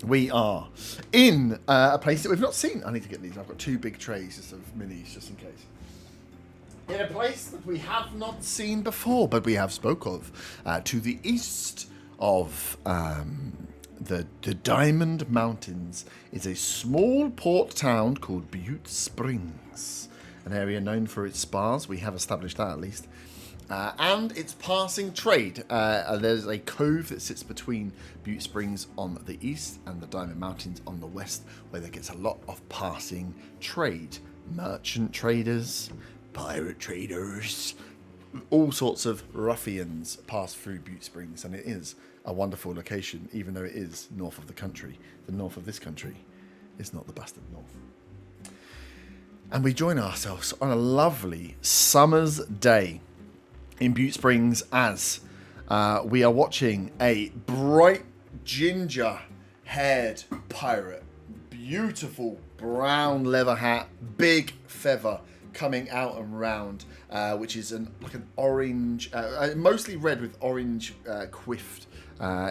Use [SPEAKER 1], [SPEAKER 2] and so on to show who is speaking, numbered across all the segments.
[SPEAKER 1] We are in a place that we've not seen. I need to get these. I've got 2 big trays just of minis, just in case. In a place that we have not seen before, but we have spoke of. To the east of the Diamond Mountains is a small port town called Butte Springs. An area known for its spas. We have established that at least. And its passing trade. There's a cove that sits between Butte Springs on the east and the Diamond Mountains on the west, where there gets a lot of passing trade. Merchant traders, pirate traders, all sorts of ruffians pass through Butte Springs, and it is a wonderful location, even though it is north of the country. The north of this country is not the bastard north. And we join ourselves on a lovely summer's day in Butte Springs as we are watching a bright ginger-haired pirate, beautiful brown leather hat, big feather coming out and round, which is like an orange, mostly red with orange quift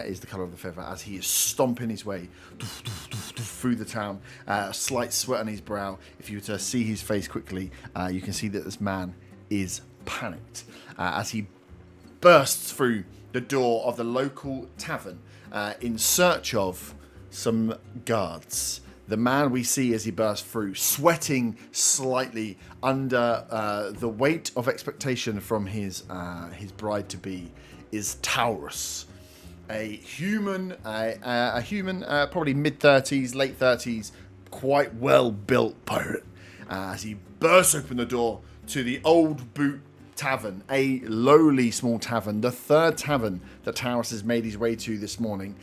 [SPEAKER 1] is the colour of the feather, as he is stomping his way through the town, a slight sweat on his brow. If you were to see his face quickly, you can see that this man is panicked as he bursts through the door of the local tavern in search of some guards. The man we see as he bursts through, sweating slightly under the weight of expectation from his bride-to-be, is Taurus, a human, probably mid-30s, late 30s, quite well-built pirate. As he bursts open the door to the Old Boot Tavern, a lowly small tavern, the third tavern that Taurus has made his way to this morning,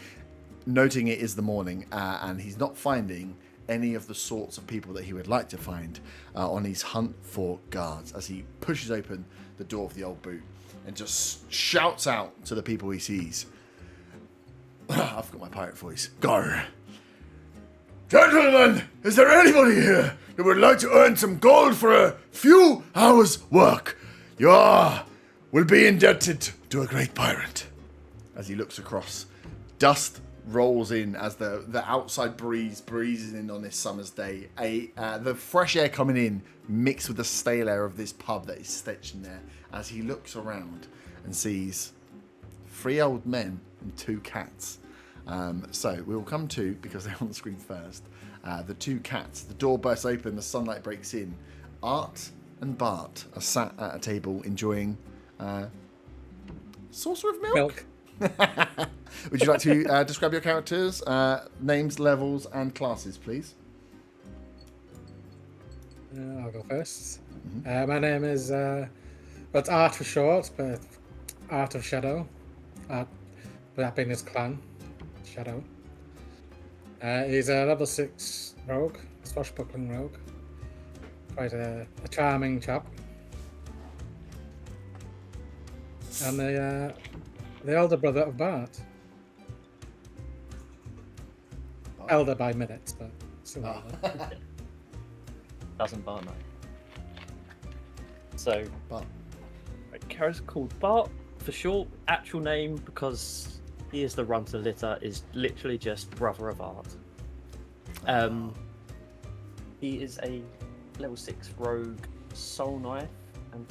[SPEAKER 1] noting it is the morning, and he's not finding any of the sorts of people that he would like to find on his hunt for guards, as he pushes open the door of the Old Boot and just shouts out to the people he sees. I've got my pirate voice. Go. Gentlemen, is there anybody here that would like to earn some gold for a few hours' work? You will be indebted to a great pirate. As he looks across, dust rolls in as the outside breezes in on this summer's day. The fresh air coming in mixed with the stale air of this pub that is stitched in there, as he looks around and sees 3 old men and 2 cats. So we will come to, because they're on the screen first, the 2 cats. The door bursts open, the sunlight breaks in. Art and Bart are sat at a table enjoying saucer of milk. Would you like to describe your characters, names, levels, and classes, please?
[SPEAKER 2] I'll go first. My name is, it's Art for short, but Art of Shadow. But that being his clan, Shadow. He's a level 6 rogue, swashbuckling rogue. Quite a charming chap. And the elder brother of Bart. Elder by minutes, but still elder.
[SPEAKER 3] Doesn't Bart know? So,
[SPEAKER 1] Bart.
[SPEAKER 3] Character called Bart for short. Actual name, because he is the runt of the litter, is literally just brother of Art. He is a level 6 rogue soul knife, and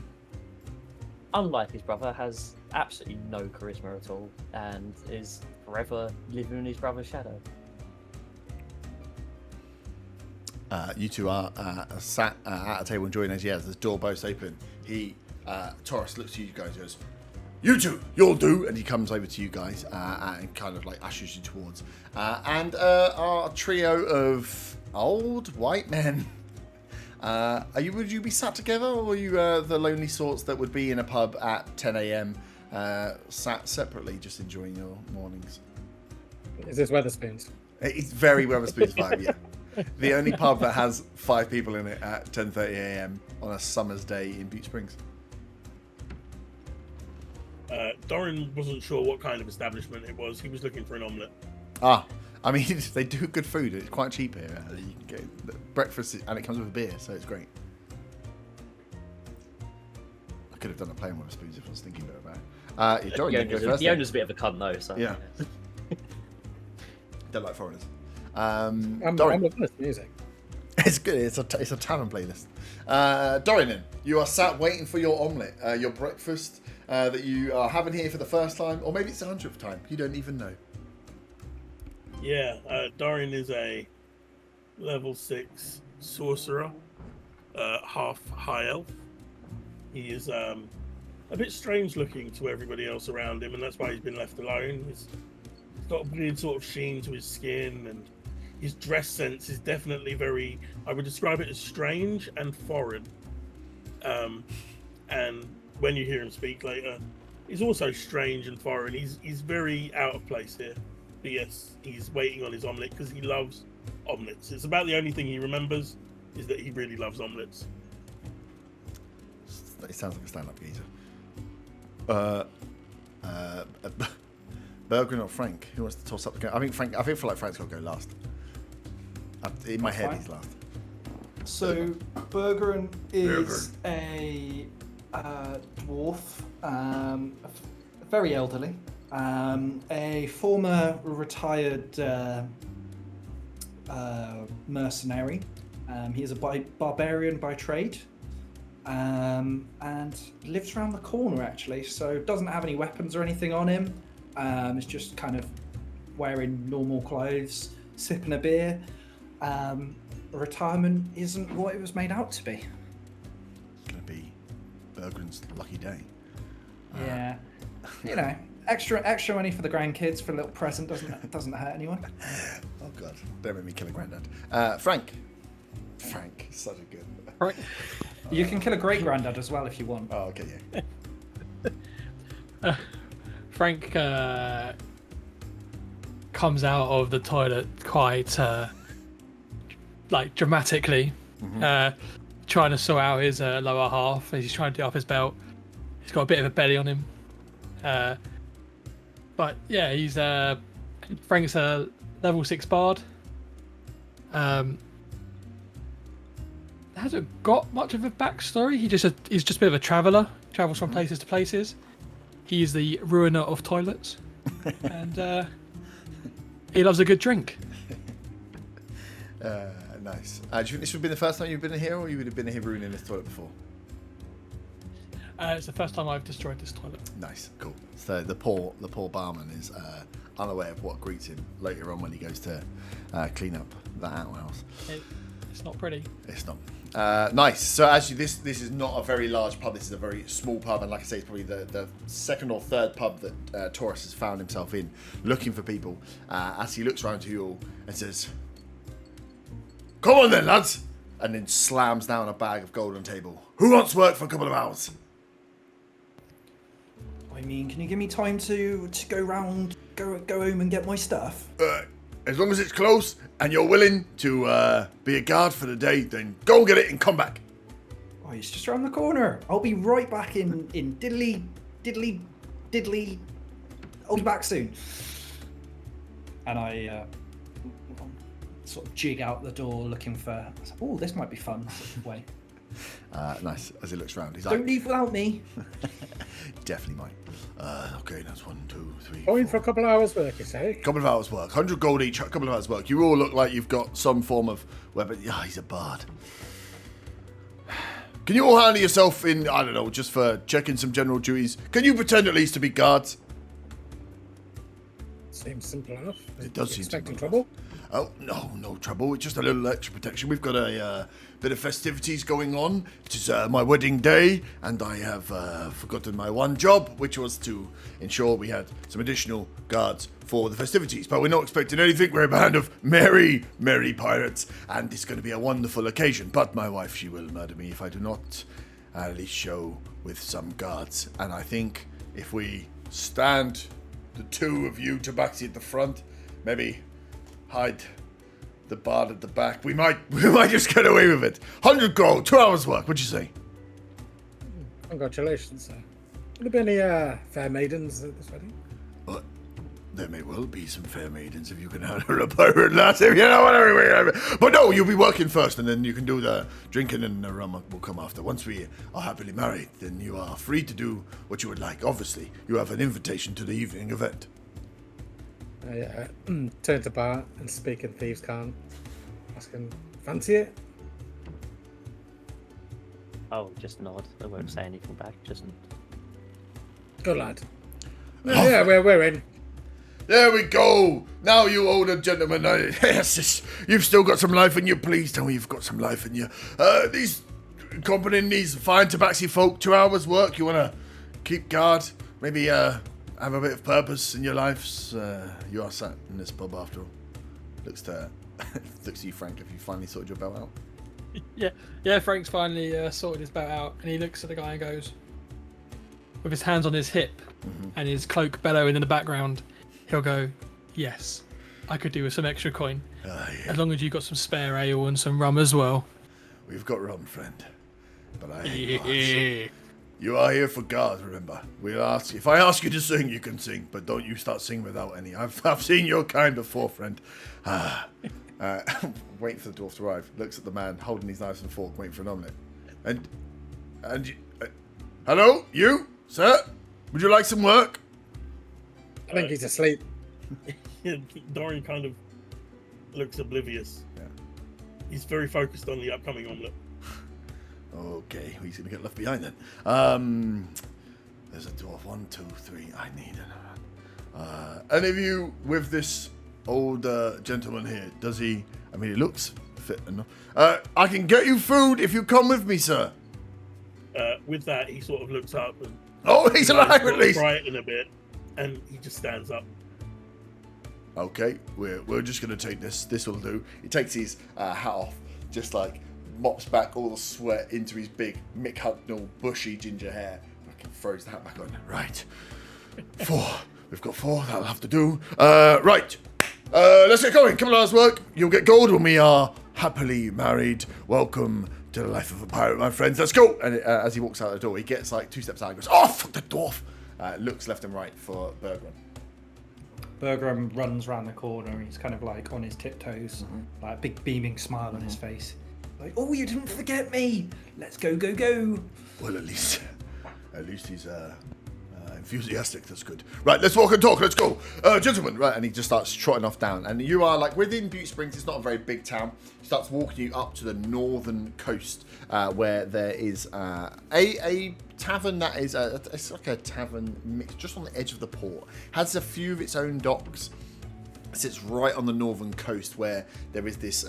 [SPEAKER 3] unlike his brother, has absolutely no charisma at all, and is forever living in his brother's shadow.
[SPEAKER 1] You two are sat at a table enjoying as the door bursts open. Taurus looks at you guys and goes, "You two, you'll do," and he comes over to you guys and kind of like ushers you towards. And our trio of old white men. Would you be sat together, or are you the lonely sorts that would be in a pub at 10 a.m. Sat separately, just enjoying your mornings?
[SPEAKER 2] Is this Wetherspoons?
[SPEAKER 1] It's very Wetherspoons vibe, yeah. The only pub that has 5 people in it at 10:30 a.m. on a summer's day in Butte Springs.
[SPEAKER 4] Doran wasn't sure what kind of establishment it was. He was looking for an omelette.
[SPEAKER 1] I mean, they do good food. It's quite cheap here. You can get breakfast, and it comes with a beer, so it's great. I could have done a plain with spoons if I was thinking about it. Doran, you go first.
[SPEAKER 3] The owner's a bit of a cunt, though. So
[SPEAKER 1] yeah. Don't like foreigners.
[SPEAKER 2] I'm
[SPEAKER 1] Dorian.
[SPEAKER 2] loving this music.
[SPEAKER 1] It's good. It's a tavern playlist. Dorian, you are sat waiting for your omelette, your breakfast that you are having here for the first time, or maybe it's the 100th time. You don't even know.
[SPEAKER 4] Yeah, Dorian is a level 6 sorcerer, half high elf. He is a bit strange looking to everybody else around him, and that's why he's been left alone. He's got a weird sort of sheen to his skin, and his dress sense is definitely very, I would describe it as strange and foreign. And when you hear him speak later, he's also strange and foreign. He's very out of place here. But yes, he's waiting on his omelette because he loves omelettes. It's about the only thing he remembers is that he really loves omelettes.
[SPEAKER 1] It sounds like a stand-up geezer. Bergren or Frank? Who wants to toss up the game? I feel like Frank's got to go last. In my head, he's last.
[SPEAKER 5] So Bergren is a dwarf, very elderly, a former retired mercenary. He is a barbarian by trade, and lives around the corner actually. So doesn't have any weapons or anything on him. Is just kind of wearing normal clothes, sipping a beer. Retirement isn't what it was made out to be.
[SPEAKER 1] It's going to be Bergren's lucky day.
[SPEAKER 5] Yeah, you know, extra money for the grandkids for a little present doesn't hurt anyone.
[SPEAKER 1] Oh god, don't make me kill a granddad. Frank, such a good.
[SPEAKER 2] Right.
[SPEAKER 5] You can kill a great granddad as well if you want.
[SPEAKER 1] Oh okay, yeah.
[SPEAKER 6] Frank comes out of the toilet quite dramatically, trying to sort out his lower half as he's trying to do off his belt. He's got a bit of a belly on him, but yeah, he's Frank's a level 6 bard. Hasn't got much of a backstory. He's just a bit of a traveller. Travels from places to places. He is the ruiner of toilets, and he loves a good drink.
[SPEAKER 1] Nice. Do you think this would be the first time you've been here, or you would have been here ruining this toilet before?
[SPEAKER 6] It's the first time I've destroyed this toilet.
[SPEAKER 1] Nice, cool. So the poor barman is unaware of what greets him later on when he goes to clean up that outhouse.
[SPEAKER 6] It's not pretty.
[SPEAKER 1] It's not. Nice. So actually, this is not a very large pub. This is a very small pub, and like I say, it's probably the second or third pub that Taurus has found himself in, looking for people. As he looks around to you all and says, "Come on then, lads!" and then slams down a bag of gold on the table. Who wants work for a couple of hours?
[SPEAKER 5] I mean, can you give me time to go home and get my stuff?
[SPEAKER 1] As long as it's close and you're willing to be a guard for the day, then go get it and come back.
[SPEAKER 5] Oh, it's just around the corner. I'll be right back in diddly. I'll be back soon. And I sort of jig out the door looking for, oh, this might be fun sort of way.
[SPEAKER 1] Nice. As he looks around, he's
[SPEAKER 5] Don't
[SPEAKER 1] like,
[SPEAKER 5] leave without me.
[SPEAKER 1] definitely might. Okay, that's 1, 2, 3.
[SPEAKER 2] Going
[SPEAKER 1] 4.
[SPEAKER 2] for a couple of hours work, you say?
[SPEAKER 1] Couple of hours work, 100 gold each. A couple of hours work. You all look like you've got some form of weapon. Yeah, he's a bard. Can you all handle yourself in? I don't know, just for checking some general duties. Can you pretend at least to be guards?
[SPEAKER 2] Seems simple enough.
[SPEAKER 1] It does
[SPEAKER 2] You
[SPEAKER 1] seem
[SPEAKER 2] expecting
[SPEAKER 1] simple
[SPEAKER 2] trouble?
[SPEAKER 1] Oh, no trouble. It's just a little extra protection. We've got a bit of festivities going on. It is my wedding day, and I have forgotten my one job, which was to ensure we had some additional guards for the festivities. But we're not expecting anything. We're a band of merry, merry pirates, and it's going to be a wonderful occasion. But my wife, she will murder me if I do not at least show with some guards. And I think if we stand the two of you tabaxi at the front, maybe hide the bard at the back, we might just get away with it. 100 gold, 2 hours work. What'd you say?
[SPEAKER 2] Congratulations, sir. Will there be any fair maidens at this wedding?
[SPEAKER 1] There may well be some fair maidens if you can handle a pirate lass, if you know what I mean. But no, you'll be working first, and then you can do the drinking, and the rum will come after. Once we are happily married, then you are free to do what you would like. Obviously, you have an invitation to the evening event.
[SPEAKER 2] I turn to Bart and speak in thieves' cant, asking, "Fancy it?"
[SPEAKER 3] Oh, just nod. I won't say anything back. Just nod.
[SPEAKER 2] Good lad. Yeah, we're in.
[SPEAKER 1] There we go. Now, you older gentlemen, yes, you've still got some life in you. Please tell me you've got some life in you. These accompanying these fine tabaxi folk, 2 hours work. You want to keep guard, maybe have a bit of purpose in your lives. You are sat in this pub after all. Looks to you, Frank, if you finally sorted your belt out.
[SPEAKER 6] Yeah. Frank's finally sorted his belt out, and he looks at the guy and goes, with his hands on his hip and his cloak bellowing in the background, he'll go, "Yes, I could do with some extra coin,
[SPEAKER 1] Yeah.
[SPEAKER 6] as long as you got some spare ale and some rum as well."
[SPEAKER 1] We've got rum, friend. But
[SPEAKER 6] Yeah.
[SPEAKER 1] you are here for guard, remember. If I ask you to sing, you can sing, but don't you start singing without any. I've seen your kind before, friend. Waiting for the dwarf to arrive. Looks at the man holding his knives and fork, waiting for an omelette. And hello, you, sir? Would you like some work?
[SPEAKER 2] I think he's asleep.
[SPEAKER 4] Dorian kind of looks oblivious.
[SPEAKER 1] Yeah.
[SPEAKER 4] He's very focused on the upcoming omelette.
[SPEAKER 1] Okay, he's gonna get left behind then. There's a dwarf. 1, 2, 3. I need another. Any of you with this old gentleman here? Does he? I mean, he looks fit enough. I can get you food if you come with me, sir.
[SPEAKER 4] With that, he sort of looks up and
[SPEAKER 1] Oh, he's alive at least.
[SPEAKER 4] brighten a bit, and he just stands up.
[SPEAKER 1] Okay, we're just gonna take this. This will do. He takes his hat off, just like mops back all the sweat into his big Mick Hucknall bushy ginger hair. Fucking throws the hat back on. Right, 4. We've got 4. That'll have to do. Right. Let's get going. Come on, let's work. You'll get gold when we are happily married. Welcome to the life of a pirate, my friends. Let's go. And as he walks out the door, he gets like 2 steps out and goes, "Oh, fuck the dwarf." Looks left and right for Bergman.
[SPEAKER 5] Bergram runs around the corner. He's kind of like on his tiptoes, like a big beaming smile on his face. Like, "Oh, you didn't forget me. Let's go, go, go."
[SPEAKER 1] Well, at least he's enthusiastic. That's good. Right, let's walk and talk. Let's go, gentlemen. Right, and he just starts trotting off down. And you are like within Butte Springs. It's not a very big town. He starts walking you up to the northern coast, where there is a tavern that is it's like a tavern mixed just on the edge of the port. Has a few of its own docks. Sits right on the northern coast where there is this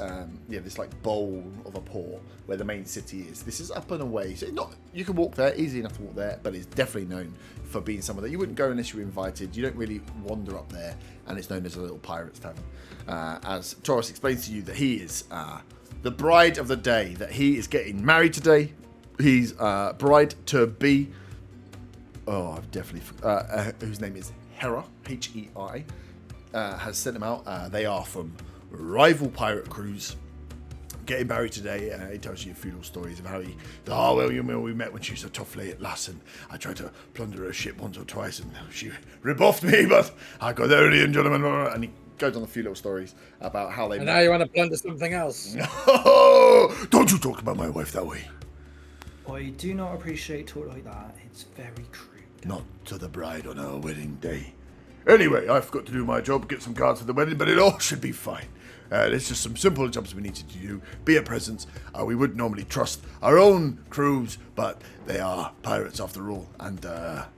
[SPEAKER 1] this like bowl of a port where the main city is. This is up and away, so you can walk there, easy enough to walk there, but it's definitely known for being somewhere that you wouldn't go unless you were invited. You don't really wander up there, and it's known as a little pirate's tavern. As Taurus explains to you that he is the bride of the day, that he is getting married today. He's bride to be. Oh, I've definitely whose name is Hera, Hei. Has sent them out. They are from rival pirate crews. Getting married today. He tells you a few little stories of how we met when she was a tough lady at lass, and I tried to plunder her ship once or twice, and she rebuffed me, but I got there in the end, gentlemen. And he goes on a few little stories about how they
[SPEAKER 2] And
[SPEAKER 1] met.
[SPEAKER 2] now you want to plunder something else?
[SPEAKER 1] Oh, don't you talk about my wife that way.
[SPEAKER 5] I do not appreciate talk like that. It's very crude.
[SPEAKER 1] Not to the bride on her wedding day. Anyway, I've got to do my job, get some cards for the wedding, but it all should be fine. There's just some simple jobs we need to do. Be a presence. We wouldn't normally trust our own crews, but they are pirates after all, and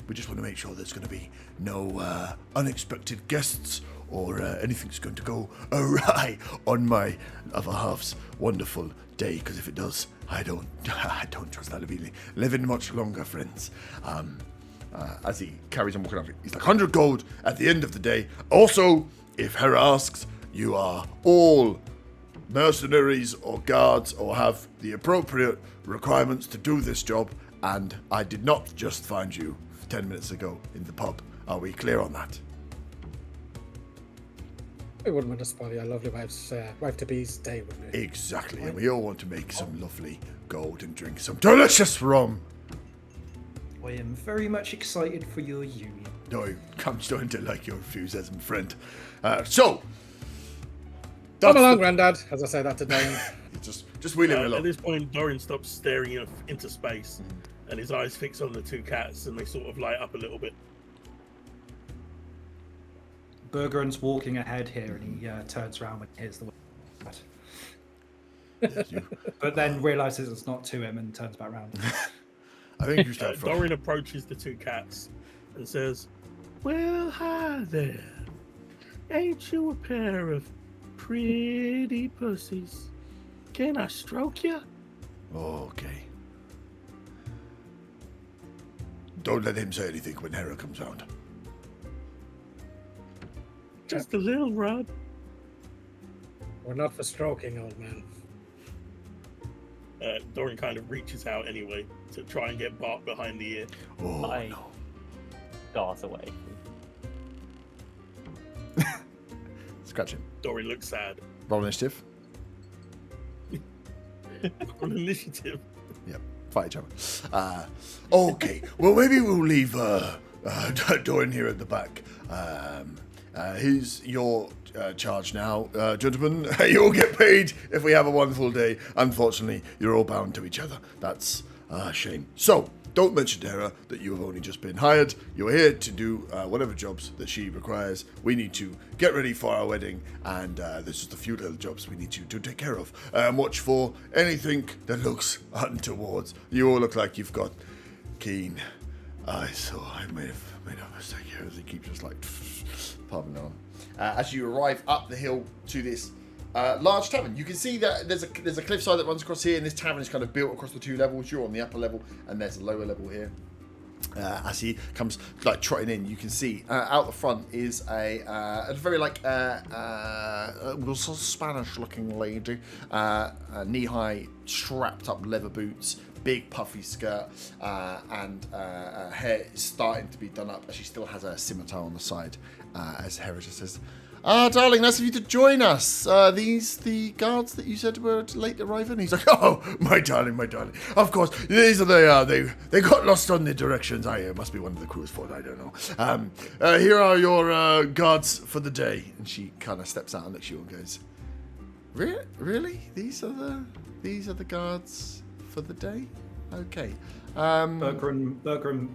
[SPEAKER 1] we just want to make sure there's going to be no unexpected guests or anything's going to go awry on my other half's wonderful day. Because if it does, I don't trust that to be living much longer, friends. As he carries on walking up, he's like 100 gold at the end of the day. Also, if Hera asks, you are all mercenaries or guards or have the appropriate requirements to do this job, and I did not just find you 10 minutes ago in the pub. Are we clear on that?
[SPEAKER 2] We wouldn't want to spoil your lovely wife-to-be's day, would we?
[SPEAKER 1] Exactly, and we all want to make some lovely gold and drink some delicious rum.
[SPEAKER 5] I am very much excited for your union.
[SPEAKER 1] No, I'm starting to like your enthusiasm, friend. So,
[SPEAKER 2] Come along, Grandad, as I say that to Dane.
[SPEAKER 1] just wheel him
[SPEAKER 4] At
[SPEAKER 1] along.
[SPEAKER 4] this point, Dorian stops staring into space, and his eyes fix on the 2 cats, and they sort of light up a little bit.
[SPEAKER 5] Bergeron's walking ahead here, and he turns around when he hears the word. But then realizes it's not to him and turns back around.
[SPEAKER 1] I think you start from.
[SPEAKER 4] Dorian approaches the two cats and says, "Well, hi there. Ain't you a pair of pretty pussies? Can I stroke you?"
[SPEAKER 1] Okay. Don't let him say anything when Hera comes round.
[SPEAKER 4] Just a little rub.
[SPEAKER 2] We're not for stroking, old man.
[SPEAKER 4] Dorian kind of reaches out anyway to try and get Bart behind the ear.
[SPEAKER 1] Oh,
[SPEAKER 3] I
[SPEAKER 1] no.
[SPEAKER 3] dart away.
[SPEAKER 1] Scratch him.
[SPEAKER 4] Dorian looks sad.
[SPEAKER 1] Roll initiative.
[SPEAKER 4] On initiative.
[SPEAKER 1] Yep. Fight each other. Okay. Well, maybe we'll leave Dorian here at the back. Here's your charge now, gentlemen. You'll get paid if we have a wonderful day. Unfortunately, you're all bound to each other. That's a shame. So, don't mention to Hera that you have only just been hired. You're here to do whatever jobs that she requires. We need to get ready for our wedding, and there's just a few little jobs we need you to take care of. Watch for anything that looks untoward. You all look like you've got keen eyes, so I may have made a mistake here as he keeps just like pardon on. As you arrive up the hill to this large tavern, you can see that there's a cliffside that runs across here, and this tavern is kind of built across the two levels. You're on the upper level, and there's a lower level here. As he comes like trotting in, you can see out the front is a very like Spanish-looking lady, knee-high, strapped-up leather boots, big puffy skirt, and her hair is starting to be done up, but she still has a scimitar on the side. As Hera just says, darling, nice of you to join us. These the guards that you said were late arriving? He's like, oh, my darling. Of course, these are they got lost on the directions. I must be one of the crew's fault, I don't know. Here are your guards for the day. And she kind of steps out and looks at you and goes, really? These are the guards for the day? Okay.
[SPEAKER 5] Bergeron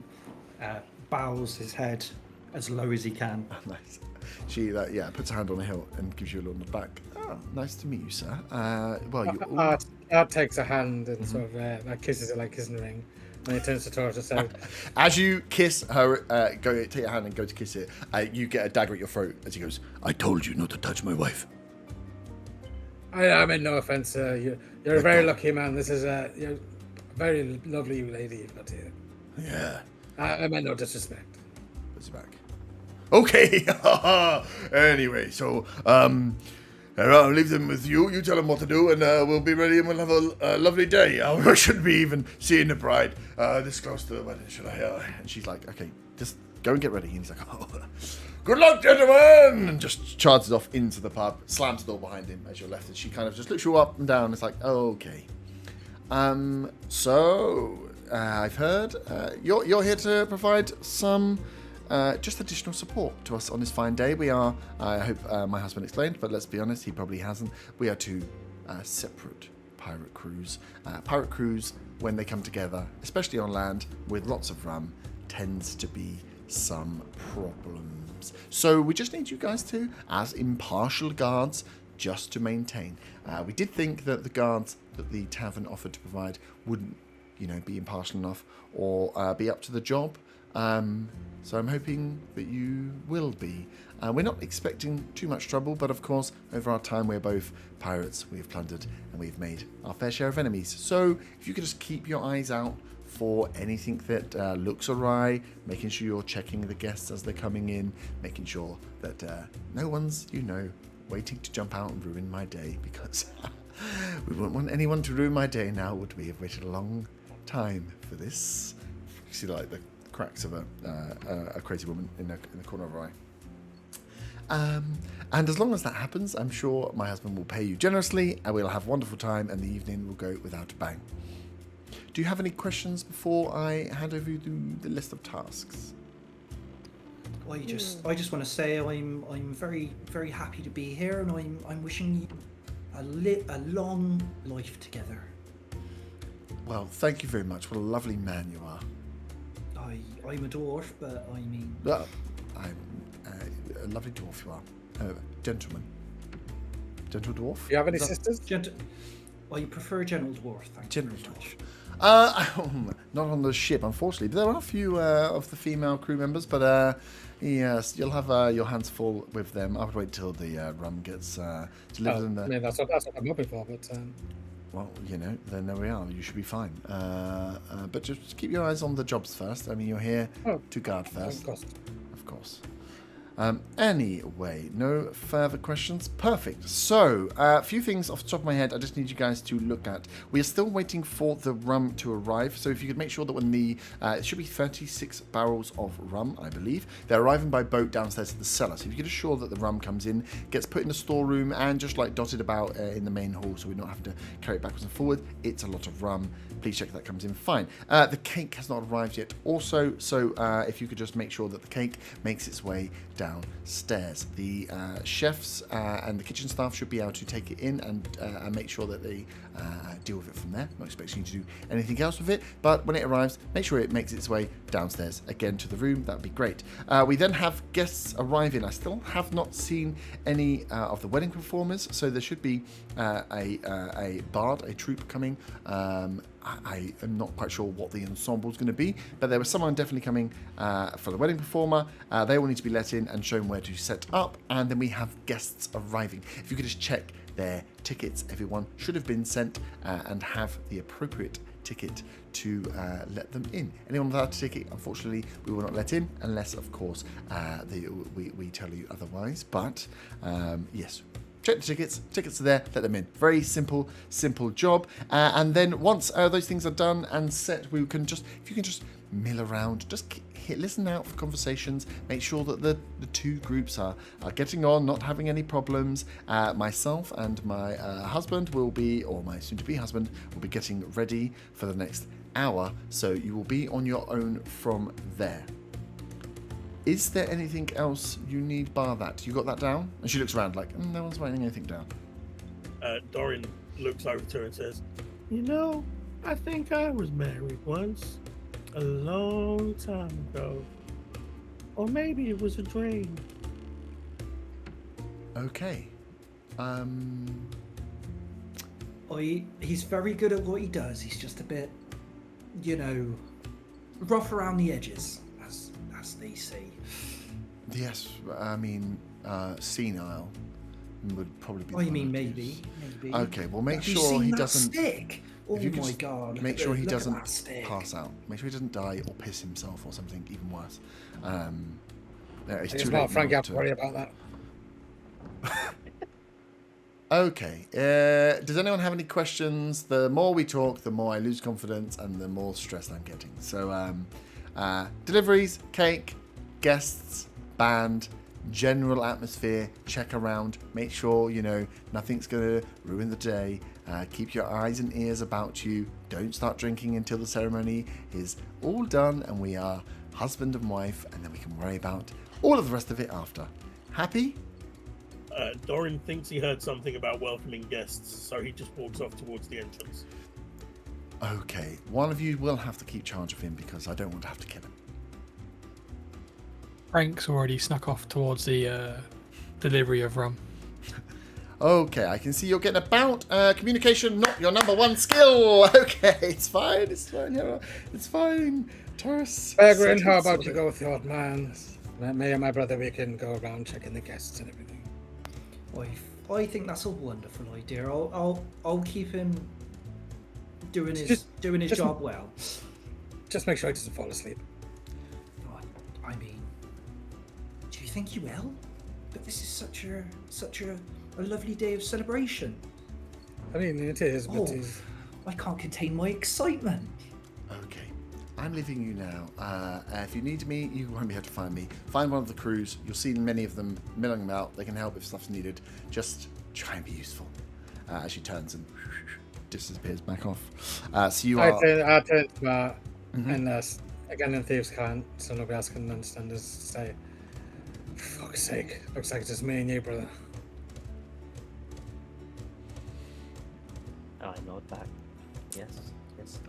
[SPEAKER 5] bows his head as low as he can.
[SPEAKER 1] Nice. She puts a hand on the hilt and gives you a little on the back. Oh, nice to meet you, sir.
[SPEAKER 2] Art takes a hand and sort of like kisses it like kissing a ring. And he turns to Torres and says,
[SPEAKER 1] as you kiss her, take your hand and go to kiss it, you get a dagger at your throat as he goes, I told you not to touch my wife.
[SPEAKER 2] I mean, no offense, sir. You're a very lucky man. This is you're a very lovely lady you've got here.
[SPEAKER 1] Yeah.
[SPEAKER 2] I meant no disrespect.
[SPEAKER 1] Puts it back. Okay. Anyway, so I'll leave them with you. You tell them what to do, and we'll be ready, and we'll have a lovely day. I shouldn't be even seeing the bride this close to the wedding, should I? And she's like, okay, just go and get ready. And he's like, oh, good luck, gentlemen! And just charges off into the pub, slams the door behind him as you're left, and she kind of just looks you up and down. It's like, oh, okay. So I've heard you're here to provide some just additional support to us on this fine day. We are, I hope my husband explained, but let's be honest, he probably hasn't. We are two separate pirate crews. Pirate crews, when they come together, especially on land with lots of rum, tends to be some problems. So we just need you guys to, as impartial guards, just to maintain. We did think that the guards that the tavern offered to provide wouldn't, be impartial enough or be up to the job. So I'm hoping that you will be. We're not expecting too much trouble, but of course, over our time, we're both pirates. We've plundered and we've made our fair share of enemies. So if you could just keep your eyes out for anything that looks awry, making sure you're checking the guests as they're coming in, making sure that no one's, waiting to jump out and ruin my day, because we wouldn't want anyone to ruin my day now, would we? Have waited a long time for this. You see, like, the cracks of a crazy woman in the corner of her eye. And as long as that happens, I'm sure my husband will pay you generously, and we'll have a wonderful time, and the evening will go without a bang. Do you have any questions before I hand over you the list of tasks?
[SPEAKER 5] I just want to say I'm very, very happy to be here, and I'm wishing you a long life together.
[SPEAKER 1] Well, thank you very much. What a lovely man you are.
[SPEAKER 5] I'm a dwarf, but I mean...
[SPEAKER 1] A lovely dwarf you are. Gentleman. Gentle dwarf?
[SPEAKER 2] Do you have any
[SPEAKER 1] Is that-
[SPEAKER 2] sisters?
[SPEAKER 5] Well, you prefer a gentle dwarf, thank you.
[SPEAKER 1] Gentle dwarf. Not on the ship, unfortunately. There are a few of the female crew members, but yes, you'll have your hands full with them. I'll wait till the rum gets delivered in the...
[SPEAKER 2] I mean, that's what I'm hoping for, but...
[SPEAKER 1] Well, then there we are. You should be fine. But just keep your eyes on the jobs first. I mean, you're here to guard first. Of course. Anyway, no further questions. Perfect. So, a few things off the top of my head I just need you guys to look at. We are still waiting for the rum to arrive. So if you could make sure that when it should be 36 barrels of rum, I believe. They're arriving by boat downstairs to the cellar. So if you could assure that the rum comes in, gets put in the storeroom and just like dotted about in the main hall so we're not having to carry it backwards and forward. It's a lot of rum. Please check that comes in fine. The cake has not arrived yet also. So if you could just make sure that the cake makes its way downstairs. The chefs and the kitchen staff should be able to take it in and make sure that they deal with it from there. Not expecting you to do anything else with it, but when it arrives, make sure it makes its way downstairs again to the room. That would be great. We then have guests arriving. I still have not seen any of the wedding performers, so there should be a bard, a troupe coming. I am not quite sure what the ensemble is going to be, but there was someone definitely coming for the wedding performer. They will need to be let in and shown where to set up, and then we have guests arriving. If you could just check their tickets, everyone should have been sent and have the appropriate ticket to let them in. Anyone without a ticket, unfortunately, we will not let in unless, of course, we tell you otherwise. But yes. Check the tickets. Tickets are there. Let them in. Very simple job. And then once those things are done and set, we can just, if you can just mill around, just listen out for conversations. Make sure that the two groups are getting on, not having any problems. Myself and my husband will be, or my soon-to-be husband, will be getting ready for the next hour. So you will be on your own from there. Is there anything else you need bar that? You got that down? And she looks around like, no one's writing anything down.
[SPEAKER 4] Dorian looks over to her and says, I think I was married once. A long time ago. Or maybe it was a dream.
[SPEAKER 1] Okay.
[SPEAKER 5] He's very good at what he does. He's just a bit, rough around the edges, as they say.
[SPEAKER 1] Yes, I mean, senile would probably be.
[SPEAKER 5] Oh, you mean maybe?
[SPEAKER 1] Okay, well, make
[SPEAKER 5] Have you
[SPEAKER 1] sure
[SPEAKER 5] seen
[SPEAKER 1] he
[SPEAKER 5] that
[SPEAKER 1] doesn't.
[SPEAKER 5] stick? Oh
[SPEAKER 1] If you could
[SPEAKER 5] my
[SPEAKER 1] just
[SPEAKER 5] god!
[SPEAKER 1] Make sure he
[SPEAKER 5] Look at
[SPEAKER 1] doesn't
[SPEAKER 5] that stick.
[SPEAKER 1] pass out. Make sure he doesn't die or piss himself or something even worse. It's
[SPEAKER 2] It's
[SPEAKER 1] too
[SPEAKER 2] not
[SPEAKER 1] late
[SPEAKER 2] Frank, you
[SPEAKER 1] now
[SPEAKER 2] have to worry about that.
[SPEAKER 1] Okay. Does anyone have any questions? The more we talk, the more I lose confidence and the more stressed I'm getting. So, deliveries, cake, guests, band, general atmosphere, check around, make sure, nothing's going to ruin the day. Keep your eyes and ears about you. Don't start drinking until the ceremony is all done and we are husband and wife, and then we can worry about all of the rest of it after. Happy?
[SPEAKER 4] Dorian thinks he heard something about welcoming guests, so he just walks off towards the entrance.
[SPEAKER 1] Okay, one of you will have to keep charge of him because I don't want to have to kill him.
[SPEAKER 6] Frank's already snuck off towards the delivery of rum.
[SPEAKER 1] Okay, I can see you're getting about communication, not your number one skill. Okay, it's fine. It's fine. Taurus.
[SPEAKER 2] Bergrin, how about you go with the old man? Me and my brother, we can go around checking the guests and everything.
[SPEAKER 5] I think that's a wonderful idea. I'll keep him doing his job well.
[SPEAKER 2] Just make sure he doesn't fall asleep.
[SPEAKER 5] I mean, do you think he will? But this is such a lovely day of celebration.
[SPEAKER 2] I mean, it is, but
[SPEAKER 5] I can't contain my excitement.
[SPEAKER 1] Okay, I'm leaving you now. If you need me, you won't be able to find me. Find one of the crews. You'll see many of them milling about. They can help if stuff's needed. Just try and be useful. As she turns and disappears back off. So you are...
[SPEAKER 2] I turn to and again in Thieves' Cant, so nobody else can understand us, say, for fuck's sake, looks like it's just me and you, brother.
[SPEAKER 3] I nod back. Yes, us.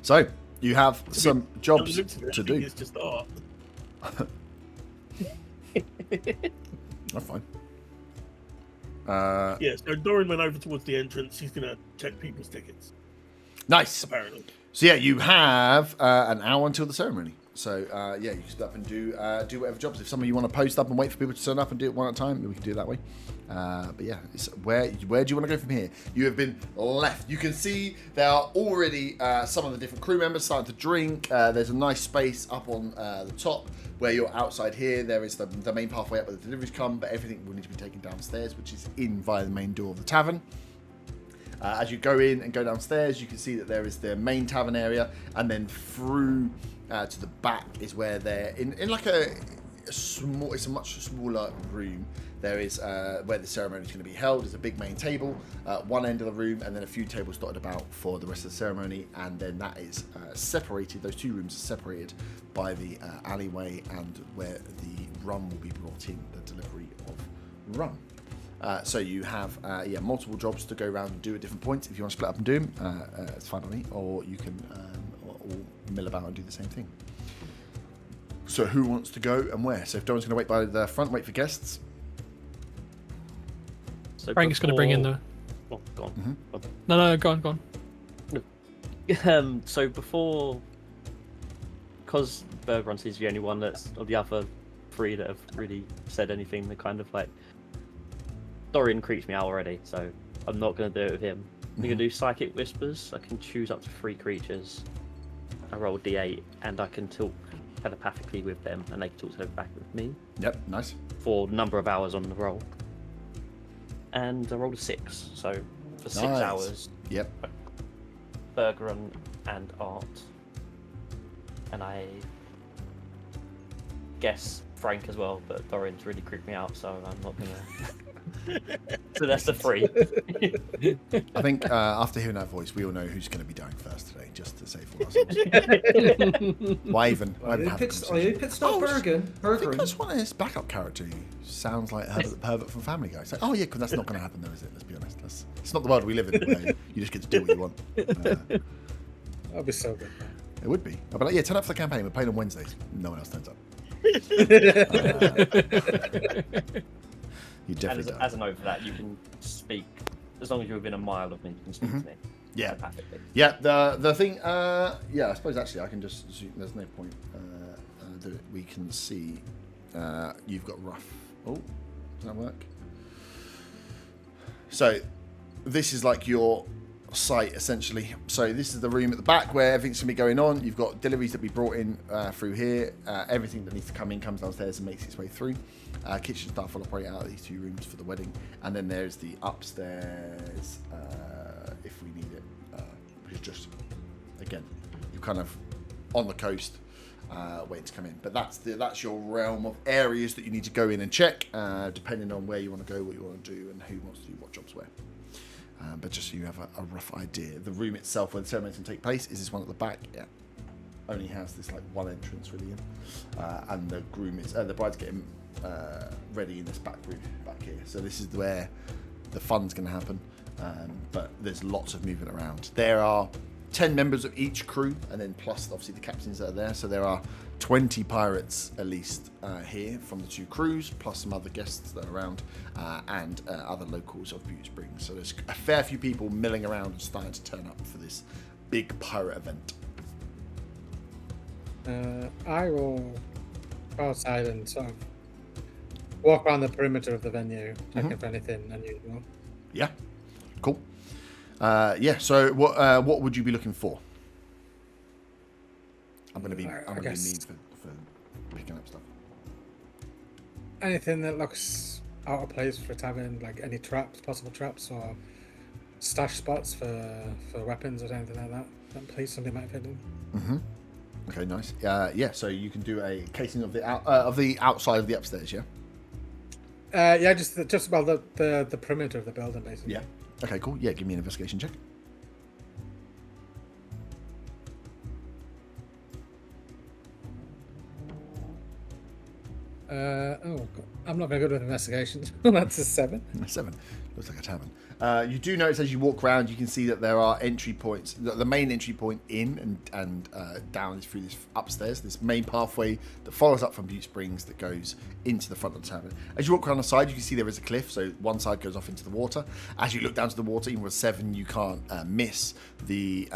[SPEAKER 1] So, you have some jobs to do.
[SPEAKER 4] It's just art.
[SPEAKER 1] That's fine.
[SPEAKER 4] Yeah, so Dorian went over towards the entrance. He's going to check people's tickets,
[SPEAKER 1] Nice.
[SPEAKER 4] apparently.
[SPEAKER 1] So yeah, you have an hour until the ceremony. So yeah, you can step up and do whatever jobs. If some of you want to post up and wait for people to turn up and do it one at a time, then we can do it that way. But yeah, it's where do you want to go from here? You have been left. You can see there are already some of the different crew members starting to drink. There's a nice space up on the top where you're outside here. There is the main pathway up where the deliveries come, but everything will need to be taken downstairs, which is in via the main door of the tavern. As you go in and go downstairs, you can see that there is the main tavern area, and then through to the back is where they're in like a small. It's a much smaller room. There is where the ceremony is going to be held. There's a big main table at one end of the room, and then a few tables dotted about for the rest of the ceremony. And then that is separated. Those two rooms are separated by the alleyway and where the rum will be brought in. The delivery of rum. So you have multiple jobs to go around and do at different points. If you want to split up and do them, it's fine by me. Or you can all mill about and do the same thing. So who wants to go and where? So if Doran's going to wait by the front, wait for guests.
[SPEAKER 3] So
[SPEAKER 6] Frank's going to bring in the.
[SPEAKER 3] Oh, go on.
[SPEAKER 1] Mm-hmm.
[SPEAKER 6] No, go on.
[SPEAKER 3] So before, because Bergrunts is the only one that's of the other three that have really said anything. They're kind of like. Dorian creeps me out already, so I'm not going to do it with him. I'm going to do Psychic Whispers. I can choose up to 3 creatures. I roll D8, and I can talk telepathically with them, and they can talk back with me.
[SPEAKER 1] Yep, nice.
[SPEAKER 3] For a number of hours on the roll. And I rolled a 6, so for 6
[SPEAKER 1] Nice.
[SPEAKER 3] hours.
[SPEAKER 1] Yep.
[SPEAKER 3] Bergeron and Art. And I guess Frank as well, but Dorian's really creeped me out, so I'm not going to... So that's the 3.
[SPEAKER 1] I think after hearing that voice, we all know who's going to be dying first today, just to save all ourselves. Why even have a conversation?
[SPEAKER 5] Pit stop Bergen.
[SPEAKER 1] I think that's one of his backup character who sounds like Herbert the Pervert from Family Guy. It's like, oh yeah, because that's not going to happen though, is it? Let's be honest. It's not the world we live in where you just get to do what you want.
[SPEAKER 2] That'd be so good.
[SPEAKER 1] It would be. I'd be like, yeah, turn up for the campaign. We're playing on Wednesdays. No one else turns up. You
[SPEAKER 3] And
[SPEAKER 1] definitely don't.
[SPEAKER 3] as a note for that, you can speak, as long as you're within a mile of me, you can speak to me.
[SPEAKER 1] Yeah.
[SPEAKER 3] Telepathically.
[SPEAKER 1] Yeah, the thing, yeah, I suppose actually I can just zoom, there's no point that we can see, you've got rough, oh, does that work? So, this is like your site essentially. So this is the room at the back where everything's going to be going on. You've got deliveries that be brought in through here. Everything that needs to come in comes downstairs and makes its way through. Kitchen staff will operate out of these 2 rooms for the wedding. And then there's the upstairs if we need it, which is just, again, you're kind of on the coast waiting to come in. But that's your realm of areas that you need to go in and check, depending on where you want to go, what you want to do, and who wants to do what jobs where. But just so you have a rough idea, the room itself where the ceremony can take place is this one at the back. Yeah, only has this like one entrance really in, and the groom is the bride's getting ready in this back room back here. So this is where the fun's going to happen. But there's lots of movement around. There are 10 members of each crew, and then plus obviously the captains that are there. So there are 20 pirates at least here from the 2 crews, plus some other guests that are around, and other locals of Beauty Springs. So there's a fair few people milling around and starting to turn up for this big pirate event.
[SPEAKER 2] I will go outside and sort of walk around the perimeter of the venue, checking for anything unusual.
[SPEAKER 1] Yeah, cool. Yeah. So what would you be looking for? I'm gonna be mean for picking up stuff.
[SPEAKER 2] Anything that looks out of place for a tavern, like any traps, possible traps, or stash spots for weapons or anything like that. That place somebody might fit in.
[SPEAKER 1] Mm-hmm. Okay, nice. Yeah. So you can do a casing of the outside of the upstairs. Yeah.
[SPEAKER 2] Yeah, just about the perimeter of the building, basically.
[SPEAKER 1] Yeah. Okay, cool. Yeah, give me an investigation check.
[SPEAKER 2] I'm not very good with investigations. That's a 7.
[SPEAKER 1] 7. Looks like a tavern. You do notice as you walk around, you can see that there are entry points. The main entry point in and down is through this upstairs, this main pathway that follows up from Butte Springs that goes into the front of the tavern. As you walk around the side, you can see there is a cliff, so one side goes off into the water. As you look down to the water, even with 7, you can't miss the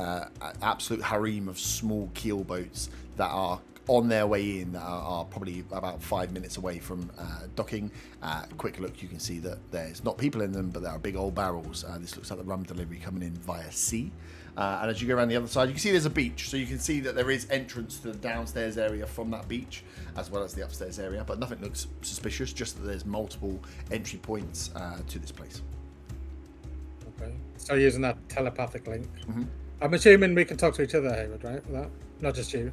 [SPEAKER 1] absolute harem of small keel boats that are on their way in, are probably about 5 minutes away from docking. Quick look, you can see that there's not people in them, but there are big old barrels. This looks like the rum delivery coming in via sea. And as you go around the other side, you can see there's a beach, so you can see that there is entrance to the downstairs area from that beach, as well as the upstairs area, but nothing looks suspicious, just that there's multiple entry points to this place.
[SPEAKER 2] Okay. So using that telepathic link. I'm assuming we can talk to each other, Hayward, right? With that? Not just you.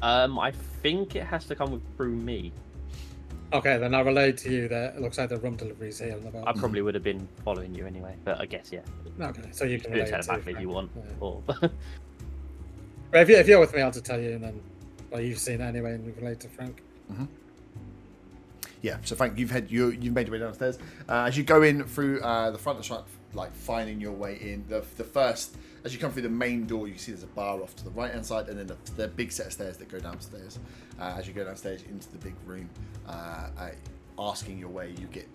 [SPEAKER 3] I think it has to come through me.
[SPEAKER 2] Okay, then I'll relay to you that it looks like the rum delivery's here.
[SPEAKER 3] I probably would have been following you anyway, but I guess, yeah.
[SPEAKER 2] Okay, so you can
[SPEAKER 3] Do
[SPEAKER 2] relay
[SPEAKER 3] tell
[SPEAKER 2] it
[SPEAKER 3] back
[SPEAKER 2] to
[SPEAKER 3] if you want.
[SPEAKER 2] Yeah.
[SPEAKER 3] Or...
[SPEAKER 2] But if you're with me, I'll just tell you, and then, well, you've seen it anyway, and we relay to Frank.
[SPEAKER 1] Yeah, so Frank, you've made your way downstairs. As you go in through the front, like finding your way in, the first, as you come through the main door, you see there's a bar off to the right hand side, and then the big set of stairs that go downstairs. As you go downstairs into the big room, asking your way, you get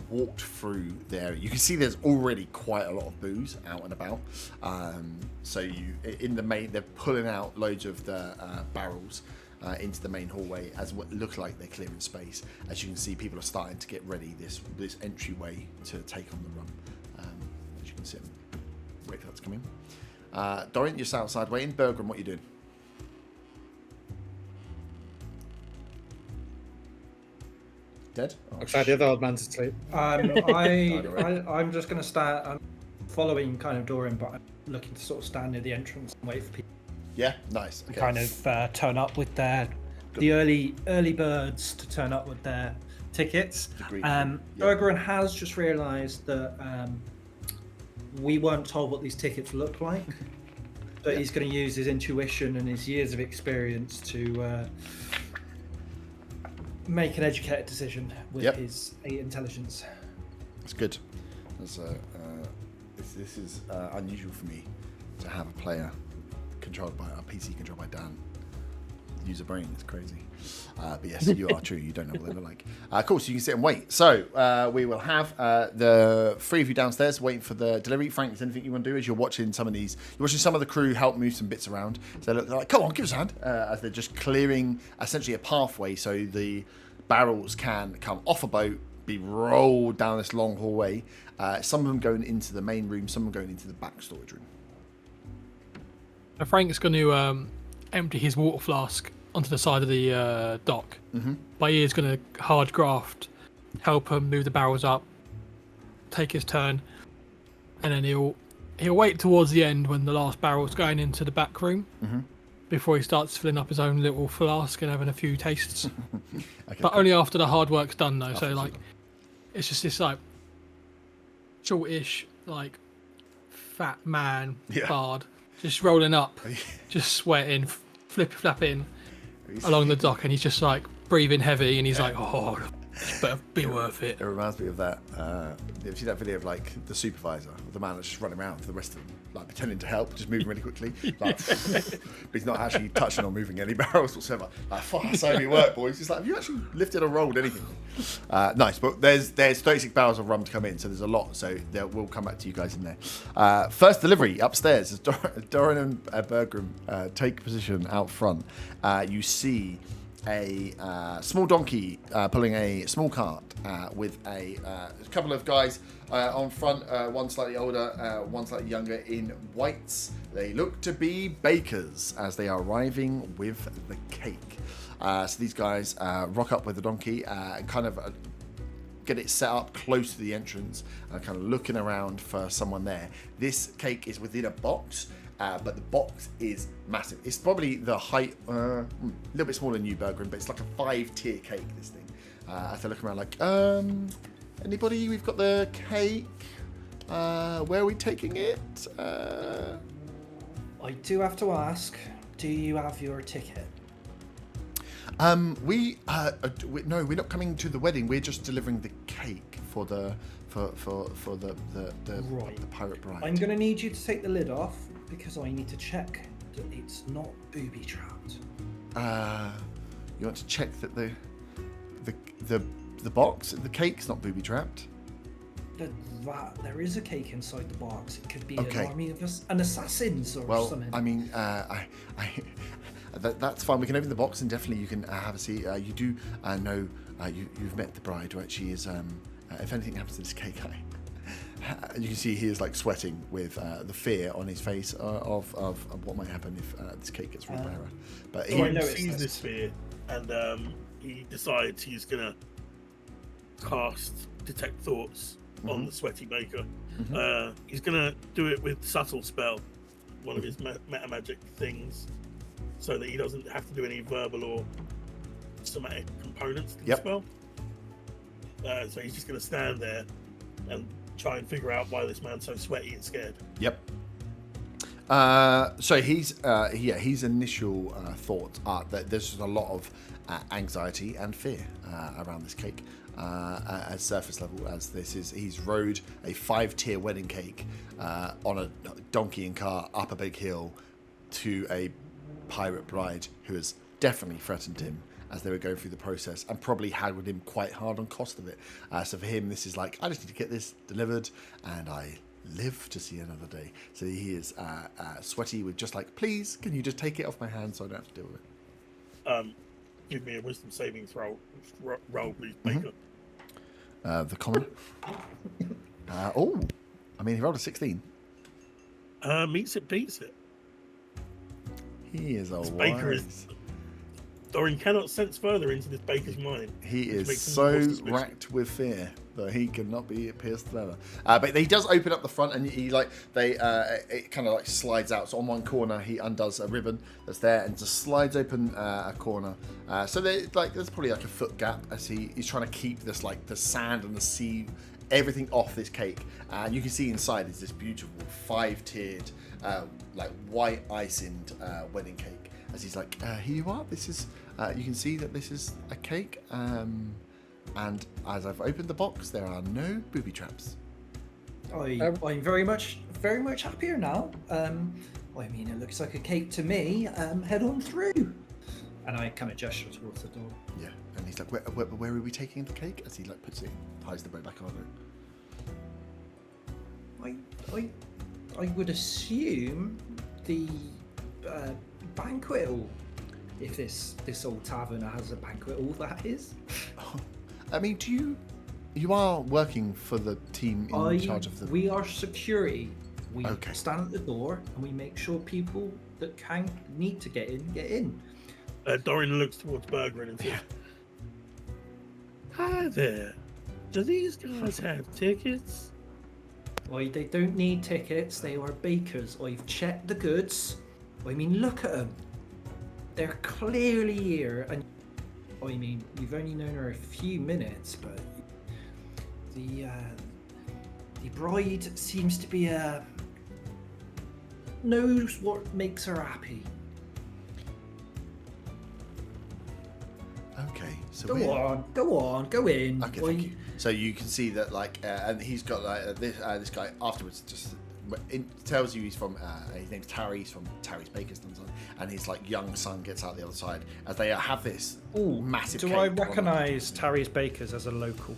[SPEAKER 1] walked through there. You can see there's already quite a lot of booze out and about. So they're pulling out loads of the barrels into the main hallway as what looks like they're clearing space. As you can see, people are starting to get ready this entryway to take on the rum. As you can see, wait for that to come in. Dorian, you're outside waiting. Bergrim, what are you doing? Dead?
[SPEAKER 2] Looks like the other old man's asleep.
[SPEAKER 5] I'm just going to start. I'm following kind of Dorian, but I'm looking to sort of stand near the entrance and wait for people.
[SPEAKER 1] Yeah, nice. Okay.
[SPEAKER 5] Kind of turn up with the early birds to turn up with their tickets. Bergeron has just realised that we weren't told what these tickets look like, but he's going to use his intuition and his years of experience to make an educated decision with his 8 intelligence.
[SPEAKER 1] That's good. This is unusual for me to have a player controlled by a PC controlled by Dan. Use a brain, it's crazy. But yes, you are true. You don't know what they look like. Cool, so you can sit and wait. So we will have the 3 of you downstairs waiting for the delivery. Frank, is anything you want to do as you're watching some of the crew help move some bits around? So they're like, come on, give us a hand. As they're just clearing essentially a pathway so the barrels can come off a boat, be rolled down this long hallway. Some of them going into the main room, some of them going into the back storage room.
[SPEAKER 6] Now Frank's going to empty his water flask onto the side of the dock. But he is going to hard graft, help him move the barrels up, take his turn, and then he'll wait towards the end when the last barrel's going into the back room before he starts filling up his own little flask and having a few tastes. But only after the hard work's done though. So like, it's just this like shortish, like fat man bard just rolling up, just sweating, flapping along the dock, and he's just like breathing heavy, and he's like, "Oh, this better be worth it."
[SPEAKER 1] It reminds me of that. You see that video of like the supervisor, the man that's just running around for the rest of them, like pretending to help, just moving really quickly, like, but he's not actually touching or moving any barrels whatsoever. Like, fuck, that's only work, boys. It's like, have you actually lifted or rolled anything? Nice, but there's 36 barrels of rum to come in, so there's a lot. So we'll come back to you guys in there. First delivery upstairs. As Doran and Bergrim take position out front, you see a small donkey pulling a small cart with a couple of guys on front, one slightly older, one slightly younger, in whites. They look to be bakers as they are arriving with the cake. So these guys rock up with the donkey and kind of get it set up close to the entrance and kind of looking around for someone there. This cake is within a box. But the box is massive. It's probably the height, a little bit smaller than you, Bergrim, but it's like a 5-tier cake, this thing. As I look around like, anybody? We've got the cake. Where are we taking it?
[SPEAKER 5] I do have to ask, do you have your ticket?
[SPEAKER 1] No, we're not coming to the wedding. We're just delivering the cake for the pirate bride.
[SPEAKER 5] I'm going to need you to take the lid off because I need to check that it's not booby trapped.
[SPEAKER 1] You want to check that the box, the cake's not booby trapped?
[SPEAKER 5] There is a cake inside the box. It could be
[SPEAKER 1] Okay.
[SPEAKER 5] an army of assassins or something.
[SPEAKER 1] I mean, that's fine. We can open the box and definitely you can have a seat. You do know you've met the bride, right? She is. If anything happens to this cake, you can see he is like sweating with the fear on his face of what might happen if this cake gets ripped by her. But he
[SPEAKER 4] sees this fear, and he decides he's gonna cast detect thoughts on the sweaty baker. He's gonna do it with subtle spell, one of his meta magic things, so that he doesn't have to do any verbal or somatic components to the spell. So he's just gonna stand there and try and figure out why this man's so sweaty and scared.
[SPEAKER 1] Yep. So his initial thoughts are that there's a lot of anxiety and fear around this cake at surface level, as this is he's rode a 5-tier wedding cake on a donkey and car up a big hill to a pirate bride who has definitely threatened him as they were going through the process and probably haggled him quite hard on cost of it. So for him, this is like, I just need to get this delivered and I live to see another day. So he is sweaty with just like, please, can you just take it off my hands so I don't have to deal with it?
[SPEAKER 4] Give me a wisdom saving throw, please, Baker.
[SPEAKER 1] The common. I mean, he rolled a 16.
[SPEAKER 4] Meets it, beats it.
[SPEAKER 1] He is a
[SPEAKER 4] Baker is. Dorian cannot sense further into this baker's mind.
[SPEAKER 1] He is so racked with fear that he cannot be pierced further. But he does open up the front, and it kind of like slides out. So on one corner, he undoes a ribbon that's there and just slides open a corner. So there's probably like a foot gap as he's trying to keep this like the sand and the sea, everything off this cake. And you can see inside is this beautiful 5-tiered, like white icinged wedding cake. As he's like, here you are. This is. You can see that this is a cake. And as I've opened the box, there are no booby traps.
[SPEAKER 5] I'm very much happier now. I mean, it looks like a cake to me. Head on through. And I kind of gesture towards the door.
[SPEAKER 1] Yeah, and he's like, where are we taking the cake? As he like puts it, ties the bow back on it.
[SPEAKER 5] I would assume the banquet hall. If this old tavern has a banquet hall, that is.
[SPEAKER 1] I mean, you are working for the team in charge of the...
[SPEAKER 5] We are security. We
[SPEAKER 1] Okay.
[SPEAKER 5] stand at the door and we make sure people that need to get in.
[SPEAKER 4] Dorian looks towards Bergren and says, "Hi there. Do these guys have tickets?"
[SPEAKER 5] They don't need tickets. They are bakers. I've checked the goods. I mean, look at them. They're clearly here. And I mean, we've only known her a few minutes, but the bride seems to be knows what makes her happy.
[SPEAKER 1] Okay, so
[SPEAKER 5] Go on, go in.
[SPEAKER 1] Okay, thank you. So you can see that, like, and he's got like this guy afterwards just tells you he's from his name's Tarry. He's from Tarry's Baker's, and his like young son gets out the other side as they have this massive.
[SPEAKER 7] Do
[SPEAKER 1] cake
[SPEAKER 7] I
[SPEAKER 1] on
[SPEAKER 7] recognise Tarry's Bakers as a local?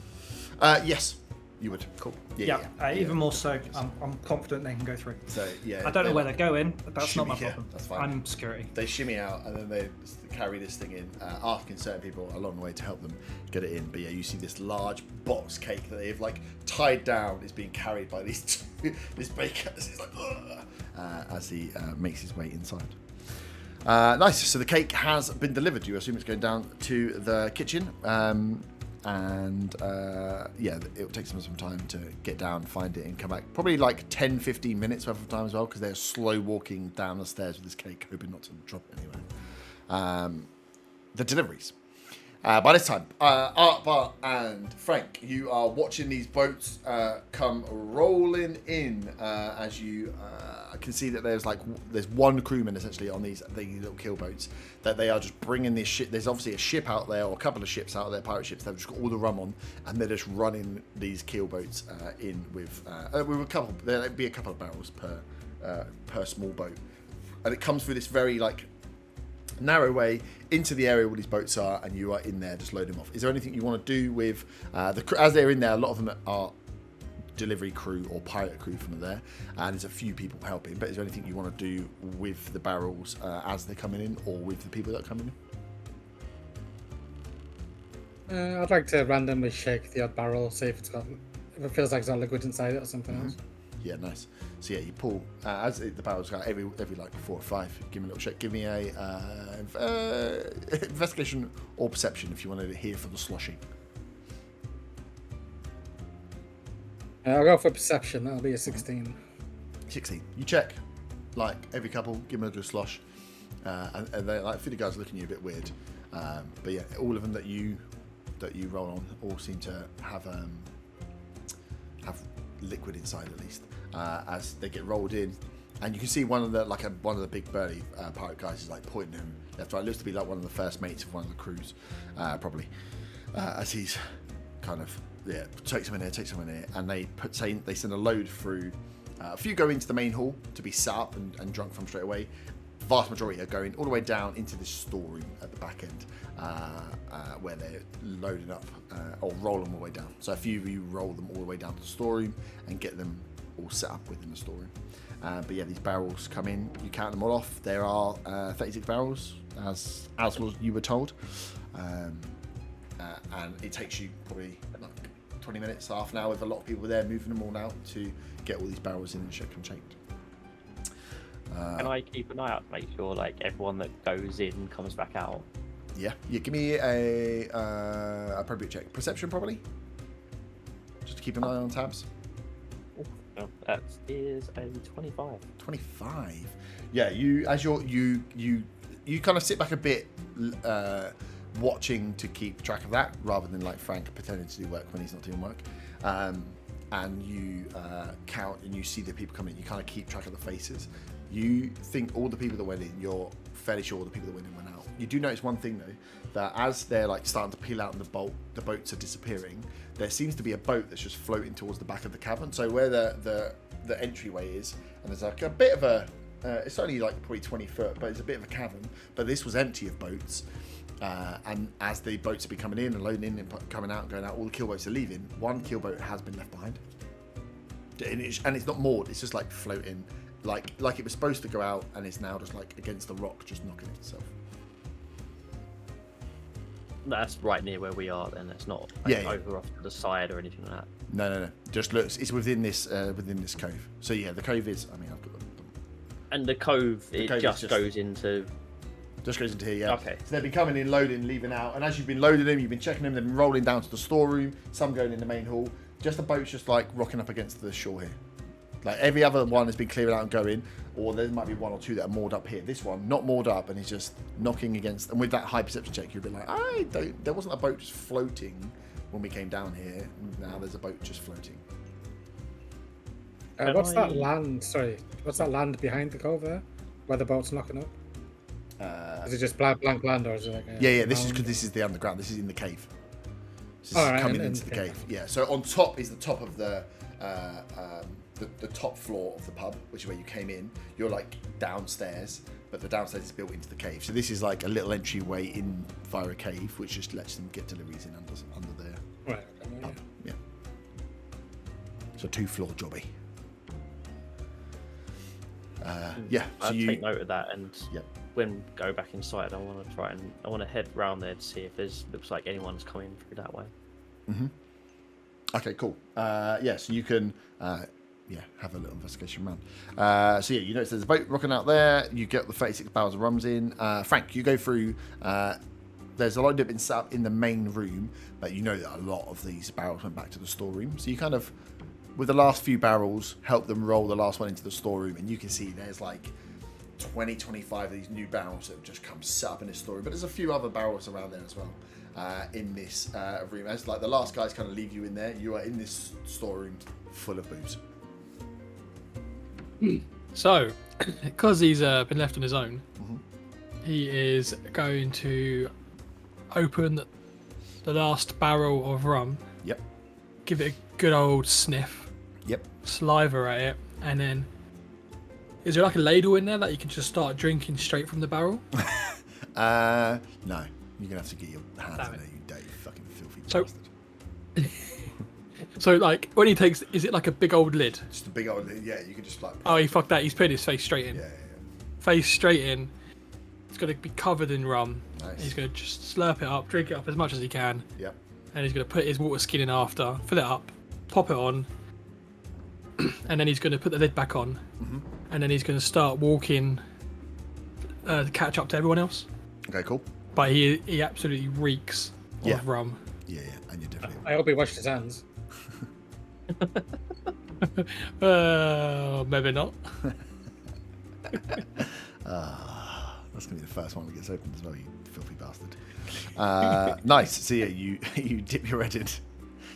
[SPEAKER 1] Yes, you would.
[SPEAKER 7] Cool.
[SPEAKER 1] Yeah.
[SPEAKER 7] Even more so. I'm confident they can go through.
[SPEAKER 1] So yeah,
[SPEAKER 7] I don't know where they're going, but that's not my
[SPEAKER 1] shimmy,
[SPEAKER 7] problem.
[SPEAKER 1] that's fine.
[SPEAKER 7] I'm security.
[SPEAKER 1] They shimmy out and then they carry this thing in, asking certain people along the way to help them get it in. But yeah, you see this large box cake that they've like tied down is being carried by these this baker. He's like, as he makes his way inside. Nice. So the cake has been delivered. You assume it's going down to the kitchen. It'll take some time to get down, find it, and come back. Probably like 10-15 minutes worth of time as well, because they're slow walking down the stairs with this cake, hoping not to drop it anywhere. The deliveries. By this time, Art, Bart, and Frank, you are watching these boats come rolling in as you can see that there's one crewman essentially on these little keel boats that they are just bringing this ship. There's obviously a ship out there or a couple of ships out there, pirate ships. They've just got all the rum on, and they're just running these keel boats in with a couple. There'd be a couple of barrels per small boat, and it comes through this very narrow way into the area where these boats are, and you are in there just loading them off. Is there anything you want to do with as they're in there? A lot of them are delivery crew or pirate crew from there, and there's a few people helping, but is there anything you want to do with the barrels as they're coming in, or with the people that are coming in?
[SPEAKER 2] I'd like to randomly shake the odd barrel, see if it feels like it's got liquid inside it or something else.
[SPEAKER 1] Yeah, nice. So yeah, you pull as the barrels go every 4 or 5. Give me a little shake. Give me a investigation or perception if you want to hear from the sloshing.
[SPEAKER 2] I'll go for perception. That'll be a 16.
[SPEAKER 1] 16. You check every couple. Give them a good slosh, and they a few of the guys are looking at you a bit weird. But yeah, all of them that you roll on all seem to have liquid inside at least. As they get rolled in, and you can see one of the big burly pirate guys is pointing him left, right. It looks to be one of the first mates of one of the crews, probably, as he's kind of takes them in here, and they send a load through. A few go into the main hall to be set up and drunk from straight away. Vast majority are going all the way down into this storeroom at the back end, where they're loading up or rolling all the way down. So a few of you roll them all the way down to the storeroom and get them all set up within the storeroom. But yeah, these barrels come in. You count them all off. There are 36 barrels, as you were told, and it takes you probably 20 minutes, half an hour, with a lot of people there moving them all out to get all these barrels in and shaped.
[SPEAKER 3] Can I keep an eye out to make sure everyone that goes in comes back out?
[SPEAKER 1] Yeah. Give me a appropriate check. Perception, probably. Just to keep an eye on tabs.
[SPEAKER 3] Oh, that is a 25.
[SPEAKER 1] 25. Yeah. You kind of sit back a bit, watching to keep track of that, rather than Frank pretending to do work when he's not doing work. And you count and you see the people coming in. You kind of keep track of the faces. You think all the people that went in, you're fairly sure all the people that went in went out. You do notice one thing though, that as they're starting to peel out and the boats are disappearing, there seems to be a boat that's just floating towards the back of the cavern. So where the entryway is, and there's a bit of a, it's only probably 20 foot, but it's a bit of a cavern. But this was empty of boats. And as the boats have been coming in and loading in and coming out and going out, all the keelboats are leaving. One keelboat has been left behind, and it's not moored. It's just floating, like it was supposed to go out, and it's now just against the rock, just knocking itself.
[SPEAKER 3] That's right near where we are. Then it's not over off to the side or anything like that.
[SPEAKER 1] No. Just looks. It's within this cove. So yeah, the cove is. I've got them.
[SPEAKER 3] And the cove, just goes into.
[SPEAKER 1] Just goes into here, yeah.
[SPEAKER 3] Okay.
[SPEAKER 1] So they've been coming in, loading, leaving out, and as you've been loading them, you've been checking them, they've been rolling down to the storeroom, some going in the main hall. Just the boat's just rocking up against the shore here. Every other one has been clearing out and going, or there might be one or two that are moored up here. This one, not moored up, and he's just knocking against, and with that high perception check, you're a bit there wasn't a boat just floating when we came down here. Now there's a boat just floating.
[SPEAKER 2] What's that land? Sorry, what's that land behind the cove there, where the boat's knocking up? Is it just blank land, or is it
[SPEAKER 1] yeah? This is because this is the underground. This is in the cave. This is coming into the cave. Yeah. So on top is the top of the top floor of the pub, which is where you came in. You're downstairs, but the downstairs is built into the cave. So this is a little entryway in via a cave, which just lets them get deliveries in under there.
[SPEAKER 2] Right. Okay,
[SPEAKER 1] pub. Yeah. So 2-floor jobby. Yeah. So
[SPEAKER 3] I'll take note of that, and
[SPEAKER 1] Yep.
[SPEAKER 3] when go back inside, I want to head round there to see if looks like anyone's coming through that way.
[SPEAKER 1] Mm-hmm. Okay, cool. Yeah, so you can have a little investigation run. So yeah, you notice there's a boat rocking out there. You get the 36 barrels of rums in. Frank, you go through. There's a lot that have been set up in the main room, but you know that a lot of these barrels went back to the storeroom. So you kind of, with the last few barrels, help them roll the last one into the storeroom, and you can see there's 20, 25 of these new barrels that have just come set up in this storeroom. But there's a few other barrels around there as well. in this room. As like the last guys kind of leave you in there, you are in this storeroom full of booze.
[SPEAKER 6] So, because he's been left on his own, he is going to open the last barrel of rum.
[SPEAKER 1] Yep.
[SPEAKER 6] Give it a good old sniff.
[SPEAKER 1] Yep.
[SPEAKER 6] Saliva at it, and then is there like a ladle in there that you can just start drinking straight from the barrel?
[SPEAKER 1] No, you're gonna have to get your hands
[SPEAKER 6] Damn
[SPEAKER 1] in
[SPEAKER 6] it.
[SPEAKER 1] there, you dirty fucking filthy
[SPEAKER 6] So-
[SPEAKER 1] bastard.
[SPEAKER 6] So like when he takes, is it like a big old lid?
[SPEAKER 1] Just a big old, yeah. You can just like.
[SPEAKER 6] Oh, he fucked that. He's putting his face straight in.
[SPEAKER 1] Yeah.
[SPEAKER 6] Face straight in. It's going to be covered in rum.
[SPEAKER 1] Nice.
[SPEAKER 6] He's going to just slurp it up, drink it up as much as he can,
[SPEAKER 1] Yep.
[SPEAKER 6] and he's going to put his water skin in after, fill it up, pop it on, and then he's going to put the lid back on, and then he's going to start walking to catch up to everyone else.
[SPEAKER 1] Okay, cool.
[SPEAKER 6] But he absolutely reeks
[SPEAKER 1] Yeah.
[SPEAKER 6] of rum.
[SPEAKER 1] Yeah, and you're definitely.
[SPEAKER 2] I hope he washed his hands.
[SPEAKER 6] Maybe not.
[SPEAKER 1] That's gonna be the first one that gets opened as well, you filthy bastard. Nice. So yeah, you dip your head in.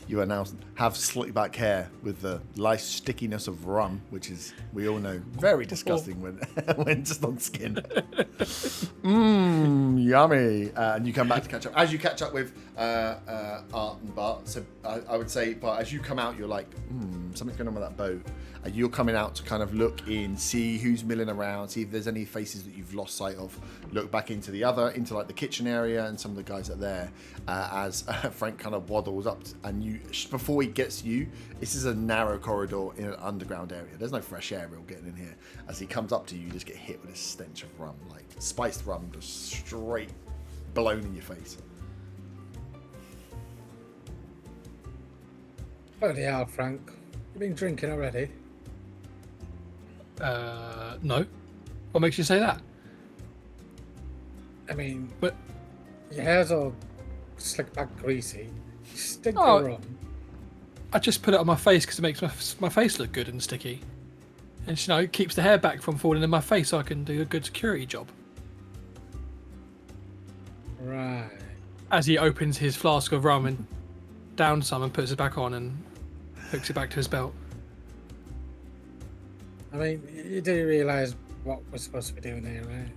[SPEAKER 1] You are now have slick back hair with the light stickiness of rum, which is, we all know, very disgusting when when just on skin. Yummy. And you come back to catch up. As you catch up with Art and Bart, so I would say, Bart, as you come out, you're like, something's going on with that boat. And you're coming out to kind of look in, see who's milling around, see if there's any faces that you've lost sight of. Look back into like the kitchen area and some of the guys are there. As Frank kind of waddles up, and you, before he gets you, this is a narrow corridor in an underground area. There's no fresh air real getting in here. As he comes up to you, you just get hit with a stench of rum, like spiced rum, just straight blown in your face.
[SPEAKER 2] Bloody hell, Frank. You've been drinking already?
[SPEAKER 6] No. What makes you say that?
[SPEAKER 2] I mean,
[SPEAKER 6] But
[SPEAKER 2] your hair's all slicked back greasy. You stink
[SPEAKER 6] Oh.
[SPEAKER 2] of rum.
[SPEAKER 6] I just put it on my face because it makes my face look good and sticky, and it keeps the hair back from falling in my face, so I can do a good security job.
[SPEAKER 2] Right.
[SPEAKER 6] As he opens his flask of rum and downs some and puts it back on and hooks it back to his belt.
[SPEAKER 2] I mean, you do realise what we're supposed to be doing here, right?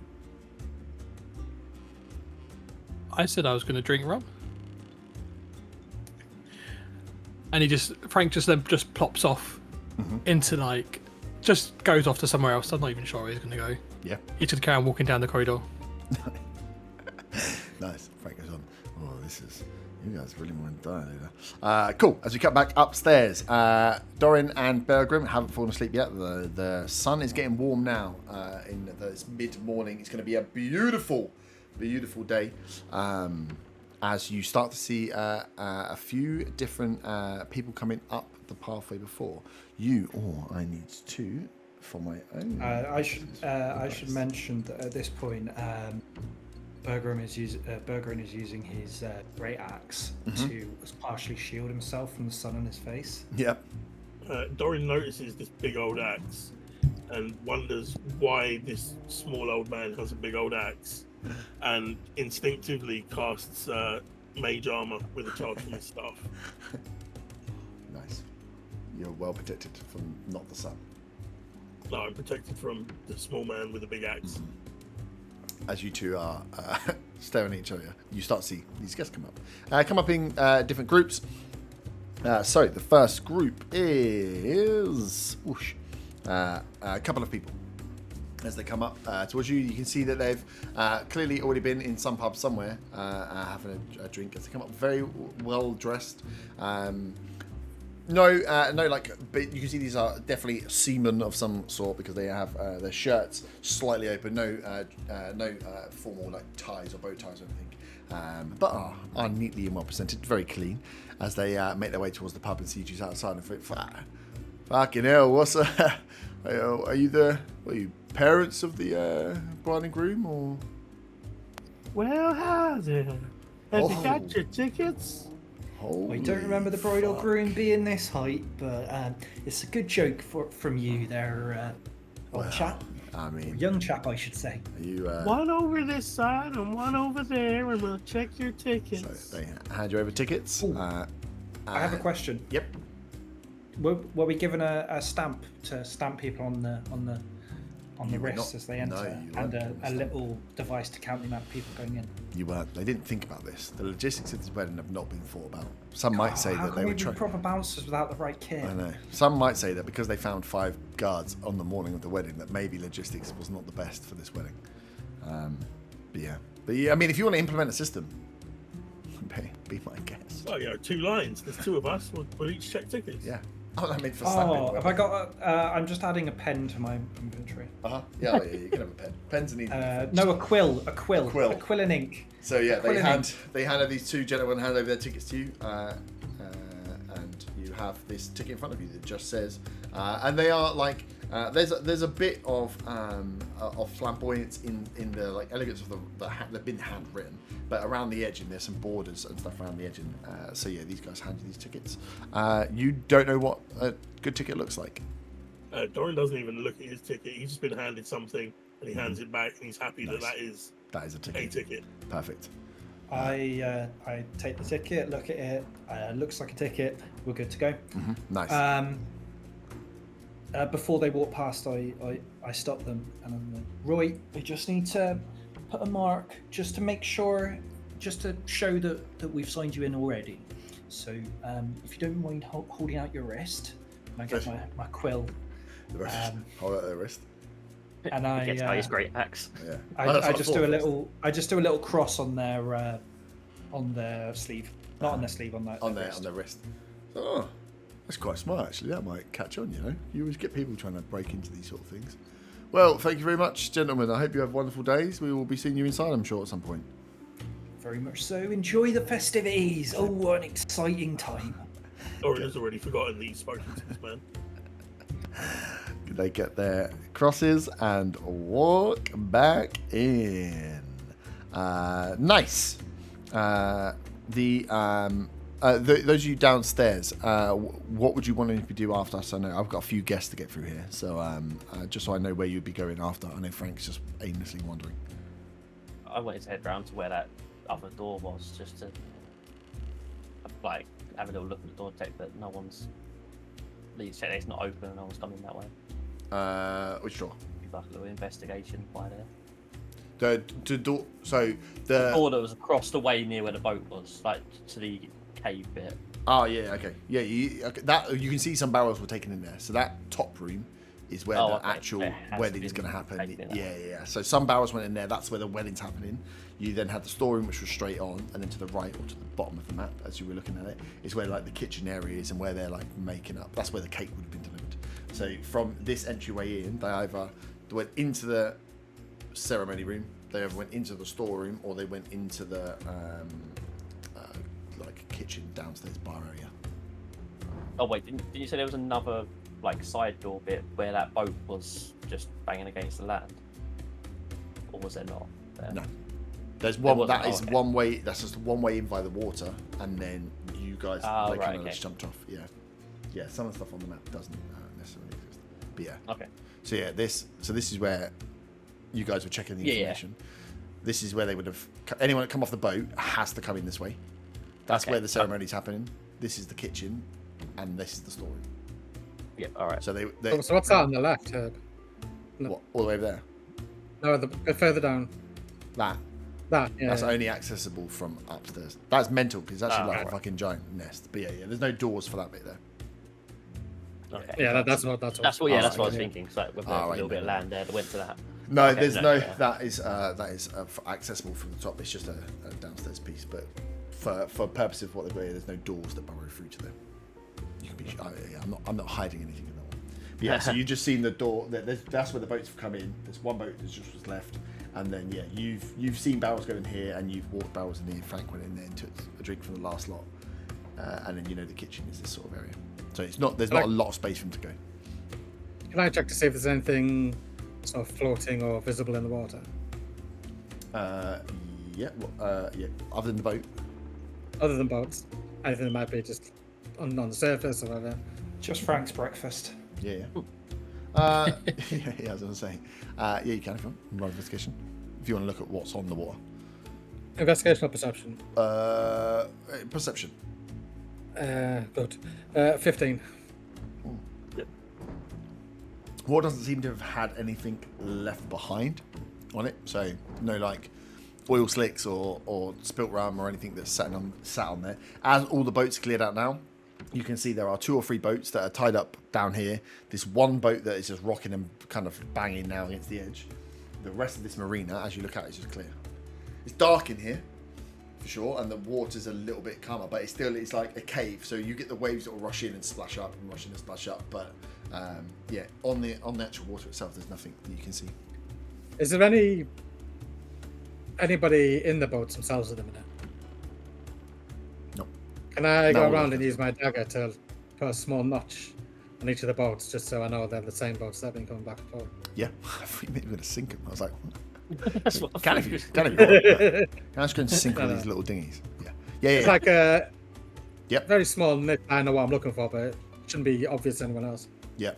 [SPEAKER 6] I said I was going to drink rum. And Frank just plops off into just goes off to somewhere else. I'm not even sure where he's going to go.
[SPEAKER 1] Yeah.
[SPEAKER 6] He's just carry on walking down the corridor.
[SPEAKER 1] Nice. Frank goes on. Oh, you guys really want to die later. Cool. As we cut back upstairs, Dorin and Belgrim haven't fallen asleep yet. The sun is getting warm now. In this mid-morning, it's going to be a beautiful day. As you start to see a few different people coming up the pathway before you, or I need to for my own.
[SPEAKER 5] I should mention that at this point, Bergeron is using his great axe to partially shield himself from the sun on his face.
[SPEAKER 1] Yep.
[SPEAKER 4] Dorin notices this big old axe and wonders why this small old man has a big old axe, and instinctively casts mage armor with a charge from his staff.
[SPEAKER 1] Nice. You're well protected from not the sun.
[SPEAKER 4] No, I'm protected from the small man with a big axe.
[SPEAKER 1] As you two are staring at each other, you start to see these guests come up in different groups. So the first group is a couple of people. As they come up towards you, you can see that they've clearly already been in some pub somewhere having a drink. As they come up, very well dressed. No, but you can see these are definitely seamen of some sort because they have their shirts slightly open. No formal ties or bow ties or anything. But are neatly and well presented, very clean. As they make their way towards the pub and see you outside and think, fucking hell, what's are you parents of the bride and groom, or?
[SPEAKER 4] Well, how's it? Have you
[SPEAKER 1] Oh.
[SPEAKER 4] got your tickets?
[SPEAKER 5] I don't remember the bridal groom being this height, but it's a good joke from you there, old chap.
[SPEAKER 1] I mean,
[SPEAKER 5] Young chap, I should say.
[SPEAKER 1] you.
[SPEAKER 4] One over this side and one over there, and we'll check your tickets.
[SPEAKER 1] So they hand you over tickets.
[SPEAKER 5] Ooh. I have a question.
[SPEAKER 1] Yep.
[SPEAKER 5] Were we given a stamp to stamp people on the
[SPEAKER 1] You were
[SPEAKER 5] wrists
[SPEAKER 1] not.
[SPEAKER 5] as they enter,
[SPEAKER 1] No, you
[SPEAKER 5] and
[SPEAKER 1] weren't
[SPEAKER 5] a
[SPEAKER 1] given a
[SPEAKER 5] little device to count the amount of people going in?
[SPEAKER 1] You weren't. They didn't think about this. The logistics of this wedding have not been thought about. Some might say
[SPEAKER 5] How
[SPEAKER 1] that
[SPEAKER 5] can
[SPEAKER 1] they
[SPEAKER 5] we
[SPEAKER 1] were
[SPEAKER 5] be
[SPEAKER 1] trying.
[SPEAKER 5] proper bouncers without the right kit?
[SPEAKER 1] I know. Some might say that because they found 5 guards on the morning of the wedding, that maybe logistics was not the best for this wedding. But yeah, I mean, if you want to implement a system, be my guest.
[SPEAKER 4] Well, 2 lines. There's 2 of us. We'll each check tickets.
[SPEAKER 1] Yeah. Oh, I meant for stamping.
[SPEAKER 5] Oh, have I got? I'm just adding a pen to my inventory.
[SPEAKER 1] Yeah, you can have a pen. Pens are needed.
[SPEAKER 5] No, a quill. A quill and ink.
[SPEAKER 1] So yeah,
[SPEAKER 5] quill and
[SPEAKER 1] they hand over these 2 gentlemen hand over their tickets to you, and you have this ticket in front of you that just says, and they are like there's a bit of flamboyance in the like elegance of they've been handwritten, but around the edge and there's some borders and stuff around the edge. And so yeah, these guys hand you these tickets. You don't know what a good ticket looks like.
[SPEAKER 4] Dorian doesn't even look at his ticket. He's just been handed something and he hands it back and he's happy
[SPEAKER 1] Nice.
[SPEAKER 4] that is
[SPEAKER 1] a ticket.
[SPEAKER 4] a ticket.
[SPEAKER 1] Perfect.
[SPEAKER 5] I take the ticket, look at it. Looks like a ticket. We're good to go.
[SPEAKER 1] Nice.
[SPEAKER 5] Before they walk past, I stop them and I'm like, Roy, we just need to put a mark just to make sure, just to show that we've signed you in already. So if you don't mind holding out your wrist, and I get my quill.
[SPEAKER 1] The wrist. Hold out their wrist.
[SPEAKER 5] And I
[SPEAKER 3] Gets out his great axe.
[SPEAKER 1] Yeah.
[SPEAKER 5] I just do a little cross on their sleeve, not on their sleeve, on
[SPEAKER 1] their wrist. Oh, that's quite smart actually. That might catch on. You always get people trying to break into these sort of things. Well, thank you very much, gentlemen. I hope you have wonderful days. We will be seeing you inside, I'm sure, at some point.
[SPEAKER 5] Very much so. Enjoy the festivities. Oh, what an exciting time.
[SPEAKER 4] Dorian has already forgotten that he's spoken to this man.
[SPEAKER 1] They get their crosses and walk back in. Nice. Those of you downstairs, what would you want to do after us? I know I've got a few guests to get through here, so just so I know where you'd be going after. I know Frank's just aimlessly wandering.
[SPEAKER 3] I wanted to head round to where that other door was, just to like have a little look at the door, check that no one's. Please check that it's not open and no one's coming that way.
[SPEAKER 1] Which door?
[SPEAKER 3] Like a little investigation by there.
[SPEAKER 1] The door. So
[SPEAKER 3] The door that was across the way near where the boat was, like to the cave bit.
[SPEAKER 1] Oh yeah, okay, yeah. You can see some barrels were taken in there. So that top room is where the actual wedding is going to happen. Yeah. So some barrels went in there. That's where the wedding's happening. You then had the storeroom, which was straight on, and then to the right or to the bottom of the map, as you were looking at it, is where like the kitchen area is and where they're like making up. That's where the cake would have been delivered. So from this entryway in, they either went into the ceremony room, they either went into the storeroom, or they went into the like kitchen downstairs bar area.
[SPEAKER 3] Oh wait, didn't you say there was another like side door bit where that boat was just banging against the land, or was there not? There?
[SPEAKER 1] No, there's one.
[SPEAKER 3] wasn't.
[SPEAKER 1] That is
[SPEAKER 3] Okay.
[SPEAKER 1] one way. That's just one way in by the water, and then you guys
[SPEAKER 3] Right,
[SPEAKER 1] kind of
[SPEAKER 3] okay.
[SPEAKER 1] just jumped off. Yeah. Some of the stuff on the map doesn't necessarily exist. But yeah.
[SPEAKER 3] Okay.
[SPEAKER 1] So yeah, this is where you guys were checking the
[SPEAKER 3] Yeah.
[SPEAKER 1] information. This is where they would have. Anyone that come off the boat has to come in this way. That's
[SPEAKER 3] Okay.
[SPEAKER 1] where the ceremony's happening. This is the kitchen, and this is the storeroom.
[SPEAKER 3] Yeah. All right.
[SPEAKER 1] So they
[SPEAKER 2] So what's that on the left, Herb?
[SPEAKER 1] what, all the way over there.
[SPEAKER 2] No, the bit further down.
[SPEAKER 1] That.
[SPEAKER 2] That, yeah.
[SPEAKER 1] That's only accessible from upstairs. That's mental because it's actually like a
[SPEAKER 3] right.
[SPEAKER 1] fucking giant nest. But yeah, there's no doors for that bit there.
[SPEAKER 3] Okay.
[SPEAKER 2] Yeah, that's what.
[SPEAKER 3] That's what.
[SPEAKER 1] Oh,
[SPEAKER 3] that's what I was
[SPEAKER 1] okay.
[SPEAKER 3] thinking. So with a
[SPEAKER 1] right,
[SPEAKER 3] little bit of
[SPEAKER 1] no.
[SPEAKER 3] land there that went to that.
[SPEAKER 1] No,
[SPEAKER 3] Okay,
[SPEAKER 1] there's
[SPEAKER 3] no,
[SPEAKER 1] no.
[SPEAKER 3] yeah.
[SPEAKER 1] That is accessible from the top. It's just a downstairs piece. But for purposes of what they've got here, there's no doors that burrow through to them. You can be. I'm not hiding anything in that one. But yeah, so you just seen the door. That's where the boats have come in. There's one boat that just was left, and then yeah, you've seen barrels go in here, and you've walked barrels in here. Frank went in there and took a drink from the last lot, and then the kitchen is this sort of area. So it's not. There's not a lot of space for him to go.
[SPEAKER 2] Can I check to see if there's anything sort of floating or visible in the water?
[SPEAKER 1] Yeah. Other than the boat.
[SPEAKER 2] Other than boats? Anything that might be just on the surface or whatever?
[SPEAKER 5] Just Frank's breakfast.
[SPEAKER 1] Yeah. Yeah, as I was saying. Yeah, you can if you want. Roll investigation. If you want to look at what's on the water.
[SPEAKER 2] Investigation or perception?
[SPEAKER 1] Perception.
[SPEAKER 2] Good. 15.
[SPEAKER 1] Water doesn't seem to have had anything left behind on it, so no like oil slicks or spilt rum or anything that's sat on there. As all the boats are cleared out now, you can see there are 2 or 3 boats that are tied up down here. This one boat that is just rocking and kind of banging now against the edge. The rest of this marina, as you look at it, is just clear. It's dark in here, for sure, and the water's a little bit calmer, but it's like a cave, so you get the waves that will rush in and splash up and rush in and splash up, but yeah, on the actual water itself, there's nothing that you can see.
[SPEAKER 2] Is there anybody in the boats themselves at the minute?
[SPEAKER 1] No.
[SPEAKER 2] Can I
[SPEAKER 1] No,
[SPEAKER 2] go around and use my dagger to put a small notch on each of the boats, just so I know they're the same boats that have been coming back and forth?
[SPEAKER 1] Yeah, I thought you meant you were going to sink them. I was like,
[SPEAKER 3] That's what I
[SPEAKER 1] can
[SPEAKER 3] thought.
[SPEAKER 1] you? Can I just go and sink all these little dinghies? Yeah.
[SPEAKER 2] It's like a
[SPEAKER 1] Yep.
[SPEAKER 2] very small nit. I know what I'm looking for, but it shouldn't be obvious to anyone else.
[SPEAKER 1] Yeah.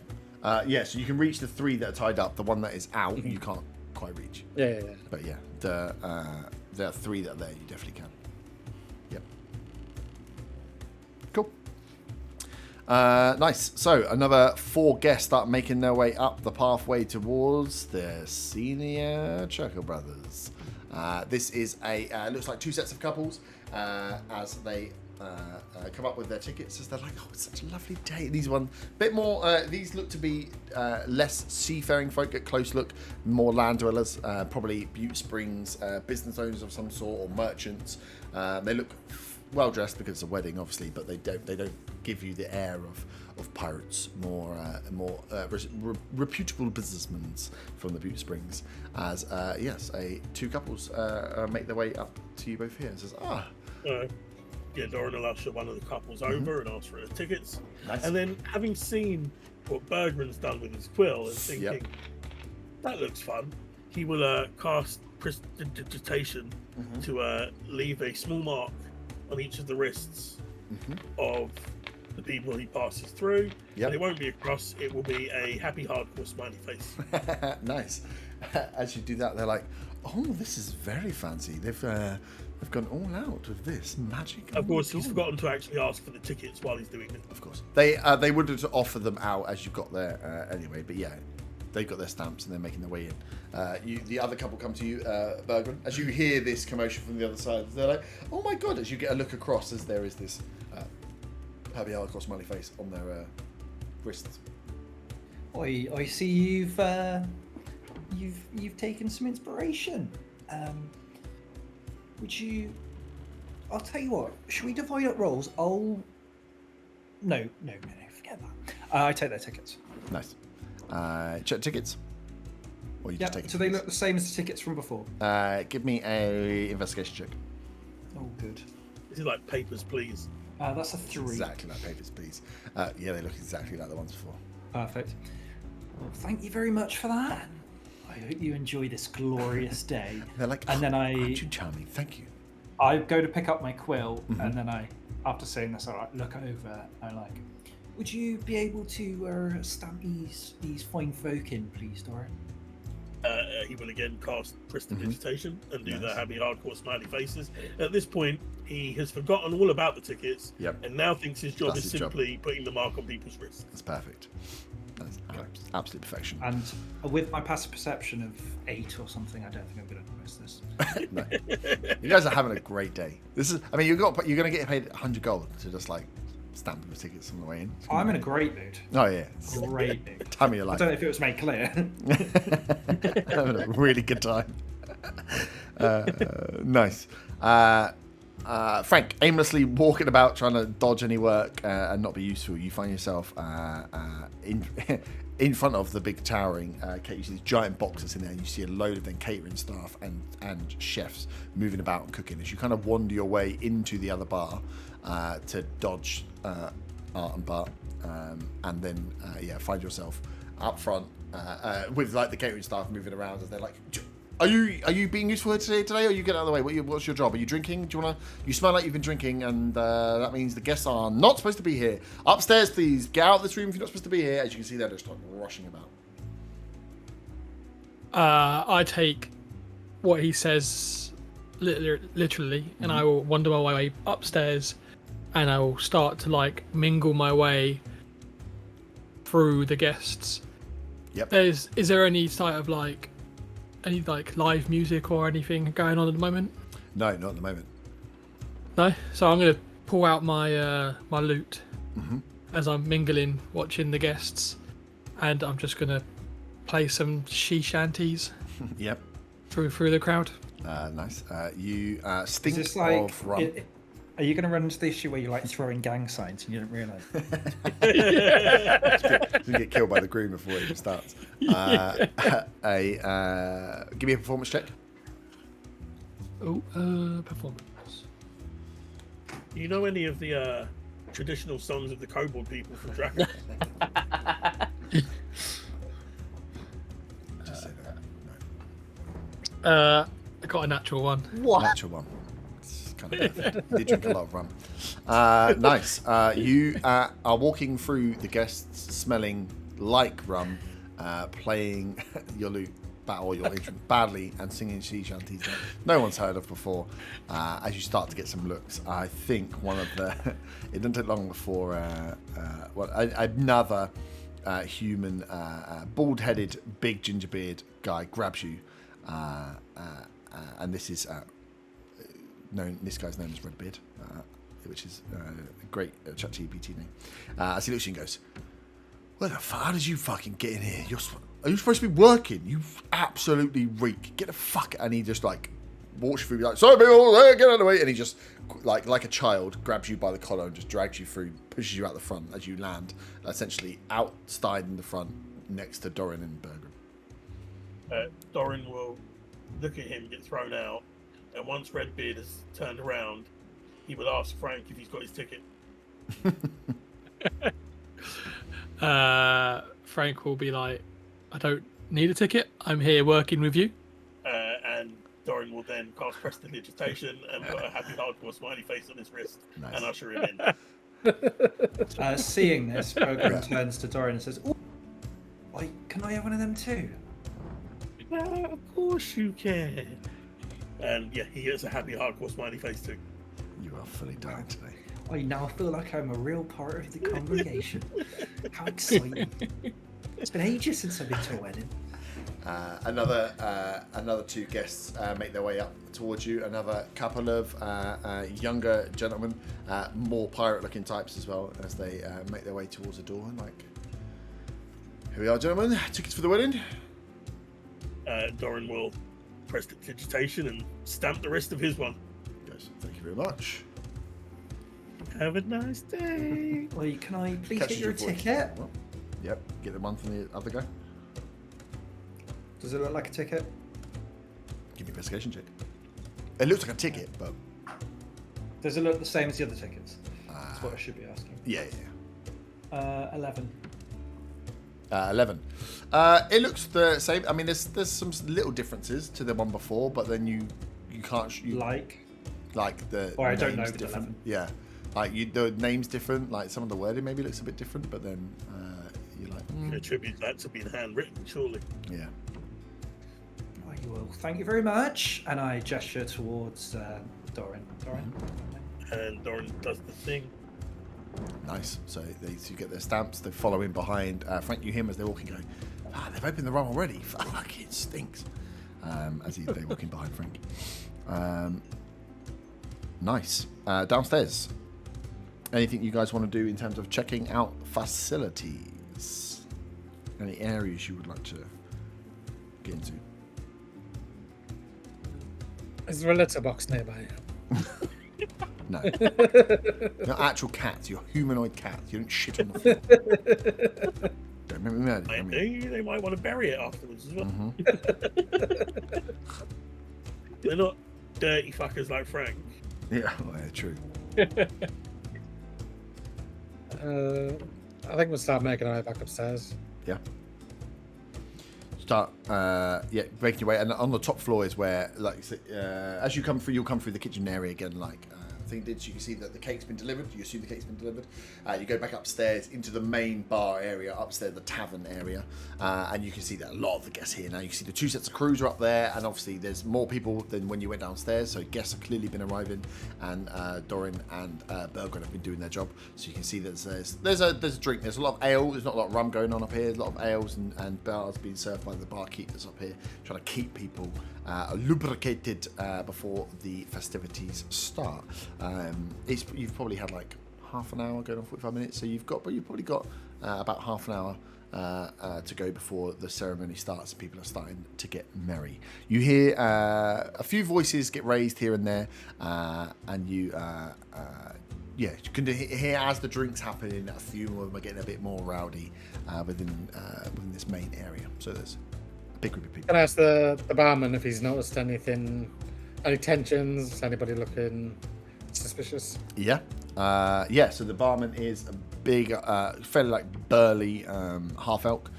[SPEAKER 1] Yeah, so you can reach the 3 that are tied up. The one that is out, you can't quite reach.
[SPEAKER 2] Yeah.
[SPEAKER 1] But yeah, there are 3 that are there. You definitely can. Yep. Cool. Nice. So another 4 guests start making their way up the pathway towards the senior Chuckle Brothers. This is looks like 2 sets of couples as they come up with their tickets, as they're like, oh, it's such a lovely day. These one bit more. These look to be less seafaring folk at close look, more land dwellers, probably Butte Springs business owners of some sort or merchants. They look well dressed because it's a wedding, obviously, but they don't give you the air of pirates. More reputable businessmen from the Butte Springs. As yes, 2 couples make their way up to you both here and says,
[SPEAKER 4] Yeah, Doran will usher one of the couples over and ask for their tickets.
[SPEAKER 1] Nice.
[SPEAKER 4] And then, having seen what Bergman's done with his quill and thinking, that looks fun, he will cast prestidigitation to leave a small mark on each of the wrists of the people he passes through.
[SPEAKER 1] Yep.
[SPEAKER 4] And it won't be a cross, it will be a happy hardcore smiley face.
[SPEAKER 1] Nice. As you do that, they're like, oh, this is very fancy. They've gone all out with this magic.
[SPEAKER 4] Of course, he's forgotten to actually ask for the tickets while he's doing it.
[SPEAKER 1] Of course, they would have offer them out as you got there anyway. But yeah, they've got their stamps and they're making their way in. The other couple come to you, Bergman. As you hear this commotion from the other side, they're like, "Oh my god!" As you get a look across, as there is this happy hardcore smiley face on their wrists.
[SPEAKER 5] I see you've taken some inspiration. I'll tell you what, should we divide up roles? No, forget that. I take their tickets.
[SPEAKER 1] Nice. Check tickets. Or you just take
[SPEAKER 5] so they look the same as the tickets from before.
[SPEAKER 1] Give me a investigation check.
[SPEAKER 5] Oh, good.
[SPEAKER 4] Is it like papers, please?
[SPEAKER 5] That's a 3.
[SPEAKER 1] Exactly like papers, please. Yeah, they look exactly like the ones before.
[SPEAKER 5] Perfect. Well, thank you very much for that. I hope you enjoy this glorious day.
[SPEAKER 1] They're like,
[SPEAKER 5] and then
[SPEAKER 1] aren't you charming? Thank you.
[SPEAKER 5] I go to pick up my quill, and then after saying this, I look over. Would you be able to stamp these fine folk in, please, Doran?
[SPEAKER 4] He will again cast prestidigitation and do the happy hardcore smiley faces. At this point, he has forgotten all about the tickets and now thinks his job is simply putting the mark on people's wrists.
[SPEAKER 1] That's perfect. That's absolute perfection.
[SPEAKER 5] And with my passive perception of 8 or something, I don't think I'm going to miss this.
[SPEAKER 1] No. You guys are having a great day. This is, I mean, you're going to get paid 100 gold to just like stamp the tickets on the way in.
[SPEAKER 5] I'm in a great mood.
[SPEAKER 1] Oh yeah,
[SPEAKER 5] Great mood.
[SPEAKER 1] Time of your life.
[SPEAKER 5] I don't know if it was made clear.
[SPEAKER 1] Having a really good time. Nice. Frank, aimlessly walking about trying to dodge any work and not be useful, you find yourself in front of the big towering cake. You see these giant boxes in there, and you see a load of then catering staff and chefs moving about and cooking. As you kind of wander your way into the other bar to dodge Art and Bart, and then find yourself up front with like the catering staff moving around as they're like, Are you being useful here today, or you get out of the way? What's your job? Are you drinking? Do you wanna? You smell like you've been drinking, and that means the guests are not supposed to be here. Upstairs, please. Get out of this room if you're not supposed to be here. As you can see, they're just like rushing about.
[SPEAKER 6] I take what he says literally, and I will wander my way upstairs, and I will start to like mingle my way through the guests.
[SPEAKER 1] Yep.
[SPEAKER 6] Is there any type of like any like live music or anything going on at the moment?
[SPEAKER 1] No, not at the moment.
[SPEAKER 6] No. So I'm gonna pull out my my lute as I'm mingling, watching the guests, and I'm just gonna play some she shanties
[SPEAKER 1] Yep.
[SPEAKER 6] through the crowd.
[SPEAKER 1] Nice. You
[SPEAKER 5] Is
[SPEAKER 1] stink
[SPEAKER 5] this like?
[SPEAKER 1] of rum.
[SPEAKER 7] Are you going to run into the issue where you're like throwing gang signs and you don't realise?
[SPEAKER 1] Doesn't get killed by the groom before it even starts. Give me a performance check.
[SPEAKER 6] Oh, performance.
[SPEAKER 4] Do you know any of the traditional songs of the kobold people from Dragon?
[SPEAKER 1] Just say that.
[SPEAKER 6] I got a natural one.
[SPEAKER 3] What?
[SPEAKER 1] Natural one. It's kind of perfect. You did drink a lot of rum. Nice. You are walking through the guests, smelling like rum, playing your lute or your instrument badly, and singing sea shanties that no one's heard of before. As you start to get some looks, I think one of the it didn't take long before another human, bald-headed, big ginger beard guy grabs you, and this is known. This guy's known as Redbeard, which is a great ChatGPT name. As he looks at you and goes, "Where the fuck? How did you fucking get in here? Are you supposed to be working? You absolutely reek. Get the fuck!" And he just like walks you through, like, "Sorry, people, get out of the way!" And he just like a child grabs you by the collar and just drags you through, pushes you out the front as you land, essentially outside in the front next to Doran and Bergrim.
[SPEAKER 4] Doran will look at him, get thrown out, and once Redbeard has turned around, he will ask Frank if he's got his ticket.
[SPEAKER 6] Frank will be like, "I don't need a ticket. I'm here working with you."
[SPEAKER 4] And Doran will then cast prestidigitation and put a happy hardcore smiley face on his wrist
[SPEAKER 1] Nice.
[SPEAKER 4] and usher him in.
[SPEAKER 5] Seeing this, Bogran turns to Dorian and says, "Ooh, can I have one of them too?"
[SPEAKER 4] Of course you can. And yeah, he gets a happy hardcore smiley face too.
[SPEAKER 1] You are fully dying today.
[SPEAKER 5] I now feel like I'm a real part of the congregation. How exciting. It's been ages since I've been to a wedding.
[SPEAKER 1] Another two guests make their way up towards you. Another couple of younger gentlemen, more pirate-looking types as well, as they make their way towards the door. And like, "Here we are, gentlemen. Tickets for the wedding."
[SPEAKER 4] Doran will prestidigitation and stamp the rest of his one.
[SPEAKER 1] Yes, thank you very much.
[SPEAKER 4] Have a nice day.
[SPEAKER 5] Can I please
[SPEAKER 1] Catches
[SPEAKER 5] get your
[SPEAKER 1] your voice.
[SPEAKER 5] ticket?
[SPEAKER 1] Yep, get the one from the other guy.
[SPEAKER 5] Does it look like a ticket?
[SPEAKER 1] Give me an investigation check. It looks like a ticket, but
[SPEAKER 5] Does it look the same as the other tickets? That's what I should be asking.
[SPEAKER 1] yeah.
[SPEAKER 5] 11.
[SPEAKER 1] 11. It looks the same. I mean, there's some little differences to the one before, but then you can't like the
[SPEAKER 5] Or I don't know
[SPEAKER 1] names
[SPEAKER 5] the
[SPEAKER 1] different.
[SPEAKER 5] 11.
[SPEAKER 1] Yeah, like the name's different. Like some of the wording maybe looks a bit different, but then you like
[SPEAKER 4] You can attribute that to being handwritten, surely.
[SPEAKER 1] yeah.
[SPEAKER 5] Oh, you will. Thank you very much. And I gesture towards Doran. Doran?
[SPEAKER 4] And Doran does the thing.
[SPEAKER 1] Nice. So you get their stamps. They follow in behind. Frank, you hear him as they're walking, going, "They've opened the rum already. Fuck, it stinks." They're walking behind Frank. Nice. Downstairs. Anything you guys want to do in terms of checking out facilities? Any areas you would like to get into?
[SPEAKER 2] Is there a litter box nearby?
[SPEAKER 1] No. You're not actual cats. You're humanoid cats. You don't shit on the floor. Don't make me mad. I mean,
[SPEAKER 4] They might want to bury it afterwards as well.
[SPEAKER 1] mhm.
[SPEAKER 4] They're not dirty fuckers like Frank.
[SPEAKER 1] Yeah, well, yeah, true.
[SPEAKER 2] I think we'll start making our way back upstairs.
[SPEAKER 1] Yeah. Start, making your way, and on the top floor is where, like, as you come through, you'll come through the kitchen area again, like thing did. So you can see that the cake's been delivered. You assume the cake's been delivered. You go back upstairs into the main bar area, upstairs the tavern area, and you can see that a lot of the guests here now. You can see the 2 sets of crews are up there, and obviously there's more people than when you went downstairs. So guests have clearly been arriving, and Doran and Bergren have been doing their job. So you can see that there's a drink. There's a lot of ale. There's not a lot of rum going on up here. There's a lot of ales and bars being served by the barkeepers up here, trying to keep people lubricated before the festivities start. You've probably had like half an hour going on 45 minutes, so you've probably got about half an hour to go before the ceremony starts and people are starting to get merry. You hear a few voices get raised here and there, and you can hear as the drinks happening, a few of them are getting a bit more rowdy within this main area. So there's a big group of people.
[SPEAKER 2] Can I ask the barman if he's noticed anything, any tensions, anybody looking suspicious?
[SPEAKER 1] Yeah. So the barman is a big, fairly like burly half elf.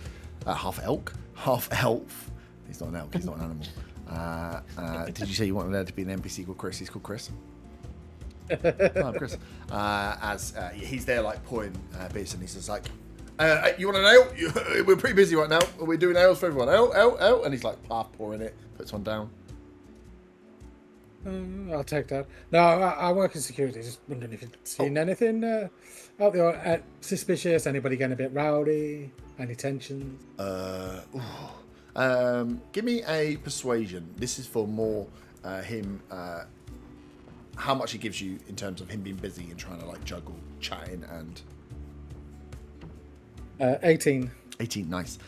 [SPEAKER 1] He's not an elk. He's not an animal. Did you say you wanted there to be an NPC called Chris? He's called Chris. Chris. He's there like pouring beers, and he's just like, you want an ale? We're pretty busy right now. We're doing ales for everyone. Ale. And he's like half pouring it, puts one down.
[SPEAKER 2] I'll take that. No, I work in security. Just wondering if you've seen anything out there suspicious. Anybody getting a bit rowdy? Any tensions?
[SPEAKER 1] Give me a persuasion. This is for more him. How much he gives you in terms of him being busy and trying to like juggle chatting and.
[SPEAKER 2] 18.
[SPEAKER 1] 18, nice.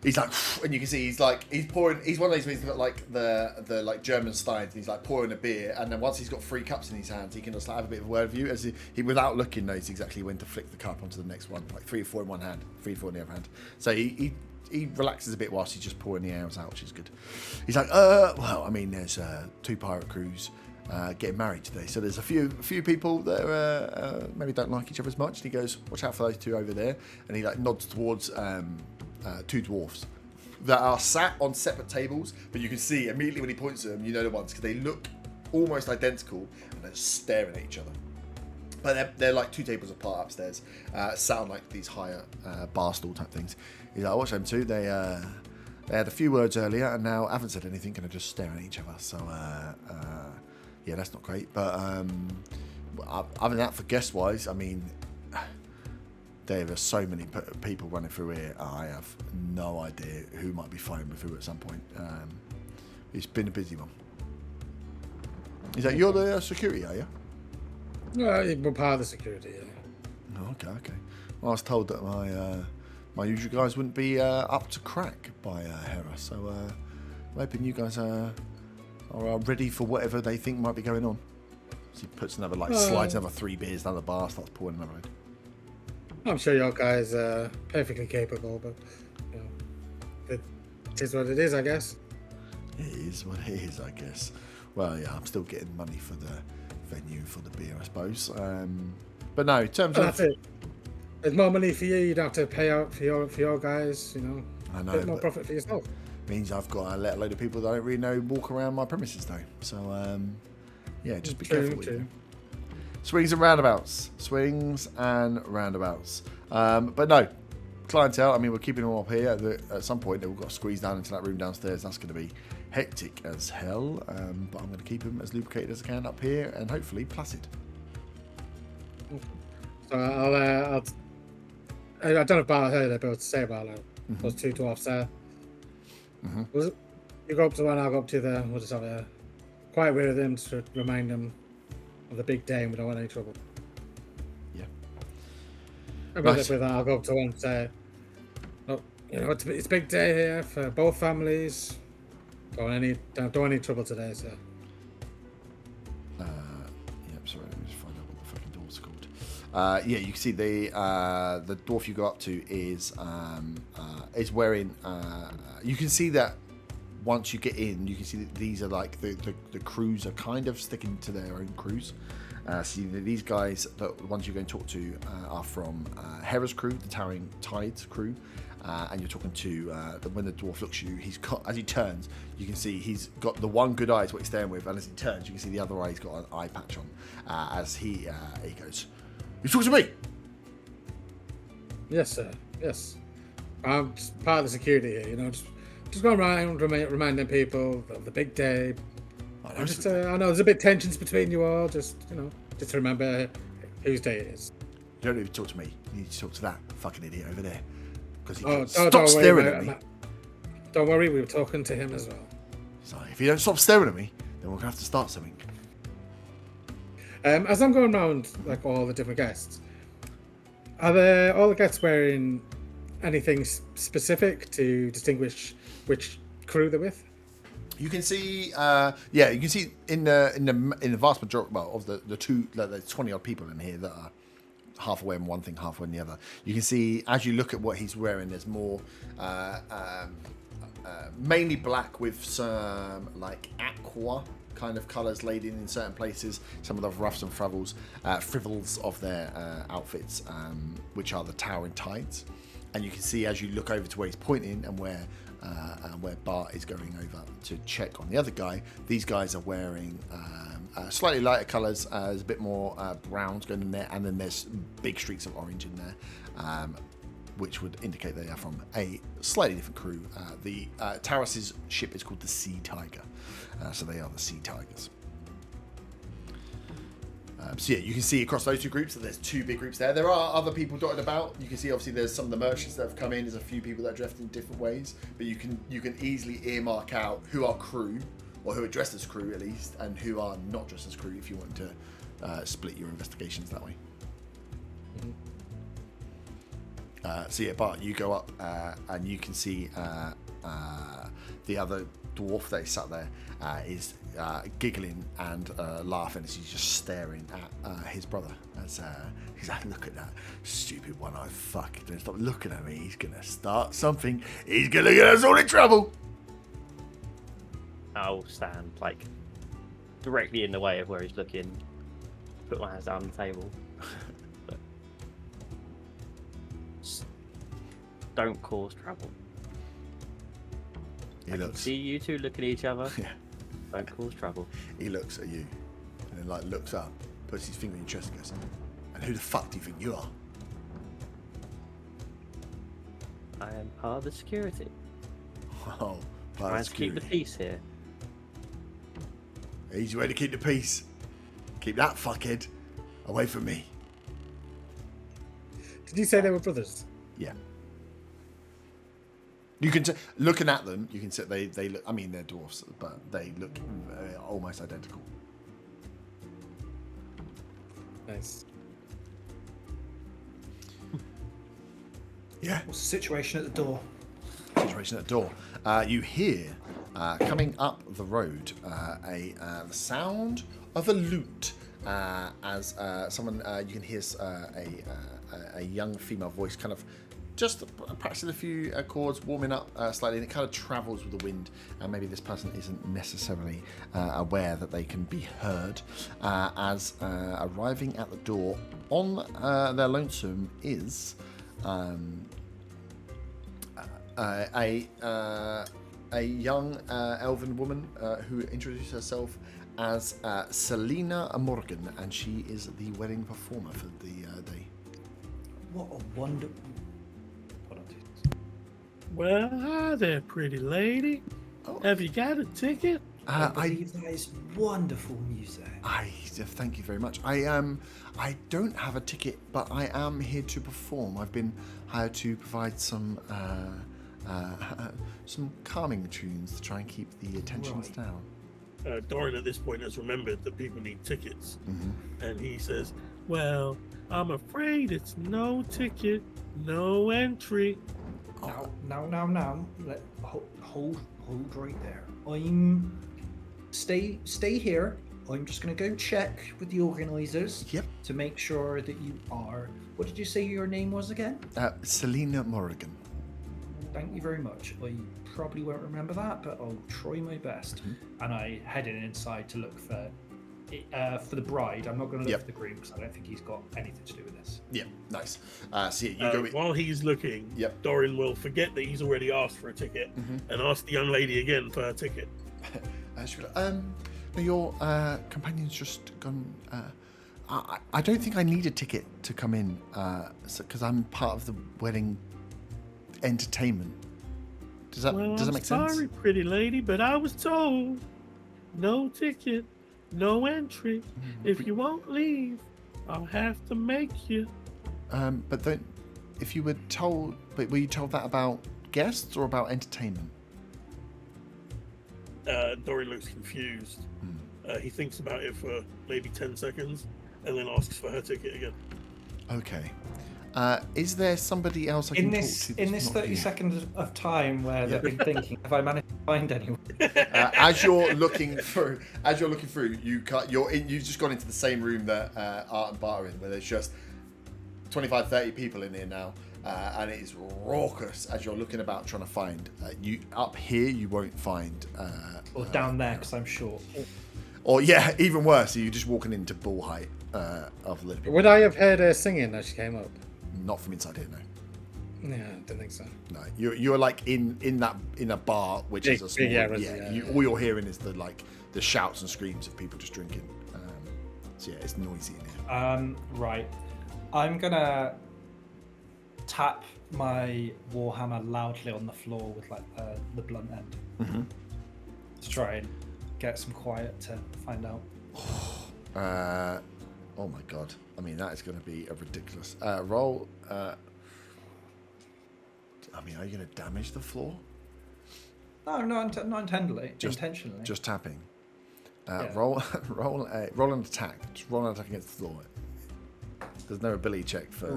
[SPEAKER 1] He's like, and you can see he's pouring. He's one of those where he's got like the like German steins. He's like pouring a beer, and then once he's got 3 cups in his hands, he can just like have a bit of a word with you. As he without looking knows exactly when to flick the cup onto the next one. Like 3 or 4 in one hand, 3 or 4 in the other hand. So he relaxes a bit whilst he's just pouring the ales out, which is good. He's like, well, I mean, there's 2 pirate crews getting married today, so there's a few people that maybe don't like each other as much. And he goes, watch out for those 2 over there, and he like nods towards 2 dwarfs that are sat on separate tables, but you can see immediately when he points to them, you know the ones, because they look almost identical and they're staring at each other. But they're like 2 tables apart upstairs, sat on like these higher bar stool type things. He's like, watch them 2. They had a few words earlier and now haven't said anything and are just staring at each other. So yeah, that's not great. But other than that, for guest wise, I mean, there are so many people running through here. I have no idea who might be fighting with who at some point. It's been a busy one. Is that you're the security, are you?
[SPEAKER 2] We're part of the security, yeah.
[SPEAKER 1] Oh, okay. Well, I was told that my usual guys wouldn't be up to crack by Hera, so I'm hoping you guys are ready for whatever they think might be going on. So he puts another, slides another 3 beers down the bar, starts pouring another in.
[SPEAKER 2] I'm sure your guys are perfectly capable, but you know, it is what it is, I guess.
[SPEAKER 1] It is what it is, I guess. Well, yeah, I'm still getting money for the venue for the beer, I suppose. But no, in terms of
[SPEAKER 2] that's it. There's more money for you. You don't have to pay out for your guys. You know,
[SPEAKER 1] I know,
[SPEAKER 2] a bit more profit for yourself.
[SPEAKER 1] Means I've got to let a load of people that I don't really know walk around my premises though. So yeah, just be careful with it. Swings and roundabouts. But no, clientele, I mean, we're keeping them up here. At some point, they've got to squeeze down into that room downstairs. That's going to be hectic as hell. But I'm going to keep them as lubricated as I can up here and hopefully placid.
[SPEAKER 2] So I don't know if Bart heard it, but to say about those 2 dwarfs there. Mm-hmm. You go up to one, I'll go up to the. We'll just have a quiet word with them to remind them of the big day and we don't want any trouble.
[SPEAKER 1] Yeah.
[SPEAKER 2] With that, I'll go up to one and say, look, you know, it's a big day here for both families. Don't want any trouble today, so.
[SPEAKER 1] Sorry, let me just find out what the fucking door's called. Yeah, you can see the dwarf you go up to is wearing. You can see that once you get in, you can see that these are like the crews are kind of sticking to their own crews. So these guys, the ones you're going to talk to, are from Hera's crew, the Towering Tides crew, and you're talking to when the dwarf looks at you, as he turns, you can see he's got the one good eye is what he's staring with, and as he turns, you can see the other eye he's got an eye patch on. As he goes, "You talking to me?"
[SPEAKER 2] Yes, sir. Yes. I'm just part of the security here. Just going around reminding people of the big day. I know there's a bit tensions between you all. Just remember whose day it is.
[SPEAKER 1] You don't need to talk to me. You need to talk to that fucking idiot over there. Because he
[SPEAKER 2] don't
[SPEAKER 1] staring
[SPEAKER 2] worry,
[SPEAKER 1] at me.
[SPEAKER 2] Don't worry, we were talking to him as well.
[SPEAKER 1] So if you don't stop staring at me, then we're going to have to start something.
[SPEAKER 2] As I'm going around, like all the different guests, are all the guests wearing anything specific to distinguish which crew they're with?
[SPEAKER 1] You can see, you can see in the vast majority of the two, there's 20 odd people in here that are half wearing one thing, half wearing the other. You can see as you look at what he's wearing, there's more, mainly black with some like aqua kind of colours laid in certain places. Some of the roughs and frivels of their outfits, which are the towering tides. And you can see as you look over to where he's pointing and where Bart is going over to check on the other guy, these guys are wearing slightly lighter colours. There's a bit more browns going in there, and then there's big streaks of orange in there, which would indicate they are from a slightly different crew. The Taurus's ship is called the Sea Tiger, so they are the Sea Tigers. So yeah, you can see across those two groups that there's two big groups there. There are other people dotted about. You can see obviously there's some of the merchants that have come in. There's a few people that are dressed in different ways, but you can easily earmark out who are crew, or who are dressed as crew at least, and who are not dressed as crew if you want to split your investigations that way. So yeah, Bart, you go up and you can see the other dwarf that is sat there is giggling and laughing as he's just staring at his brother. As he's like, "Look at that stupid one-eyed fuck! Don't stop looking at me. He's gonna start something. He's gonna get us all in trouble."
[SPEAKER 3] I'll stand like directly in the way of where he's looking. Put my hands down on the table. Don't cause trouble. I can see you two look at each other.
[SPEAKER 1] Yeah.
[SPEAKER 3] Don't cause trouble.
[SPEAKER 1] He looks at you and then like looks up, puts his finger in your chest and goes, "And who the fuck do you think you are?"
[SPEAKER 3] I am part of the security.
[SPEAKER 1] Oh,
[SPEAKER 3] Trying to keep the peace here.
[SPEAKER 1] Easy way to keep the peace. Keep that fuckhead away from me.
[SPEAKER 2] Did you say they were brothers?
[SPEAKER 1] Yeah. You can looking at them, you can see they look. I mean, they're dwarfs, but they look almost identical.
[SPEAKER 2] Nice.
[SPEAKER 1] Yeah.
[SPEAKER 5] What's the situation at the door?
[SPEAKER 1] Situation at the door. You hear coming up the road the sound of a lute as someone you can hear a young female voice kind of just practicing a few chords, warming up slightly, and it kind of travels with the wind, and maybe this person isn't necessarily aware that they can be heard. As arriving at the door on their lonesome is a young elven woman who introduces herself as Selena Morgan, and she is the wedding performer for the day.
[SPEAKER 5] What a wonderful...
[SPEAKER 4] Well, hi there, pretty lady.
[SPEAKER 1] Oh.
[SPEAKER 4] Have you got a ticket?
[SPEAKER 5] I believe that is wonderful music.
[SPEAKER 1] Thank you very much. I don't have a ticket, but I am here to perform. I've been hired to provide some calming tunes to try and keep the attentions down.
[SPEAKER 4] Dorian at this point has remembered that people need tickets,
[SPEAKER 1] Mm-hmm.
[SPEAKER 4] and he says, "Well, I'm afraid it's no ticket, no entry."
[SPEAKER 5] Now. Hold right there. Stay here. I'm just gonna go check with the organisers.
[SPEAKER 1] Yep.
[SPEAKER 5] To make sure that you are. What did you say your name was again?
[SPEAKER 1] Selena Morgan.
[SPEAKER 5] Thank you very much. I probably won't remember that, but I'll try my best.
[SPEAKER 1] Mm-hmm.
[SPEAKER 7] And I headed inside to look for
[SPEAKER 5] for the bride. I'm not going to look
[SPEAKER 1] Yep.
[SPEAKER 5] for the groom because I don't think he's got anything to do with this.
[SPEAKER 1] Yeah, nice. So yeah, you go.
[SPEAKER 4] While he's looking,
[SPEAKER 1] Yep.
[SPEAKER 4] Dorian will forget that he's already asked for a ticket and ask the young lady again for her ticket.
[SPEAKER 1] She'll be like, no, your companion's just gone. I don't think I need a ticket to come in, because I'm part of the wedding entertainment. Does that make sense?
[SPEAKER 4] Sorry, pretty lady, but I was told no ticket, no entry. If you won't leave, I'll have to make you.
[SPEAKER 1] But then, if you were told, but were you told that about guests or about entertainment?
[SPEAKER 4] Dorian looks confused. He thinks about it for maybe 10 seconds and then asks for her ticket again.
[SPEAKER 1] Okay. Is there somebody else I can talk to?
[SPEAKER 5] In this 30 seconds of time where they've been thinking, have I managed to find anyone?
[SPEAKER 1] As you're looking through, you've just gone into the same room that Art and Bart are in, where there's just 25, 30 people in here now, and it is raucous as you're looking about trying to find. You up here, you won't find.
[SPEAKER 5] Or down there, because I'm short.
[SPEAKER 1] Or yeah, even worse, you're just walking into bull height of little people.
[SPEAKER 2] Would I have heard her singing as she came up?
[SPEAKER 1] Not from inside here, no.
[SPEAKER 2] Yeah, I don't think so.
[SPEAKER 1] No, you're like in a bar, which is a small. All you're hearing is the shouts and screams of people just drinking. So yeah, it's noisy in here.
[SPEAKER 5] Right. I'm gonna tap my warhammer loudly on the floor with like the blunt end to try and get some quiet to find out.
[SPEAKER 1] Oh my god! I mean, that is going to be a ridiculous roll. I mean, are you going to damage the floor?
[SPEAKER 5] No, not intentionally. Intentionally.
[SPEAKER 1] Just tapping.
[SPEAKER 5] Yeah.
[SPEAKER 1] Roll an attack. Just roll an attack against the floor. There's no ability check for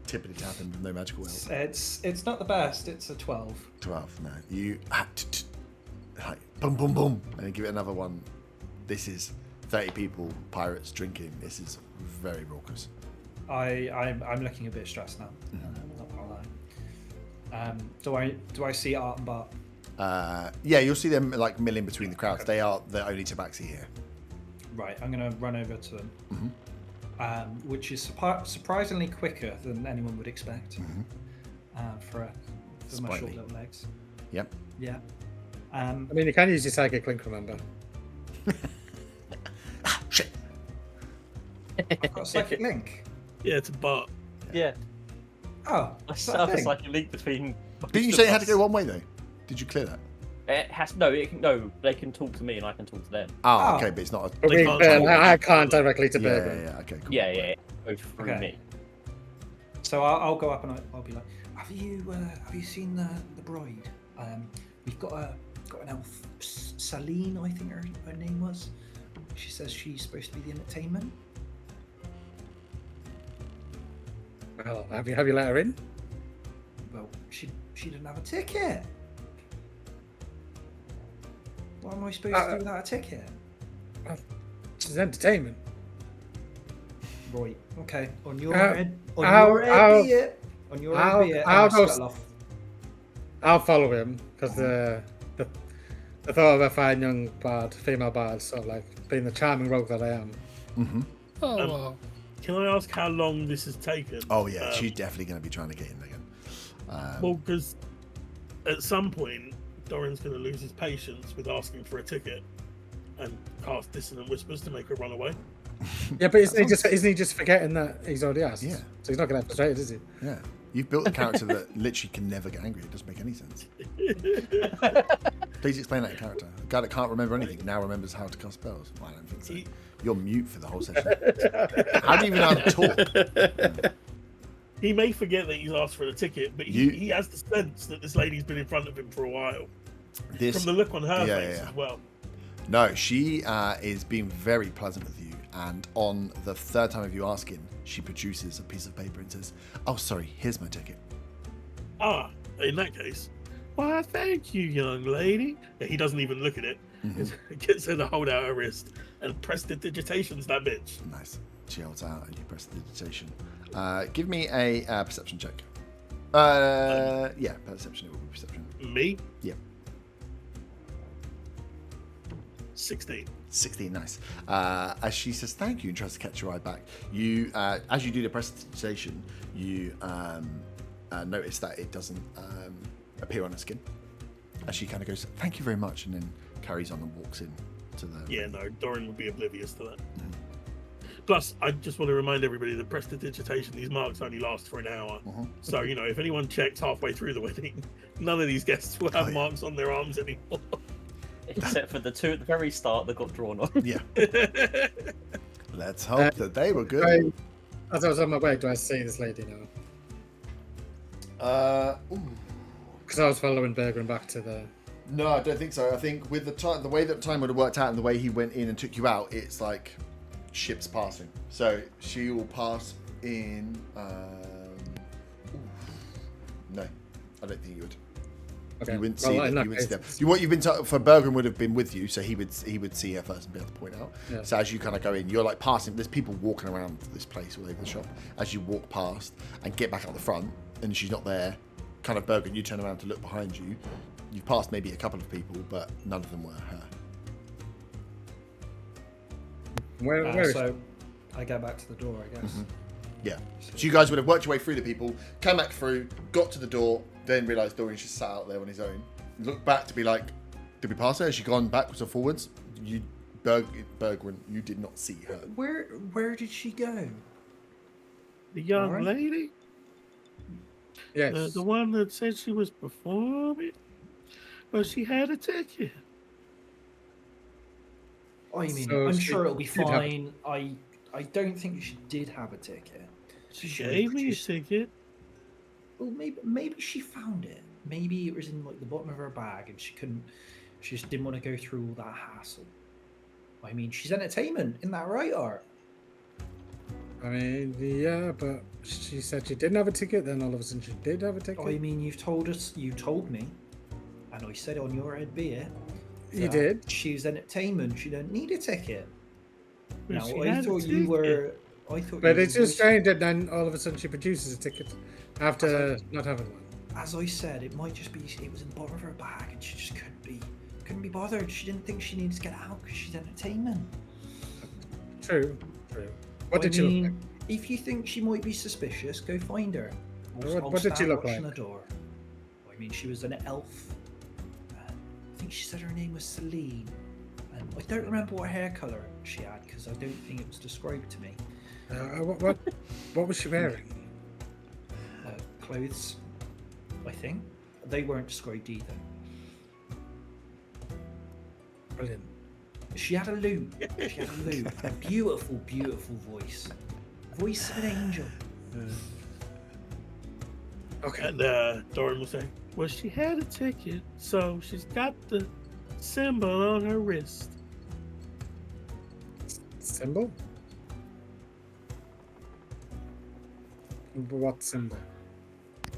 [SPEAKER 1] tippity tapping with no magical help.
[SPEAKER 5] It's not the best. It's a 12.
[SPEAKER 1] 12. No, you like boom, boom, boom, and then give it another one. This is 30 people, pirates drinking. This is very raucous.
[SPEAKER 5] I'm looking a bit stressed now. Not gonna lie. Do I see Art and Bart?
[SPEAKER 1] Yeah, you'll see them like milling between the crowds. They are the only tabaxi here.
[SPEAKER 5] Right, I'm gonna run over to them, which is surprisingly quicker than anyone would expect for my short little legs.
[SPEAKER 1] Yep.
[SPEAKER 5] Yeah.
[SPEAKER 2] I mean, you can use your psychic link, remember?
[SPEAKER 1] Shit.
[SPEAKER 5] I've got a psychic link.
[SPEAKER 4] Yeah, it's a Bart.
[SPEAKER 3] Yeah.
[SPEAKER 5] Oh,
[SPEAKER 3] I
[SPEAKER 5] is
[SPEAKER 3] set
[SPEAKER 5] that
[SPEAKER 3] up
[SPEAKER 5] a
[SPEAKER 3] a
[SPEAKER 5] thing?
[SPEAKER 3] psychic link between.
[SPEAKER 1] Didn't you say it had to go one way though? Did you clear that?
[SPEAKER 3] It has no. They can talk to me and I can talk to them.
[SPEAKER 1] Oh, okay, but it's not.
[SPEAKER 2] But
[SPEAKER 4] They can't talk.
[SPEAKER 2] I can't directly to
[SPEAKER 1] Yeah,
[SPEAKER 2] Bergen.
[SPEAKER 1] yeah, okay, cool.
[SPEAKER 3] Yeah. Go through
[SPEAKER 5] Okay.
[SPEAKER 3] me.
[SPEAKER 5] So I'll go up and I'll be like, have you seen the bride? We've got an elf, Saline, I think her name was. She says she's supposed to be the entertainment.
[SPEAKER 2] Well, have you let her in?
[SPEAKER 5] Well, she didn't have a ticket. What am I supposed to do without a ticket?
[SPEAKER 2] She's entertainment.
[SPEAKER 5] Right. Okay. On your
[SPEAKER 2] How-
[SPEAKER 5] head.
[SPEAKER 2] how-
[SPEAKER 5] On your head be it. On your
[SPEAKER 2] how-
[SPEAKER 5] head be it.
[SPEAKER 2] how
[SPEAKER 5] And I'll
[SPEAKER 2] does-
[SPEAKER 5] scuttle off.
[SPEAKER 2] I'll follow him because the thought of a fine young bard, female bard, sort of like being the charming rogue that I am.
[SPEAKER 6] Oh, well.
[SPEAKER 4] Can I ask how long this has taken?
[SPEAKER 1] Oh yeah, she's definitely going to be trying to get in again.
[SPEAKER 4] Well, because at some point, Dorian's going to lose his patience with asking for a ticket and cast dissonant whispers to make her run away.
[SPEAKER 2] Yeah, but isn't he just forgetting that he's already asked?
[SPEAKER 1] Yeah.
[SPEAKER 2] So he's not going to have frustrated, is he?
[SPEAKER 1] Yeah, you've built a character that literally can never get angry. It doesn't make any sense. Please explain that character. A guy that can't remember anything now remembers how to cast spells. Well, I don't think so. You're mute for the whole session. How do you even know how to talk?
[SPEAKER 4] He may forget that he's asked for the ticket, but he has the sense that this lady's been in front of him for a while.
[SPEAKER 1] This,
[SPEAKER 4] From the look on her face as well.
[SPEAKER 1] No, she is being very pleasant with you, and on the third time of you asking, she produces a piece of paper and says, "Oh, sorry, here's my ticket."
[SPEAKER 4] Ah, in that case, why, thank you, young lady. He doesn't even look at it. He gets her to hold out her wrist and press the digitations, that bitch.
[SPEAKER 1] Nice. She holds out, and you press the digitation. Give me a perception check. Yeah, perception. It will be perception.
[SPEAKER 4] Me?
[SPEAKER 1] Yep.
[SPEAKER 4] 16.
[SPEAKER 1] 16, nice. As she says thank you and tries to catch your eye back, you, as you do the presentation, you notice that it doesn't appear on her skin. As she kind of goes, thank you very much, and then carries on and walks in to the...
[SPEAKER 4] Yeah, no, Dorian would be oblivious to that. Plus, I just want to remind everybody that prestidigitation, these marks only last for an hour. So, you know, if anyone checks halfway through the wedding, none of these guests will have marks on their arms anymore.
[SPEAKER 3] Except for the two at the very start that got drawn on.
[SPEAKER 1] Yeah. Let's hope that they were good.
[SPEAKER 2] As I was on my way, do I see this lady now? Because I was following Bergren back to the...
[SPEAKER 1] No, I don't think so. I think with the time, the way that time would have worked out and the way he went in and took you out, it's like ships passing. So she will pass in... No, I don't think you would.
[SPEAKER 2] Okay.
[SPEAKER 1] You wouldn't
[SPEAKER 2] Well,
[SPEAKER 1] see
[SPEAKER 2] in
[SPEAKER 1] them.
[SPEAKER 2] that
[SPEAKER 1] You wouldn't see
[SPEAKER 2] case-
[SPEAKER 1] them. What you've been for Bergen would have been with you, so he would see her first and be able to point out.
[SPEAKER 2] Yeah.
[SPEAKER 1] So as you kind of go in, you're like passing. There's people walking around this place all over the shop. As you walk past and get back out the front, and she's not there, kind of Bergen, you turn around to look behind you. You've passed maybe a couple of people, but none of them were her.
[SPEAKER 2] Where is
[SPEAKER 5] So I go back to the door, I guess.
[SPEAKER 1] Yeah. So you guys would have worked your way through the people, come back through, got to the door, then realised Dorian's just sat out there on his own. Look back to be like, did we pass her? Has she gone backwards or forwards? Bergwin, you did not see her.
[SPEAKER 5] Where did she go?
[SPEAKER 4] The young
[SPEAKER 5] Alright.
[SPEAKER 4] lady?
[SPEAKER 2] Yes.
[SPEAKER 4] The one that said she was performing? Well, she had a ticket.
[SPEAKER 5] I mean,
[SPEAKER 2] So
[SPEAKER 5] I'm
[SPEAKER 2] she
[SPEAKER 5] sure it'll be
[SPEAKER 2] did have-
[SPEAKER 5] fine. I don't think she did have a ticket.
[SPEAKER 4] She
[SPEAKER 5] should have
[SPEAKER 4] gave me a
[SPEAKER 5] produced-
[SPEAKER 4] ticket.
[SPEAKER 5] Well, maybe she found it. Maybe it was in like the bottom of her bag, and she couldn't. She just didn't want to go through all that hassle. I mean, she's entertainment, isn't that right, Art?
[SPEAKER 2] I mean, yeah, but she said she didn't have a ticket, then all of a sudden she did have a ticket.
[SPEAKER 5] I mean, you told me, and I said on your head be it.
[SPEAKER 2] You
[SPEAKER 5] that
[SPEAKER 2] did.
[SPEAKER 5] She's entertainment. She don't need a ticket.
[SPEAKER 4] Well,
[SPEAKER 5] Now,
[SPEAKER 4] she
[SPEAKER 5] I
[SPEAKER 4] had a
[SPEAKER 5] thought you
[SPEAKER 4] ticket.
[SPEAKER 5] were. I thought.
[SPEAKER 2] But
[SPEAKER 5] you
[SPEAKER 2] it's
[SPEAKER 5] were
[SPEAKER 2] just strange that then all of a sudden she produces a ticket after not having one.
[SPEAKER 5] As I said, it might just be it was in the bottom of her bag, and she just couldn't be bothered. She didn't think she needed to get out because she's entertainment.
[SPEAKER 2] True. What did she look like?
[SPEAKER 5] If you think she might be suspicious, go find her.
[SPEAKER 2] What did she
[SPEAKER 5] stand
[SPEAKER 2] look
[SPEAKER 5] watching
[SPEAKER 2] like?
[SPEAKER 5] The door. I mean, she was an elf. I think she said her name was Celine. And I don't remember what hair color she had because I don't think it was described to me.
[SPEAKER 2] What was she wearing?
[SPEAKER 5] Clothes, I think. They weren't described either.
[SPEAKER 2] Brilliant.
[SPEAKER 5] She had a lute. She had a lute. A beautiful, beautiful voice. Voice of an angel.
[SPEAKER 2] Okay.
[SPEAKER 4] And Dorian will say, well, she had a ticket, so she's got the symbol on her wrist.
[SPEAKER 2] Symbol? What symbol?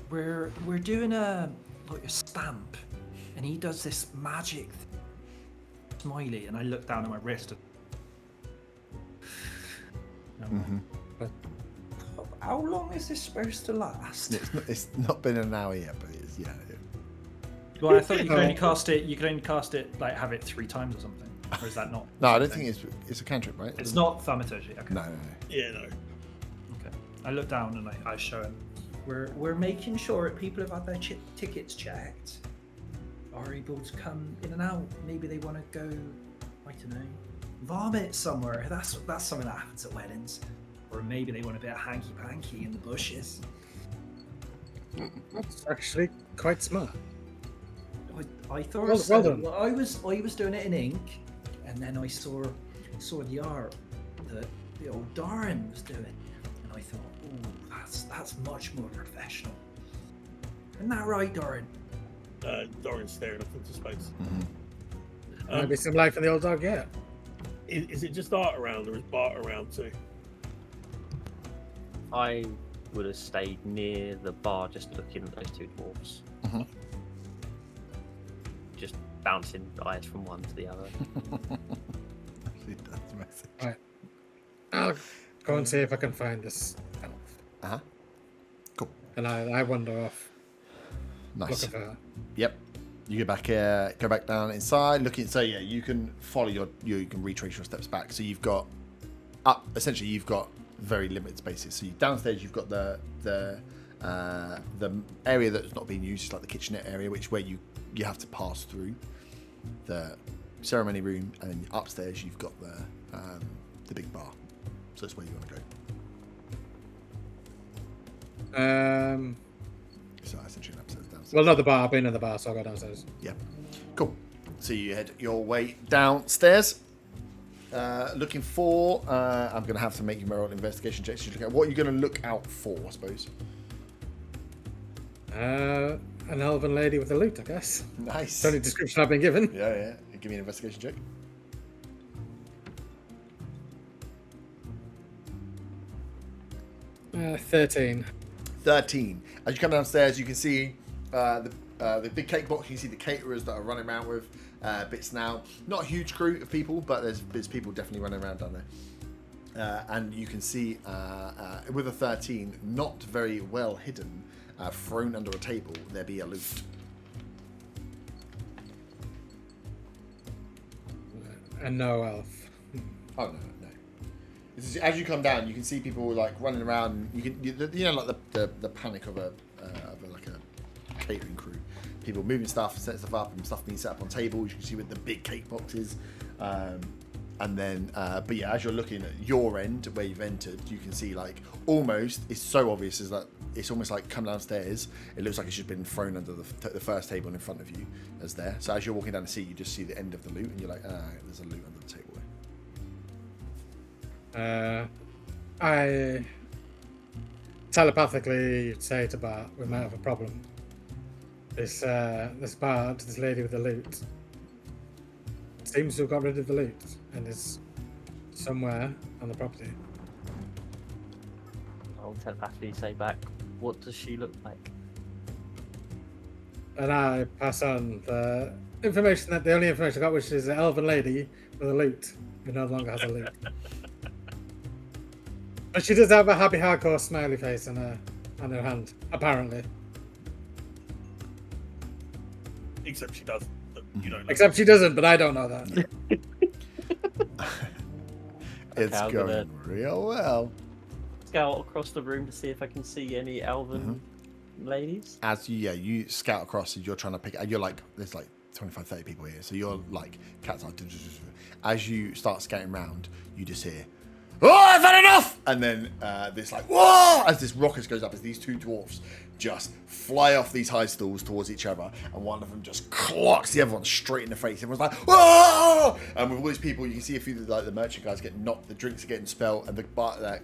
[SPEAKER 5] We're doing a stamp, and he does this magic smiley, and I look down at my wrist.
[SPEAKER 2] But
[SPEAKER 5] How long is this supposed to last?
[SPEAKER 1] It's not been an hour yet, but it's, yeah.
[SPEAKER 5] Well, I thought you could only cast it. You could only cast it like have it 3 times or something. Or is that not?
[SPEAKER 1] No, I don't think it's a cantrip, right?
[SPEAKER 5] It's not thaumaturgy. Okay.
[SPEAKER 1] No.
[SPEAKER 4] Yeah, no.
[SPEAKER 5] Okay. I look down and I show him. We're making sure that people have had their tickets checked, are able to come in and out. Maybe they want to go, I don't know, vomit somewhere. That's something that happens at weddings. Or maybe they want a bit of hanky panky in the bushes.
[SPEAKER 2] that's actually quite smart.
[SPEAKER 5] I thought
[SPEAKER 2] Well
[SPEAKER 5] so.
[SPEAKER 2] done.
[SPEAKER 5] Well, I was doing it in ink, and then I saw the art that the old Darren was doing, and I thought, oh, that's much more professional. Isn't that right, Darren?
[SPEAKER 4] Dorian's staring up into space.
[SPEAKER 2] Maybe some life in the old dog, yeah.
[SPEAKER 4] Is it just Art around, or is Bart around too?
[SPEAKER 3] I would have stayed near the bar just looking at those 2 dwarves. Just bouncing eyes from one to the other.
[SPEAKER 2] I'll go and see if I can find this elf.
[SPEAKER 1] Cool.
[SPEAKER 2] And I wander off
[SPEAKER 1] Nice.
[SPEAKER 2] looking for her.
[SPEAKER 1] Yep. You go back down inside, looking. So yeah, you can follow you can retrace your steps back. So you've got essentially you've got very limited spaces. So downstairs you've got the area that's not being used, like the kitchenette area, where you have to pass through the ceremony room, and then upstairs you've got the big bar. So that's where you want to go. So essentially upstairs, downstairs.
[SPEAKER 2] Well, not the bar. I've been in the bar, so I'll go downstairs.
[SPEAKER 1] Yeah. Cool. So you head your way downstairs. Looking for... I'm going to have to make you roll investigation checks. To look at what are you going to look out for, I suppose?
[SPEAKER 2] An elven lady with a lute, I guess.
[SPEAKER 1] Nice.
[SPEAKER 2] It's the only description I've been given.
[SPEAKER 1] Yeah. Give me an investigation check.
[SPEAKER 2] 13.
[SPEAKER 1] 13. As you come downstairs, you can see the big cake box. You can see the caterers that are running around with bits now. Not a huge crew of people, but there's people definitely running around down there. And you can see with a 13, not very well hidden, thrown under a table, there be a loot.
[SPEAKER 2] And no elf.
[SPEAKER 1] Oh no. This is, as you come down, you can see people like running around. Like the panic of a catering crew. People moving stuff, setting stuff up, and stuff being set up on tables. You can see with the big cake boxes, and then. But yeah, as you're looking at your end where you've entered, you can see like almost. It's so obvious is that it's almost like come downstairs. It looks like it's just been thrown under the first table in front of you as there. So as you're walking down the seat, you just see the end of the loot, and you're like, there's a loot under the table.
[SPEAKER 2] I telepathically say to Bart, we might have a problem. This Bart, this lady with the loot, seems to have got rid of the loot and is somewhere on the property.
[SPEAKER 3] I'll telepathically say back, what does she look like?
[SPEAKER 2] And I pass on the information the only information I got, which is an elven lady with a loot who no longer has a loot. But she does have a happy hardcore smiley face on her hand, apparently.
[SPEAKER 4] Except she does. But you don't know.
[SPEAKER 2] Except she doesn't, but I don't know that.
[SPEAKER 1] It's
[SPEAKER 3] I'm
[SPEAKER 1] going
[SPEAKER 3] gonna
[SPEAKER 1] real well.
[SPEAKER 3] Scout across the room to see if I can see any elven ladies.
[SPEAKER 1] As you scout across, and you're trying to pick. You're like, there's like 25, 30 people here, so you're like cat's eye. As you start scouting around, you just hear, "Oh, I've had enough!" And then this like, "Whoa!" As this rocket goes up, as these two dwarfs just fly off these high stools towards each other, and one of them just clocks the other one straight in the face. Everyone's like, "Whoa!" And with all these people, you can see a few of the merchant guys get knocked, the drinks are getting spilled, and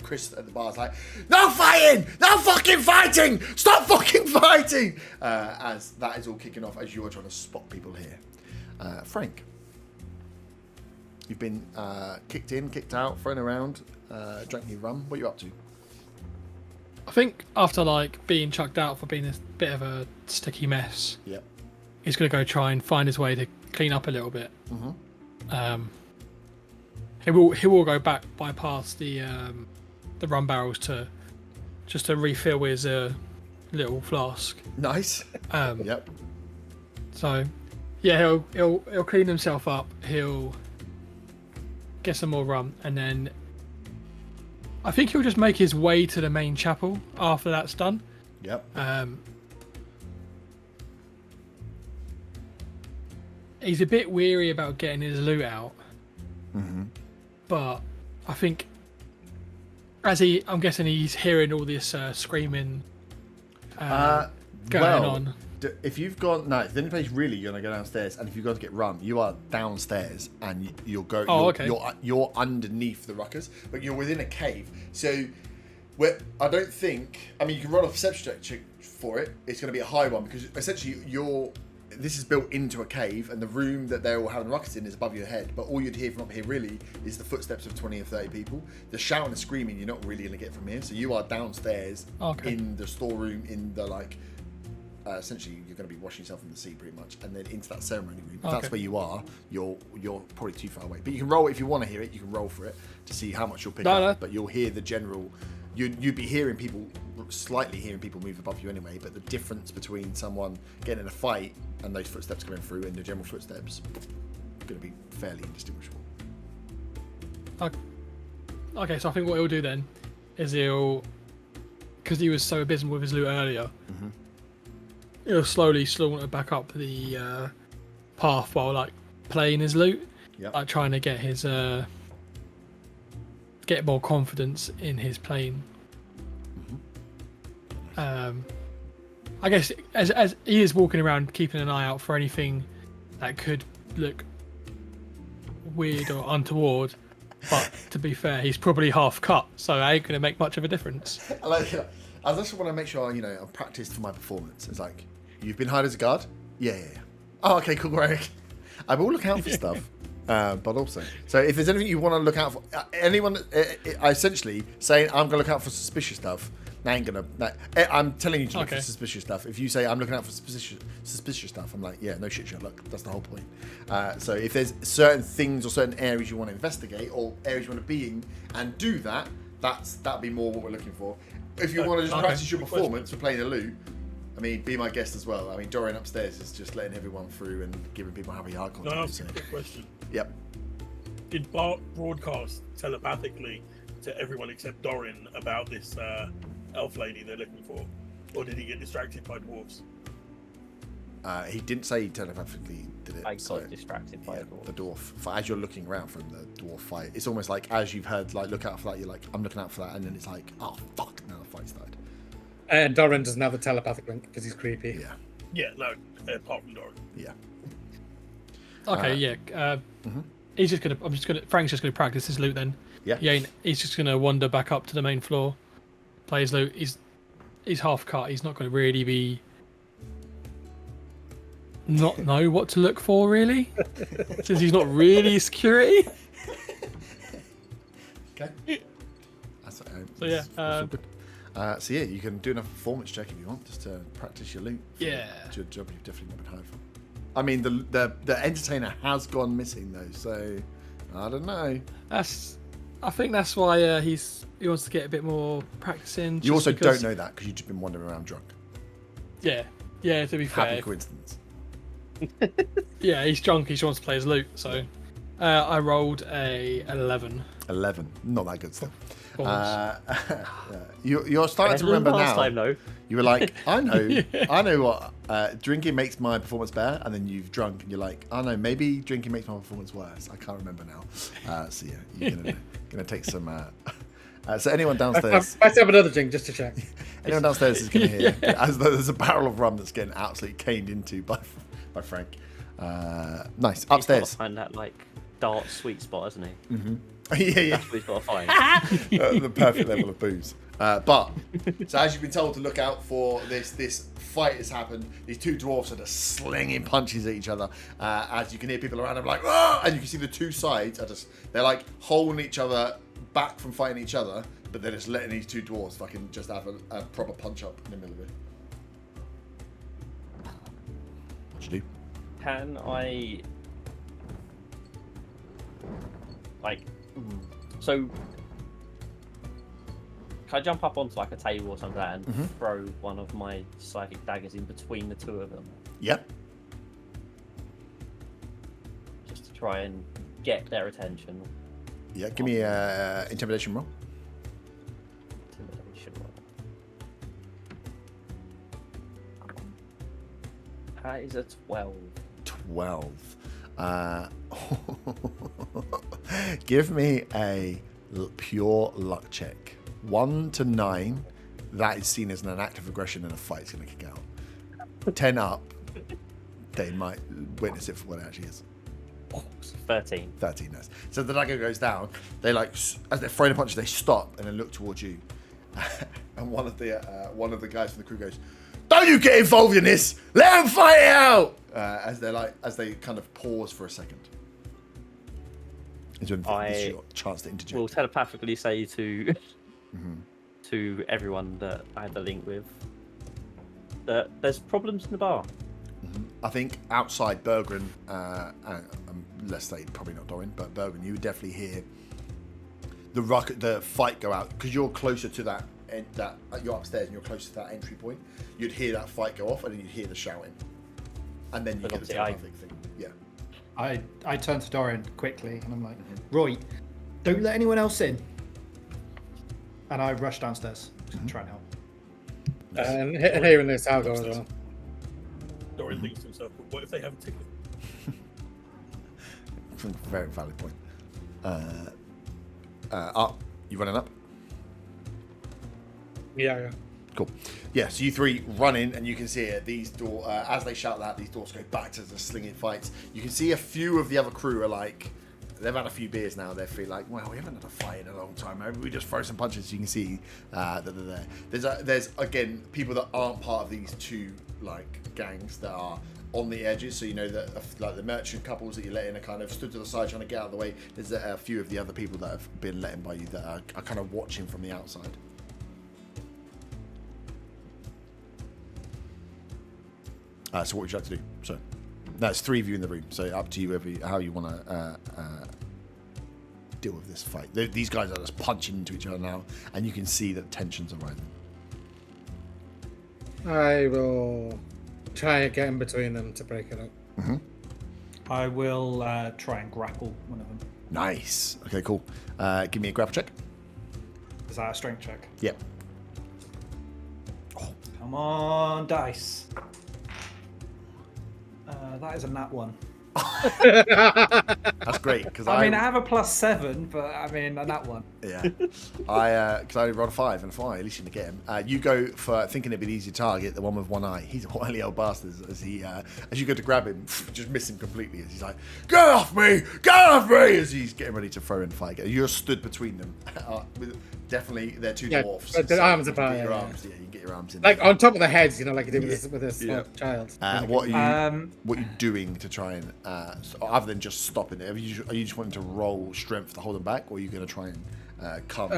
[SPEAKER 1] Chris at the bar's like, "No fighting! No fucking fighting! Stop fucking fighting!" As that is all kicking off, as you're trying to spot people here. Frank. You've been kicked in, kicked out, thrown around, drank your rum. What are you up to?
[SPEAKER 6] I think after like being chucked out for being a bit of a sticky mess,
[SPEAKER 1] Yep.
[SPEAKER 6] he's gonna go try and find his way to clean up a little bit.
[SPEAKER 1] Mm-hmm.
[SPEAKER 6] He will go back bypass the rum barrels to refill his little flask.
[SPEAKER 1] Nice. Yep.
[SPEAKER 6] So yeah, he'll clean himself up. He'll get some more rum, and then I think he'll just make his way to the main chapel after that's done.
[SPEAKER 1] Yep.
[SPEAKER 6] He's a bit weary about getting his loot out, but I think I'm guessing he's hearing all this screaming going on.
[SPEAKER 1] If you've gone, the only place really you're gonna go downstairs, and if you've got to get rum, you are downstairs, and you'll go.
[SPEAKER 6] Okay.
[SPEAKER 1] You're underneath the ruckers, but you're within a cave. So, I don't think. I mean, you can roll a perception check for it. It's going to be a high one because essentially this is built into a cave, and the room that they're all having ruckus in is above your head. But all you'd hear from up here really is the footsteps of 20 or 30 people. The shouting and screaming you're not really going to get from here. So you are downstairs in the storeroom, in the like. Essentially, you're going to be washing yourself in the sea pretty much, and then into that ceremony room. If that's where you are, you're probably too far away. But you can roll if you want to hear it. You can roll for it to see how much you'll pick up. But you'll hear the general you'd be slightly hearing people move above you anyway, but the difference between someone getting in a fight and those footsteps coming through and the general footsteps going to be fairly indistinguishable.
[SPEAKER 6] Okay, so I think what he'll do then is because he was so abysmal with his loot earlier, he'll slowly saunter back up the path while like playing his loot, like trying to get his get more confidence in his playing. I guess as he is walking around, keeping an eye out for anything that could look weird or untoward. But to be fair, he's probably half cut, so it ain't going to make much of a difference.
[SPEAKER 1] I just want to make sure, I'm practiced for my performance. It's like, you've been hired as a guard? Yeah. Oh, okay, cool, Greg. I will look out for stuff. But also, so if there's anything you want to look out for, anyone, essentially saying, I'm going to look out for suspicious stuff, I'm telling you to look for suspicious stuff. If you say I'm looking out for suspicious stuff, I'm like, yeah, no shit, Sherlock. That's the whole point. So if there's certain things or certain areas you want to investigate or areas you want to be in and do that, that'd be more what we're looking for. If you want to just practice your performance for playing a loot, I mean, be my guest as well. I mean, Dorian upstairs is just letting everyone through and giving people happy hard content.
[SPEAKER 4] Can I ask a quick question?
[SPEAKER 1] Yep.
[SPEAKER 4] Did Bart broadcast telepathically to everyone except Dorian about this elf lady they're looking for, or did he get distracted by dwarves?
[SPEAKER 1] He didn't say he telepathically did it.
[SPEAKER 3] I got distracted by
[SPEAKER 1] the dwarf. As you're looking around from the dwarf fight, it's almost like as you've heard, like, look out for that, you're like, I'm looking out for that, and then it's like, oh fuck, now the fight started.
[SPEAKER 2] And Doran doesn't have a telepathic link because he's creepy.
[SPEAKER 1] Yeah.
[SPEAKER 4] Yeah, no, apart from Dorian.
[SPEAKER 1] Yeah.
[SPEAKER 6] Okay, he's just gonna. Frank's just gonna practice his loot then.
[SPEAKER 1] Yeah.
[SPEAKER 6] He's just gonna wander back up to the main floor, play his loot. He's half cut. He's not gonna really be. Not know what to look for really, since he's not really security.
[SPEAKER 1] Okay.
[SPEAKER 6] So yeah.
[SPEAKER 1] So yeah, you can do another performance check if you want, just to practice your loot.
[SPEAKER 6] Yeah.
[SPEAKER 1] It's your job you've definitely not been hired for. I mean, the entertainer has gone missing though, so I don't know.
[SPEAKER 6] I think that's why he wants to get a bit more practice in.
[SPEAKER 1] You also don't know that because you've just been wandering around drunk.
[SPEAKER 6] Yeah. To be fair.
[SPEAKER 1] Happy coincidence.
[SPEAKER 6] Yeah, he's drunk. He just wants to play his loot. So I rolled a 11.
[SPEAKER 1] 11, not that good stuff.
[SPEAKER 6] Yeah.
[SPEAKER 1] You're starting to remember now.
[SPEAKER 3] Time, though.
[SPEAKER 1] You were like, I know what drinking makes my performance better, and then you've drunk and you're like, I know, maybe drinking makes my performance worse. I can't remember now. So yeah, you're gonna take some. So anyone downstairs,
[SPEAKER 2] Let's have another drink just to check.
[SPEAKER 1] anyone downstairs is gonna hear as though there's a barrel of rum that's getting absolutely caned into by Frank. Nice upstairs.
[SPEAKER 3] Find that like dark sweet spot, isn't he?
[SPEAKER 1] Mm-hmm. Yeah.
[SPEAKER 3] That's what he's got to find.
[SPEAKER 1] The perfect level of booze. But so as you've been told to look out for this fight has happened. These two dwarfs are just slinging punches at each other. As you can hear people around them like, oh! And you can see the two sides are they're like holding each other back from fighting each other, but they're just letting these two dwarfs fucking just have a proper punch up in the middle of it. What you do?
[SPEAKER 3] Can I so can I jump up onto like a table or something and throw one of my psychic daggers in between the two of them?
[SPEAKER 1] Yep.
[SPEAKER 3] Just to try and get their attention.
[SPEAKER 1] Yeah, give me an intimidation roll.
[SPEAKER 3] Intimidation roll. That is a 12.
[SPEAKER 1] 12. Give me a pure luck check. 1 to 9, that is seen as an act of aggression and a fight's going to kick out. 10 up, they might witness it for what it actually is.
[SPEAKER 3] 13.
[SPEAKER 1] 13, nice. So the dagger goes down. They as they're throwing a punch, they stop and then look towards you. And one of the guys from the crew goes, "Don't you get involved in this! Let them fight it out!" As they kind of pause for a second. This is your chance to interject.
[SPEAKER 3] Will telepathically say to to everyone that I had the link with that there's problems in the bar.
[SPEAKER 1] I think outside Berggren, let's say probably not Dorian, but Berggren, you would definitely hear the fight go out because you're closer to that you're upstairs and you're closer to that entry point. You'd hear that fight go off and then you'd hear the shouting, and then you
[SPEAKER 3] But
[SPEAKER 1] get the
[SPEAKER 3] obviously
[SPEAKER 1] telepathic thing. Yeah.
[SPEAKER 5] I turn to Dorian quickly and I'm like, Roy, don't let anyone else in. And I rush downstairs to try and help.
[SPEAKER 2] And hearing this, I'll go as well.
[SPEAKER 4] Dorian thinks to himself, but what if they have a ticket?
[SPEAKER 1] Very valid point. You running up?
[SPEAKER 2] Yeah.
[SPEAKER 1] Cool. Yeah, so you three run in, and you can see it. These doors, as they shout that, these doors go back to the slinging fights. You can see a few of the other crew are like, they've had a few beers now. They feel like, well, we haven't had a fight in a long time. Maybe we just throw some punches. You can see that they're there. There's again people that aren't part of these two like gangs that are on the edges. So you know that like the merchant couples that you let in are kind of stood to the side trying to get out of the way. There's a few of the other people that have been let in by you that are kind of watching from the outside. So what would you like to do? So that's 3 of you in the room. So up to you how you want to deal with this fight. These guys are just punching into each other now, and you can see that tensions are rising.
[SPEAKER 2] I will try and get in between them to break it up.
[SPEAKER 1] Mm-hmm.
[SPEAKER 5] I will try and grapple one of them.
[SPEAKER 1] Nice. Okay, cool. Give me a grapple check.
[SPEAKER 5] Is that a strength check?
[SPEAKER 1] Yep.
[SPEAKER 5] Come on, dice. That is a nat 1.
[SPEAKER 1] That's great because
[SPEAKER 5] I mean, I have a +7, but I mean, a nat 1.
[SPEAKER 1] Yeah, because I rolled a 5 and a 5. At least you're gonna get him. You go for thinking it'd be an easy target, the one with one eye. He's a wily old bastard. As you go to grab him, just miss him completely. As he's like, "Get off me! Get off me!" As he's getting ready to throw in the fight. You're stood between them. Definitely, they're two dwarfs.
[SPEAKER 2] But the arms are
[SPEAKER 1] you
[SPEAKER 2] apart.
[SPEAKER 1] can get your
[SPEAKER 2] Yeah.
[SPEAKER 1] arms. Yeah, you can get your arms in.
[SPEAKER 2] Like on top of the heads, you know, like you did with a small child.
[SPEAKER 1] What are you doing to try and other than just stopping it? Are you just wanting to roll strength to hold them back, or are you going to try and calm?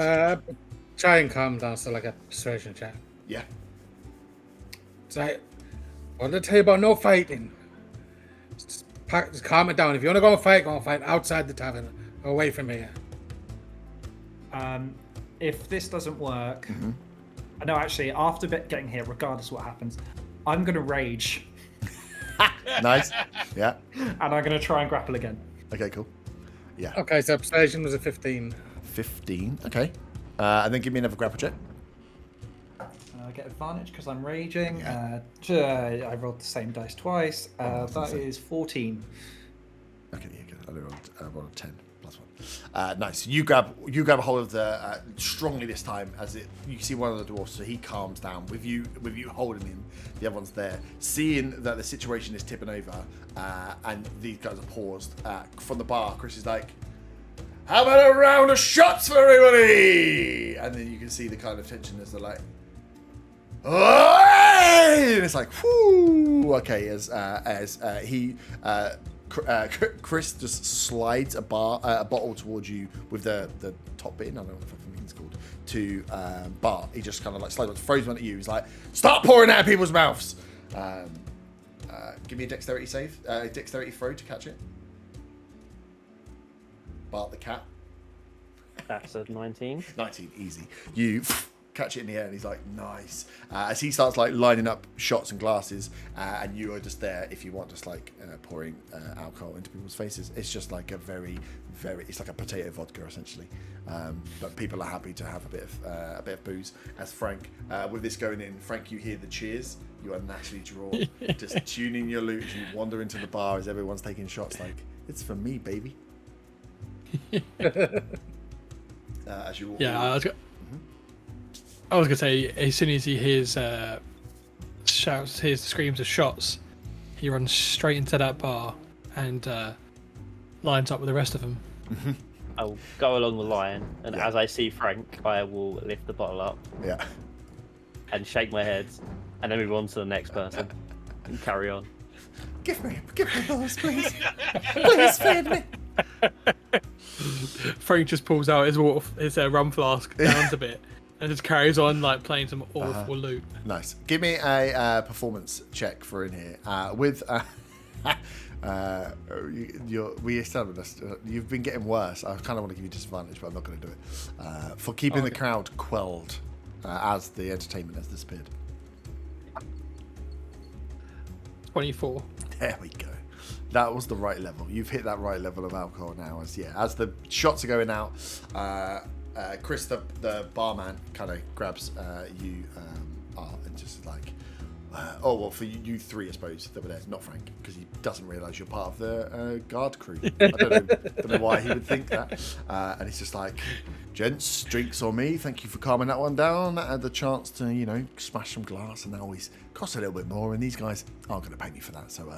[SPEAKER 2] Try and calm down, so like a persuasion check.
[SPEAKER 1] Yeah.
[SPEAKER 2] It's like, what did I tell you about no fighting? Just calm it down. If you want to go and fight outside the tavern, away from here.
[SPEAKER 5] If this doesn't work, no, actually, after getting here, regardless of what happens, I'm going to rage.
[SPEAKER 1] Nice. Yeah.
[SPEAKER 5] And I'm going to try and grapple again.
[SPEAKER 1] Okay, cool. Yeah.
[SPEAKER 2] Okay, so persuasion was a 15.
[SPEAKER 1] 15. Okay. And then give me another grapple check.
[SPEAKER 5] I get advantage because I'm raging. I rolled the same dice twice. That is 14.
[SPEAKER 1] Okay, yeah, good. I rolled a 10 plus 1. Nice. You grab a hold of the strongly this time as you see one of the dwarfs, so he calms down with you holding him. The other one's there, seeing that the situation is tipping over, and these guys are paused. From the bar, Chris is like, "How about a round of shots for everybody?" And then you can see the kind of tension as they're like, "Hey!" And it's like, whoo. Okay, as Chris just slides a bottle towards you with the top bit in, I don't know what the fucking thing's called, to Bart. He just kind of like slides, throws one at you. He's like, "Stop pouring out of people's mouths." Give me a dexterity save, dexterity throw to catch it. Bart the cat.
[SPEAKER 3] That's a 19.
[SPEAKER 1] 19, easy. You catch it in the air and he's like, "Nice." As he starts like lining up shots and glasses, and you are just there if you want, just like pouring alcohol into people's faces. It's just like a very, it's like a potato vodka essentially. But people are happy to have a bit of booze. As Frank, with this going in, Frank, you hear the cheers. You are naturally drawn. Just tuning your lute as you wander into the bar as everyone's taking shots. Like, "It's for me, baby." As you walk.
[SPEAKER 6] Yeah, I was gonna say, as soon as he hears shouts, hears the screams of shots, he runs straight into that bar and lines up with the rest of them.
[SPEAKER 3] I'll go along the line, and as I see Frank, I will lift the bottle up
[SPEAKER 1] Yeah.
[SPEAKER 3] and shake my head, and then move on to the next person and carry on.
[SPEAKER 1] Give me those, please. Please feed me.
[SPEAKER 6] Frank just pulls out his rum flask, downs a bit, and just carries on like playing some awful loot.
[SPEAKER 1] Nice. Give me a performance check for in here. With We established you've been getting worse. I kind of want to give you disadvantage, but I'm not going to do it. For keeping the crowd quelled as the entertainment has disappeared.
[SPEAKER 6] 24.
[SPEAKER 1] There we go. That was the right level. You've hit that right level of alcohol now. As the shots are going out, Chris, the barman, kind of grabs you and just like, for you three, I suppose, that were there, not Frank, because he doesn't realise you're part of the guard crew. I don't know why he would think that. And he's just like, gents, drinks on me. Thank you for calming that one down. That had the chance to, smash some glass, and that always costs a little bit more. And these guys aren't going to pay me for that, so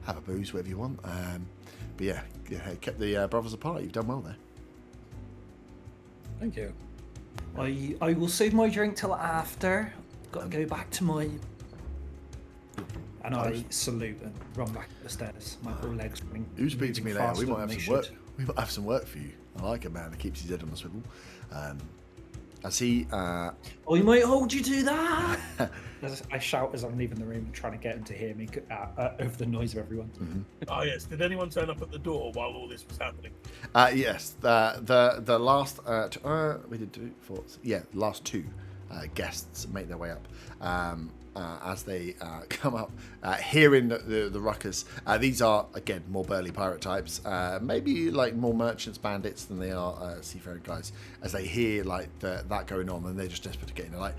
[SPEAKER 1] have a booze, whatever you want. But yeah, kept the brothers apart. You've done well there.
[SPEAKER 2] Thank you.
[SPEAKER 7] I will save my drink till after. Got to go back to my. And I salute and run back up the stairs. My whole legs running.
[SPEAKER 1] You speak to me later. We
[SPEAKER 7] faster
[SPEAKER 1] might
[SPEAKER 7] than
[SPEAKER 1] have
[SPEAKER 7] they
[SPEAKER 1] some work.
[SPEAKER 7] should.
[SPEAKER 1] We might have some work for you. I like a man that keeps his head on the swivel. As he.
[SPEAKER 7] I might hold you to that.
[SPEAKER 5] I shout as I'm leaving the room, trying to get him to hear me over the noise of everyone.
[SPEAKER 1] Mm-hmm.
[SPEAKER 4] Oh yes. Did anyone turn up at the door while all this was happening?
[SPEAKER 1] Yes. The last we did 2, 4. Yeah, last 2 guests make their way up. As they come up, hearing the ruckus. These are, again, more burly pirate types, maybe like more merchants, bandits than they are seafaring guys. As they hear like that going on, and they're just desperate to get in. They're like,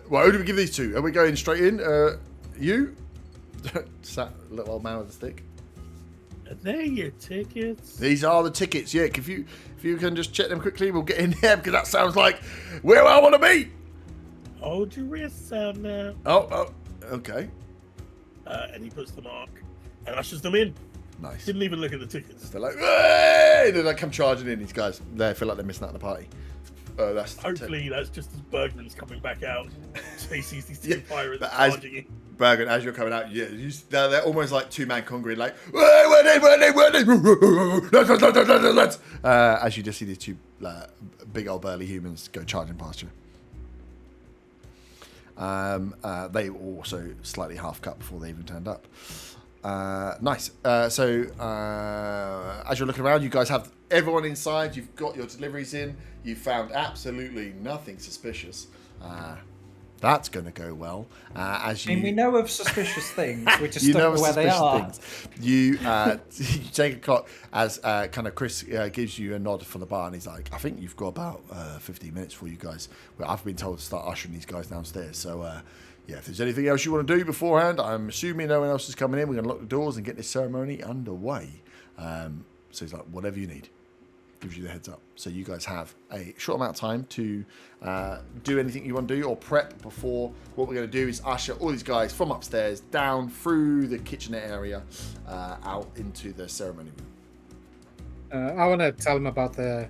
[SPEAKER 1] well, who do we give these to? Are we going straight in? You? Sat little old man with a stick.
[SPEAKER 4] Are they your tickets?
[SPEAKER 1] These are the tickets, yeah. If you can just check them quickly, we'll get in there, because that sounds like where I want to be.
[SPEAKER 4] Hold your wrists out now.
[SPEAKER 1] Oh, okay.
[SPEAKER 4] And he puts the mark and ushers them in.
[SPEAKER 1] Nice.
[SPEAKER 4] Didn't even look at the tickets.
[SPEAKER 1] They're like, hey! Then they come charging in. These guys, they feel like they're missing out on the party.
[SPEAKER 4] Hopefully, that's just as Bergman's coming back out. So he sees these 2 pirates
[SPEAKER 1] but
[SPEAKER 4] charging in.
[SPEAKER 1] Bergen, as you're coming out, they're almost like 2-man conquering, like, where they? As you just see these 2 big old burly humans go charging past you. They were also slightly half cut before they even turned up. Nice. So as you're looking around, you guys have everyone inside. You've got your deliveries in. You found absolutely nothing suspicious. That's going to go well.
[SPEAKER 5] We know of suspicious things. We just don't know where they are.
[SPEAKER 1] You take a clock as kind of Chris gives you a nod for the bar, and he's like, I think you've got about 15 minutes for you guys. Well, I've been told to start ushering these guys downstairs. So, if there's anything else you want to do beforehand, I'm assuming no one else is coming in. We're going to lock the doors and get this ceremony underway. So he's like, whatever you need. Gives you the heads up. So you guys have a short amount of time to do anything you want to do or prep before. What we're going to do is usher all these guys from upstairs down through the kitchenette area out into the ceremony room.
[SPEAKER 2] I want to tell them about the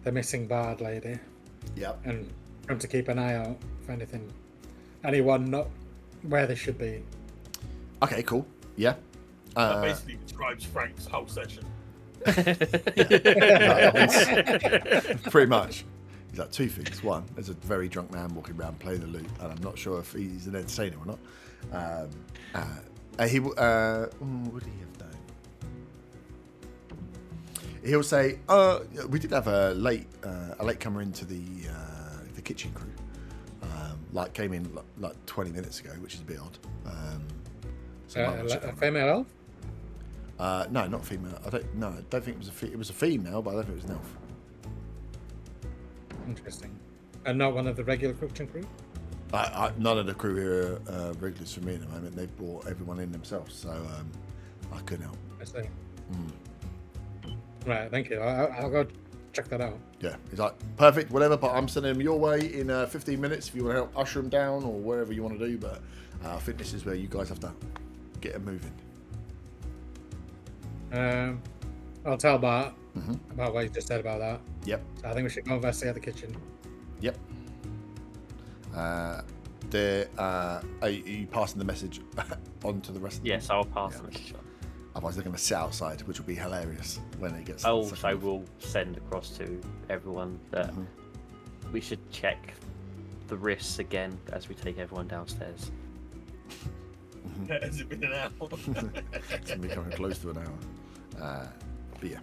[SPEAKER 2] missing bard lady.
[SPEAKER 1] Yep.
[SPEAKER 2] And for him to keep an eye out for anyone not where they should be.
[SPEAKER 1] Okay, cool. Yeah.
[SPEAKER 4] That basically describes Frank's whole session.
[SPEAKER 1] Pretty much. He's like 2 things. 1, there's a very drunk man walking around playing the lute, and I'm not sure if he's an entertainer or not. What would he have done? He'll say, we did have a late comer into the kitchen crew. Came in like 20 minutes ago, which is a bit odd.
[SPEAKER 2] A female elf?
[SPEAKER 1] No, not female. I don't think it was it was a female, but I don't think it was an elf.
[SPEAKER 2] Interesting. And not one of the regular kitchen crew?
[SPEAKER 1] None of the crew here are regulars for me at the moment. They've brought everyone in themselves, so I couldn't help.
[SPEAKER 2] I see. Right, thank you. I'll go check that out.
[SPEAKER 1] Yeah, he's like, perfect, whatever, but I'm sending them your way in 15 minutes if you want to help usher them down or wherever you want to do, but I think this is where you guys have to get them moving.
[SPEAKER 2] I'll tell Bart about what you just said about that.
[SPEAKER 1] Yep.
[SPEAKER 2] So I think we should go investigate the kitchen.
[SPEAKER 1] Yep. Are you passing the message on to the rest of them?
[SPEAKER 3] Yes, I'll pass the message on.
[SPEAKER 1] Otherwise, they're going to sit outside, which will be hilarious when it gets.
[SPEAKER 3] Also, we'll send across to everyone that we should check the risks again as we take everyone downstairs.
[SPEAKER 4] Has it been an hour?
[SPEAKER 1] It's gonna be coming close to an hour. But yeah.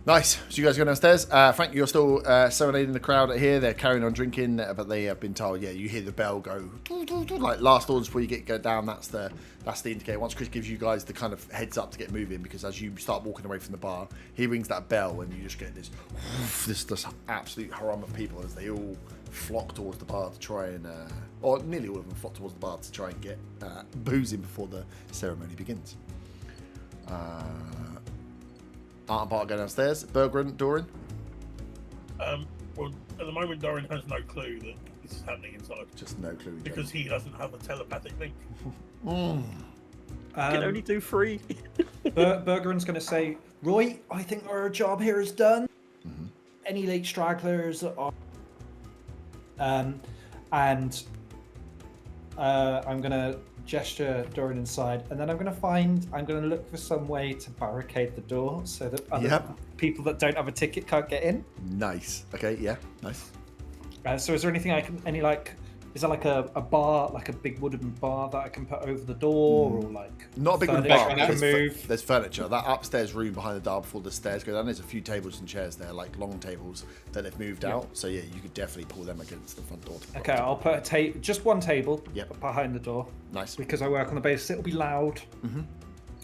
[SPEAKER 1] Nice. So you guys go downstairs. Frank, you're still serenading the crowd out here. They're carrying on drinking, but they have been told, yeah, you hear the bell go, like last orders before you go down. That's the indicator. Once Chris gives you guys the kind of heads up to get moving, because as you start walking away from the bar, he rings that bell and you just get this absolute hurrah of people as they all flock towards the bar to try and, or nearly all of them flock towards the bar to try and get boozing before the ceremony begins. Art and Bart go downstairs. Bergeron, Doran?
[SPEAKER 4] Well, at the moment, Doran has no clue that this is happening inside.
[SPEAKER 1] Just no clue.
[SPEAKER 4] Because he doesn't have a telepathic link.
[SPEAKER 3] Can only do 3.
[SPEAKER 5] Bergeron's going to say, Roy, I think our job here is done.
[SPEAKER 1] Mm-hmm.
[SPEAKER 5] Any late stragglers are... and I'm going to gesture Doran inside, and then I'm going to look for some way to barricade the door so that other people that don't have a ticket can't get in.
[SPEAKER 1] Nice. Okay, yeah, nice.
[SPEAKER 5] So is there anything is there like a bar, like a big wooden bar that I can put over the door, or like
[SPEAKER 1] not a big wooden
[SPEAKER 5] furniture
[SPEAKER 1] bar.
[SPEAKER 5] I can move?
[SPEAKER 1] There's furniture. That upstairs room behind the door before the stairs go down, there's a few tables and chairs there, like long tables that they've moved out. So yeah, you could definitely pull them against the front door.
[SPEAKER 5] Okay, I'll put just one table
[SPEAKER 1] Yep.
[SPEAKER 5] behind the door.
[SPEAKER 1] Nice.
[SPEAKER 5] Because I work on the basis it'll be loud.
[SPEAKER 1] Mm-hmm.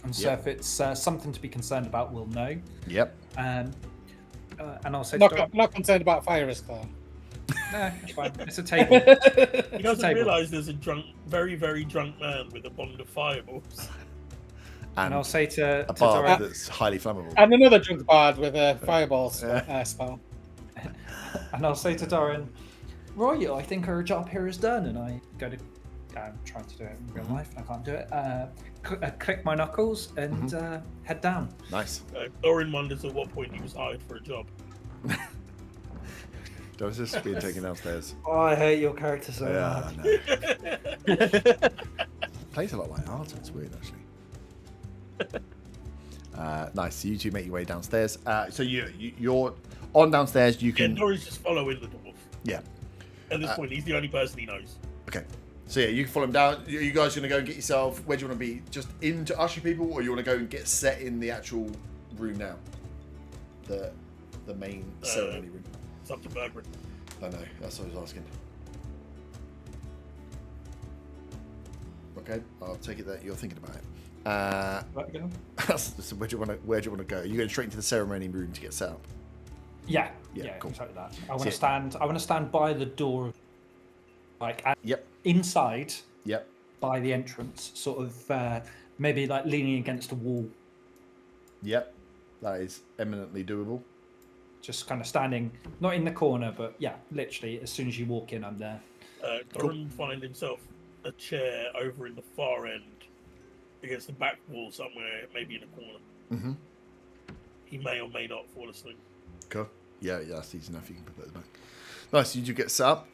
[SPEAKER 5] And so if it's something to be concerned about, we'll know.
[SPEAKER 1] Yep.
[SPEAKER 5] And I'll say...
[SPEAKER 2] Not concerned about fire risk, though.
[SPEAKER 5] No, it's fine. It's a table.
[SPEAKER 4] He doesn't realise there's a drunk, very, very drunk man with a bond of fireballs.
[SPEAKER 5] And I'll say to
[SPEAKER 1] a bar
[SPEAKER 5] Doran,
[SPEAKER 1] that's highly flammable.
[SPEAKER 2] And another drunk bard with a fireball spell.
[SPEAKER 5] and I'll say to Doran, Roy, I think our job here is done. And I go to... I'm trying to do it in real life, and I can't do it. Click my knuckles and head down.
[SPEAKER 1] Nice.
[SPEAKER 4] Doran wonders at what point he was hired for a job.
[SPEAKER 1] Doris is being taken downstairs.
[SPEAKER 5] Oh, I hate your character so much.
[SPEAKER 1] I know. Plays a lot like Arthur. It's weird, actually. Nice. So you two make your way downstairs. So you're on downstairs. You can.
[SPEAKER 4] Yeah, Doran's just following the dwarf.
[SPEAKER 1] Yeah.
[SPEAKER 4] At this point, he's the only person he knows.
[SPEAKER 1] Okay. So yeah, you can follow him down. You guys going to go and get yourself. Where do you want to be? Just into usher people, or you want to go and get set in the actual room now? The main ceremony room.
[SPEAKER 4] It's up to Bergeron.
[SPEAKER 1] I know, that's what I was asking. Okay, I'll take it that you're thinking about it. So where do you want to go? Are you going straight into the ceremony room to get set up?
[SPEAKER 5] Yeah,
[SPEAKER 1] cool.
[SPEAKER 5] exactly that. I want to stand by the door, like
[SPEAKER 1] Yep.
[SPEAKER 5] inside.
[SPEAKER 1] Yep.
[SPEAKER 5] By the entrance, sort of maybe like leaning against a wall.
[SPEAKER 1] Yep. That is eminently doable.
[SPEAKER 5] Just kind of standing, not in the corner, but yeah, literally, as soon as you walk in, I'm there.
[SPEAKER 4] Doran finds himself a chair over in the far end, against the back wall somewhere, maybe in a corner.
[SPEAKER 1] Mm-hmm.
[SPEAKER 4] He may or may not fall asleep.
[SPEAKER 1] Cool. Yeah, that's easy enough. You can put that at the back. Nice. You do get set up.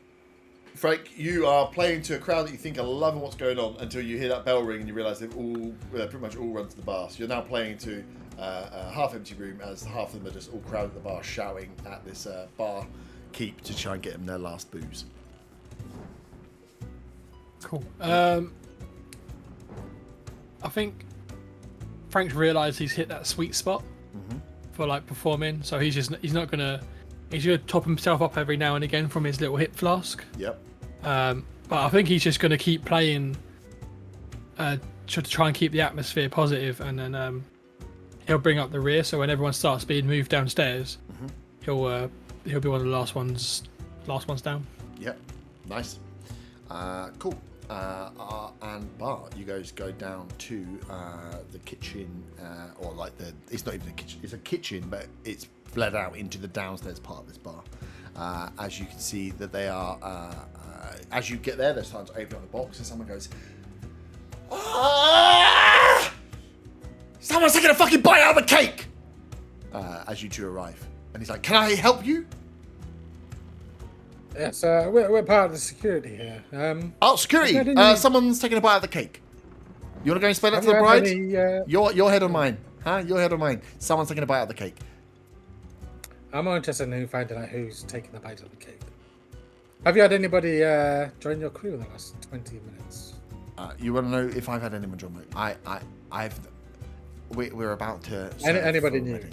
[SPEAKER 1] Frank, you are playing to a crowd that you think are loving what's going on until you hear that bell ring and you realise they've pretty much all run to the bar. So you're now playing to a half-empty room as half of them are just all crowded at the bar shouting at this bar keep to try and get them their last booze.
[SPEAKER 6] Cool. I think Frank's realised he's hit that sweet spot for like performing, so he's gonna top himself up every now and again from his little hip flask.
[SPEAKER 1] Yep.
[SPEAKER 6] But I think he's just gonna keep playing to try and keep the atmosphere positive, and then he'll bring up the rear. So when everyone starts being moved downstairs, he'll be one of the last ones down.
[SPEAKER 1] Yep. Nice. Cool. And Bart, you guys go down to the kitchen, or like it's not even a kitchen, it's a kitchen, but it's fled out into the downstairs part of this bar. As you can see that they are, as you get there, they're starting to open up the box and someone goes, "Ah! Someone's taking a fucking bite out of the cake!" As you two arrive. And he's like, "Can I help you?"
[SPEAKER 2] Yes, we're part of the security here.
[SPEAKER 1] Security! Someone's taking a bite out of the cake. You want to go and explain that to the bride? Your head or mine? Huh? Your head or mine? Someone's taking a bite out of the cake.
[SPEAKER 2] I'm more interested in finding out who's taking the bite of the cake. Have you had anybody join your crew in the last 20 minutes?
[SPEAKER 1] You want to know if I've had anyone join my... We're about to...
[SPEAKER 2] Anybody new?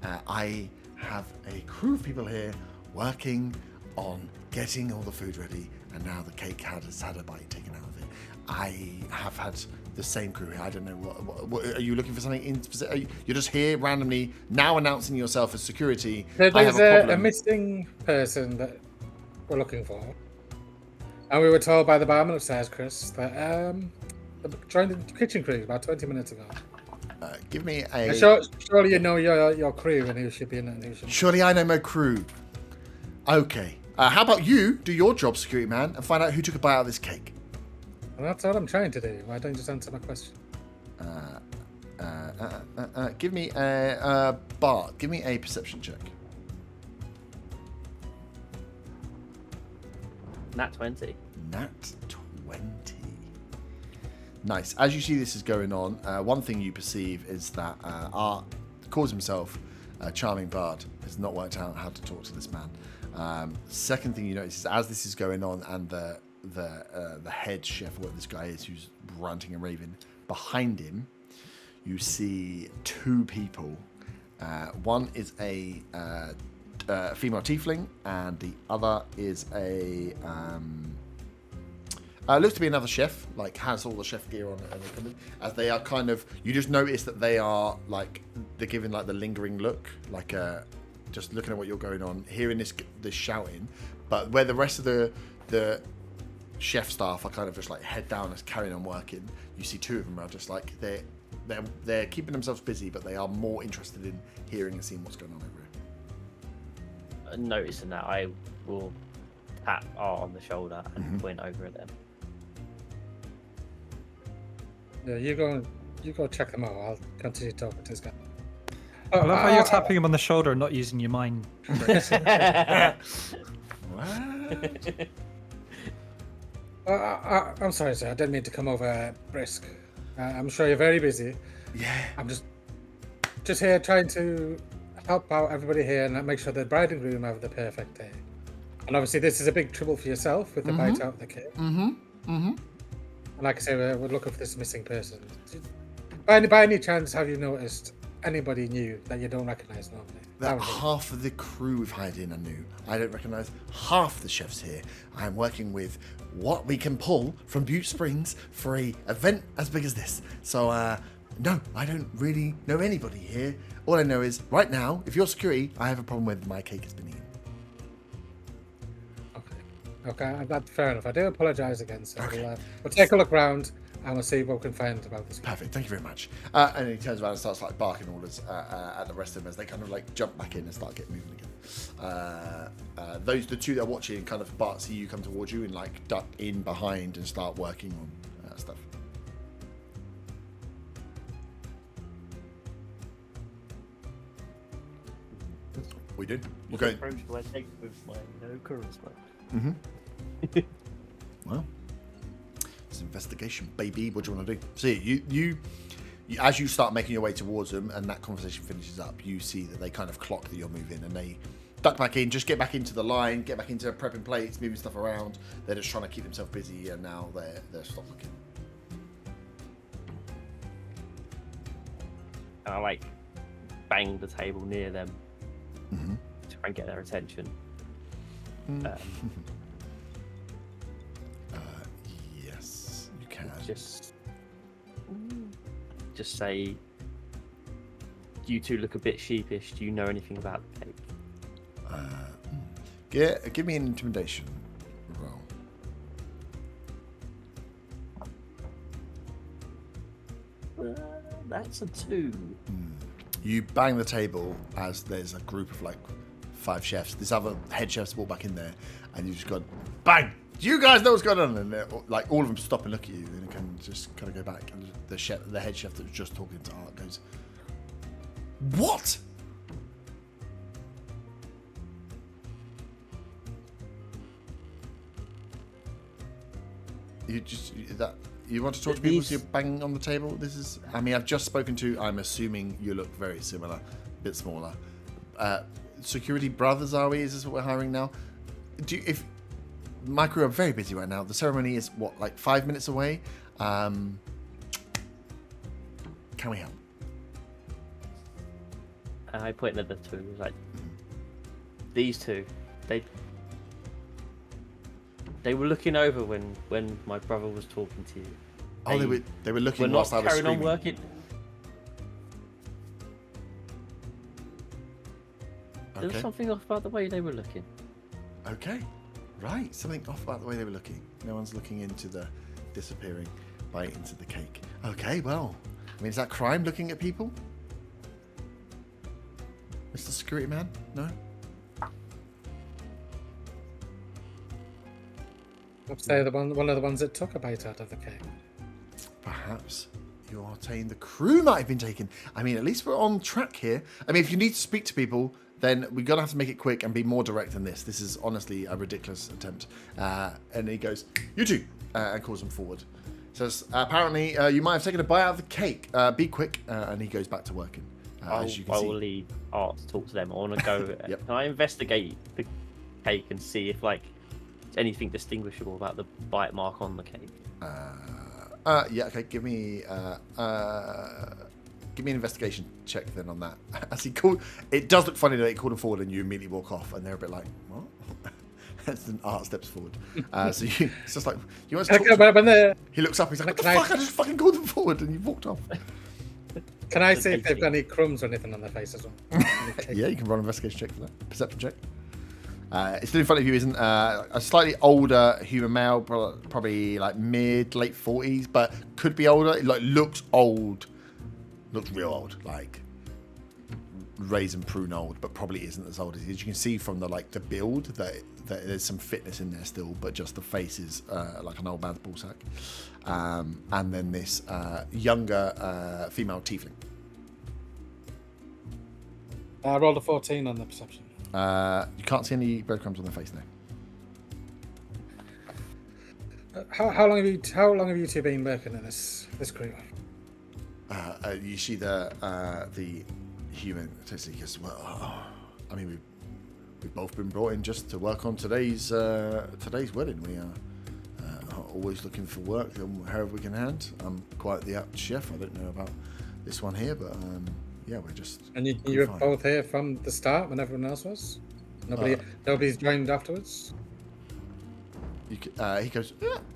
[SPEAKER 1] I have a crew of people here working on getting all the food ready, and now the cake has had a bite taken out of it. I have had the same crew here. I don't know what are you looking for something in specific? You're just here randomly now announcing yourself as security.
[SPEAKER 2] There's
[SPEAKER 1] I have a problem.
[SPEAKER 2] a missing person that we're looking for, and we were told by the barman upstairs, Chris, that they joined the kitchen crew about 20 minutes ago.
[SPEAKER 1] Give me a...
[SPEAKER 2] Surely you know your crew and who should be in it and who shouldn't.
[SPEAKER 1] Surely I know my crew. Okay. How about you do your job, security man, and find out who took a bite out of this cake?
[SPEAKER 2] Well, that's what I'm trying to do. Why don't you just answer my question?
[SPEAKER 1] Give me a... Bart, give me a perception check.
[SPEAKER 3] Nat 20.
[SPEAKER 1] Nat 20. Nice. As you see this is going on, one thing you perceive is that Art calls himself a charming bard. Has not worked out how to talk to this man. Second thing you notice is as this is going on, and the head chef, what this guy is, who's ranting and raving, behind him, you see two people. One is a female tiefling, and the other is a looks to be another chef, like has all the chef gear on and everything. As they are kind of, you just notice that they are like, they're giving like the lingering look, like just looking at what you're going on, hearing this shouting. But where the rest of the chef staff are kind of just like head down as carrying on working, you see two of them are just like they're keeping themselves busy, but they are more interested in hearing and seeing what's going on over here.
[SPEAKER 3] Noticing that, I will tap Art on the shoulder and point over at them.
[SPEAKER 2] Yeah, you go check them out. I'll continue talking to this guy.
[SPEAKER 7] I love how you're tapping him on the shoulder and not using your mind.
[SPEAKER 1] What?
[SPEAKER 2] I'm sorry, sir. I didn't mean to come over brisk. I'm sure you're very busy.
[SPEAKER 1] Yeah.
[SPEAKER 2] I'm just here trying to help out everybody here and make sure the bride and groom have the perfect day. And obviously, this is a big trouble for yourself with the bite out of the cake. And like I say, we're looking for this missing person. By any chance, have you noticed anybody new that you don't recognise normally?
[SPEAKER 1] That half of the crew we've hired in are new. I don't recognise half the chefs here. I am working with what we can pull from Butte Springs for a event as big as this. So, no, I don't really know anybody here. All I know is, right now, if you're security, I have a problem with my cake has been eaten.
[SPEAKER 2] Okay, that's fair enough. I do apologise again, so
[SPEAKER 1] Okay.
[SPEAKER 2] we'll take a look round and we'll see what we can find about this.
[SPEAKER 1] Perfect, thank you very much. And he turns around and starts like barking orders at the rest of them as they kind of like jump back in and start getting moving again. The two that are watching kind of Bart see you come towards you and like duck in behind and start working on stuff. We did. You're going.
[SPEAKER 3] Approach do I take with my no charisma?
[SPEAKER 1] Well, it's investigation, baby. What do you want to do? See, you as you start making your way towards them, and that conversation finishes up, you see that they kind of clock that you're moving, and they duck back in, just get back into the line, get back into prepping plates, moving stuff around. They're just trying to keep themselves busy, and now they're stopped looking.
[SPEAKER 3] And I like bang the table near them to try and get their attention.
[SPEAKER 1] Yes, you can.
[SPEAKER 3] Just say, you two look a bit sheepish. Do you know anything about the cake?
[SPEAKER 1] Give me an intimidation roll.
[SPEAKER 3] That's a 2.
[SPEAKER 1] You bang the table as there's a group of like 5 chefs. This other head chef's walked back in there, and you just gone bang. Do you guys know what's going on? And like all of them stop and look at you, and can just kind of go back. And the head chef that was just talking to Art goes, "What?" You want to talk to people as you're banging on the table? This is, I mean, I've just spoken to, I'm assuming you look very similar, a bit smaller. Security brothers, are we? Is this what we're hiring now? my crew are very busy right now. The ceremony is what, like 5 minutes away. Can we help?
[SPEAKER 3] I point at the two, like these two. They were looking over when my brother was talking to you.
[SPEAKER 1] Oh, they were looking
[SPEAKER 3] We're
[SPEAKER 1] whilst
[SPEAKER 3] not
[SPEAKER 1] I was
[SPEAKER 3] carrying on
[SPEAKER 1] screaming.
[SPEAKER 3] working. There was
[SPEAKER 1] Okay.
[SPEAKER 3] something off about the way they were looking.
[SPEAKER 1] Okay. Right. Something off about the way they were looking. No one's looking into the disappearing bite into the cake. Okay, well, I mean, is that crime looking at people? Mr. Security Man? No?
[SPEAKER 2] Perhaps they're one of the ones that took a bite out of the cake.
[SPEAKER 1] Perhaps you are saying the crew might have been taken. I mean, at least we're on track here. I mean, if you need to speak to people, then we're going to have to make it quick and be more direct than this. This is honestly a ridiculous attempt. And he goes, you two, and calls them forward. Says, apparently, you might have taken a bite out of the cake. Be quick. And he goes back to working. As you can
[SPEAKER 3] I
[SPEAKER 1] see.
[SPEAKER 3] will leave Art to talk to them. I want to go.
[SPEAKER 1] Yep.
[SPEAKER 3] Can I investigate the cake and see if there's anything distinguishable about the bite mark on the cake?
[SPEAKER 1] Yeah, okay, give me an investigation check then on that. As he called, it does look funny that he called him forward and you immediately walk off and they're a bit like, what? As then Art steps forward. So it's just like, you want to talk to
[SPEAKER 2] When they're,
[SPEAKER 1] He looks up, he's like, what the
[SPEAKER 2] Can I-
[SPEAKER 1] fuck? I just fucking called them forward and you walked off.
[SPEAKER 2] can I see if they've got any crumbs or anything on their face as well?
[SPEAKER 1] Yeah, you can roll an investigation check for that. Perception check. Still in front of you isn't a slightly older human male, probably like late 40s, but could be older. It looks old, looks real old, like raisin prune old, but probably isn't as old as he is. You can see from the build that there's some fitness in there still, but just the face is like an old man's ballsack. And then this younger female tiefling.
[SPEAKER 2] I rolled a 14 on the perception.
[SPEAKER 1] You can't see any breadcrumbs on their face now.
[SPEAKER 2] How long have you two been working in this crew?
[SPEAKER 1] You see the human. He goes, well, I mean, we've both been brought in just to work on today's wedding. We are always looking for work however we can hand. I'm quite the apt chef. I don't know about this one here, but yeah, we're just.
[SPEAKER 2] And you were both here from the start when everyone else was? Nobody's joined afterwards?
[SPEAKER 1] He goes,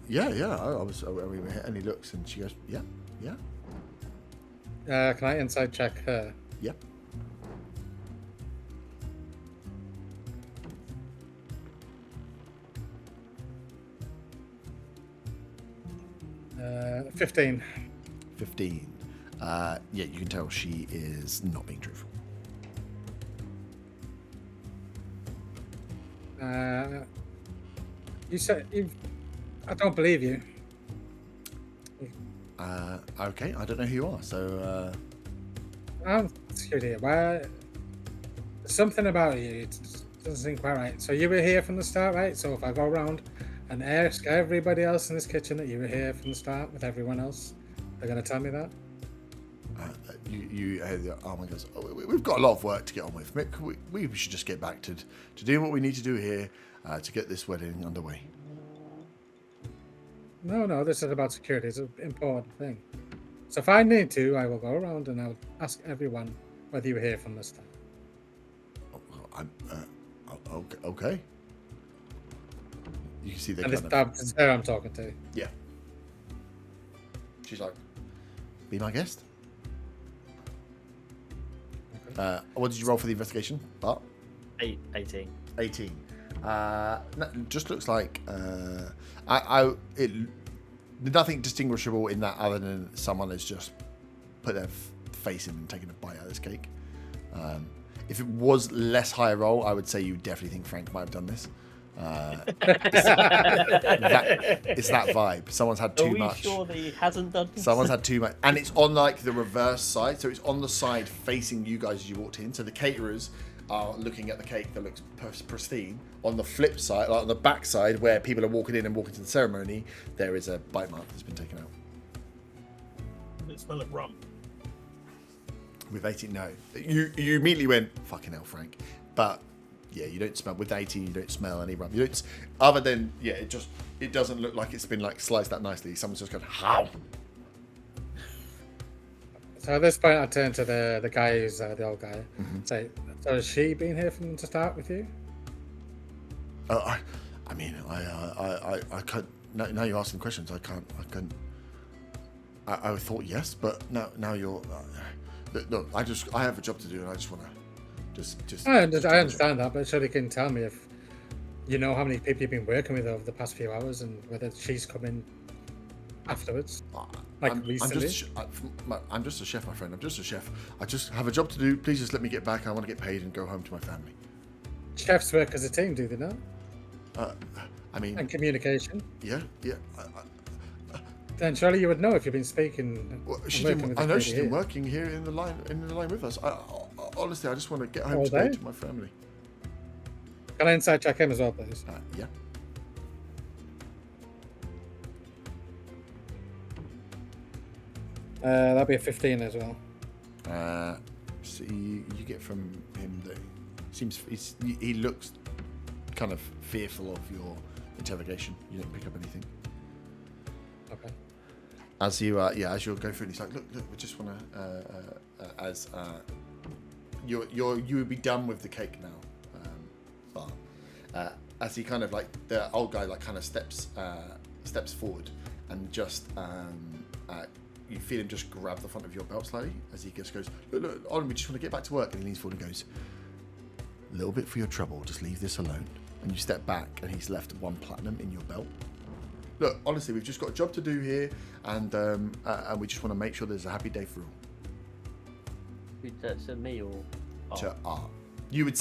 [SPEAKER 1] yeah. I was. We were here, and he looks, and she goes, yeah.
[SPEAKER 2] Can I inside check her?
[SPEAKER 1] Yep.
[SPEAKER 2] 15.
[SPEAKER 1] 15. Yeah, you can tell she is not being truthful.
[SPEAKER 2] You said I don't believe you.
[SPEAKER 1] Okay, I don't know who you are, so
[SPEAKER 2] I'm security. Why? Something about you it doesn't seem quite right. So you were here from the start, right? So if I go around and ask everybody else in this kitchen that you were here from the start with everyone else, they're going to tell me that?
[SPEAKER 1] oh my gosh, we've got a lot of work to get on with. Mick, we should just get back to doing what we need to do here to get this wedding underway.
[SPEAKER 2] No, this is about security. It's an important thing. So if I need to, I will go around and I'll ask everyone whether you were here from the start.
[SPEAKER 1] Okay. You can see they
[SPEAKER 2] And
[SPEAKER 1] kind of...
[SPEAKER 2] it's her I'm talking to.
[SPEAKER 1] Yeah. She's like, be my guest. What did you roll for the investigation? Bart?
[SPEAKER 3] 18.
[SPEAKER 1] 18. No, just looks like nothing distinguishable in that other than someone has just put their face in and taken a bite out of this cake. If it was less high roll, I would say you definitely think Frank might have done this. It's that vibe. Someone's had too much.
[SPEAKER 3] Are we sure that he hasn't done this?
[SPEAKER 1] Someone's had too much, and it's on the reverse side, so it's on the side facing you guys as you walked in. So the caterers are looking at the cake that looks pristine. On the flip side, like on the back side, where people are walking in and walking to the ceremony, there is a bite mark that's been taken out.
[SPEAKER 4] Does it smell like rum?
[SPEAKER 1] With 18, no. You immediately went, fucking hell, Frank. But Yeah, you don't smell with 18. You don't smell any rum. You don't, other than it doesn't look like it's been like sliced that nicely. Someone's just gone how.
[SPEAKER 2] So at this point, I turn to the guy who's the old guy. Say, so has she been here from to start with you?
[SPEAKER 1] I can't. Now you're asking questions. I can't. I thought yes, but now you're. Look, I have a job to do, and I just want to just.
[SPEAKER 2] I understand that, but surely you can tell me if you know how many people you've been working with over the past few hours, and whether she's coming afterwards. Recently.
[SPEAKER 1] I'm just a chef, my friend. I'm just a chef. I just have a job to do. Please just let me get back. I want to get paid and go home to my family.
[SPEAKER 2] Chefs work as a team, do they not?
[SPEAKER 1] And
[SPEAKER 2] communication.
[SPEAKER 1] Yeah.
[SPEAKER 2] Then surely you would know if you've been speaking.
[SPEAKER 1] Well, I know she's been working here in the line with us. Honestly, I just want to get home today to my family.
[SPEAKER 2] Can I inside check him as well, please?
[SPEAKER 1] Yeah.
[SPEAKER 2] That'd be a 15 as well.
[SPEAKER 1] So you get from him that he looks kind of fearful of your interrogation. You don't pick up anything.
[SPEAKER 2] Okay.
[SPEAKER 1] As you go through, and he's like, look, we just want to you would be done with the cake now, but as he kind of like the old guy like kind of steps forward and just you feel him just grab the front of your belt slightly as he just goes, look, Olin, we just want to get back to work, and he leans forward and goes, a little bit for your trouble, just leave this alone. And you step back, and he's left 1 platinum in your belt. Look, honestly, we've just got a job to do here, and we just want to make sure there's a happy day for all.
[SPEAKER 3] That's a me or
[SPEAKER 1] To Art. You would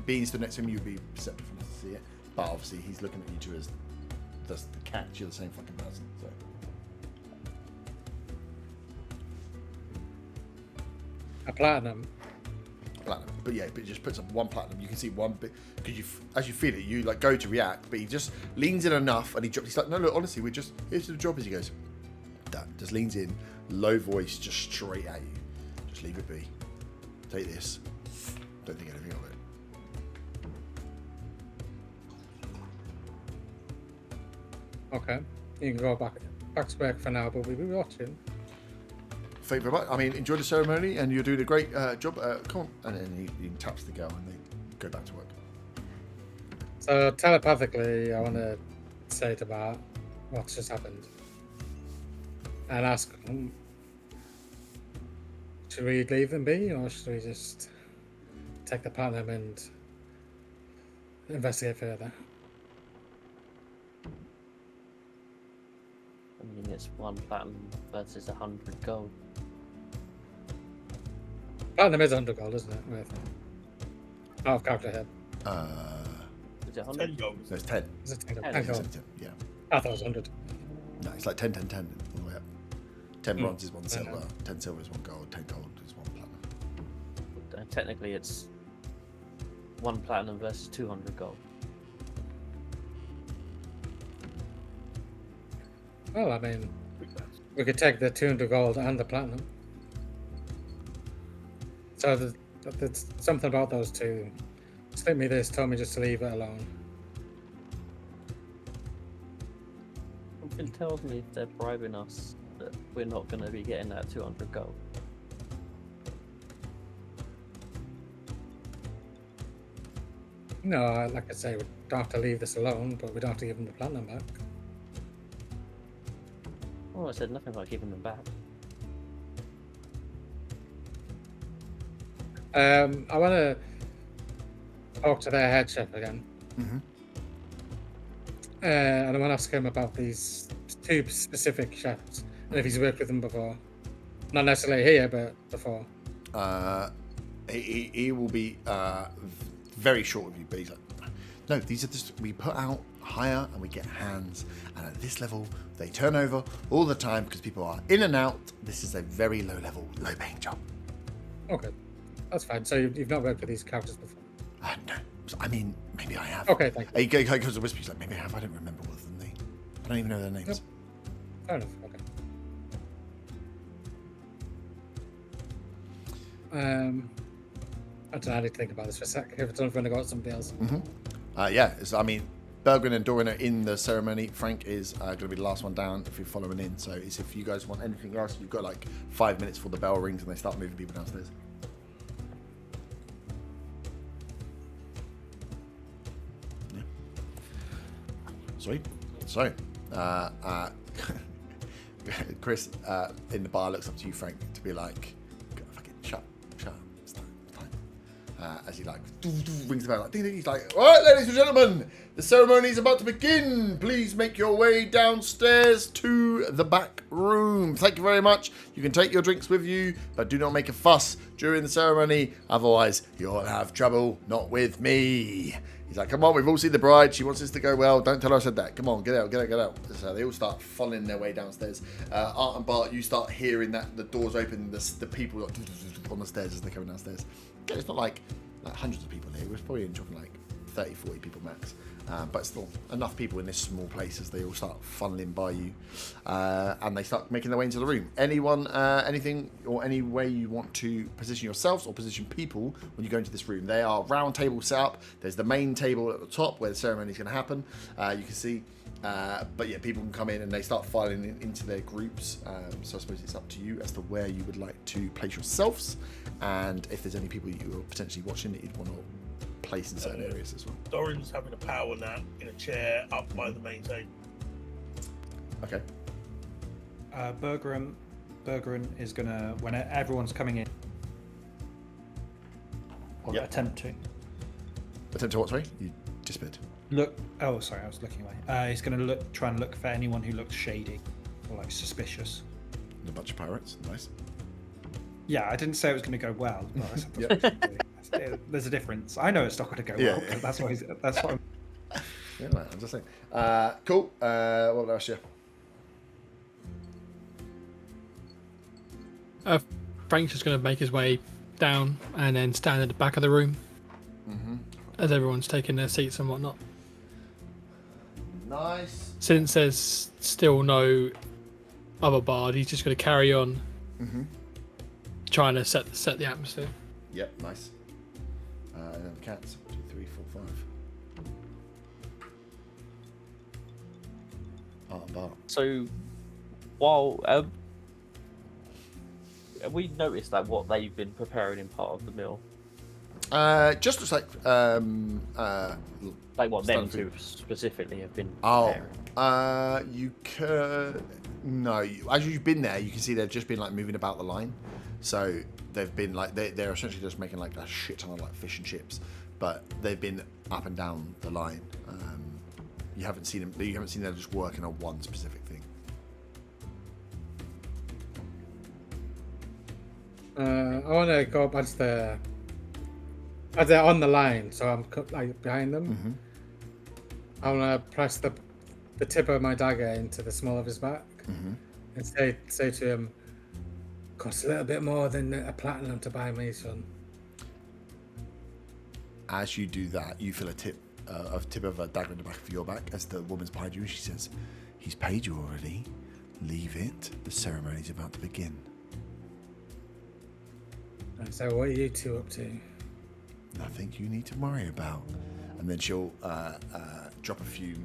[SPEAKER 1] being stood next to him, you'd be perceptive enough to see it, but obviously he's looking at you two as the catch. You're the same fucking person. So.
[SPEAKER 2] A platinum.
[SPEAKER 1] But yeah, but it just puts up 1 platinum. You can see 1 bit because as you feel it, you like go to react, but he just leans in enough and he's like, no, look, honestly, we're just here's the job. As he goes, that just leans in, low voice, just straight at you. Just leave it be. Take this. Don't think anything of it.
[SPEAKER 2] Okay, you can go back to work for now, but we'll be watching.
[SPEAKER 1] Thank you very much. I mean, enjoy the ceremony, and you're doing a great job. Come on, and then he taps the girl, and they go back to work.
[SPEAKER 2] So telepathically, I want to say to Bart what's just happened, and ask, should we leave them be, or should we just take the platinum and investigate further?
[SPEAKER 3] I mean, it's 1 platinum versus 100 gold.
[SPEAKER 2] Platinum is 100 gold, isn't it? With out of character head.
[SPEAKER 3] Is it 100?
[SPEAKER 4] 10 gold.
[SPEAKER 1] No, it's 10.
[SPEAKER 2] Is it 10 gold?
[SPEAKER 3] 10
[SPEAKER 2] 10
[SPEAKER 1] It's
[SPEAKER 2] gold.
[SPEAKER 1] 10, yeah.
[SPEAKER 2] I thought it was 100.
[SPEAKER 1] No, it's like 10, 10, 10 all the way up. 10 bronze is 1
[SPEAKER 2] I
[SPEAKER 1] silver,
[SPEAKER 2] know.
[SPEAKER 1] 10 silver is 1 gold, 10 gold is 1 platinum.
[SPEAKER 3] Technically, it's 1 platinum versus 200 gold.
[SPEAKER 2] Well, I mean, we could take the 200 gold and the platinum. So there's something about those two. Split me this, told me just to leave it alone.
[SPEAKER 3] Something tells me if they're bribing us that we're not going to be getting that 200 gold.
[SPEAKER 2] No, like I say, we don't have to leave this alone, but we don't have to give them the platinum back.
[SPEAKER 3] Oh, I said nothing about giving them back.
[SPEAKER 2] I want to talk to their head chef again.
[SPEAKER 1] Mm-hmm.
[SPEAKER 2] And I want to ask him about these 2 specific chefs, and if he's worked with them before. Not necessarily here, but before.
[SPEAKER 1] He will be very short with you, but he's like, no, these are just, we put out higher and we get hands, and at this level they turn over all the time because people are in and out. This is a very low level, low paying job.
[SPEAKER 2] Okay, that's fine. So you've not worked with these characters before?
[SPEAKER 1] No, I mean, maybe I have.
[SPEAKER 2] Okay, thank you.
[SPEAKER 1] He goes to whisper, he's like, maybe I have, I don't remember what them name. I don't even know their names.
[SPEAKER 2] Yep. Fair enough, okay. I don't know how to think about this for a sec. If it's not going to go out somebody else.
[SPEAKER 1] I mean, Bergren and Doran are in the ceremony. Frank is going to be the last one down if you're following in. So it's if you guys want anything else, you've got like 5 minutes before the bell rings and they start moving people downstairs. Yeah. Sweet. So, Chris in the bar looks up to you, Frank, to be like, fucking shut up. It's time. As he like rings the bell, like ding ding. He's like, all right, ladies and gentlemen, the ceremony is about to begin. Please make your way downstairs to the back room. Thank you very much. You can take your drinks with you, but do not make a fuss during the ceremony, otherwise you'll have trouble. Not with me. He's like, come on, we've all seen the bride. She wants this to go well. Don't tell her I said that. Come on, get out. So they all start following their way downstairs. Art and Bart, you start hearing that the doors open, the people on the stairs as they're coming downstairs. It's not like hundreds of people here. We're probably talking like 30, 40 people max. But still enough people in this small place as they all start funneling by you. And they start making their way into the room. Anyone, anything or any way you want to position yourselves or position people when you go into this room. They are round tables set up. There's the main table at the top where the ceremony is going to happen. You can see. But yeah, people can come in and they start filing into their groups. So I suppose it's up to you as to where you would like to place yourselves. And if there's any people you are potentially watching that you'd want to place in certain areas as well.
[SPEAKER 4] Doran's having a power nap in a chair up by the main table.
[SPEAKER 1] Okay.
[SPEAKER 5] Bergeron is gonna, when everyone's coming in, or
[SPEAKER 1] Yep.
[SPEAKER 5] attempt to
[SPEAKER 1] What, sorry? You disappeared.
[SPEAKER 5] look. Oh, sorry, I was looking away. He's gonna try and look for anyone who looks shady or like suspicious.
[SPEAKER 1] And a bunch of pirates. Nice.
[SPEAKER 5] Yeah, I didn't say it was going to go well. But I said
[SPEAKER 1] Yep.
[SPEAKER 5] there's a difference. I know it's not going to go
[SPEAKER 1] Yeah,
[SPEAKER 5] well.
[SPEAKER 1] yeah.
[SPEAKER 5] That's what. That's what.
[SPEAKER 1] Yeah, no, I'm just saying. Cool. What else? Yeah.
[SPEAKER 6] Frank's just going to make his way down and then stand at the back of the room as everyone's taking their seats and whatnot.
[SPEAKER 1] Nice.
[SPEAKER 6] Since there's still no other bard, he's just going to carry on trying to set the atmosphere.
[SPEAKER 1] Yep, nice. And then the cats. 1, 2, 3, 4, 5. Art and Bart.
[SPEAKER 3] So, while have we noticed that what they've been preparing in part of the meal,
[SPEAKER 1] Just looks like
[SPEAKER 3] like what them
[SPEAKER 1] Standard
[SPEAKER 3] two specifically have been
[SPEAKER 1] oh,
[SPEAKER 3] preparing?
[SPEAKER 1] you could no. As you've been there, you can see they've just been like moving about the line. So they've been like they're essentially just making like a shit ton of like fish and chips, but they've been up and down the line. You haven't seen them. You haven't seen them just working on one specific thing.
[SPEAKER 2] I want to go up as they're on the line, so I'm like behind them. I want to press the tip of my dagger into the small of his back and say to him, "Costs a little bit more than a platinum to buy me, son."
[SPEAKER 1] As you do that, you feel a tip of a dagger in the back of your back as the woman's behind you. She says, "He's paid you already. Leave it. The ceremony's about to begin."
[SPEAKER 2] And so, what are you two up to?
[SPEAKER 1] Nothing you need to worry about. And then she'll drop a few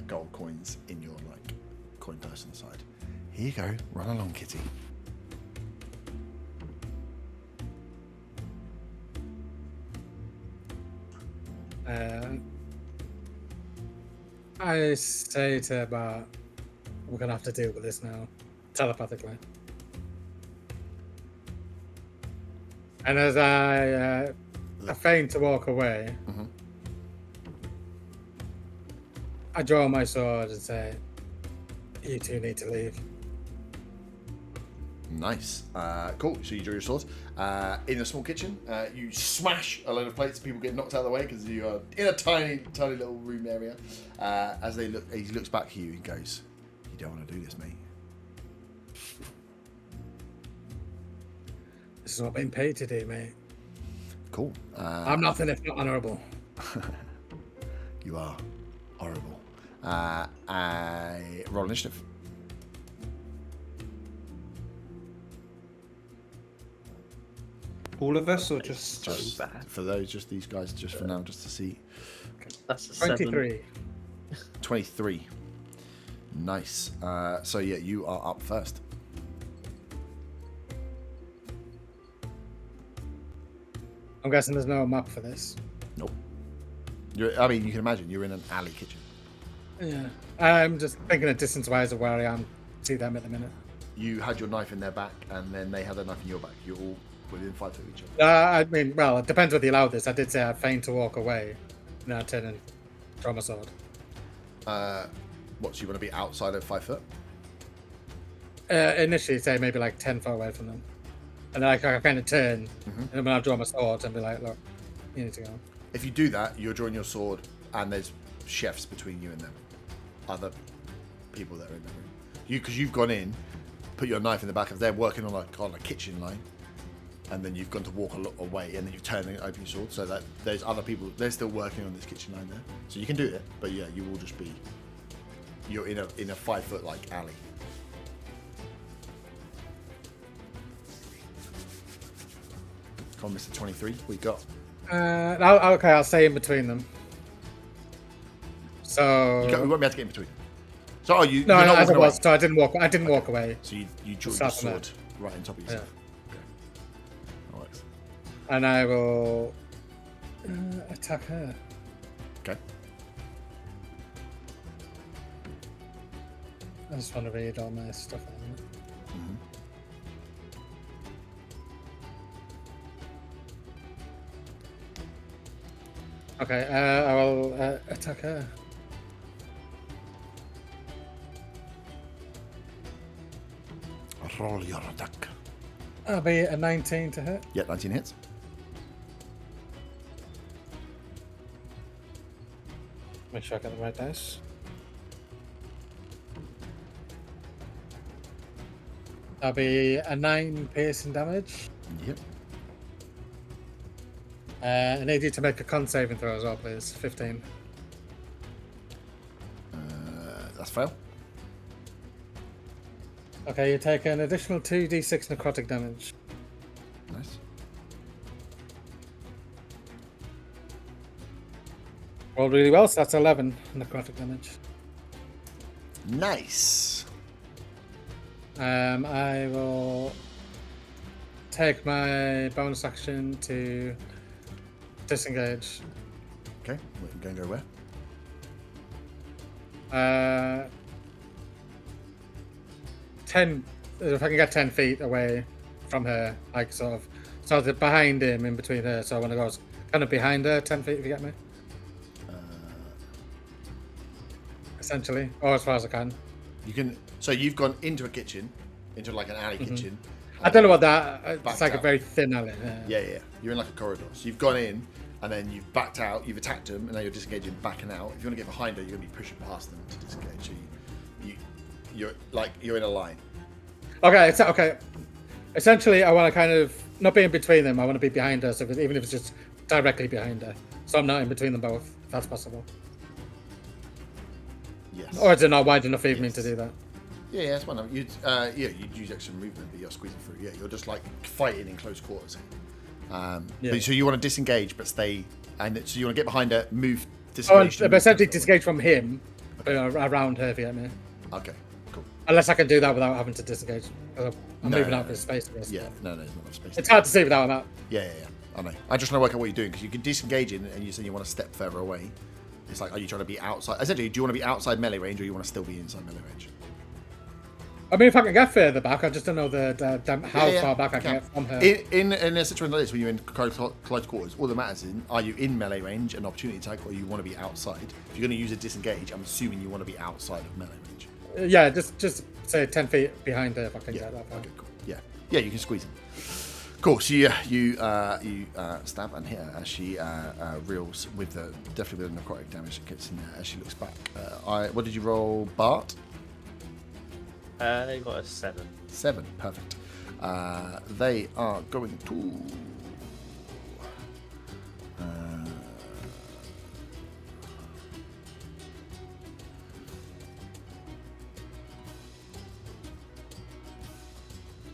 [SPEAKER 1] gold coins in your like coin purse on the side. Here you go. Run along, kitty.
[SPEAKER 2] I say to Bart, "We're gonna have to deal with this now, telepathically." And as I feign to walk away, I draw my sword and say, "You two need to leave."
[SPEAKER 1] Nice. Cool. So you draw your sword. In a small kitchen, you smash a load of plates. People get knocked out of the way because you are in a tiny, tiny little room area. As he looks back at you and goes, "You don't want to do this, mate."
[SPEAKER 2] This is what I'm being paid to do, mate.
[SPEAKER 1] Cool.
[SPEAKER 2] I'm nothing if not honourable.
[SPEAKER 1] You are horrible. I roll initiative.
[SPEAKER 5] All of us, or just?
[SPEAKER 3] So bad.
[SPEAKER 1] For those, just these guys, just for now, just to see.
[SPEAKER 3] That's a 7.
[SPEAKER 2] 23.
[SPEAKER 1] 23. Nice. So yeah, you are up first.
[SPEAKER 2] I'm guessing there's no map for this.
[SPEAKER 1] Nope. I mean, you can imagine you're in an alley kitchen.
[SPEAKER 2] Yeah. I'm just thinking of distance-wise of where I am. See them at the minute.
[SPEAKER 1] You had your knife in their back, and then they had their knife in your back. You're all within 5 feet of each other.
[SPEAKER 2] I mean, well, it depends whether you allow this. I did say I'd feign to walk away. And then I'd turn and draw my sword.
[SPEAKER 1] What, so you want to be outside of 5 foot?
[SPEAKER 2] Initially, say maybe like 10 foot away from them. And then I kind of turn, and then I draw my sword and be like, look, you need to go.
[SPEAKER 1] If you do that, you're drawing your sword, and there's chefs between you and them. Other people that are in the room. Because you've gone in, put your knife in the back of. They're working on a kitchen line, and then you've gone to walk a lot away, and then you've turned and opened your sword. So that there's other people. They're still working on this kitchen line there. So you can do it, but yeah, you will just be. You're in a 5 foot like alley. Come on, Mr. 23. What you got?
[SPEAKER 2] Okay, I'll stay in between them. So
[SPEAKER 1] You won't be able to get in between. So are you?
[SPEAKER 2] no,
[SPEAKER 1] you're not
[SPEAKER 2] as it
[SPEAKER 1] walking away.
[SPEAKER 2] was, so I didn't walk away.
[SPEAKER 1] So you drew your
[SPEAKER 2] Start from
[SPEAKER 1] sword right on top of yourself. Okay. That works.
[SPEAKER 2] And I will attack her.
[SPEAKER 1] Okay.
[SPEAKER 2] I just want to read all my stuff on it. Okay, I will attack her.
[SPEAKER 1] Roll your attack.
[SPEAKER 2] That'll be a 19 to hit.
[SPEAKER 1] Yeah, 19 hits.
[SPEAKER 2] Make sure I get the right dice. That'll be a 9 piercing damage.
[SPEAKER 1] Yep.
[SPEAKER 2] I need you to make a con saving throw as well, please. 15.
[SPEAKER 1] That's fail.
[SPEAKER 2] Okay, you take an additional 2d6 necrotic damage.
[SPEAKER 1] Nice.
[SPEAKER 2] Rolled really well, so that's 11 necrotic damage.
[SPEAKER 1] Nice.
[SPEAKER 2] I will take my bonus action to disengage.
[SPEAKER 1] Okay. We're going to go where?
[SPEAKER 2] 10. If I can get 10 feet away from her, like sort of behind him, in between her. So I want to go kind of behind her, 10 feet, if you get me. Essentially, or as far as I can.
[SPEAKER 1] You can. So you've gone into a kitchen, into like an alley kitchen.
[SPEAKER 2] I don't know what that. It's
[SPEAKER 1] Backed
[SPEAKER 2] like a
[SPEAKER 1] out.
[SPEAKER 2] very thin alley.
[SPEAKER 1] Yeah. You're in like a corridor. So you've gone in, and then you've backed out. You've attacked them, and now you're disengaging, backing out. If you want to get behind her, you're going to be pushing past them to disengage. So you're in a line.
[SPEAKER 2] Okay, okay. Essentially, I want to kind of not be in between them. I want to be behind her, so even if it's just directly behind her, so I'm not in between them both. If that's possible.
[SPEAKER 1] Yes.
[SPEAKER 2] Or is it not wide enough for me to do that?
[SPEAKER 1] Yeah, that's one. You'd use extra movement, but you're squeezing through. Yeah, you're just like fighting in close quarters.
[SPEAKER 2] Yeah.
[SPEAKER 1] So you want to disengage, but stay, and so you want to get behind her, move,
[SPEAKER 2] Oh,
[SPEAKER 1] disengage.
[SPEAKER 2] but essentially disengage from him, around her, if you get me.
[SPEAKER 1] Okay, cool.
[SPEAKER 2] Unless I can do that without having to disengage. I'm moving out of his space. I guess.
[SPEAKER 1] Yeah, no, there's not enough space.
[SPEAKER 2] It's hard to see without that.
[SPEAKER 1] Yeah. I know. I just want to work out what you're doing because you can disengage in, and you say you want to step further away. It's like, are you trying to be outside? Essentially, do you want to be outside melee range, or you want to still be inside melee range?
[SPEAKER 2] I mean, if I can get further back, I just don't know how far back I can get from her.
[SPEAKER 1] In a situation like this, when you're in close quarters, all that matters is, are you in melee range, an opportunity attack, or you want to be outside? If you're going to use a disengage, I'm assuming you want to be outside of melee range.
[SPEAKER 2] Yeah, just say 10 feet behind her if I can
[SPEAKER 1] Yeah.
[SPEAKER 2] get that far.
[SPEAKER 1] Okay. Cool. Yeah. You can squeeze in. Cool. So you stab and hit her as she reels with definitely with the necrotic damage that gets in there as she looks back. What did you roll, Bart?
[SPEAKER 3] They got a 7.
[SPEAKER 1] 7. Perfect. They are going to.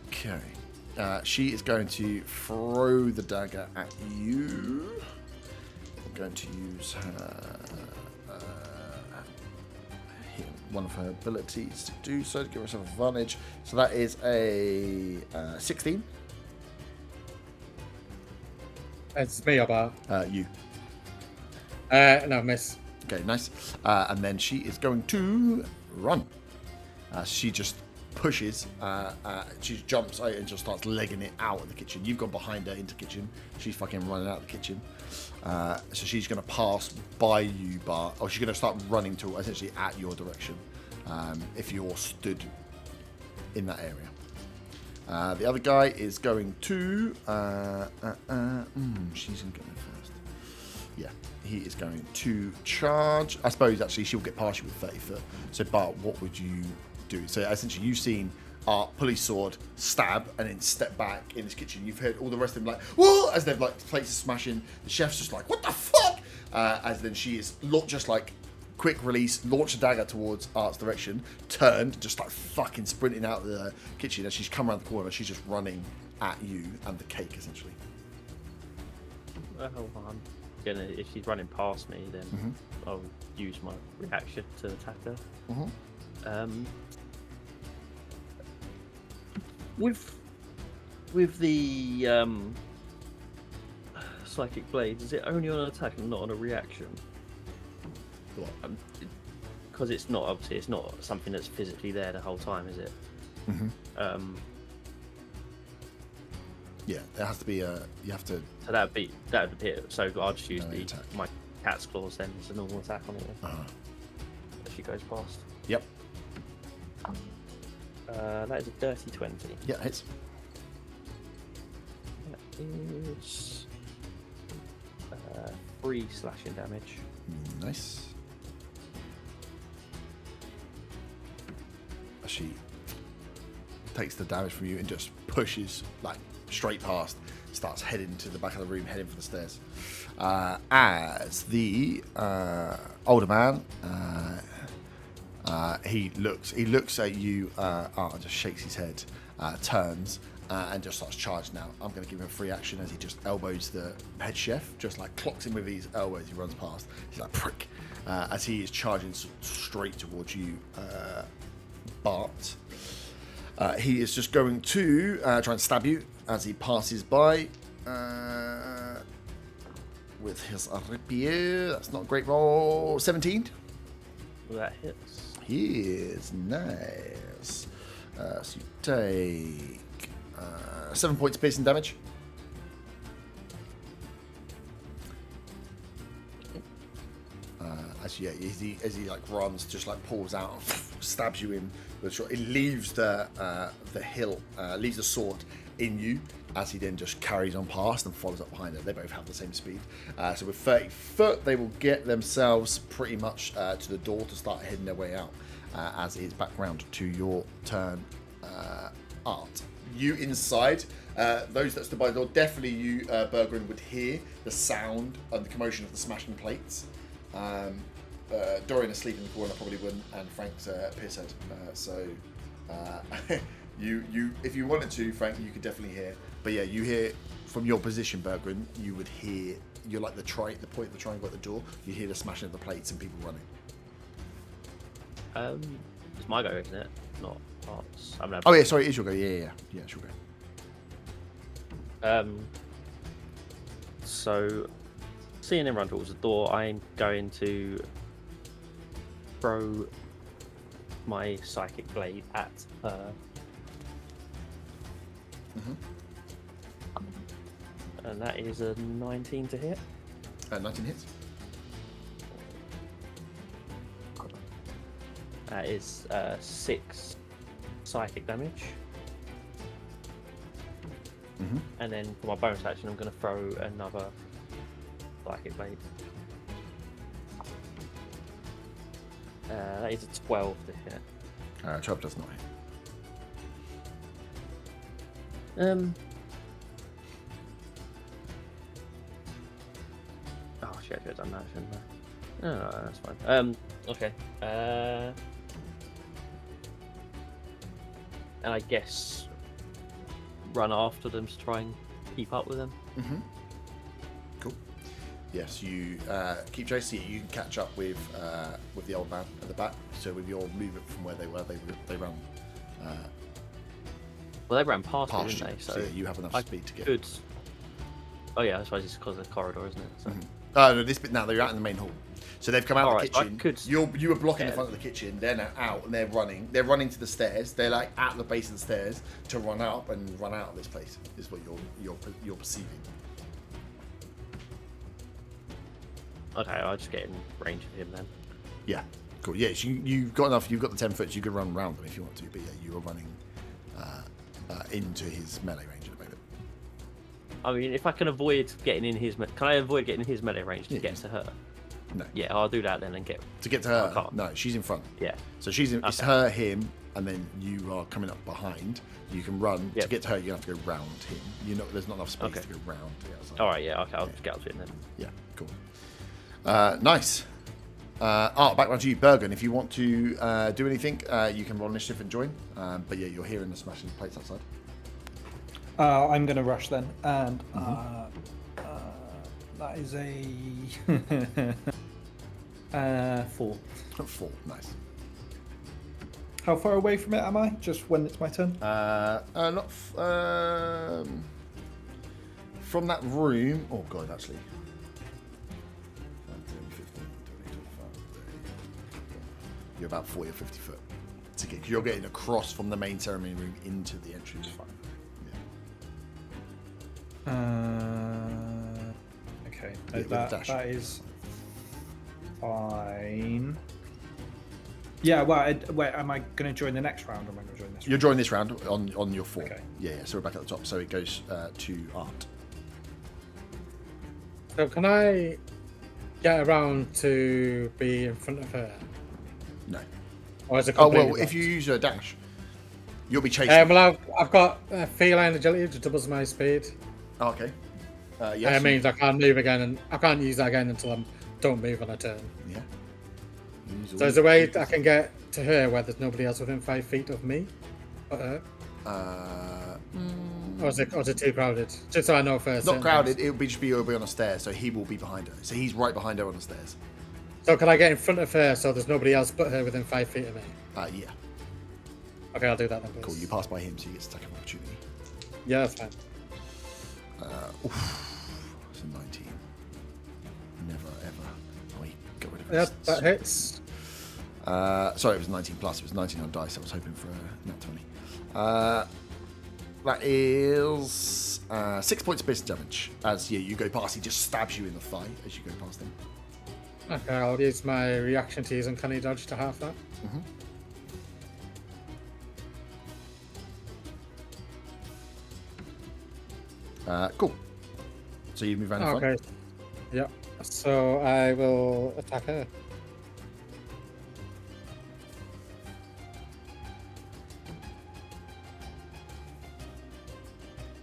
[SPEAKER 1] Okay. She is going to throw the dagger at you. I'm going to use her one of her abilities to do so to give herself advantage. So that is a 16.
[SPEAKER 2] It's me or Bart?
[SPEAKER 1] You.
[SPEAKER 2] No, miss.
[SPEAKER 1] Okay, nice. And then she is going to run. She just pushes. She jumps out and just starts legging it out of the kitchen. You've gone behind her into the kitchen. She's fucking running out of the kitchen. So she's going to pass by you, Bart. Or she's going to start running to essentially at your direction. If you're stood in that area. The other guy is going to... she's going to go first. Yeah, he is going to charge. I suppose, actually, she'll get past you with 30 foot. So, Bart, what would you do? So, essentially, you've seen Art pull his sword, stab, and then step back in his kitchen. You've heard all the rest of them like, whoa, as they've like plates are smashing. The chef's just like, what the fuck? As then she is just like quick release, launch a dagger towards Art's direction, turned, just like fucking sprinting out of the kitchen. As she's come around the corner, she's just running at you and the cake essentially.
[SPEAKER 3] Well, I'm gonna, if she's running past me, then I'll use my reaction to attack her. With the psychic blades, is it only on an attack and not on a reaction? Because it's not, obviously it's not something that's physically there the whole time, is it?
[SPEAKER 1] Yeah, there has to be a. You have to.
[SPEAKER 3] So that would be it. So I'll just use
[SPEAKER 1] No, attack.
[SPEAKER 3] my cat's claws then as a normal attack on it. If she goes past.
[SPEAKER 1] Yep.
[SPEAKER 3] That is a dirty 20.
[SPEAKER 1] Yeah, hits.
[SPEAKER 3] That is 3 slashing damage.
[SPEAKER 1] Nice. She takes the damage from you and just pushes like straight past, starts heading to the back of the room, heading for the stairs. As the older man, he looks at you, and just shakes his head, turns, and just starts charging now. I'm going to give him a free action as he just elbows the head chef, just like clocks him with his elbow as he runs past. He's like, prick, as he is charging straight towards you, Bart. He is just going to try and stab you as he passes by with his rapier. That's not a great roll. 17.
[SPEAKER 3] That hits.
[SPEAKER 1] He is nice. So you take 7 points piercing damage. As he like runs, just like pulls out, stabs you in with a shot. It leaves the hilt, leaves the sword in you as he then just carries on past and follows up behind it. They both have the same speed. So with 30 foot, they will get themselves pretty much to the door to start heading their way out. As it is back round to your turn, Art. You inside, those that stood by the door, definitely you, Berggren, would hear the sound and the commotion of the smashing plates. Dorian asleep in the corner probably wouldn't, and Frank's piss head. So you, if you wanted to, Frank, you could definitely hear. But yeah, you hear from your position, Berggren, you would hear. You're like the point of the triangle at the door. You hear the smashing of the plates and people running.
[SPEAKER 3] It's my go, isn't it? Not Art's.
[SPEAKER 1] Oh yeah, sorry, it is your go. Yeah, it's your go.
[SPEAKER 3] So, seeing him run towards the door, I'm going to throw my psychic blade at her. And that is a 19 to hit.
[SPEAKER 1] 19 hits.
[SPEAKER 3] That is 6 psychic damage. And then for my bonus action, I'm going to throw another psychic blade. That is a 12 to hit.
[SPEAKER 1] 12 does not hit.
[SPEAKER 3] Oh shit, I could have done that, shouldn't I? No, that's fine. Okay. And I guess run after them to try and keep up with them.
[SPEAKER 1] Mm-hmm. Cool. Yes, you keep chasing. You can catch up with the old man at the back. So with your movement from where they were, they run
[SPEAKER 3] Well, they ran past it,
[SPEAKER 1] past
[SPEAKER 3] didn't
[SPEAKER 1] you.
[SPEAKER 3] they?
[SPEAKER 1] So yeah, you have enough
[SPEAKER 3] I
[SPEAKER 1] speed to get.
[SPEAKER 3] could. Oh yeah, I suppose it's because of the corridor, isn't it? So.
[SPEAKER 1] Mm-hmm. Oh no, this bit now they're out in the main hall. So they've come out of the
[SPEAKER 3] Alright, so I
[SPEAKER 1] kitchen.
[SPEAKER 3] could-
[SPEAKER 1] You were blocking the
[SPEAKER 3] yeah.
[SPEAKER 1] front of the kitchen. They're now out and they're running. They're running to the stairs. They're like at the base of the stairs to run up and run out of this place. Is what you're perceiving.
[SPEAKER 3] Okay, I'll just get in range of him then.
[SPEAKER 1] Yeah, cool. Yeah, so you've got enough. You've got the 10 foot. You can run around them if you want to. But yeah, you are running into his melee range at the moment.
[SPEAKER 3] I mean, if I can avoid getting in his, can I avoid getting in his melee range to
[SPEAKER 1] Yeah,
[SPEAKER 3] get
[SPEAKER 1] yes.
[SPEAKER 3] to her?
[SPEAKER 1] No.
[SPEAKER 3] Yeah, I'll do that then and get.
[SPEAKER 1] To get to
[SPEAKER 3] I
[SPEAKER 1] her,
[SPEAKER 3] can't.
[SPEAKER 1] no, she's in front.
[SPEAKER 3] Yeah.
[SPEAKER 1] So she's in. It's
[SPEAKER 3] Okay.
[SPEAKER 1] her, him, and then you are coming up behind. You can run to
[SPEAKER 3] Yep.
[SPEAKER 1] get to her. You have to go round him. There's not enough space
[SPEAKER 3] Okay.
[SPEAKER 1] to go round. The outside.
[SPEAKER 3] All right, yeah, okay, I'll just get up to him then.
[SPEAKER 1] Yeah, cool. Nice. Back round to you, Bergen. If you want to do anything, you can roll initiative and join. But yeah, you're hearing the smashing plates outside.
[SPEAKER 5] I'm going to rush then, and that is a 4.
[SPEAKER 1] 4, nice.
[SPEAKER 5] How far away from it am I? Just when it's my turn?
[SPEAKER 1] From that room. Oh god, actually. 10, 15, 20, 25, 30. You're about 40 or 50 foot. To get, you're getting across from the main ceremony room into the entry room.
[SPEAKER 5] Okay,
[SPEAKER 1] Yeah, with a dash.
[SPEAKER 5] that is fine. Yeah, well, wait, am I going to join the next round or am I going to join this
[SPEAKER 1] You're
[SPEAKER 5] round?
[SPEAKER 1] joining this round on your 4.
[SPEAKER 5] Okay.
[SPEAKER 1] Yeah, so we're back at the top. So it goes to Art.
[SPEAKER 2] So can I get around to be in front of her?
[SPEAKER 1] No.
[SPEAKER 2] Or is it
[SPEAKER 1] Oh,
[SPEAKER 2] completely
[SPEAKER 1] well, if you
[SPEAKER 2] blocked?
[SPEAKER 1] use a dash, you'll be chasing.
[SPEAKER 2] Well, I've got feline agility, which doubles my speed.
[SPEAKER 1] Oh, okay. Yes.
[SPEAKER 2] It means I can't move again, and I can't use that again until I don't move on a turn.
[SPEAKER 1] Yeah. Use
[SPEAKER 2] So
[SPEAKER 1] all
[SPEAKER 2] there's a way
[SPEAKER 1] your-
[SPEAKER 2] I can get to her where there's nobody else within 5 feet of me. Or her. Or is it too crowded? Just so I know first.
[SPEAKER 1] Not crowded. It'll be on a stair, so he will be behind her. So he's right behind her on the stairs.
[SPEAKER 2] So can I get in front of her so there's nobody else but her within 5 feet of me?
[SPEAKER 1] Yeah.
[SPEAKER 2] Okay, I'll do that then, please.
[SPEAKER 1] Cool. You pass by him, so you get stuck of opportunity.
[SPEAKER 2] Yeah, that's fine.
[SPEAKER 1] It's a 19. Never ever. Oh, he got rid of
[SPEAKER 2] Yeah,
[SPEAKER 1] his.
[SPEAKER 2] that hits.
[SPEAKER 1] Sorry, it was 19 plus. It was 19 on dice. I was hoping for a nat 20. That is 6 points of piercing damage. As you go past, he just stabs you in the thigh as you go past him.
[SPEAKER 2] Okay, I'll use my reaction to use uncanny dodge to half that.
[SPEAKER 1] Cool. So you move around in front.
[SPEAKER 2] Okay. Yep. So I will attack her.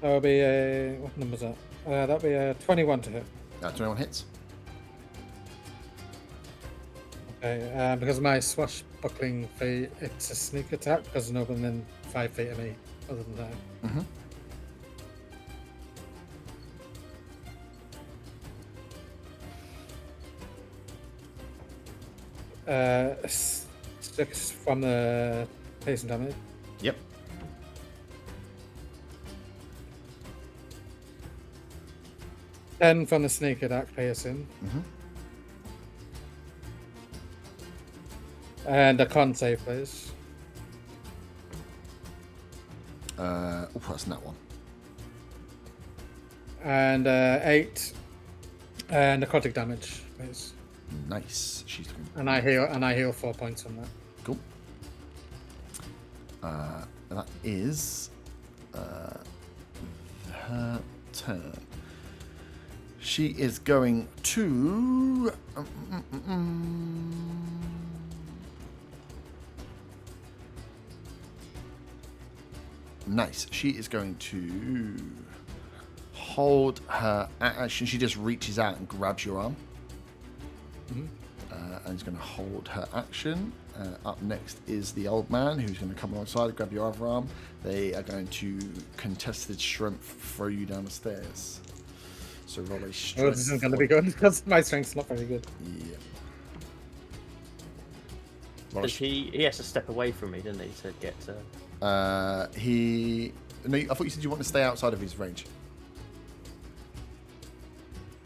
[SPEAKER 2] That'll be a what number's that? That'll be a 21 to hit.
[SPEAKER 1] 21 hits.
[SPEAKER 2] Okay, because of my swashbuckling feat, it's a sneak attack because there's no one within 5 feet of me. Other than that, uh, 6 from the piercing damage.
[SPEAKER 1] Yep.
[SPEAKER 2] Ten from the sneak attack piercing. And a con save, please.
[SPEAKER 1] That's that one.
[SPEAKER 2] And 8 necrotic damage, please.
[SPEAKER 1] Nice. She's looking
[SPEAKER 2] And I heal 4 points on that.
[SPEAKER 1] cool. That is her turn. She is going to. Nice. She is going to hold her action. She just reaches out and grabs your arm. and is going to hold her action. Up next is the old man, who's going to come alongside, grab your other arm. They are going to contested strength throw you down the stairs. So roll a strength.
[SPEAKER 2] Oh, this isn't going to be good because my strength's not very good.
[SPEAKER 1] Yeah.
[SPEAKER 3] Does he has to step away from me, doesn't he, to get to...
[SPEAKER 1] No, I thought you said you want to stay outside of his range.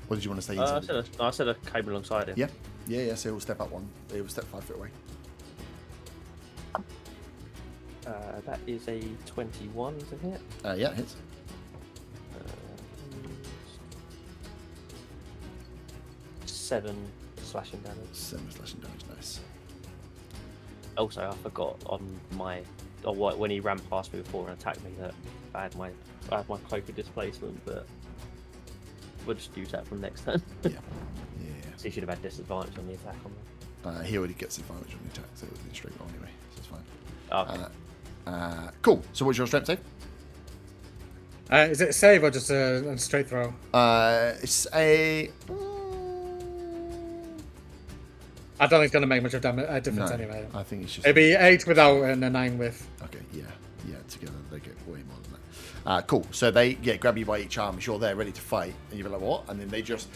[SPEAKER 1] Or did you want to stay inside?
[SPEAKER 3] I said I came alongside him.
[SPEAKER 1] Yeah, so he'll step up one. He'll step 5 foot away.
[SPEAKER 3] That is a 21 to hit.
[SPEAKER 1] Yeah, it hits.
[SPEAKER 3] 7 slashing damage.
[SPEAKER 1] 7 slashing damage, nice.
[SPEAKER 3] Also, I forgot on my... when he ran past me before and attacked me that I had my cloak of displacement, but we'll just use that from next turn.
[SPEAKER 1] Yeah.
[SPEAKER 3] So he should have had disadvantage on the attack on me.
[SPEAKER 1] He already gets advantage on the attack, so it was a straight roll anyway, so it's fine.
[SPEAKER 3] Okay.
[SPEAKER 1] Cool. So what's your strength save?
[SPEAKER 2] Is it a save or just a straight throw?
[SPEAKER 1] It's a...
[SPEAKER 2] I don't think it's going to make much of a difference anyway.
[SPEAKER 1] I think it's just...
[SPEAKER 2] It'd be 8 without and a 9 with.
[SPEAKER 1] Okay, yeah, together they get way more than that. Cool, so they grab you by each arm, sure they're ready to fight, and you're like, what? And then they just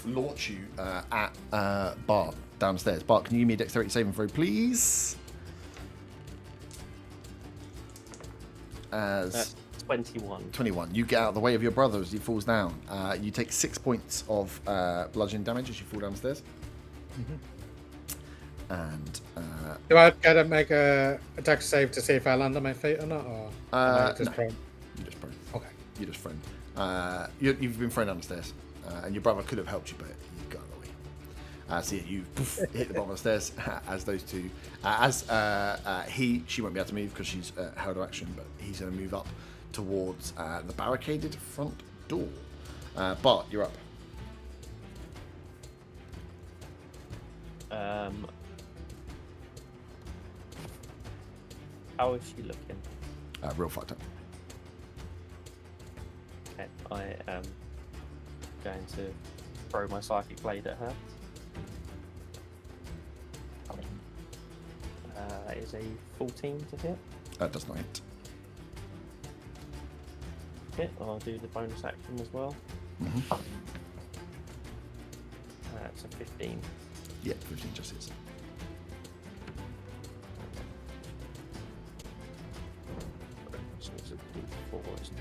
[SPEAKER 1] launch you at Bart downstairs. Bart, can you give me a dexterity saving throw, please? As
[SPEAKER 3] 21.
[SPEAKER 1] You get out of the way of your brother as he falls down. You take 6 points of bludgeoning damage as you fall downstairs.
[SPEAKER 2] Mm-hmm.
[SPEAKER 1] And
[SPEAKER 2] do I gotta make a dex save to see if I land on my feet or not, or am I just
[SPEAKER 1] no.
[SPEAKER 2] prone?
[SPEAKER 1] You're just prone.
[SPEAKER 2] Okay.
[SPEAKER 1] You're just thrown. You've been thrown down the stairs, and your brother could have helped you, but you got out of the way. So yeah, you hit the bottom of the stairs as those two. She won't be able to move because she's held her action, but he's going to move up towards the barricaded front door. Bart, you're up.
[SPEAKER 3] How is she looking?
[SPEAKER 1] Real fucked up.
[SPEAKER 3] Okay, I am going to throw my psychic blade at her. That is a 14 to hit.
[SPEAKER 1] That does not hit.
[SPEAKER 3] Okay, I'll do the bonus action as well.
[SPEAKER 1] Mm-hmm.
[SPEAKER 3] That's a 15.
[SPEAKER 1] Yeah, 15 just hits.
[SPEAKER 3] So it's a D4, isn't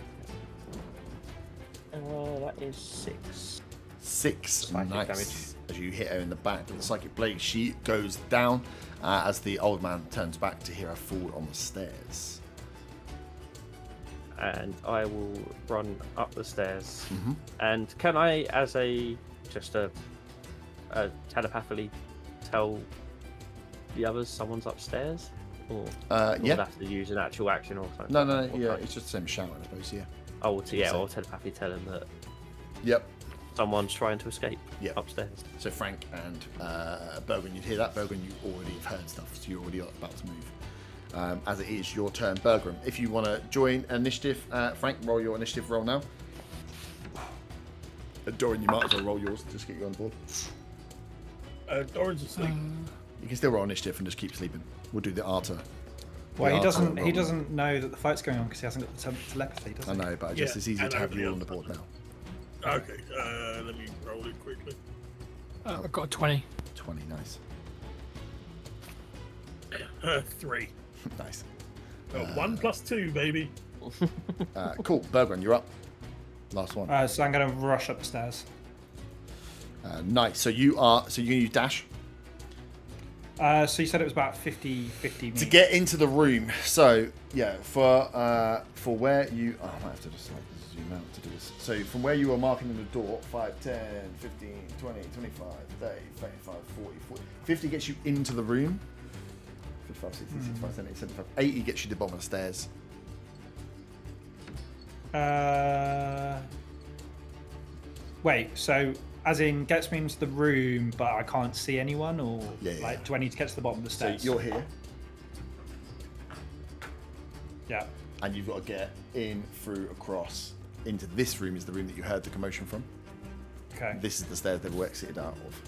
[SPEAKER 3] it? That is 6.
[SPEAKER 1] 6.
[SPEAKER 3] Psychic
[SPEAKER 1] Nice.
[SPEAKER 3] damage.
[SPEAKER 1] As you hit her in the back with the psychic blade, she goes down as the old man turns back to hear her fall on the stairs.
[SPEAKER 3] And I will run up the stairs.
[SPEAKER 1] Mm-hmm.
[SPEAKER 3] And can I, as just a telepathically tell the others someone's upstairs? Or
[SPEAKER 1] Yeah.
[SPEAKER 3] would I have to use an actual action or something?
[SPEAKER 1] No, yeah, it's just the same shout, I suppose, yeah.
[SPEAKER 3] Oh, I'll telepathically tell him that
[SPEAKER 1] Yep.
[SPEAKER 3] someone's trying to escape upstairs.
[SPEAKER 1] So Frank and Bergen, you'd hear that. Bergen, you already have heard stuff, so you're already about to move. As it is your turn, Bergen. If you want to join initiative, Frank, roll your initiative roll now. Dorian, you might as well roll yours, just get you on board.
[SPEAKER 4] Doran's asleep.
[SPEAKER 1] You can still roll initiative and just keep sleeping. We'll do the Arta.
[SPEAKER 5] Well, he
[SPEAKER 1] The Arta
[SPEAKER 5] doesn't. He
[SPEAKER 1] roll.
[SPEAKER 5] doesn't know that the fight's going on because he hasn't got the telepathy, does he?
[SPEAKER 1] I know, but
[SPEAKER 4] Yeah,
[SPEAKER 1] it's easier
[SPEAKER 4] and
[SPEAKER 1] to have you all on
[SPEAKER 4] everybody
[SPEAKER 1] the board now.
[SPEAKER 4] Okay, let me roll it quickly.
[SPEAKER 6] I've got a 20.
[SPEAKER 1] 20, nice.
[SPEAKER 4] 3.
[SPEAKER 1] Nice.
[SPEAKER 4] 1 plus 2, baby.
[SPEAKER 1] Cool, Bergen, you're up. Last one.
[SPEAKER 5] So I'm going to rush up the stairs.
[SPEAKER 1] Nice. So you're going to use dash
[SPEAKER 5] So you said it was about 50
[SPEAKER 1] to
[SPEAKER 5] meters.
[SPEAKER 1] get into the room. So yeah, for where you, I might have to just like zoom out to do this. So from where you are marking on the door, 5, 10, 15, 20, 25, 30, 35, 40, 50 gets you into the room. 55, 60, 65, 70, 75, 80 gets you to the bottom of the stairs.
[SPEAKER 5] Wait, so as in gets me into the room, but I can't see anyone, or
[SPEAKER 1] Yeah.
[SPEAKER 5] like do I need to get to the bottom of the
[SPEAKER 1] So
[SPEAKER 5] stairs?
[SPEAKER 1] you're here,
[SPEAKER 5] Yeah.
[SPEAKER 1] and you've got to get in, through, across into this room. Is the room that you heard the commotion from.
[SPEAKER 5] Okay.
[SPEAKER 1] This is the stairs they were exited out of.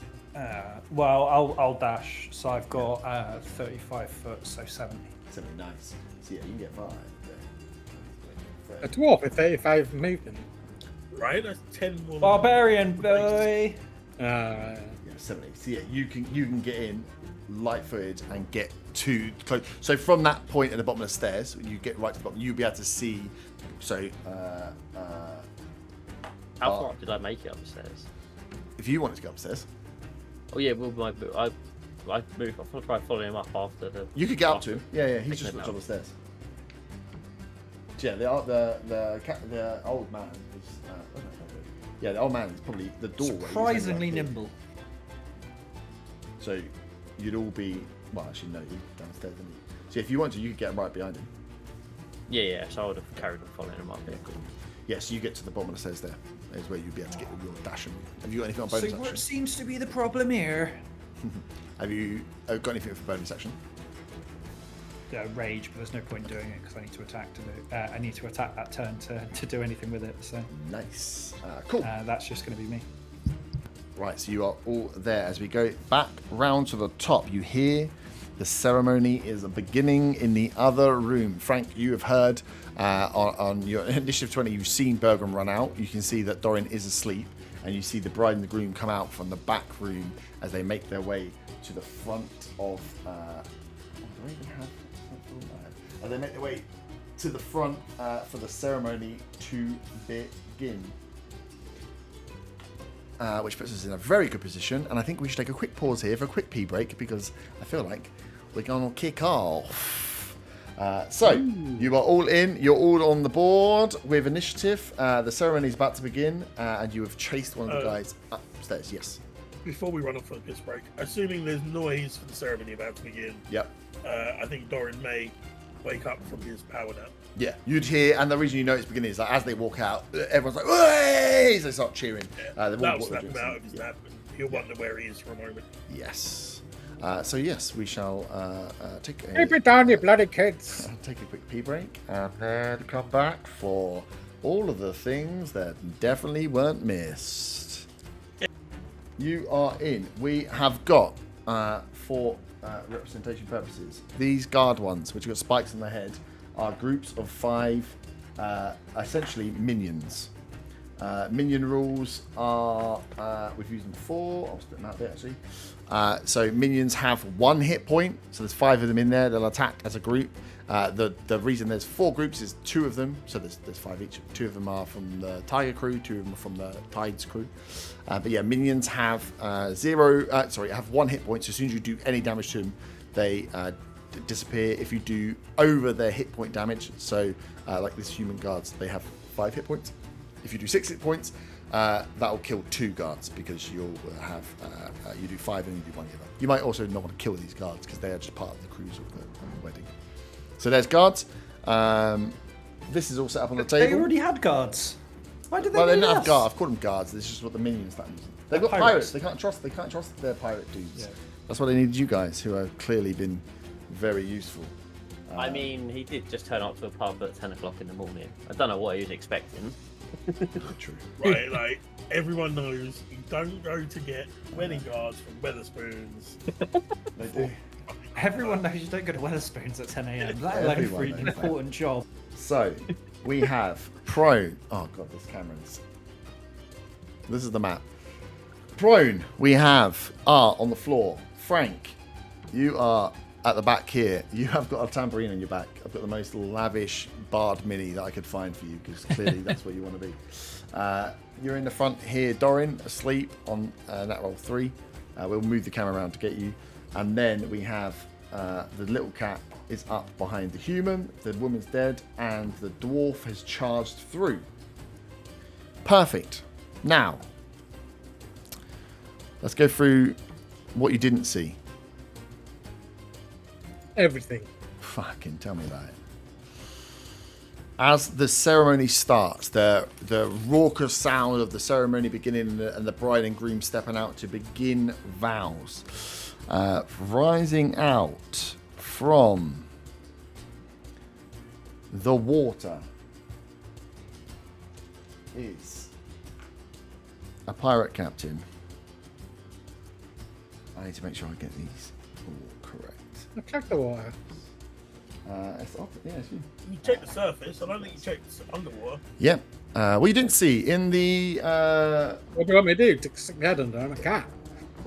[SPEAKER 7] Well, I'll dash. So I've got 35 foot, so 70.
[SPEAKER 1] 70, nice. So yeah, you can get 5.
[SPEAKER 2] A dwarf with 35 movement.
[SPEAKER 4] Right, that's 10 more.
[SPEAKER 7] Barbarian boy.
[SPEAKER 2] Uh,
[SPEAKER 1] Yeah, 70. So yeah, you can get in light-footed and get to close. So from that point at the bottom of the stairs, you get right to the bottom. You'll be able to see. So
[SPEAKER 3] How far up did I make it upstairs?
[SPEAKER 1] if you wanted to go upstairs,
[SPEAKER 3] Oh yeah, well, I moved. I'll try following him up after the.
[SPEAKER 1] you could get up
[SPEAKER 3] after
[SPEAKER 1] to him. Yeah, he's
[SPEAKER 3] taking
[SPEAKER 1] just
[SPEAKER 3] him
[SPEAKER 1] on
[SPEAKER 3] out.
[SPEAKER 1] the stairs. Yeah, the old man is. Yeah, the old man is probably the doorway.
[SPEAKER 7] Surprisingly nimble.
[SPEAKER 1] So you'd all be. Well, actually, no, you're downstairs, isn't you? So if you want to, you could get right behind him.
[SPEAKER 3] Yeah. So I would have carried on following him up. Yeah, cool.
[SPEAKER 1] Yeah, so you get to the bottom of the stairs there. Is where you'd be able to get your dash. Have you got anything on bonus
[SPEAKER 5] So what
[SPEAKER 1] action?
[SPEAKER 5] seems to be the problem here?
[SPEAKER 1] Have you got anything for bonus action?
[SPEAKER 7] Rage, but there's no point doing it because I need to attack I need to attack that turn to do anything with it. So
[SPEAKER 1] Nice. Cool.
[SPEAKER 7] that's just going to be me.
[SPEAKER 1] Right, so you are all there. As we go back round to the top, you hear the ceremony is beginning in the other room. Frank, you have heard on your initiative 20, you've seen Bergam run out. You can see that Dorian is asleep, and you see the bride and the groom come out from the back room as they make their way to the front of. Do I even have? As they make their way to the front for the ceremony to begin. Which puts us in a very good position, and I think we should take a quick pause here for a quick pee break because I feel like we're going to kick off. You are all in, you're all on the board with initiative. The ceremony is about to begin, and you have chased one of the guys upstairs. Yes.
[SPEAKER 4] Before we run off for a piss break, assuming there's noise for the ceremony about to begin,
[SPEAKER 1] Yep.
[SPEAKER 4] I think Dorian may wake up from his power nap.
[SPEAKER 1] Yeah, you'd hear, and the reason you know it's beginning is like as they walk out, everyone's like, "Way!" They start cheering.
[SPEAKER 4] That'll snap him out of his nap, and he'll wonder where he is for a moment.
[SPEAKER 1] Yes. So yes, we shall take
[SPEAKER 2] keep it down, you bloody kids.
[SPEAKER 1] take a quick pee break and then come back for all of the things that definitely weren't missed. You are in. We have got for representation purposes these guard ones, which have got spikes on their head, are groups of 5, essentially minions. Minion rules are, we've used them before, I'll split them out a bit actually. So minions have 1 hit point, so there's 5 of them in there, they'll attack as a group. The reason there's 4 groups is 2 of them, so there's 5 each, 2 of them are from the Tiger crew, 2 of them are from the Tides crew. But yeah, minions have have 1 hit point, so as soon as you do any damage to them, they disappear. If you do over their hit point damage, so like this human guards, they have 5 hit points. If you do 6 hit points, that will kill 2 guards because you'll have you do 5 and you do 1 hit. You might also not want to kill these guards because they are just part of the cruise of the wedding. So there's guards. This is all set up on the table.
[SPEAKER 7] They already had guards. Why did they?
[SPEAKER 1] Well, they
[SPEAKER 7] need
[SPEAKER 1] don't have
[SPEAKER 7] us?
[SPEAKER 1] guards. I've called them guards. This is just what the minions start using. They've got pirates. They can't trust their pirate dudes.
[SPEAKER 7] Yeah.
[SPEAKER 1] That's why they needed you guys, who have clearly been very useful.
[SPEAKER 3] I mean, he did just turn up to a pub at 10 o'clock in the morning. I don't know what he was expecting.
[SPEAKER 1] True.
[SPEAKER 4] Right, like everyone knows you don't go to get wedding guards from Weatherspoons.
[SPEAKER 1] They do.
[SPEAKER 7] Everyone knows you don't go to Weatherspoons at 10 a.m. Let alone for
[SPEAKER 1] Everyone
[SPEAKER 7] an
[SPEAKER 1] knows that.
[SPEAKER 7] important job.
[SPEAKER 1] So, we have prone. Oh god, this camera's. This is the map. Prone, we have on the floor. Frank, you are at the back here. You have got a tambourine on your back. I've got the most lavish bard mini that I could find for you because clearly that's where you want to be. You're in the front here, Dorin, asleep on nat roll 3. We'll move the camera around to get you. And then we have the little cat is up behind the human, the woman's dead, and the dwarf has charged through. Perfect. Now, let's go through what you didn't see.
[SPEAKER 2] Everything.
[SPEAKER 1] Fucking tell me about it. As the ceremony starts, the raucous sound of the ceremony beginning and the bride and groom stepping out to begin vows. Rising out from the water is a pirate captain I need to make sure I get these all correct.
[SPEAKER 2] Check the water.
[SPEAKER 1] It's up. Yeah, it's you.
[SPEAKER 4] You check the surface. I don't think you checked underwater.
[SPEAKER 1] Yeah. Well, you didn't see in the.
[SPEAKER 2] What do you want me to do? To stick my head under? I'm a cat.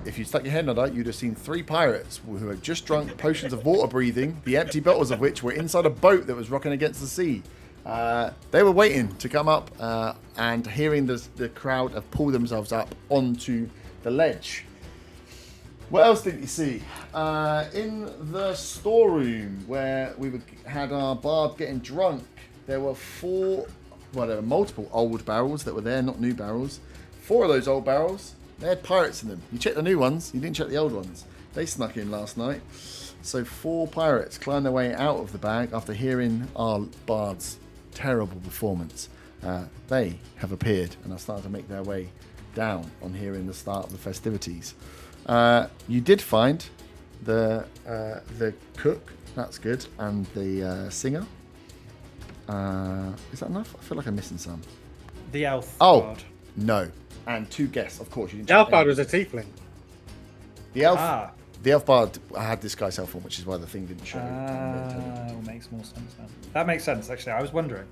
[SPEAKER 1] If you stuck your head under, you'd have seen 3 pirates who had just drunk potions of water breathing, the empty bottles of which were inside a boat that was rocking against the sea. They were waiting to come up and hearing the crowd have pulled themselves up onto the ledge. What else did you see? In the storeroom where we had our bard getting drunk, there were multiple old barrels that were there, not new barrels. 4 of those old barrels, they had pirates in them. You checked the new ones, you didn't check the old ones. They snuck in last night. So 4 pirates climbed their way out of the bag after hearing our bard's terrible performance. They have appeared and are starting to make their way down on hearing the start of the festivities. You did find the cook, that's good, and the singer. Is that enough? I feel like I'm missing some.
[SPEAKER 5] The elf.
[SPEAKER 1] Oh,
[SPEAKER 5] bard.
[SPEAKER 1] no. And 2 guests, of course. You didn't
[SPEAKER 2] The elf
[SPEAKER 1] check
[SPEAKER 2] bard
[SPEAKER 1] any.
[SPEAKER 2] was a tiefling.
[SPEAKER 1] The elf bard had disguise self form, which is why the thing didn't show.
[SPEAKER 5] Makes more sense then. That makes sense, actually. I was wondering.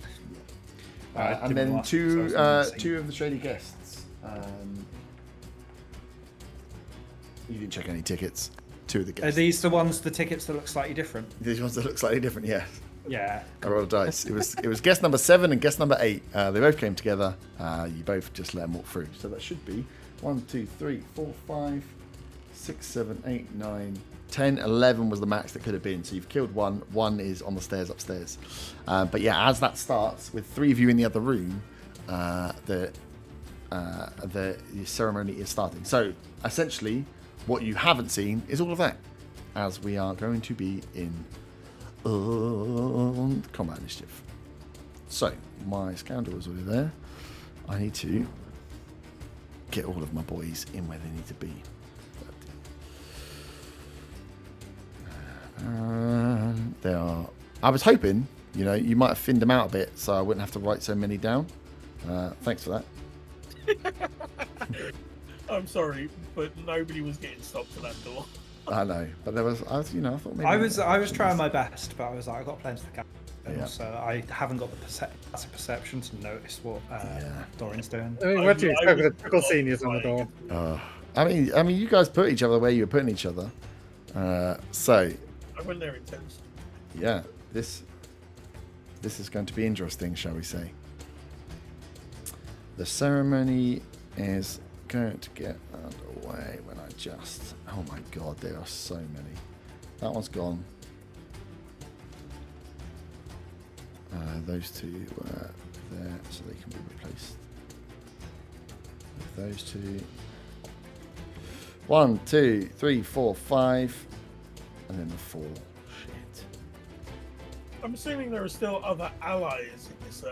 [SPEAKER 1] And then two of the shady guests. You didn't check any tickets. 2 of the
[SPEAKER 5] Are
[SPEAKER 1] guests.
[SPEAKER 5] these the tickets that look slightly different?
[SPEAKER 1] These ones that look slightly different, yeah.
[SPEAKER 5] Yeah.
[SPEAKER 1] I rolled a dice. It was guest number 7 and guest number 8. They both came together. You both just let them walk through. So that should be 1, 2, 3, 4, 5, 6, 7, 8, 9, 10, 11 was the max that could have been. So you've killed 1. 1 is on the stairs upstairs. But yeah, as that starts, with 3 of you in the other room, the ceremony is starting. So essentially, what you haven't seen is all of that, as we are going to be in combat initiative. So my scoundrel is already there. I need to get all of my boys in where they need to be. They are. I was hoping, you might have thinned them out a bit, so I wouldn't have to write so many down. Thanks for that.
[SPEAKER 4] I'm sorry, but nobody was getting stopped at that door.
[SPEAKER 1] I know, but I thought maybe
[SPEAKER 5] I was trying my best, but I was like, I got plenty to catch.
[SPEAKER 1] Yeah.
[SPEAKER 5] So I haven't got the perception to notice what Dorian's doing.
[SPEAKER 2] I mean, what do you expect with the trickle seniors on the door?
[SPEAKER 1] I mean, you guys put each other where you were putting each other. So
[SPEAKER 4] I went there intense.
[SPEAKER 1] yeah, this is going to be interesting, shall we say? The ceremony is going to get underway when I just. Oh my god, there are so many. That one's gone. Those 2 were there, so they can be replaced with those 2. 1, 2, 3, 4, 5, and then the 4. Shit.
[SPEAKER 4] I'm assuming there are still other allies in this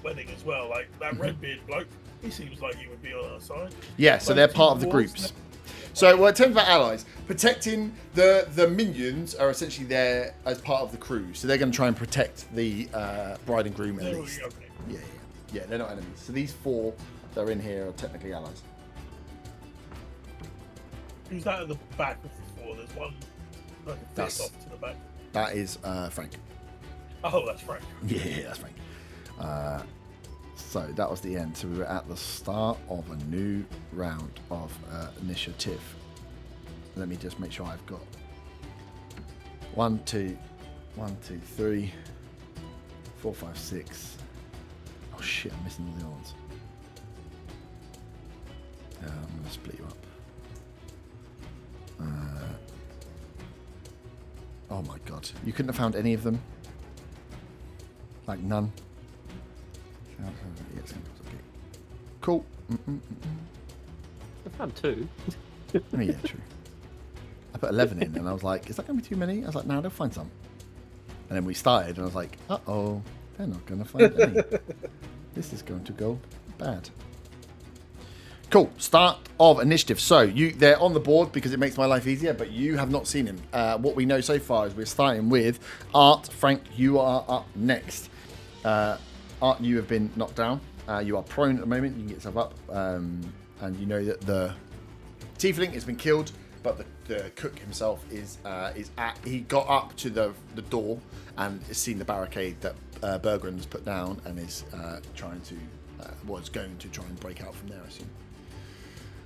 [SPEAKER 4] wedding as well, like that Redbeard bloke. He seems like he would be on our side.
[SPEAKER 1] Yeah, so
[SPEAKER 4] Those
[SPEAKER 1] they're
[SPEAKER 4] 2
[SPEAKER 1] part of the
[SPEAKER 4] dwarves
[SPEAKER 1] groups. So, in terms of our allies, protecting the minions are essentially there as part of the crew. So they're going to try and protect the bride and groom at
[SPEAKER 4] They're
[SPEAKER 1] least.
[SPEAKER 4] already okay.
[SPEAKER 1] Yeah, they're not enemies. So these 4 that are in here are technically allies.
[SPEAKER 4] Who's that at the back of the 4? There's one like a
[SPEAKER 1] That's-
[SPEAKER 4] fist off to the back.
[SPEAKER 1] That is Frank.
[SPEAKER 4] Oh, that's Frank.
[SPEAKER 1] Yeah, that's Frank. So that was the end. So we were at the start of a new round of initiative. Let me just make sure I've got 1, 2, 3, 4, 5, 6. Oh shit, I'm missing all the other ones. I'm gonna split you up. Oh my god, you couldn't have found any of them? Like none? Yes, okay. Cool.
[SPEAKER 3] I found 2.
[SPEAKER 1] Oh, yeah, true. I put 11 in and I was like, is that going to be too many? I was like, no, they'll find some. And then we started and I was like, uh-oh, they're not going to find any. This is going to go bad. Cool. Start of initiative. So they're on the board because it makes my life easier, but you have not seen him. What we know so far is we're starting with Art. Frank, you are up next. Art, you have been knocked down. You are prone at the moment. You can get yourself up. And you know that the tiefling has been killed, but the cook himself is he got up to the door and has seen the barricade that Berggren has put down and is going to try and break out from there, I assume.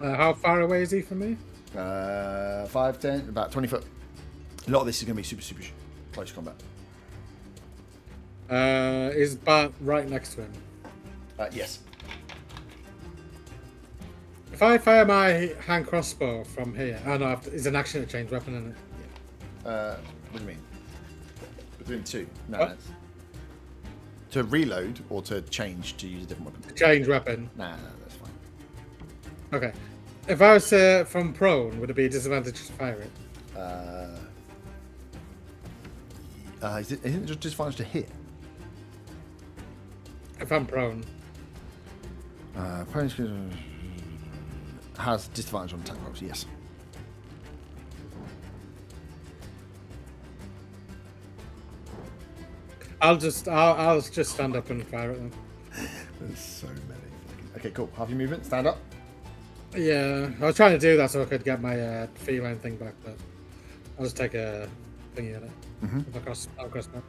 [SPEAKER 2] How far away is he from me?
[SPEAKER 1] 5, 10, about 20 foot. A lot of this is going to be super, super close combat.
[SPEAKER 2] Is Bart right next to him?
[SPEAKER 1] Yes.
[SPEAKER 2] If I fire my hand crossbow from here, oh no, it's an action to change weapon, isn't it?
[SPEAKER 1] What do you mean? Between two? No.
[SPEAKER 2] What?
[SPEAKER 1] That's... To reload or to change to use a different weapon?
[SPEAKER 2] Change weapon.
[SPEAKER 1] Nah, that's fine.
[SPEAKER 2] Okay. If I was from prone, would it be a disadvantage to fire it?
[SPEAKER 1] Isn't it just disadvantage to hit?
[SPEAKER 2] If I'm prone.
[SPEAKER 1] Opponent has disadvantage on attack rolls, yes.
[SPEAKER 2] I'll just stand up and fire at them.
[SPEAKER 1] There's so many. Okay, cool. Half your movement, stand up.
[SPEAKER 2] Yeah, I was trying to do that so I could get my feline thing back, but I'll just take a thingy at it.
[SPEAKER 1] Mm-hmm.
[SPEAKER 2] I'll cross back.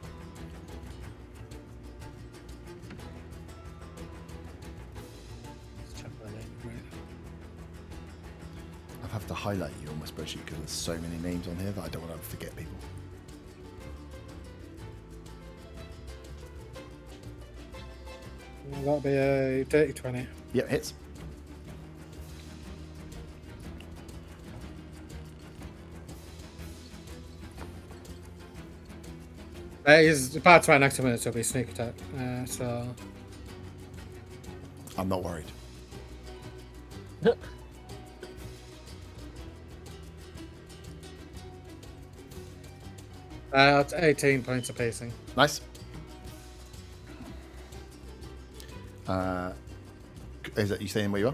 [SPEAKER 1] I have to highlight you on my spreadsheet because there's so many names on here that I don't want to forget people.
[SPEAKER 2] That'll be a dirty 20.
[SPEAKER 1] Yep, hits.
[SPEAKER 2] He's about right next to me, so it'll be sneak attack. So
[SPEAKER 1] I'm not worried.
[SPEAKER 2] that's 18 points of pacing.
[SPEAKER 1] Nice. Is that you staying where you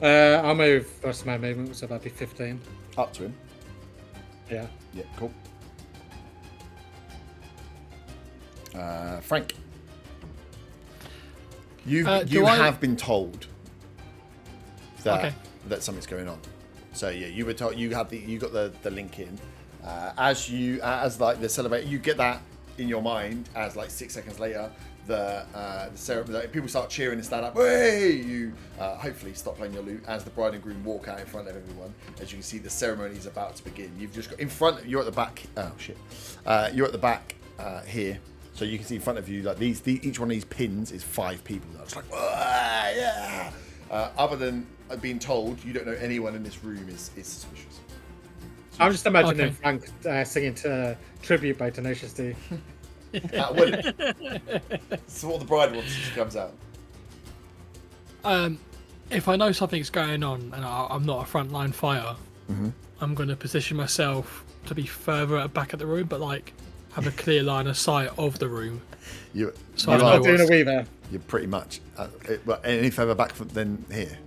[SPEAKER 1] are?
[SPEAKER 2] I'll move the rest of my movement, so that'd be 15.
[SPEAKER 1] Up to him.
[SPEAKER 2] Yeah.
[SPEAKER 1] Yeah, cool. Frank, you have been told that that something's going on. So yeah, you were told you got the link in as like the celebrate. You get that in your mind as like 6 seconds later. The ceremony, people start cheering and stand up. Hey! You hopefully stop playing your lute as the bride and groom walk out in front of everyone. As you can see, the ceremony is about to begin. You've just got in front. You're at the back. Oh shit! You're at the back here, so you can see in front of you like each one of these pins is 5 people. It's like yeah. Other than being told, you don't know anyone in this room is suspicious.
[SPEAKER 2] I'm just imagining Frank singing to tribute by Tenacious D.
[SPEAKER 1] So what the bride wants she comes out.
[SPEAKER 6] If I know something's going on and I'm not a frontline fighter, I'm going to position myself to be further back at the room, but like have a clear line of sight of the room.
[SPEAKER 1] You
[SPEAKER 2] are doing a weaver.
[SPEAKER 1] You're pretty much any further back than here.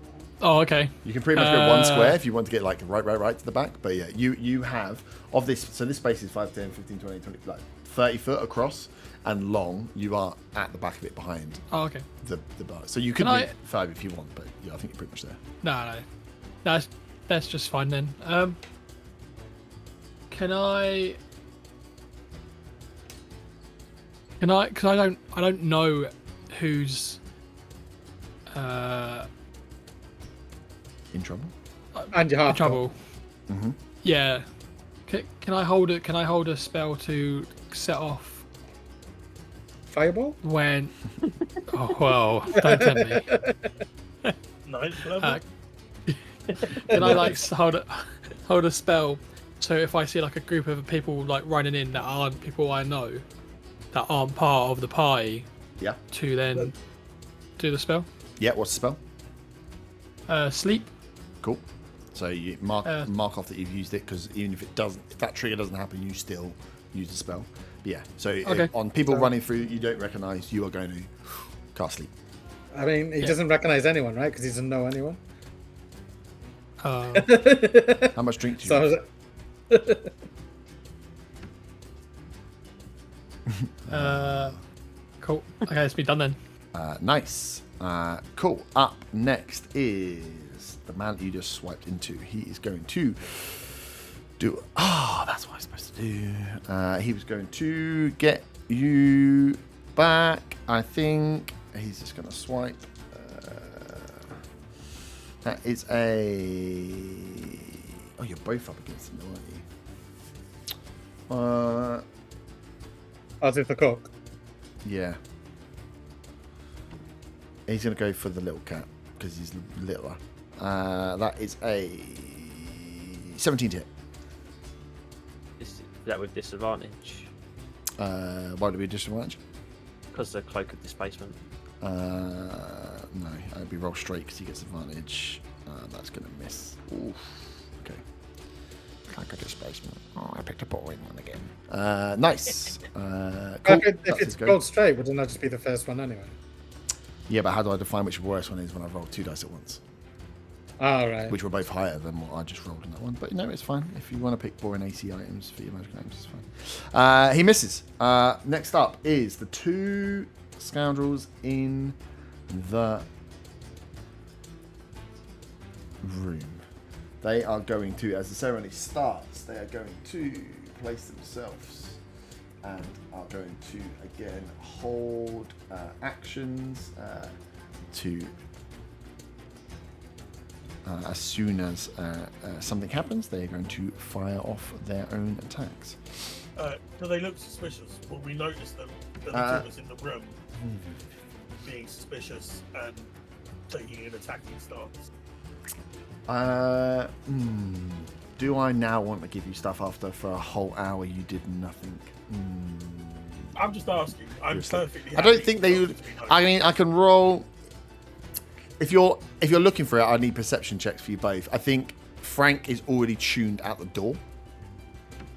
[SPEAKER 6] Oh, okay.
[SPEAKER 1] You can pretty much go 1 square if you want to get like right to the back. But yeah, you have of this. So this space is 5, 10, 15, 20, like 30 foot across and long. You are at the back of it behind.
[SPEAKER 6] Oh, okay.
[SPEAKER 1] The bar. So you can move 5 if you want, but yeah, I think you're pretty much there.
[SPEAKER 6] No, that's just fine then. Can I? Because I don't know who's
[SPEAKER 1] in trouble.
[SPEAKER 2] And you're half
[SPEAKER 6] in trouble.
[SPEAKER 1] Mm-hmm.
[SPEAKER 6] Yeah. Can I hold it? Can I hold a spell to set off
[SPEAKER 2] fireball?
[SPEAKER 6] When? Oh well, don't tempt me.
[SPEAKER 4] Ninth level.
[SPEAKER 6] Can I like hold a spell? So if I see like a group of people like running in that aren't people I know, that aren't part of the party,
[SPEAKER 1] yeah,
[SPEAKER 6] to then do the spell.
[SPEAKER 1] Yeah, what's the spell?
[SPEAKER 6] Sleep.
[SPEAKER 1] Cool. So you mark off that you've used it because even if that trigger doesn't happen, you still use the spell. But yeah. So on people running through you don't recognise, you are going to cast sleep.
[SPEAKER 2] I mean, he doesn't recognise anyone, right? Because he doesn't know anyone.
[SPEAKER 1] How much drink do you
[SPEAKER 6] have? Cool. Okay, it's been done then.
[SPEAKER 1] Nice. Cool. Up next is the man you just swiped into. He is going to do... that's what I'm supposed to do. He was going to get you back, I think. He's just going to swipe. That is a... Oh, you're both up against him, aren't you?
[SPEAKER 2] As if the cook.
[SPEAKER 1] Yeah. He's going to go for the little cat because he's littler. That is a 17 to hit.
[SPEAKER 3] Is that with disadvantage?
[SPEAKER 1] Why do we disadvantage?
[SPEAKER 3] Because the cloak of displacement.
[SPEAKER 1] No, I'd be roll straight because he gets advantage. That's going to miss. Oof. Okay. Cloak of displacement. Oh, I picked a boring one again. Nice. Cool.
[SPEAKER 2] If it's rolled straight, wouldn't that just be the first one anyway?
[SPEAKER 1] Yeah, but how do I define which the worst one is when I've rolled 2 dice at once?
[SPEAKER 2] Oh, right.
[SPEAKER 1] Which were both higher than what I just rolled in that one. But no, it's fine. If you want to pick boring AC items for your magic items, it's fine. He misses. Next up is the 2 scoundrels in the room. They are going to, as the ceremony starts, they are going to place themselves and are going to again hold actions to as soon as something happens, they are going to fire off their own attacks.
[SPEAKER 4] Do they look suspicious? Will we notice them, the two of us in the room, being suspicious and taking an attacking stance?
[SPEAKER 1] Do I now want to give you stuff after for a whole hour you did nothing?
[SPEAKER 4] I'm just asking. I'm perfectly.
[SPEAKER 1] I don't
[SPEAKER 4] happy
[SPEAKER 1] think
[SPEAKER 4] for
[SPEAKER 1] they
[SPEAKER 4] us
[SPEAKER 1] would.
[SPEAKER 4] to be home.
[SPEAKER 1] I mean, I can roll. If you're looking for it, I need perception checks for you both. I think Frank is already tuned out the door.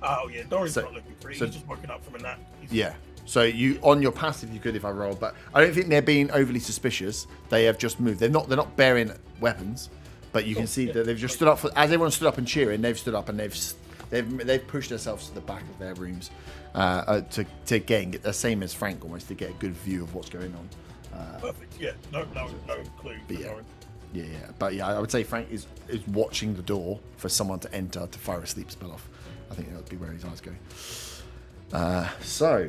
[SPEAKER 4] Oh yeah, Dory's
[SPEAKER 1] So-
[SPEAKER 4] not looking for it.
[SPEAKER 1] so-
[SPEAKER 4] He's just woken up from a nap.
[SPEAKER 1] Yeah. So you on your passive, you could if I roll, but I don't think they're being overly suspicious. They have just moved. They're not bearing weapons, but you can see that they've just stood up. As everyone stood up and cheering, they've stood up and they've pushed themselves to the back of their rooms to again get the same as Frank almost to get a good view of what's going on.
[SPEAKER 4] Perfect. Yeah. No clue.
[SPEAKER 1] But
[SPEAKER 4] for
[SPEAKER 1] yeah.
[SPEAKER 4] Doran.
[SPEAKER 1] Yeah. But yeah, I would say Frank is watching the door for someone to enter to fire a sleep spell off. I think that would be where his eyes go. So,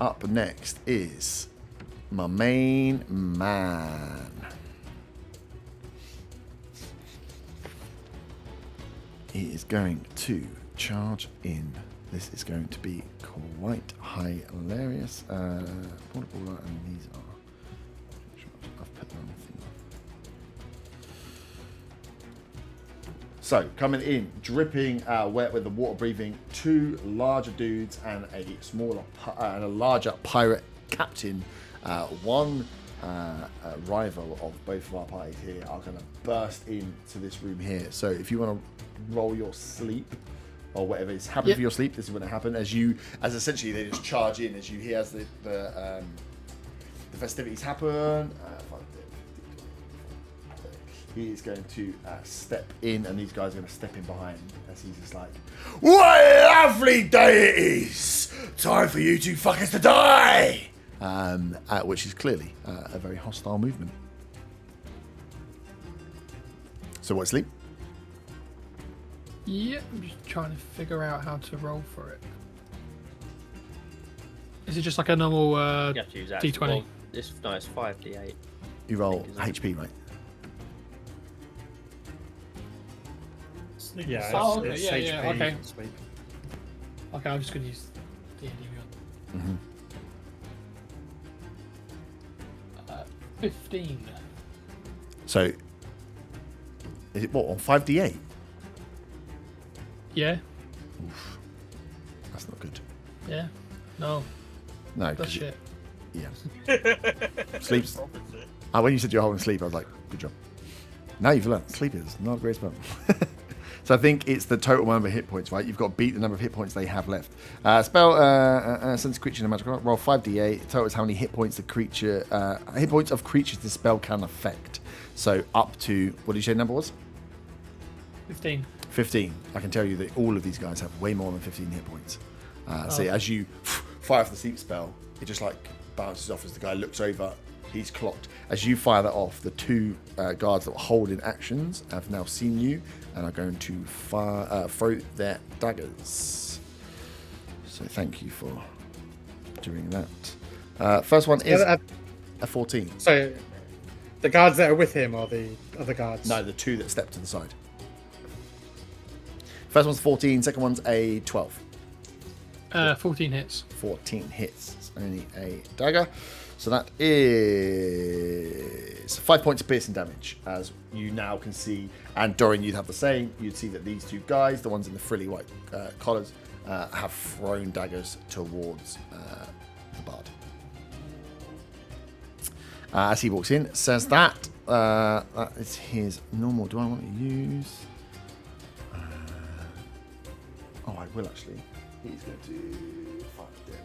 [SPEAKER 1] up next is my main man. He is going to charge in. This is going to be quite hilarious. Portable, and these are. I've put the wrong thing. So, coming in, dripping wet with the water breathing, 2 larger dudes and a smaller and a larger pirate captain. One rival of both of our parties here are going to burst into this room here. So, if you want to roll your sleep or whatever is happening for your sleep, this is when it happened. As essentially they just charge in as you hear as the festivities happen. He is going to step in, and these guys are going to step in behind as he's just like, "What a lovely day it is! Time for you two fuckers to die!" Which is clearly a very hostile movement. So what, sleep?
[SPEAKER 6] Yeah, I'm just trying to figure out how to roll for it. Is it just like a normal
[SPEAKER 3] You have to use that.
[SPEAKER 6] D20?
[SPEAKER 3] Well, it's 5d8.
[SPEAKER 1] You roll
[SPEAKER 3] Isn't it?
[SPEAKER 1] HP, right?
[SPEAKER 4] Sleep
[SPEAKER 2] Yeah,
[SPEAKER 4] is
[SPEAKER 6] Oh,
[SPEAKER 4] so-
[SPEAKER 6] okay,
[SPEAKER 2] it's
[SPEAKER 6] yeah, yeah,
[SPEAKER 2] HP
[SPEAKER 6] okay.
[SPEAKER 2] sleep.
[SPEAKER 6] Okay, I'm just going to use D&D gun. 15.
[SPEAKER 1] So, is it what, on 5d8?
[SPEAKER 6] Yeah,
[SPEAKER 1] Oof. That's not good.
[SPEAKER 6] yeah. No,
[SPEAKER 1] No,
[SPEAKER 6] that's
[SPEAKER 1] 'cause
[SPEAKER 6] shit.
[SPEAKER 1] yeah. Sleep's.
[SPEAKER 4] Profits it.
[SPEAKER 1] When you said you're holding sleep, I was like, good job. Now you've learned. Sleep is not a great spell. So I think it's the total number of hit points, right? You've got to beat the number of hit points they have left. Sends a creature in a magical roll 5d8. Total is how many hit points the creature, hit points of creatures the spell can affect. So up to, what did you say the number was?
[SPEAKER 6] 15.
[SPEAKER 1] 15. I can tell you that all of these guys have way more than 15 hit points. So as you fire off the sleep spell, it just like bounces off as the guy looks over, He's clocked. As you fire that off, the two guards that were holding actions have now seen you and are going to throw their daggers. So thank you for doing that. First one is a 14.
[SPEAKER 2] So, the guards that are with him or the other guards?
[SPEAKER 1] No, the two that stepped to the side. First one's 14, second one's a 12.
[SPEAKER 6] 14 hits.
[SPEAKER 1] 14 hits. It's only a dagger. So that is 5 points of piercing damage, as you now can see. And Dorian, you'd have the same. You'd see that these two guys, the ones in the frilly white collars, have thrown daggers towards the bard. As he walks in, says that. That is his normal. Do I want to use... oh, I will actually. He's going to... 5, 10,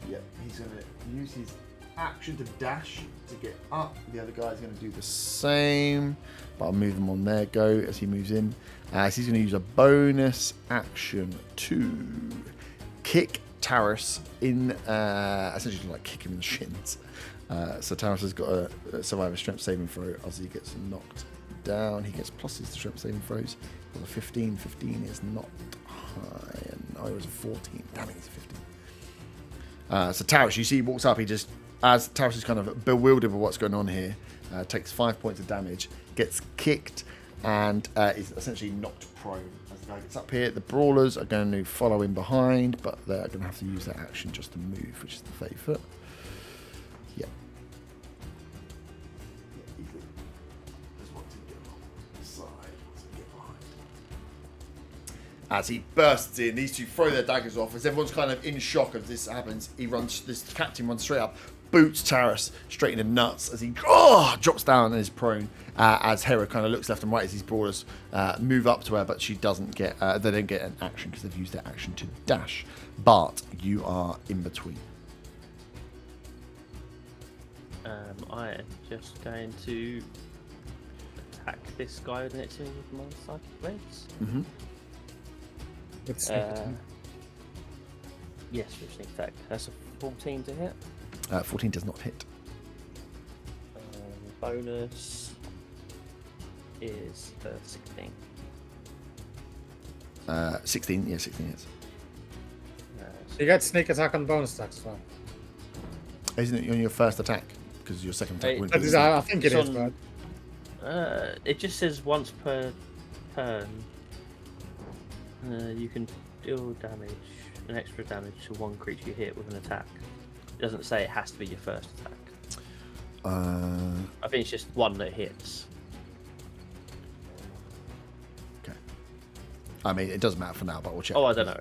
[SPEAKER 1] 15. Yep, he's going to use his action to dash to get up. The other guy's going to do the same. But I'll move him on their go as he moves in. So he's going to use a bonus action to kick Taurus in... essentially like kick him in the shins. So Taurus has got a survive a strength saving throw as he gets knocked down. He gets pluses to strength saving throws. Well, a 15. 15 is not high. And I was a 14. Damn it, he's a 15. So Taurus, you see, he walks up. He just, as Taurus is kind of bewildered with what's going on here, takes 5 points of damage, gets kicked, and is essentially knocked prone. As the guy gets up here, the brawlers are going to follow in behind, but they're going to have to use their action just to move, which is the 30 foot. Yeah. Easily. Just want to get along the side, want to get behind. As he bursts in, these two throw their daggers off. As everyone's kind of in shock as this happens, this captain runs straight up, boots Taurus straight in the nuts as he drops down and is prone. As Hera kind of looks left and right as these brawlers move up to her, but she doesn't get. They don't get an action because they've used their action to dash. But you are in between.
[SPEAKER 3] I am just going to attack this guy next to me with my psychic legs.
[SPEAKER 1] Mm-hmm.
[SPEAKER 2] With sneak attack.
[SPEAKER 3] Yes, with sneak attack. That's a 14 to hit.
[SPEAKER 1] 14 does not hit.
[SPEAKER 3] Bonus is 16.
[SPEAKER 1] 16, yeah, 16 hits.
[SPEAKER 2] You get sneak attack on bonus attacks as well.
[SPEAKER 1] Isn't it on your first attack? Because your second attack wouldn't be.
[SPEAKER 2] I think it is, but...
[SPEAKER 3] it just says once per turn. You can deal damage, an extra damage to one creature you hit with an attack. It doesn't say it has to be your first attack. I think it's just one that hits.
[SPEAKER 1] Okay. I mean, it doesn't matter for now, but we'll check.
[SPEAKER 3] Oh, I don't know.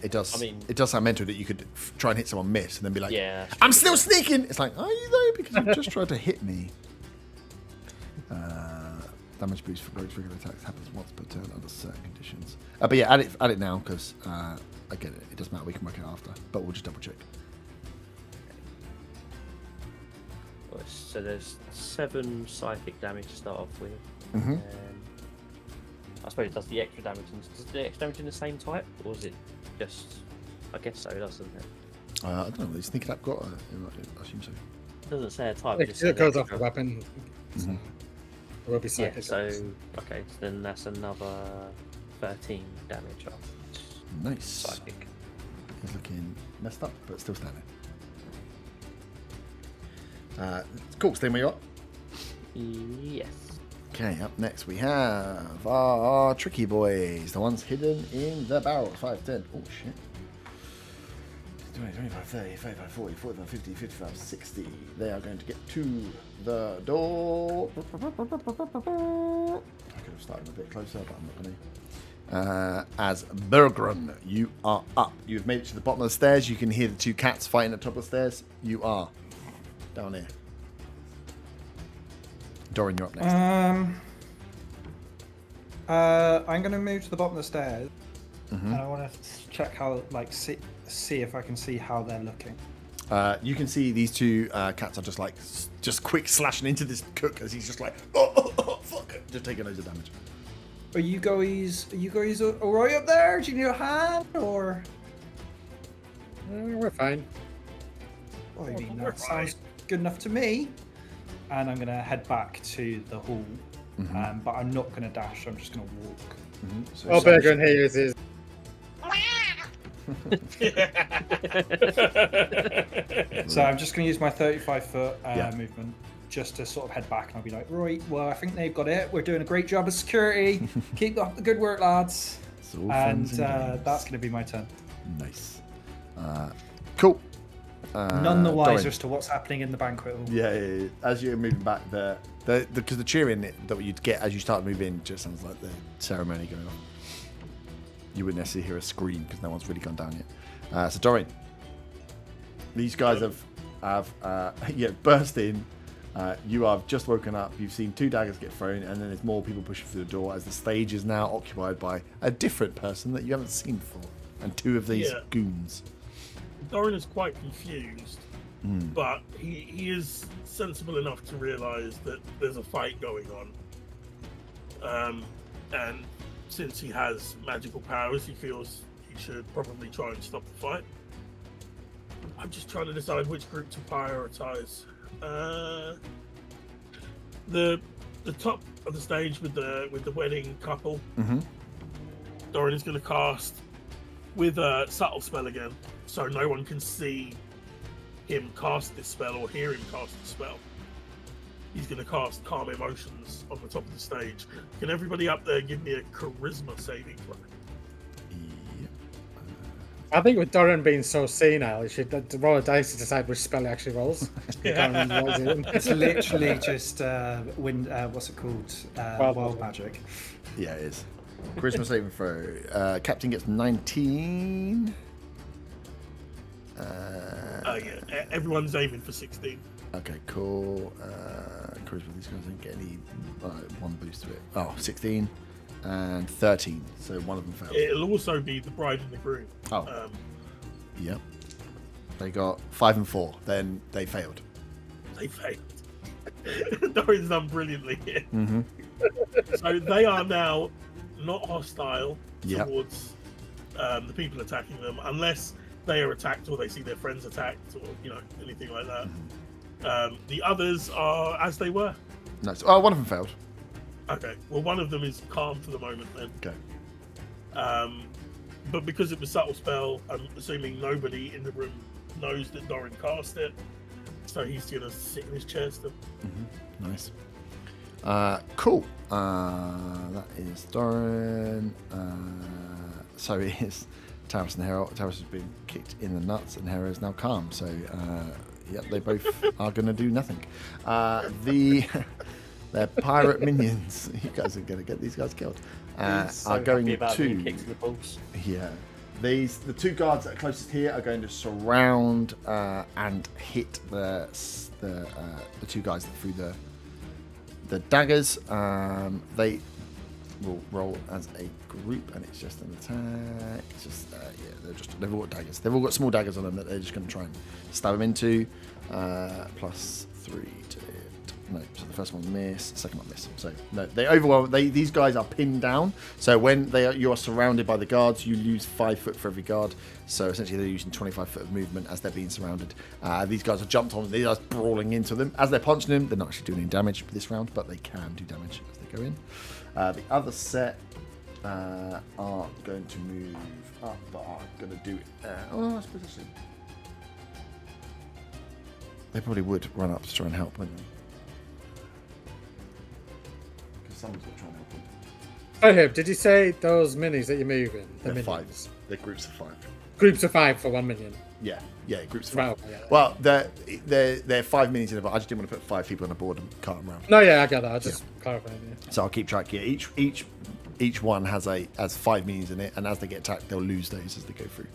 [SPEAKER 1] It does.
[SPEAKER 3] I mean,
[SPEAKER 1] it does sound mental that you could try and hit someone, miss, and then be like,
[SPEAKER 3] yeah,
[SPEAKER 1] "I'm still sneaking." It's like, are you though? Because you just tried to hit me. Damage boost for rogues regular attacks happens once per turn under certain conditions. But yeah, add it now because I get it. It doesn't matter. We can work it after, but we'll just double check.
[SPEAKER 3] So there's 7 psychic damage to start off with.
[SPEAKER 1] Mm-hmm.
[SPEAKER 3] I suppose it does the extra damage. Does the extra damage in the same type, or is it just? I guess so, doesn't it?
[SPEAKER 1] I don't know. They sneak attack got. I assume so.
[SPEAKER 3] It doesn't say a type.
[SPEAKER 2] It goes off the weapon.
[SPEAKER 1] Mm-hmm.
[SPEAKER 2] It will be psychic.
[SPEAKER 3] Yeah, so okay, so then that's another 13 damage off.
[SPEAKER 1] Nice.
[SPEAKER 3] Psychic.
[SPEAKER 1] He's looking messed up, but still standing. Cool. Staying where you are.
[SPEAKER 3] Yes.
[SPEAKER 1] Okay, up next we have our tricky boys, the ones hidden in the barrel. 5, 10. Oh shit. 20, 25, 30, 35, 40, 45, 50, 55, 60. They are going to get to the door. I could have started a bit closer, but I'm not going to. As Bergren, you are up. You've made it to the bottom of the stairs. You can hear the two cats fighting at the top of the stairs. You are down here. Dorian, you're up next.
[SPEAKER 5] I'm going to move to the bottom of the stairs,
[SPEAKER 1] Mm-hmm.
[SPEAKER 5] and I want to check how, like, see if I can see how they're looking.
[SPEAKER 1] You can see these two cats are just quick slashing into this cook as he's just like, oh, fuck, just taking loads of damage.
[SPEAKER 5] Are you guys all right up there? Do you need a hand or?
[SPEAKER 2] We're fine.
[SPEAKER 5] Well, I mean,
[SPEAKER 4] We're
[SPEAKER 5] that sounds good enough to me. And I'm going to head back to the hall. But I'm not going to dash. I'm just going to walk.
[SPEAKER 1] So
[SPEAKER 2] All
[SPEAKER 1] Sam-
[SPEAKER 2] Bergen hears is
[SPEAKER 5] So I'm just going to use my 35-foot
[SPEAKER 1] Yeah.
[SPEAKER 5] movement just to sort of head back. And I'll be like, right, well, I think they've got it. We're doing a great job of security. Keep up the good work, lads.
[SPEAKER 1] It's all
[SPEAKER 5] And
[SPEAKER 1] fun games.
[SPEAKER 5] that's going to be my turn.
[SPEAKER 1] Nice. Cool.
[SPEAKER 5] None the wiser
[SPEAKER 1] Dorian.
[SPEAKER 5] as to what's happening in the banquet hall.
[SPEAKER 1] Yeah. As you're moving back, because the cheering that you'd get as you start moving just sounds like the ceremony going on. You wouldn't necessarily hear a scream because no one's really gone down yet. So Dorian, these guys have burst in. You have just woken up. You've seen 2 daggers get thrown, and then there's more people pushing through the door as the stage is now occupied by a different person that you haven't seen before, and 2 of these goons.
[SPEAKER 4] Doran is quite confused, but he is sensible enough to realise that there's a fight going on. And since he has magical powers, he feels he should probably try and stop the fight. I'm just trying to decide which group to prioritise. The top of the stage with the wedding couple. Doran is going to cast with a subtle spell again, so no one can see him cast this spell or hear him cast the spell. He's going to cast Calm Emotions on the top of the stage. Can everybody up there give me a charisma saving throw?
[SPEAKER 2] I think with Doran being so senile, you should roll a dice to decide which spell he actually rolls. He can't remember what he's doing.
[SPEAKER 5] It's literally just what's it called? Wild magic.
[SPEAKER 1] Yeah, it is. Charisma saving throw. Captain gets 19.
[SPEAKER 4] Everyone's aiming for 16.
[SPEAKER 1] Okay, cool. Charisma, these guys don't get any one boost to it. Oh, 16 and 13. So one of them failed.
[SPEAKER 4] It'll also be the bride and the groom.
[SPEAKER 1] Oh. Yep. They got 5 and 4. Then they failed.
[SPEAKER 4] They failed. Doran's done brilliantly here. So they are now not hostile towards the people attacking them, unless they are attacked or they see their friends attacked or anything like that. The others are as they were.
[SPEAKER 1] Nice. Oh, one of them failed.
[SPEAKER 4] Okay. Well, one of them is calm for the moment then.
[SPEAKER 1] Okay.
[SPEAKER 4] But because it was subtle spell, I'm assuming nobody in the room knows that Doran cast it. So he's gonna sit in his chair still.
[SPEAKER 1] Nice. Cool. That is Doran. So it is Taris and Hera. Taris has been kicked in the nuts, and Hera is now calm. So, they both are going to do nothing. Their pirate minions. You guys are going to get these guys killed. Are going to.
[SPEAKER 3] Kicked in the balls.
[SPEAKER 1] Yeah. The 2 guards that are closest here are going to surround and hit the 2 guys that threw the daggers. They will roll as a group, and it's just an attack. It's just they've all got daggers. They've all got small daggers on them that they're just going to try and stab them into. Plus 3 to hit. No, so the first one missed, second one missed. So no, they overwhelm. These guys are pinned down. So when you are surrounded by the guards, you lose 5 foot for every guard. So essentially, they're using 25 foot of movement as they're being surrounded. These guys have jumped on. They are brawling into them as they're punching them. They're not actually doing any damage this round, but they can do damage as they go in. The other set are going to move up, but are going to do it. I suppose actually, they probably would run up to try and help, wouldn't they? Someone's got to try and help them.
[SPEAKER 2] Oh, Herb, did you say those minis that you're moving? The
[SPEAKER 1] They're
[SPEAKER 2] minions?
[SPEAKER 1] 5. They're groups of 5.
[SPEAKER 2] Groups of 5 for 1 minion.
[SPEAKER 1] Yeah, groups of 5.
[SPEAKER 2] Right, yeah.
[SPEAKER 1] Well, they're 5 minis in a board. I just didn't want to put 5 people on a board and cart them around.
[SPEAKER 2] No, yeah, I got that. I just clarifying. Yeah.
[SPEAKER 1] So I'll keep track here. Each one has 5 minis in it, and as they get attacked, they'll lose those as they go through.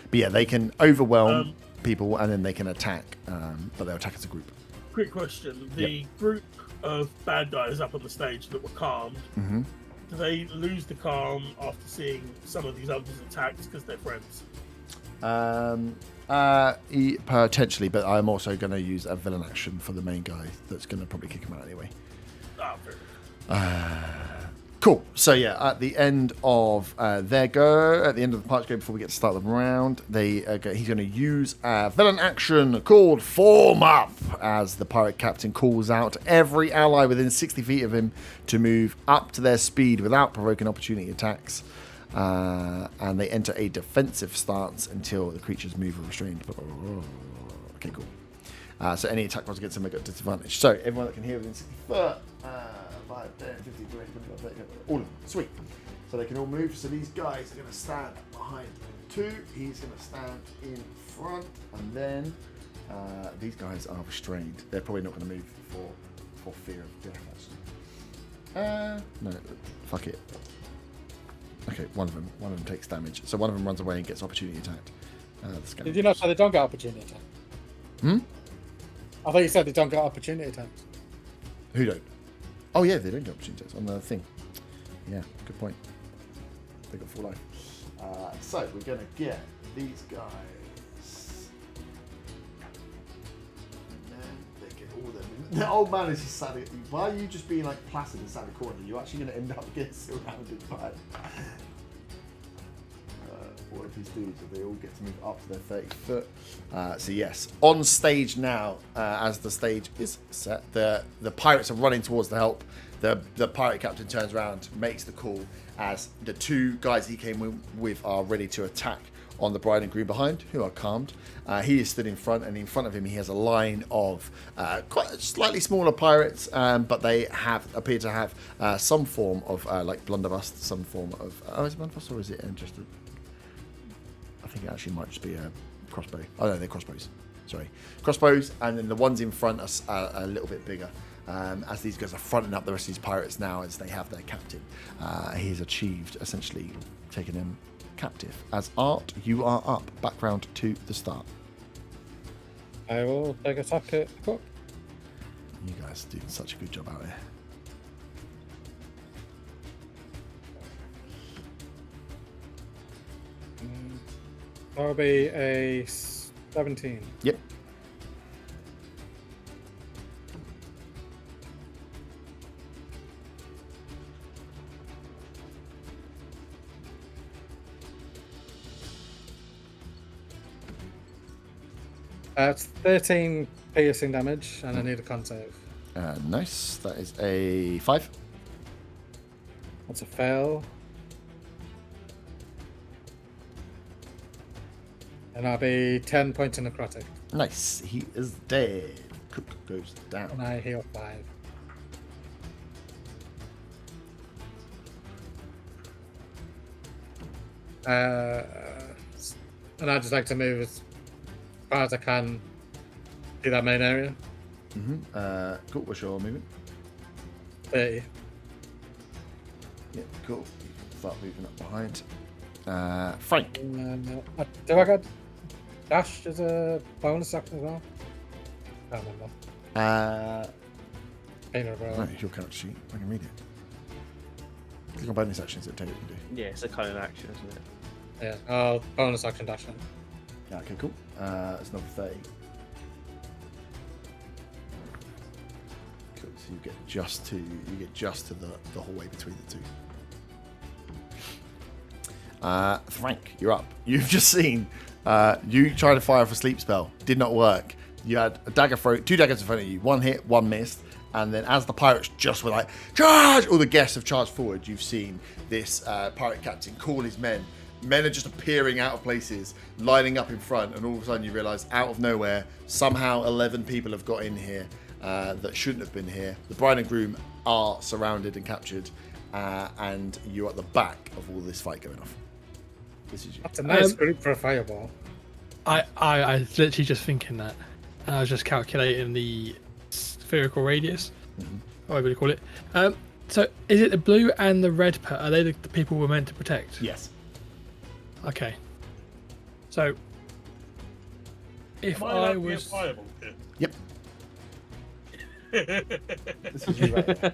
[SPEAKER 1] But yeah, they can overwhelm people, and then they can attack, but they'll attack as a group.
[SPEAKER 4] Quick question: the group of bad guys up on the stage that were calmed, do they lose the calm after seeing some of these others attacked because they're friends?
[SPEAKER 1] Potentially, but I'm also going to use a villain action for the main guy that's going to probably kick him out anyway.
[SPEAKER 4] Ah, fair enough.
[SPEAKER 1] Cool. So yeah, at the end of their go, at the end of the party go, before we get to start the round, he's going to use a villain action called Form Up, as the pirate captain calls out every ally within 60 feet of him to move up to their speed without provoking opportunity attacks, and they enter a defensive stance until the creatures move or restrained. Okay, cool. So any attack rolls against them are at disadvantage. So everyone that can hear within 60 foot. 5, 10, 15, 20, 25, 30, all of them. Sweet. So they can all move. So these guys are going to stand behind 2. He's going to stand in front. And then these guys are restrained. They're probably not going to move for fear of death, actually. No, fuck it. Okay, one of them takes damage. So one of them runs away and gets opportunity attacked.
[SPEAKER 2] Did you not say they don't get opportunity attack? I thought you said they don't get opportunity attacks.
[SPEAKER 1] Who don't? Oh yeah, they don't get opportunity attacks on the thing. Yeah, good point. They got full life. So we're gonna get these guys. And then they get all of them. The old man is just sat at you. Why are you just being like placid and sat in the corner? You're actually gonna end up getting surrounded by all of his dudes, and they all get to move up to their 30 foot. So yes, on stage now, as the stage is set, the pirates are running towards the help. The pirate captain turns around, makes the call as the 2 guys he came with are ready to attack on the bride and groom behind, who are calmed. He is stood in front, and in front of him he has a line of quite slightly smaller pirates, but they appear to have some form of like blunderbuss, some form of is it blunderbuss or is it just a, I think it actually might just be a crossbow. Oh no, they're crossbows. Sorry, crossbows, and then the ones in front are a little bit bigger. As these guys are fronting up the rest of these pirates now, as they have their captain, he's achieved essentially taking them captive. As Art, you are up. Background to the start.
[SPEAKER 2] I will take a attack at the cook.
[SPEAKER 1] You guys are doing such a good job out here.
[SPEAKER 2] That'll be a 17.
[SPEAKER 1] Yep.
[SPEAKER 2] It's 13 piercing damage, and I need a con save.
[SPEAKER 1] Nice. That is a 5.
[SPEAKER 2] That's a fail. And that'll be 10 points of necrotic.
[SPEAKER 1] Nice. He is dead. Cook goes down.
[SPEAKER 2] And I heal 5. And I'd just like to move as far as I can to that main area.
[SPEAKER 1] Cool. What's your movement?
[SPEAKER 2] 30.
[SPEAKER 1] Yeah, cool. Start moving up behind. Frank.
[SPEAKER 2] Do I get dash as a bonus action as well? I can't remember.
[SPEAKER 1] Right, your character sheet. I can read it. Click on bonus actions, it'll tell you what you can do.
[SPEAKER 3] Yeah, it's a kind of action, isn't it?
[SPEAKER 2] Yeah. Oh, bonus action dash then.
[SPEAKER 1] Yeah, okay, cool. It's number 30. Cool. So you get just to the hallway between the two. Frank, you're up. You've just seen you try to fire off a sleep spell. Did not work. You had a dagger throw, 2 daggers in front of you. 1 hit, 1 missed. And then as the pirates just were like, charge! All the guests have charged forward. You've seen this pirate captain call his men. Men are just appearing out of places, lining up in front, and all of a sudden you realise, out of nowhere, somehow 11 people have got in here that shouldn't have been here. The bride and groom are surrounded and captured, and you're at the back of all this fight going off. This is you.
[SPEAKER 2] That's a nice group for a fireball.
[SPEAKER 6] I was literally just thinking that, and I was just calculating the spherical radius, whatever you call it. So is it the blue and the red? Are they the people we're meant to protect?
[SPEAKER 1] Yes.
[SPEAKER 6] Okay. So if
[SPEAKER 4] Am
[SPEAKER 6] I
[SPEAKER 4] allowed to be a
[SPEAKER 6] was,
[SPEAKER 4] fireball kid?
[SPEAKER 1] Yep.
[SPEAKER 2] This is you right.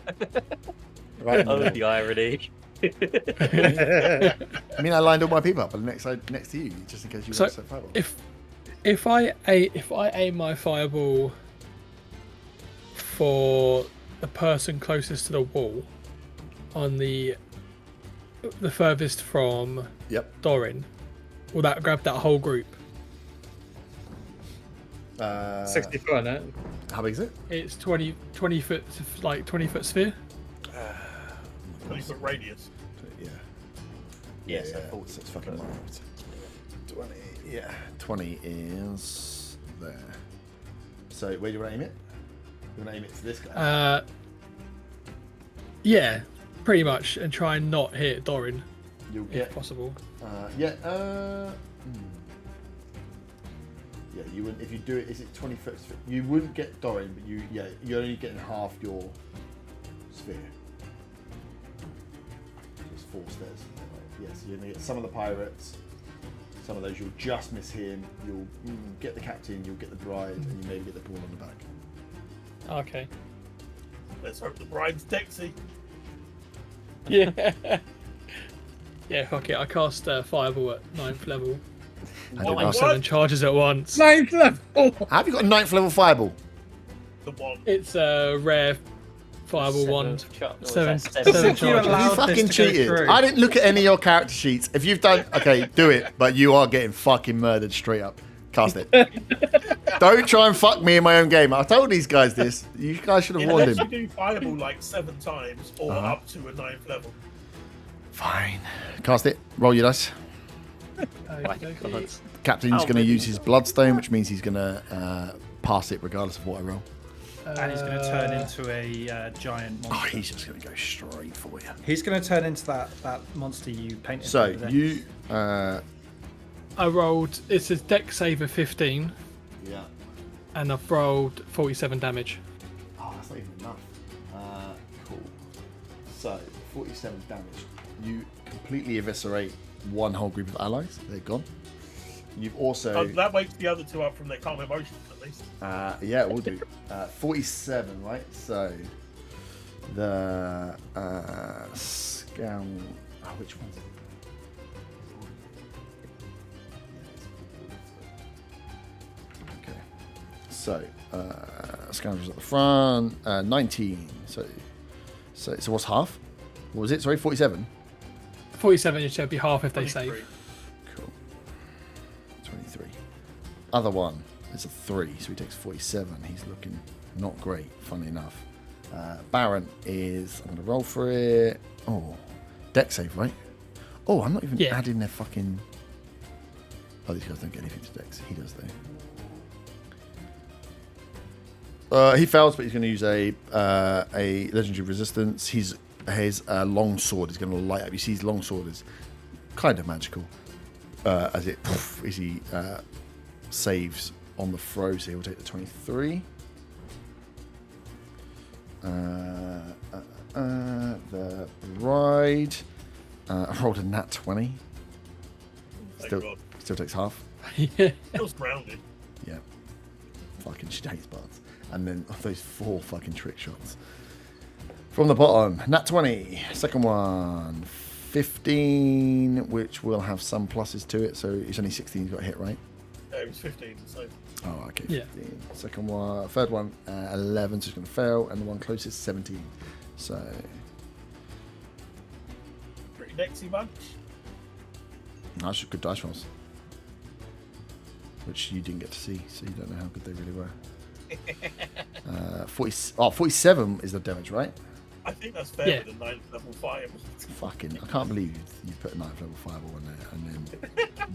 [SPEAKER 2] Right.
[SPEAKER 3] Oh, the irony.
[SPEAKER 1] I mean, I lined all my people up next to you, just in case you
[SPEAKER 6] So,
[SPEAKER 1] want to set fireball.
[SPEAKER 6] if I aim my fireball for the person closest to the wall, on the furthest from Dorin, will that grab that whole group?
[SPEAKER 2] 60 foot, isn't it?
[SPEAKER 1] How big is it?
[SPEAKER 6] It's 20 foot, like 20-foot sphere.
[SPEAKER 4] 20-foot radius.
[SPEAKER 1] Yeah.
[SPEAKER 3] Yeah, so
[SPEAKER 1] Yeah,
[SPEAKER 3] full-
[SPEAKER 1] so it's fucking marked. 20. Yeah, 20 is there. So where do you want to aim it? You want to aim it to this guy?
[SPEAKER 6] Yeah, pretty much, and try and not hit Dorin
[SPEAKER 1] You'll
[SPEAKER 6] if
[SPEAKER 1] get.
[SPEAKER 6] possible.
[SPEAKER 1] Yeah. Yeah, you wouldn't. If you do it, is it 20 foot? You wouldn't get Dorin, but you're only getting half your sphere. There's 4 stairs. Yes, you're gonna get some of the pirates. Some of those you'll just miss him. You'll get the captain. You'll get the bride, and you maybe get the pawn on the back.
[SPEAKER 6] Okay.
[SPEAKER 4] Let's hope the bride's Dexy.
[SPEAKER 6] Yeah. Yeah, fuck it. I cast Fireball at 9th level.
[SPEAKER 1] And
[SPEAKER 4] What?
[SPEAKER 1] it also-
[SPEAKER 6] 7 charges at once.
[SPEAKER 2] 9th level!
[SPEAKER 1] Have you got a 9th level fireball?
[SPEAKER 4] The one.
[SPEAKER 6] It's a rare Fireball
[SPEAKER 3] Seven
[SPEAKER 6] wand.
[SPEAKER 3] or is that
[SPEAKER 6] 7
[SPEAKER 3] seven?
[SPEAKER 6] seven
[SPEAKER 7] You
[SPEAKER 6] charges.
[SPEAKER 7] allowed
[SPEAKER 1] You
[SPEAKER 7] this
[SPEAKER 1] fucking
[SPEAKER 7] to go
[SPEAKER 1] cheated.
[SPEAKER 7] through.
[SPEAKER 1] I didn't look at any of your character sheets. If you've done, okay, do it. But you are getting fucking murdered straight up. Cast it. Don't try and fuck me in my own game. I told these guys this. You guys should have
[SPEAKER 4] It
[SPEAKER 1] warned
[SPEAKER 4] lets you
[SPEAKER 1] him.
[SPEAKER 4] do fireball like 7 times or
[SPEAKER 1] Uh-huh.
[SPEAKER 4] up to a 9th level.
[SPEAKER 1] Fine. Cast it. Roll your dice.
[SPEAKER 6] Okay.
[SPEAKER 1] Captain's
[SPEAKER 3] Oh,
[SPEAKER 1] going to
[SPEAKER 3] really?
[SPEAKER 1] use his bloodstone, which means he's going to pass it regardless of what I roll.
[SPEAKER 5] And he's going to turn into a giant
[SPEAKER 1] Oh,
[SPEAKER 5] monster.
[SPEAKER 1] he's just going to go straight for you.
[SPEAKER 5] He's going to turn into that monster you painted.
[SPEAKER 1] So
[SPEAKER 5] the other day.
[SPEAKER 1] you,
[SPEAKER 6] I rolled. It says Deck save of 15,
[SPEAKER 1] yeah.
[SPEAKER 6] and I've rolled 47 damage.
[SPEAKER 1] Oh, that's not even enough. Cool. So 47 damage. You completely eviscerate one whole group of allies. They're gone. You've also,
[SPEAKER 4] That wakes the other 2 up from their calm emotions, at least.
[SPEAKER 1] yeah, we'll do 47, right? So the scout. Oh, which one's it? Okay. So scoundrels at the front. 19. So what's half? What was it? Sorry, 47.
[SPEAKER 6] 47, it should be half if they save.
[SPEAKER 4] 23.
[SPEAKER 1] Cool. 23. Other one is a 3, so he takes 47. He's looking not great, funnily enough. Baron is, I'm going to roll for it. Oh, deck save, right? Oh, I'm not even
[SPEAKER 6] Yeah.
[SPEAKER 1] adding their fucking... Oh, these guys don't get anything to decks. He does, though. He fails, but he's going to use a legendary resistance. His long sword is going to light up. You see his long sword is kind of magical as he saves on the throw, so he'll take the 23. The bride I rolled a nat 20.
[SPEAKER 4] Thank
[SPEAKER 1] Still
[SPEAKER 4] God.
[SPEAKER 1] takes half.
[SPEAKER 6] Yeah.
[SPEAKER 4] Feels grounded.
[SPEAKER 1] Yeah. Fucking she hates bards. And then those 4 fucking trick shots. From the bottom, nat 20. Second one, 15, which will have some pluses to it. So it's only 16 he's got hit, right?
[SPEAKER 4] Yeah, it was 15, so
[SPEAKER 1] Oh, okay.
[SPEAKER 6] Yeah.
[SPEAKER 1] 15. Second one, third one, 11, so it's going to fail. And the one closest, 17. So,
[SPEAKER 4] pretty Dexy bunch.
[SPEAKER 1] that's good dice rolls. Which you didn't get to see, so you don't know how good they really were. 47 is the damage, right?
[SPEAKER 4] I think that's fair
[SPEAKER 6] Yeah.
[SPEAKER 4] with a 9th level fireball.
[SPEAKER 1] Fucking, I can't believe you put a 9th level fireball in there and then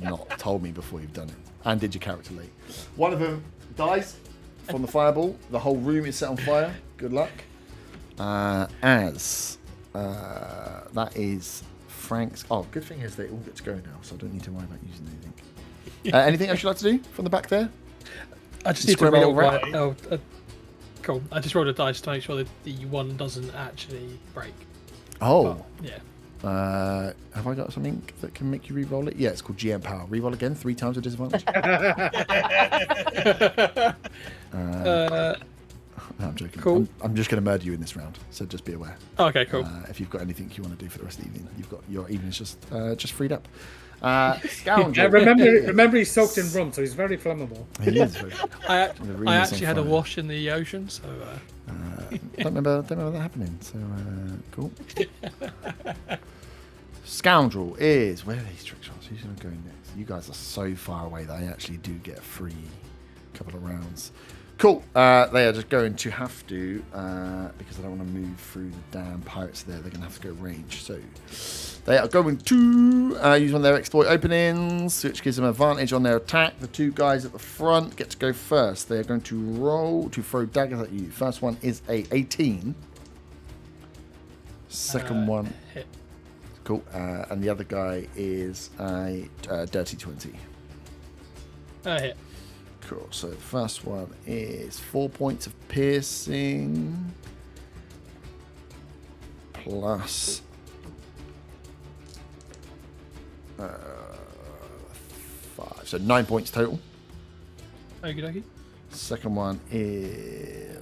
[SPEAKER 1] not told me before you've done it. And did your character late. One of them dies from the fireball. The whole room is set on fire. Good luck. That is Frank's. Oh, good thing is they all get to go now, so I don't need to worry about using anything. Anything else you'd like to do from the back there?
[SPEAKER 6] I just
[SPEAKER 1] You
[SPEAKER 6] need to
[SPEAKER 1] scribble
[SPEAKER 6] roll.
[SPEAKER 1] rat?
[SPEAKER 6] Cool. I just rolled a dice to make sure that the one doesn't actually break.
[SPEAKER 1] Oh.
[SPEAKER 6] Yeah.
[SPEAKER 1] Have I got something that can make you re-roll it? Yeah, it's called GM Power. Re-roll again 3 times with disadvantage. No, I'm joking.
[SPEAKER 6] Cool.
[SPEAKER 1] I'm just going to murder you in this round, so just be aware.
[SPEAKER 6] Okay, cool.
[SPEAKER 1] If you've got anything you want to do for the rest of the evening, your evening's just freed up. Scoundrel.
[SPEAKER 2] Remember, he's soaked in rum, so he's very flammable.
[SPEAKER 1] He is. Very,
[SPEAKER 6] I
[SPEAKER 1] the room is
[SPEAKER 6] actually
[SPEAKER 1] on
[SPEAKER 6] had a
[SPEAKER 1] fire.
[SPEAKER 6] wash in the ocean, so
[SPEAKER 1] Don't remember that happening. So cool. Scoundrel is where are these trick shots? Who's going to go next? You guys are so far away that I actually do get a free couple of rounds. Cool. They are just going to have to because I don't want to move through the damn pirates there. They're going to have to go range. So they are going to use one of their exploit openings, which gives them advantage on their attack. The two guys at the front get to go first. They are going to roll to throw daggers at you. First one is a 18. Second one,
[SPEAKER 6] hit.
[SPEAKER 1] cool. And the other guy is a dirty 20.
[SPEAKER 6] Hit.
[SPEAKER 1] Cool. So the first one is 4 points of piercing plus 5, so 9 points total.
[SPEAKER 6] Okie dokie.
[SPEAKER 1] Second one is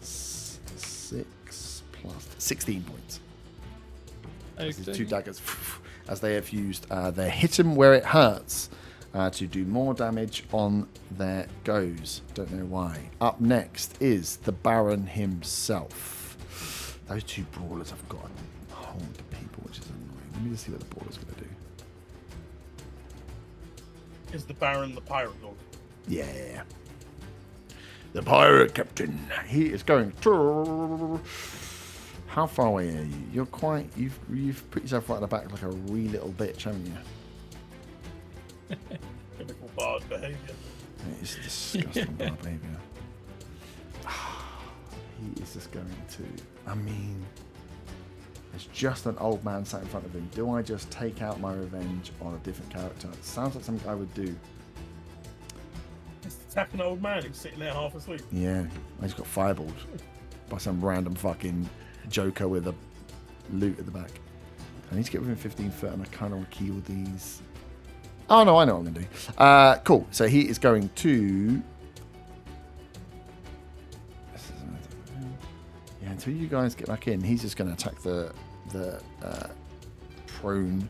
[SPEAKER 1] 6 plus 16 points. This is 2 daggers as they have used their hit him where it hurts to do more damage on their goes. Don't know why. Up next is the Baron himself. Those two brawlers have got a whole bunch of people, which is annoying. Let me just see what the brawler's going to do.
[SPEAKER 4] Is the Baron the pirate lord?
[SPEAKER 1] Yeah. The pirate captain. He is going to... How far away are you? You're quite... You've put yourself right at the back like a wee little bitch, haven't you?
[SPEAKER 4] Typical bard behaviour.
[SPEAKER 1] It's disgusting bad behaviour. He is just going to... I mean... There's just an old man sat in front of him. Do I just take out my revenge on a different character? It sounds like something I would do.
[SPEAKER 4] It's attacking an old man who's sitting there half asleep.
[SPEAKER 1] Yeah. I just got fireballed by some random fucking joker with a loot at the back. I need to get within 15 foot and I kind of want to kill these. Oh no, I know what I'm going to do. Cool. So he is going to... Yeah, until you guys get back in, he's just going to attack the prone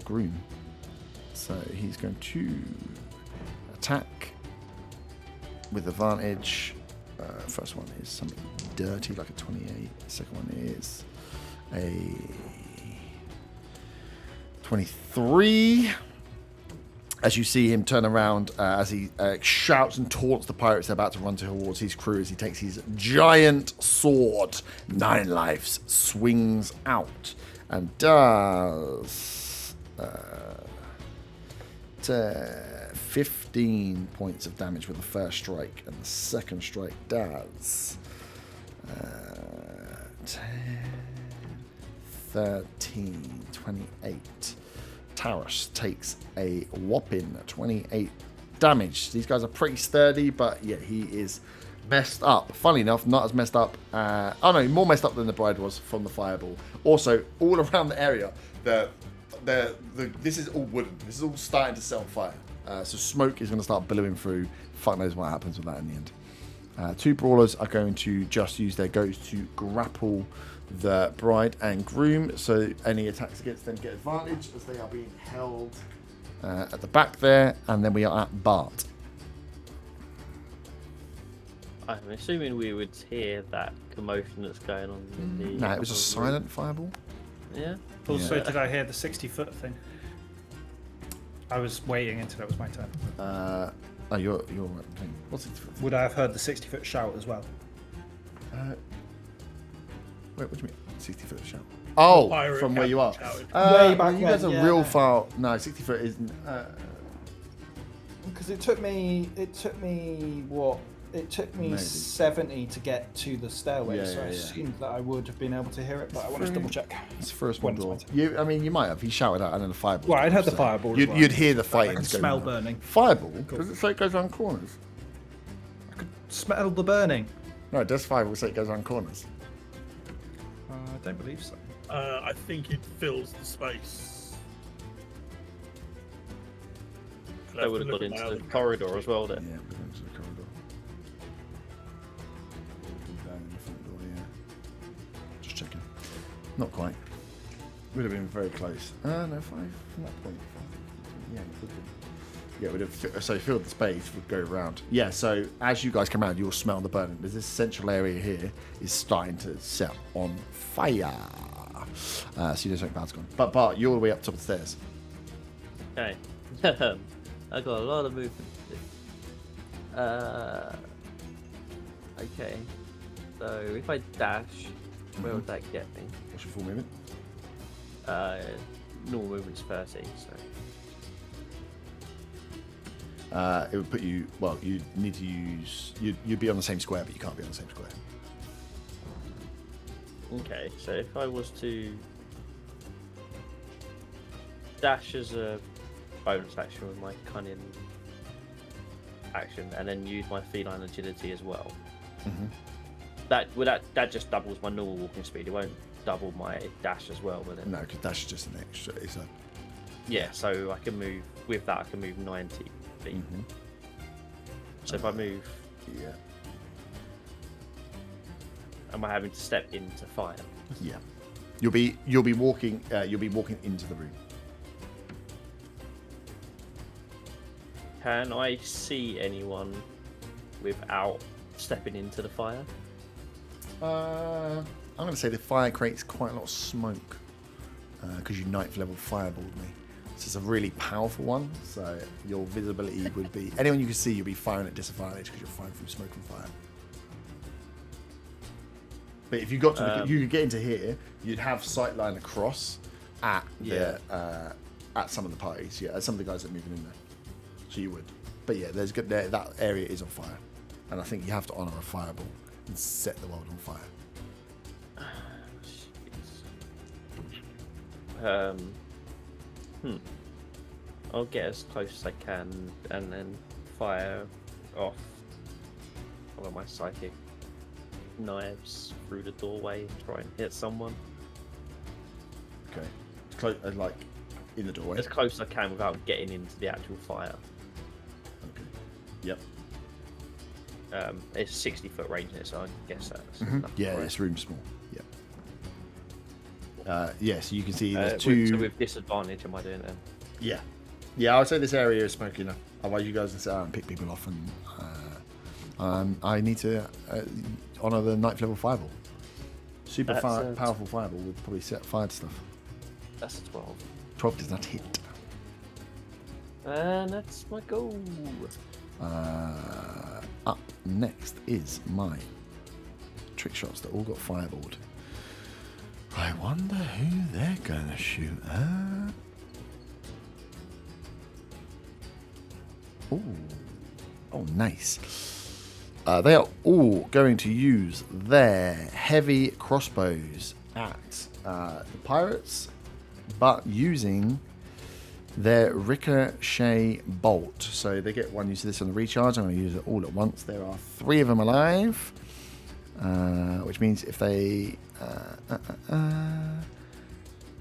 [SPEAKER 1] groom. So he's going to attack with advantage. First one is something dirty like a 28. Second one is a 23. As you see him turn around as he shouts and taunts the pirates about to run towards his crew as he takes his giant sword, 9 lives, swings out and does 15 points of damage with the first strike, and the second strike does 10, 13, 28. Taurus takes a whopping 28 damage. These guys are pretty sturdy, but yeah, he is messed up. Funny enough, not as messed up. Oh no, more messed up than the bride was from the fireball. Also, all around the area, this is all wooden. This is all starting to set on fire. So smoke is going to start billowing through. Fuck knows what happens with that in the end. 2 brawlers are going to just use their goes to grapple the bride and groom, so any attacks against them get advantage as they are being held at the back there. And then we are at Bart.
[SPEAKER 3] I'm assuming we would hear that commotion that's going on in the...
[SPEAKER 1] No, it was a silent fireball.
[SPEAKER 3] Yeah?
[SPEAKER 5] Also,
[SPEAKER 1] Yeah.
[SPEAKER 5] did I hear the 60-foot thing? I was waiting until it was my turn.
[SPEAKER 1] Oh, you're right. What's it?
[SPEAKER 5] Would I have heard the 60-foot shout as well?
[SPEAKER 1] Wait, what do you mean? 60 foot shout. Oh,
[SPEAKER 4] Pirate
[SPEAKER 1] from where you are.
[SPEAKER 4] captain
[SPEAKER 5] Way back
[SPEAKER 1] you guys
[SPEAKER 5] when,
[SPEAKER 1] are
[SPEAKER 5] yeah.
[SPEAKER 1] real far. No, 60 foot isn't.
[SPEAKER 5] Because it took me what? It took me
[SPEAKER 1] Maybe.
[SPEAKER 5] 70 to get to the stairway,
[SPEAKER 1] Yeah,
[SPEAKER 5] so I
[SPEAKER 1] yeah, yeah.
[SPEAKER 5] assumed that I would have been able to hear it, but I wanted to double check.
[SPEAKER 1] It's the first
[SPEAKER 5] When
[SPEAKER 1] one
[SPEAKER 5] it's
[SPEAKER 1] door.
[SPEAKER 5] my
[SPEAKER 1] You might have. He shouted out and then the fireball.
[SPEAKER 5] Well, I'd heard the fireball as well.
[SPEAKER 1] You'd hear the
[SPEAKER 5] I
[SPEAKER 1] fighting.
[SPEAKER 5] can
[SPEAKER 1] going
[SPEAKER 5] smell
[SPEAKER 1] on.
[SPEAKER 5] burning.
[SPEAKER 1] Fireball?
[SPEAKER 5] Cool.
[SPEAKER 1] Does it say it goes around corners?
[SPEAKER 5] Smell the burning.
[SPEAKER 1] No, it does fireball say it goes around corners.
[SPEAKER 5] I don't believe so.
[SPEAKER 4] I think it fills the space.
[SPEAKER 3] They would have got into the corridor as well then.
[SPEAKER 1] Yeah, we're going to the corridor. Not quite. Would have been very close. No, 5 from that point. Yeah, it would have been. Yeah, would have. So filled the space would go around. Yeah, so as you guys come around, you'll smell the burning. There's this central area here is starting to set on fire. So you know something bad's gone. But Bart, you're all the way up top of the stairs.
[SPEAKER 3] Okay. I got a lot of movement to do. Okay. So if I dash, where would that get me?
[SPEAKER 1] What's your full movement?
[SPEAKER 3] Normal movement's 30, so.
[SPEAKER 1] It would put you. Well, you need to use. You'd be on the same square, but you can't be on the same square.
[SPEAKER 3] Okay, so if I was to dash as a bonus action with my cunning action, and then use my feline agility as well, that just doubles my normal walking speed. It won't double my dash as well, will it?
[SPEAKER 1] No, because dash is just an extra. It's a.
[SPEAKER 3] Yeah, so I can move with that. I can move 90 feet. So if I move,
[SPEAKER 1] Yeah.
[SPEAKER 3] am I having to step into fire?
[SPEAKER 1] Yeah. You'll be walking. You'll be walking into the room.
[SPEAKER 3] Can I see anyone without stepping into the fire?
[SPEAKER 1] I'm going to say the fire creates quite a lot of smoke because you 9th level fireballed me. So it's a really powerful one. So your visibility would be anyone you can see. You'll be firing at disadvantage because you're firing from smoke and fire. But if you got to, you could get into here. You'd have sight line across at at some of the parties. Yeah, at some of the guys that are moving in there. So you would. But yeah, there's good. That area is on fire, and I think you have to honor a fireball and set the world on fire.
[SPEAKER 3] I'll get as close as I can and then fire off all of my psychic knives through the doorway and try and hit someone.
[SPEAKER 1] Okay. It's close, like in the doorway.
[SPEAKER 3] As close as I can without getting into the actual fire.
[SPEAKER 1] Okay. Yep.
[SPEAKER 3] It's 60-foot range in it, so I guess that's enough.
[SPEAKER 1] Yeah,
[SPEAKER 3] for it.
[SPEAKER 1] this room's small. Yep. Yes, you can see there's
[SPEAKER 3] So
[SPEAKER 1] two.
[SPEAKER 3] with disadvantage, am I doing it?
[SPEAKER 1] Yeah. Yeah, I would say this area is smoky enough. Otherwise, you guys can sit out and pick people off, and I need to honor the 9th level fireball. Super
[SPEAKER 3] That's
[SPEAKER 1] powerful fireball would probably set fire to stuff.
[SPEAKER 3] That's a 12.
[SPEAKER 1] 12 does not hit.
[SPEAKER 3] And that's my goal.
[SPEAKER 1] Up next is my trick shots that all got fireballed. I wonder who they're gonna shoot at. Ooh. Oh, nice. They are all going to use their heavy crossbows at the pirates, but using their ricochet bolt. So they get one use of this on the recharge. I'm going to use it all at once. There are 3 of them alive, which means if they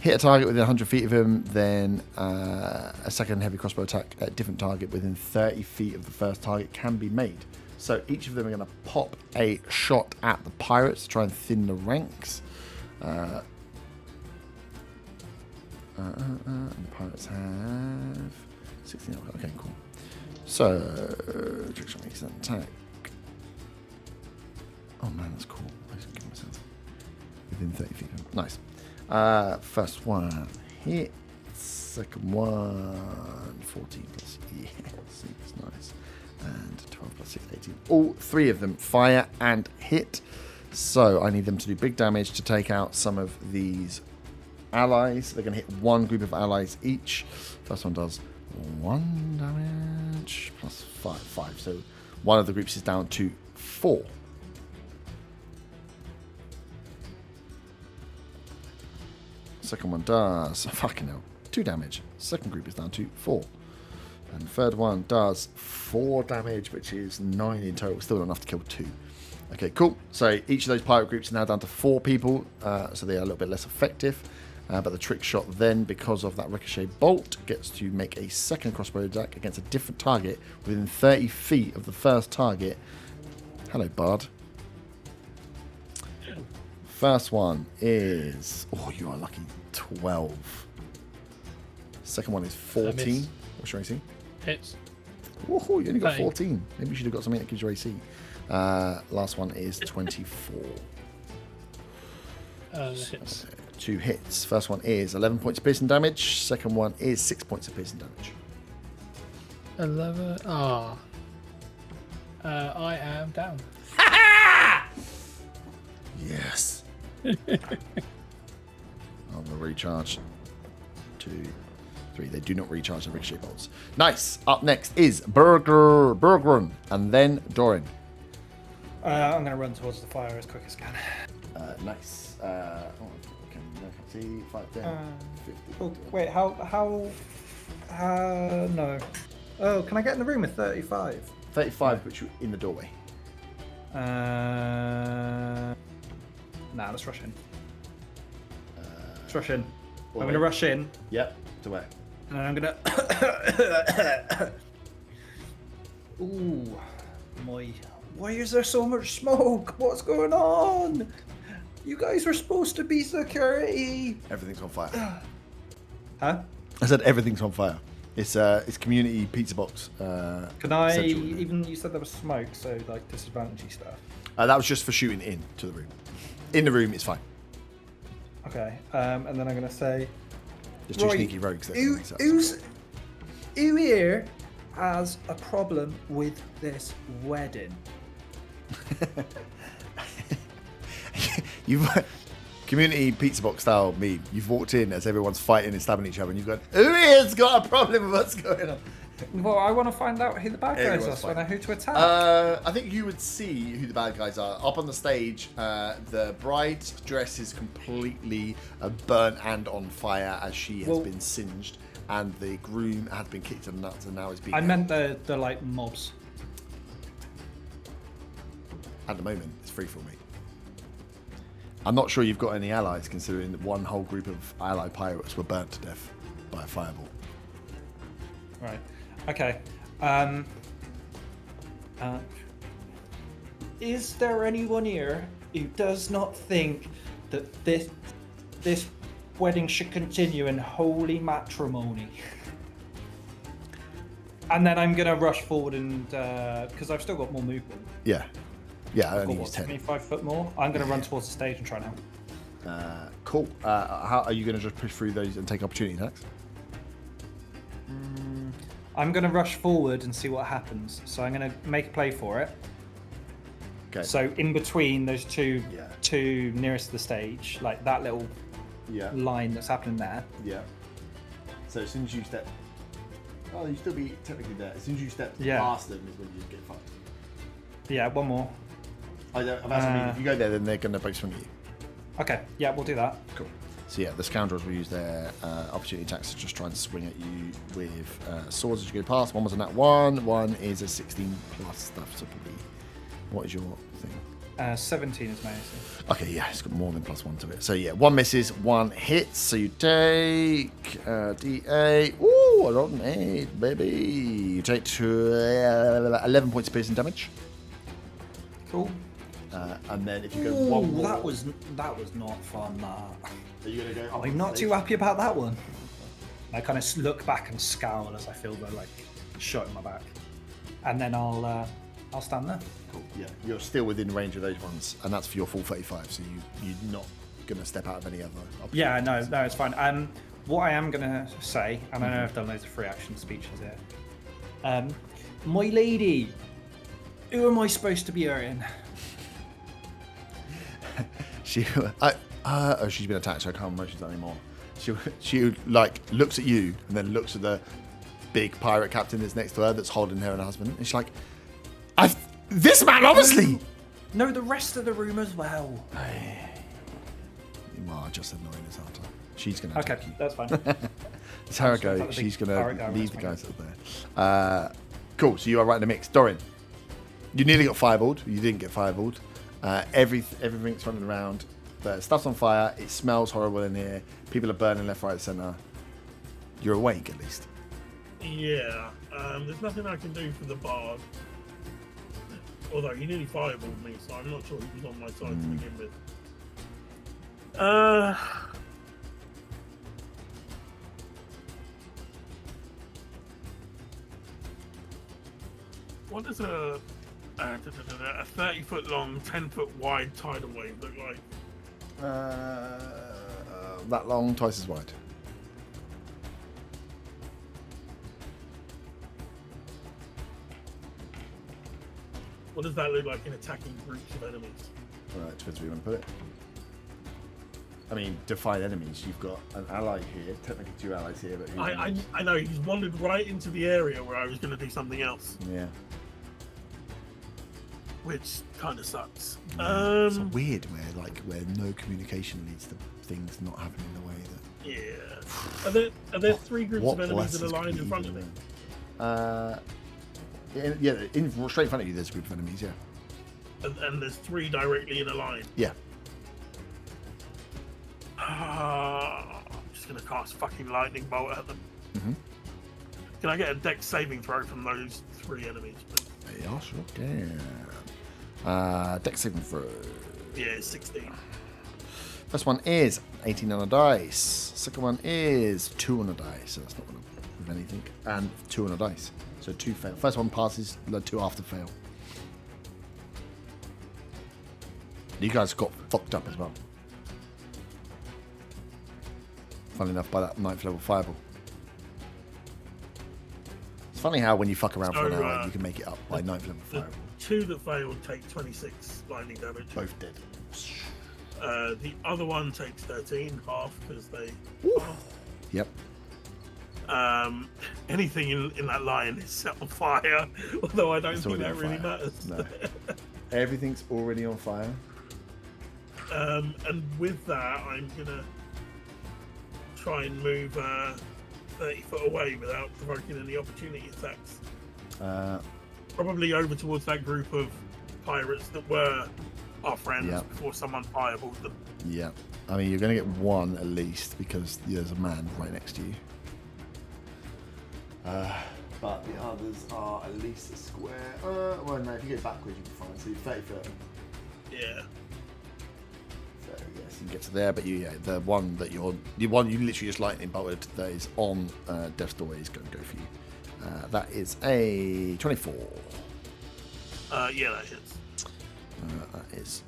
[SPEAKER 1] hit a target within 100 feet of him, then a second heavy crossbow attack at a different target within 30 feet of the first target can be made. So each of them are going to pop a shot at the pirates to try and thin the ranks. And the pirates have 16. Okay, cool. So, trick shot makes an attack. Oh man, that's cool. Within 30 feet. Nice. First one hits. Second one 14 plus 6. Nice. And 12 plus 6, 18. All 3 of them fire and hit. So I need them to do big damage to take out some of these allies. They're going to hit 1 group of allies each. First one does 1 damage plus 5. So one of the groups is down to 4. Second one does, fucking hell, 2 damage. Second group is down to 4. And the third one does 4 damage, which is 9 in total. Still not enough to kill 2. Okay, cool. So each of those pirate groups is now down to 4 people. So they are a little bit less effective. But the trick shot then, because of that ricochet bolt, gets to make a second crossbow attack against a different target within 30 feet of the first target. Hello, Bard. First one is... Oh, you are lucky. 12. Second one is 14. What's your AC?
[SPEAKER 6] Hits.
[SPEAKER 1] Woohoo, you only got
[SPEAKER 6] 30.
[SPEAKER 1] 14. Maybe you should have got something that gives you AC. Last one is 24.
[SPEAKER 6] Hits.
[SPEAKER 1] 2 hits. First one is 11 points of piercing damage. Second one is 6 points of piercing damage.
[SPEAKER 6] 11. Ah. I am down.
[SPEAKER 1] Yes. I'm going to recharge. 2, 3. They do not recharge the ricochet bolts. Nice. Up next is Bergrun, and then Doran.
[SPEAKER 5] I'm going to run towards the fire as quick as I can.
[SPEAKER 1] Nice. Can see 5, 10, 50.
[SPEAKER 5] Oh, wait, how? No. Oh, can I get in the room with 35?
[SPEAKER 1] 35 puts you in the doorway.
[SPEAKER 5] Nah, let's rush in. Let's rush in. I'm
[SPEAKER 1] Wait.
[SPEAKER 5] going to rush in,
[SPEAKER 1] Yep. To where?
[SPEAKER 5] and I'm going to... Ooh, why is there so much smoke? What's going on? You guys were supposed to be security.
[SPEAKER 1] Everything's on fire.
[SPEAKER 5] Huh?
[SPEAKER 1] I said everything's on fire. It's community pizza box.
[SPEAKER 5] Can I,
[SPEAKER 1] central.
[SPEAKER 5] even you said there was smoke, so like disadvantage stuff.
[SPEAKER 1] That was just for shooting in to the room. In the room, it's fine.
[SPEAKER 5] Okay, and then I'm going to say...
[SPEAKER 1] Just two
[SPEAKER 5] Right,
[SPEAKER 1] sneaky rogues. That
[SPEAKER 5] Who here has a problem with this wedding?
[SPEAKER 1] You've community pizza box style meme. You've walked in as everyone's fighting and stabbing each other, and you've gone, "Who here's got a problem with what's going on?"
[SPEAKER 5] Well, I want to find out who the bad guys
[SPEAKER 1] Everyone's
[SPEAKER 5] are, so I know who to attack.
[SPEAKER 1] I think you would see who the bad guys are up on the stage. The bride's dress is completely burnt and on fire as she has been singed, and the groom had been kicked in the nuts and now is being.
[SPEAKER 5] I meant the like mobs.
[SPEAKER 1] At the moment, it's free for me. I'm not sure you've got any allies, considering that one whole group of allied pirates were burnt to death by a fireball.
[SPEAKER 5] Right. Okay. Is there anyone here who does not think that this wedding should continue in holy matrimony? And then I'm gonna rush forward and because I've still got more movement.
[SPEAKER 1] Yeah. Yeah, I
[SPEAKER 5] I've
[SPEAKER 1] only
[SPEAKER 5] got,
[SPEAKER 1] use 10.
[SPEAKER 5] 25 foot more. I'm gonna run towards the stage and try and help.
[SPEAKER 1] Cool. How are you going to just push through those and take opportunity attacks?
[SPEAKER 5] I'm gonna rush forward and see what happens. So I'm gonna make a play for it.
[SPEAKER 1] Okay.
[SPEAKER 5] So in between those two nearest to the stage, like that little line that's happening there.
[SPEAKER 1] Yeah. So as soon as you step... Oh, you still be technically there. As soon as you step past them is when you get fucked.
[SPEAKER 5] Yeah, one more.
[SPEAKER 1] If you go there, then they're going to both swing at you.
[SPEAKER 5] Okay, yeah, we'll do that.
[SPEAKER 1] Cool. So yeah, the scoundrels will use their opportunity attacks to just try and swing at you with swords as you go past. One was a nat 1, one is a 16 plus stuff, so probably... What is your thing?
[SPEAKER 5] 17 is my AC.
[SPEAKER 1] Okay, yeah, it's got more than +1 to it. So yeah, 1 misses, 1 hits. So you take D8. Ooh, I got an 8, baby. You take 11 points of piercing damage.
[SPEAKER 5] Cool.
[SPEAKER 1] And then if you go one more,
[SPEAKER 5] that was not fun.
[SPEAKER 1] are you gonna go?
[SPEAKER 5] I'm not too happy about that one. I kind of look back and scowl as I feel the like shot in my back, and then I'll stand there.
[SPEAKER 1] Cool. Yeah, you're still within range of those ones, and that's for your full 35. So you're not gonna step out of any other.
[SPEAKER 5] Yeah, no, it's fine. What I am gonna say, and I know I've done loads of free action speeches here. My lady, who am I supposed to be hurting?
[SPEAKER 1] She's been attacked, so I can't motion that anymore. She like looks at you and then looks at the big pirate captain that's next to her that's holding her and her husband. And she's like, this man, obviously!
[SPEAKER 5] No, the rest of the room as well.
[SPEAKER 1] You are just annoying as hell. She's going to attack you.
[SPEAKER 5] That's fine.
[SPEAKER 1] It's how it goes. She's going to leave the guys up there. Cool, so you are right in the mix. Doran, you nearly got fireballed. You didn't get fireballed. Everything's running around. The stuff's on fire. It smells horrible in here. People are burning left, right, centre. You're awake, at least.
[SPEAKER 4] Yeah, there's nothing I can do for the bard. Although he nearly fireballed me, so I'm not sure he was on my side to begin with. What does a 30-foot long, 10-foot wide tidal wave look like?
[SPEAKER 1] That long, twice as wide.
[SPEAKER 4] What does that look like in attacking groups of enemies?
[SPEAKER 1] Right, depends where you want to put it. I mean, define enemies. You've got an ally here, technically 2 allies here, but
[SPEAKER 4] I know he's wandered right into the area where I was going to do something else,
[SPEAKER 1] yeah.
[SPEAKER 4] which kind of sucks.
[SPEAKER 1] It's weird where no communication leads to things not happening the way that.
[SPEAKER 4] Yeah. Are there 3 groups of enemies that are lined in front of me?
[SPEAKER 1] Straight in front of you, there's a group of enemies. Yeah.
[SPEAKER 4] And there's 3 directly in a line.
[SPEAKER 1] Yeah.
[SPEAKER 4] I'm just gonna cast fucking lightning bolt at them.
[SPEAKER 1] Mm-hmm.
[SPEAKER 4] Can I get a dex saving throw from those 3 enemies, please?
[SPEAKER 1] Yeah, sure can. Dex saving throw.
[SPEAKER 4] Yeah, it's 16.
[SPEAKER 1] First one is 18 on a dice. Second one is 2 on a dice, so that's not going to prove anything. And 2 on a dice, so 2 fail. First one passes, the 2 after fail. You guys got fucked up as well. Funny enough, by that 9th level fireball. It's funny how when you fuck around for an hour, you can make it up by 9th level fireball.
[SPEAKER 4] 2 that failed take 26 lightning damage.
[SPEAKER 1] Both dead.
[SPEAKER 4] The other one takes 13, half, because they...
[SPEAKER 1] Yep.
[SPEAKER 4] Anything in that line is set on fire, although I don't think that really matters.
[SPEAKER 1] No. Everything's already on fire.
[SPEAKER 4] And with that, I'm gonna try and move 30 foot away without provoking any opportunity attacks. Probably over towards that group of pirates that were our friends before someone fireballed them.
[SPEAKER 1] Yeah. I mean, you're going to get 1 at least because there's a man right next to you. But the others are at least a square. Well, no, if you go backwards, you can find. So you're 30 foot.
[SPEAKER 4] Yeah.
[SPEAKER 1] So, yes, you can get to there, but the one that you literally just lightning bolted that is on Death's Door is going to go for you. That is a 24.
[SPEAKER 4] Yeah, that hits.
[SPEAKER 1] That is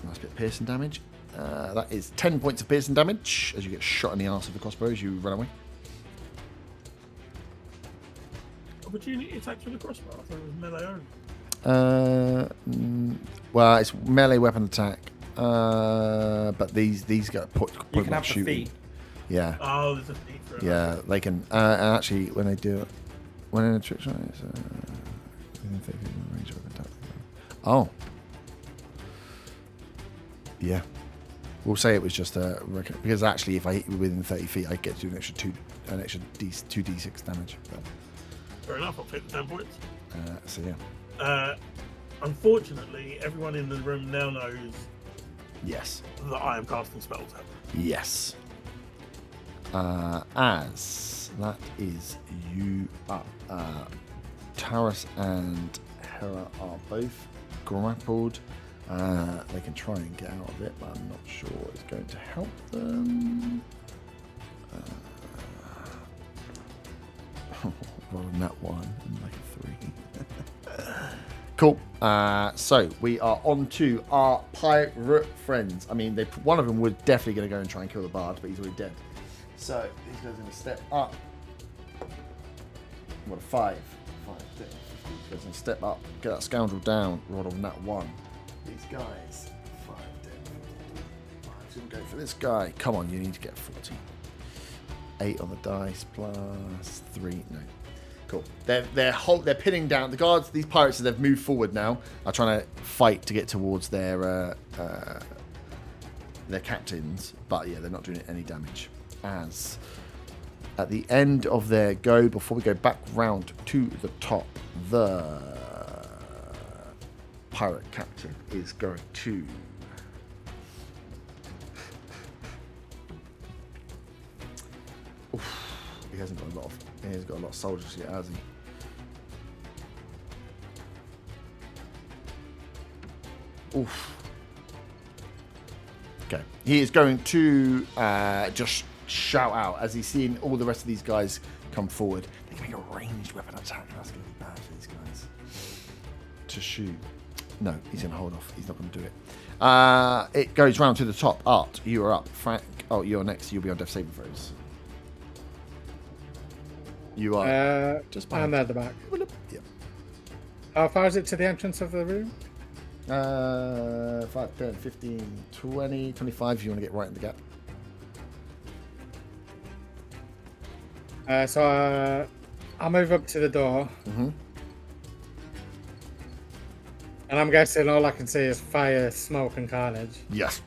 [SPEAKER 1] a nice bit of piercing damage. That is 10 points of piercing damage as you get shot in the arse with the crossbow as you run away.
[SPEAKER 4] Opportunity attacks with the crossbow. I thought it was melee only.
[SPEAKER 1] Well, it's melee weapon attack. But these got point
[SPEAKER 5] You can
[SPEAKER 1] blank
[SPEAKER 5] have the
[SPEAKER 1] shooting.
[SPEAKER 5] feet.
[SPEAKER 1] Yeah.
[SPEAKER 4] Oh, there's a feat for it.
[SPEAKER 1] Yeah, they can. And actually, when they do it, when in a trick shot, it's within 30 feet of range of attack. Oh. Yeah. We'll say it was just a because actually, if I hit you within 30 feet, I get to do an extra 2d6 damage. But,
[SPEAKER 4] Fair enough. I'll take the 10 points.
[SPEAKER 1] so yeah.
[SPEAKER 4] Unfortunately, everyone in the room now knows
[SPEAKER 1] Yes.
[SPEAKER 4] that I am casting spells at them.
[SPEAKER 1] Yes. As that is you up. Taurus and Hera are both grappled. They can try and get out of it, but I'm not sure it's going to help them. Rolling that one, like a 3. Cool. So we are on to our pirate friends. I mean, one of them was definitely going to go and try and kill the bard, but he's already dead. So these guys are going to step up. What a 5. 5, 10, 15. He's going to step up, get that scoundrel down, roll on that 1. These guys, 5, 10, 15. So we'll go for this guy. Come on, you need to get 40. 8 on the dice plus 3. No. Cool. They're pinning down the guards. These pirates, as they've moved forward now, are trying to fight to get towards their captains. But yeah, they're not doing any damage. As at the end of their go, before we go back round to the top, the pirate captain is going to he hasn't got a lot of soldiers yet, has he? Oof. Okay. He is going to just shout out as he's seeing all the rest of these guys come forward. They can make a ranged weapon attack. That's going to be bad for these guys. To shoot. No, he's going to hold off. He's not going to do it. It goes round to the top. Art, you are up. Frank, you're next. You'll be on death saving throws. You are just behind.
[SPEAKER 2] I'm at the back.
[SPEAKER 1] Yep.
[SPEAKER 2] How far is it to the entrance of the room?
[SPEAKER 1] 5, 10, 15, 20, 25 if you want to get right in the gap.
[SPEAKER 2] So I'll move up to the door.
[SPEAKER 1] Mm-hmm.
[SPEAKER 2] And I'm guessing all I can see is fire, smoke, and carnage.
[SPEAKER 1] Yes.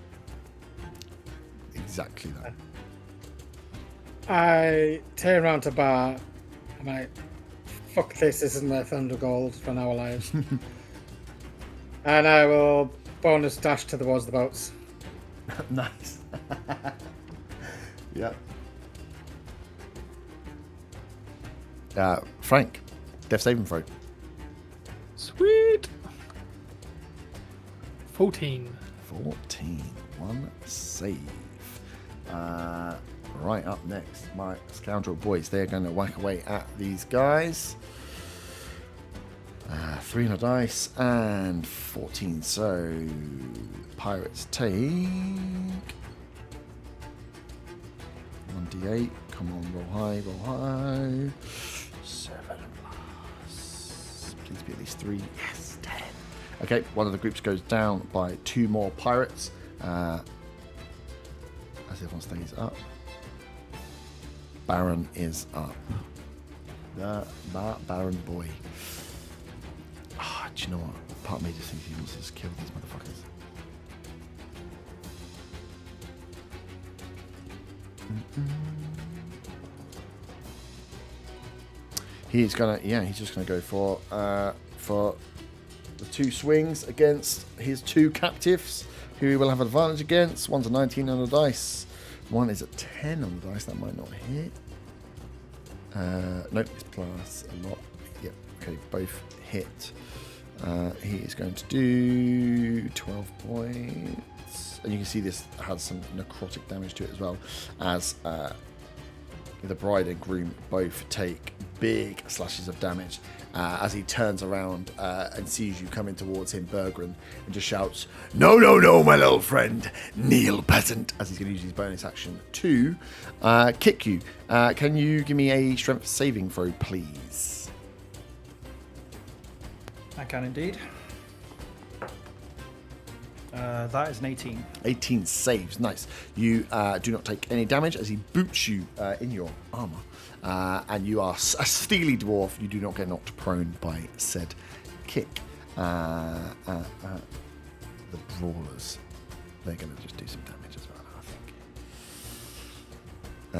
[SPEAKER 1] Exactly that.
[SPEAKER 2] I turn around to Bar. I'm like, fuck this isn't my Thunder Gold for our lives. And I will bonus dash towards the boats.
[SPEAKER 1] Nice. Yep. Frank, death saving throw.
[SPEAKER 6] Sweet. 14.
[SPEAKER 1] 14. One save. Right up next, my scoundrel boys. They're going to whack away at these guys. 3 on a dice and 14. So pirates take 1d8. Come on, roll high, roll high. 7 plus. Please be at least 3. Yes, 10. Okay, one of the groups goes down by 2 more pirates. As everyone stays up. Baron is up. The Baron boy. Do you know what? Part of me just thinks he wants to just kill these motherfuckers. He's just gonna go for the 2 swings against his 2 captives, who he will have advantage against. One's a 19 on the dice. One is a 10 on the dice. That might not hit. Nope, it's plus a lot. Yep. Okay, both hit. He is going to do 12 points. And you can see this has some necrotic damage to it as well, as the bride and groom both take big slashes of damage as he turns around and sees you coming towards him, Bergren, and just shouts, "No, no, no, my little friend, kneel, peasant," as he's going to use his bonus action to kick you. Can you give me a strength saving throw, please?
[SPEAKER 5] I can indeed. That is an 18.
[SPEAKER 1] 18 saves. Nice. You do not take any damage as he boots you in your armor. And you are a steely dwarf. You do not get knocked prone by said kick. The brawlers. They're going to just do some damage as well, I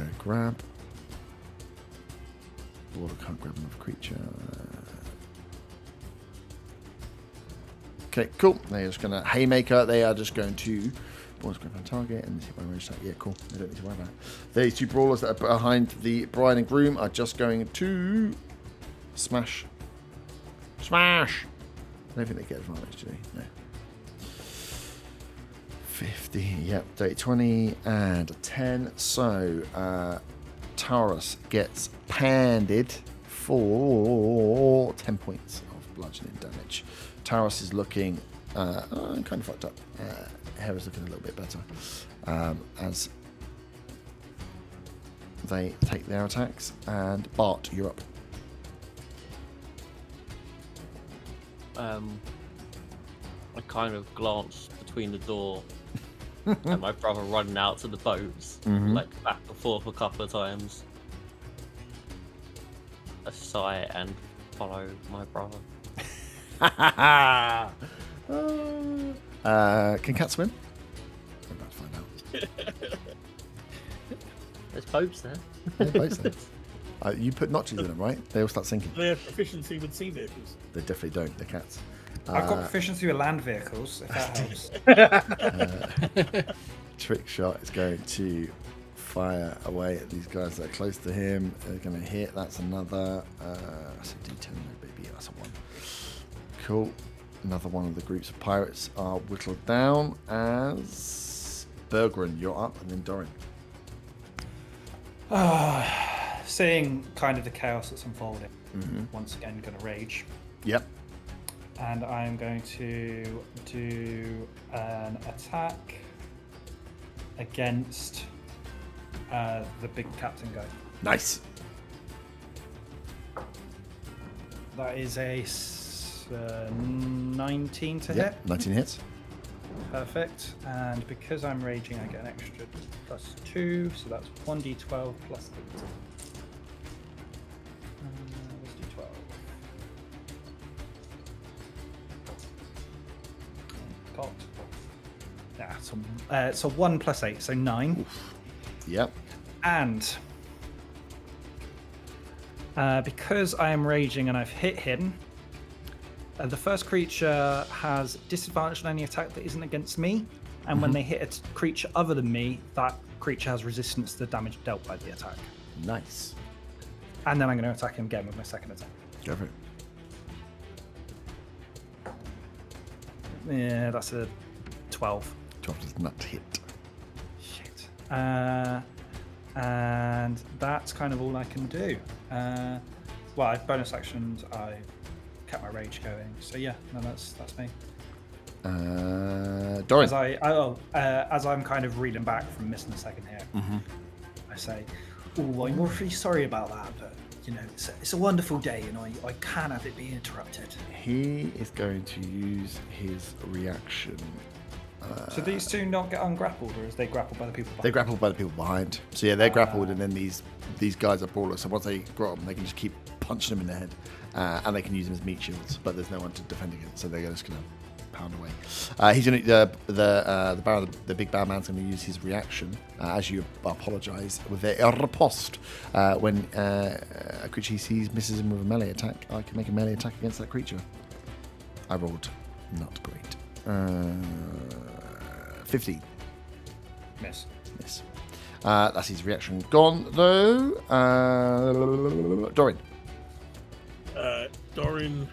[SPEAKER 1] think. Grab. Brawler can't grab another creature. Okay, cool. They're just going to haymaker. They are just going to brawlers grab on target and hit by range attack. Yeah, cool. They don't need to worry about it. These 2 brawlers that are behind the bride and groom are just going to smash. Smash! I don't think they get advantage, do they? No. 50. Yep. 30, 20 and a 10. So Taurus gets panded for 10 points of bludgeoning damage. Taurus is looking kind of fucked up. Hera's looking a little bit better as they take their attacks. And Bart, you're up.
[SPEAKER 3] I kind of glanced between the door and my brother running out to the boats, like back and forth a couple of times. A sigh and follow my brother.
[SPEAKER 1] Can cats swim? I'm about to find out.
[SPEAKER 3] There's boats there.
[SPEAKER 1] Yeah, boats there. You put notches in them, right? They all start sinking.
[SPEAKER 4] They have proficiency with sea vehicles.
[SPEAKER 1] They definitely don't. They're cats.
[SPEAKER 5] I've got proficiency with land vehicles, if that helps.
[SPEAKER 1] Trick shot is going to fire away at these guys that are close to him. They're going to hit. That's another. That's a D10, no baby. That's a 1. Cool. Another one of the groups of pirates are whittled down as Bergren, you're up, and then Dorin.
[SPEAKER 5] Seeing kind of the chaos that's unfolding,
[SPEAKER 1] Mm-hmm.
[SPEAKER 5] once again going to rage.
[SPEAKER 1] Yep.
[SPEAKER 5] And I'm going to do an attack against the big captain guy.
[SPEAKER 1] Nice.
[SPEAKER 5] That is a 19 to hit.
[SPEAKER 1] 19 hits.
[SPEAKER 5] Perfect. And because I'm raging, I get an extra +2, so that's 1d12 plus 8. What's d12? Got. Yeah, so 1 plus 8, so 9.
[SPEAKER 1] Yep.
[SPEAKER 5] And because I am raging and I've hit him, the first creature has disadvantage on any attack that isn't against me, and when they hit a creature other than me, that creature has resistance to the damage dealt by the attack.
[SPEAKER 1] Nice.
[SPEAKER 5] And then I'm going to attack him again with my second attack.
[SPEAKER 1] Go for it.
[SPEAKER 5] Yeah, that's a 12.
[SPEAKER 1] 12 does not hit.
[SPEAKER 5] Shit. And that's kind of all I can do. Well, I've bonus actions. I kept my rage going. So yeah, no, that's me.
[SPEAKER 1] Dorin.
[SPEAKER 5] As I'm kind of reeling back from missing the second hit, I say, "Oh, I'm awfully sorry about that, but you know, it's a wonderful day, and I can't have it be interrupted."
[SPEAKER 1] He is going to use his reaction.
[SPEAKER 5] So these two not get ungrappled, or is they grappled by the people behind?
[SPEAKER 1] They're grappled by the people behind. So yeah, they're grappled, and then these guys are brawlers. So once they grab them, they can just keep punching them in the head, and they can use them as meat shields. But there's no one to defend against, so they're just going to pound away. He's going to the big bad man's going to use his reaction as you apologise with a riposte when a creature he sees misses him with a melee attack. I can make a melee attack against that creature. I rolled not great. 15.
[SPEAKER 5] Miss.
[SPEAKER 1] That's his reaction gone, though. Dorin.
[SPEAKER 4] Dorin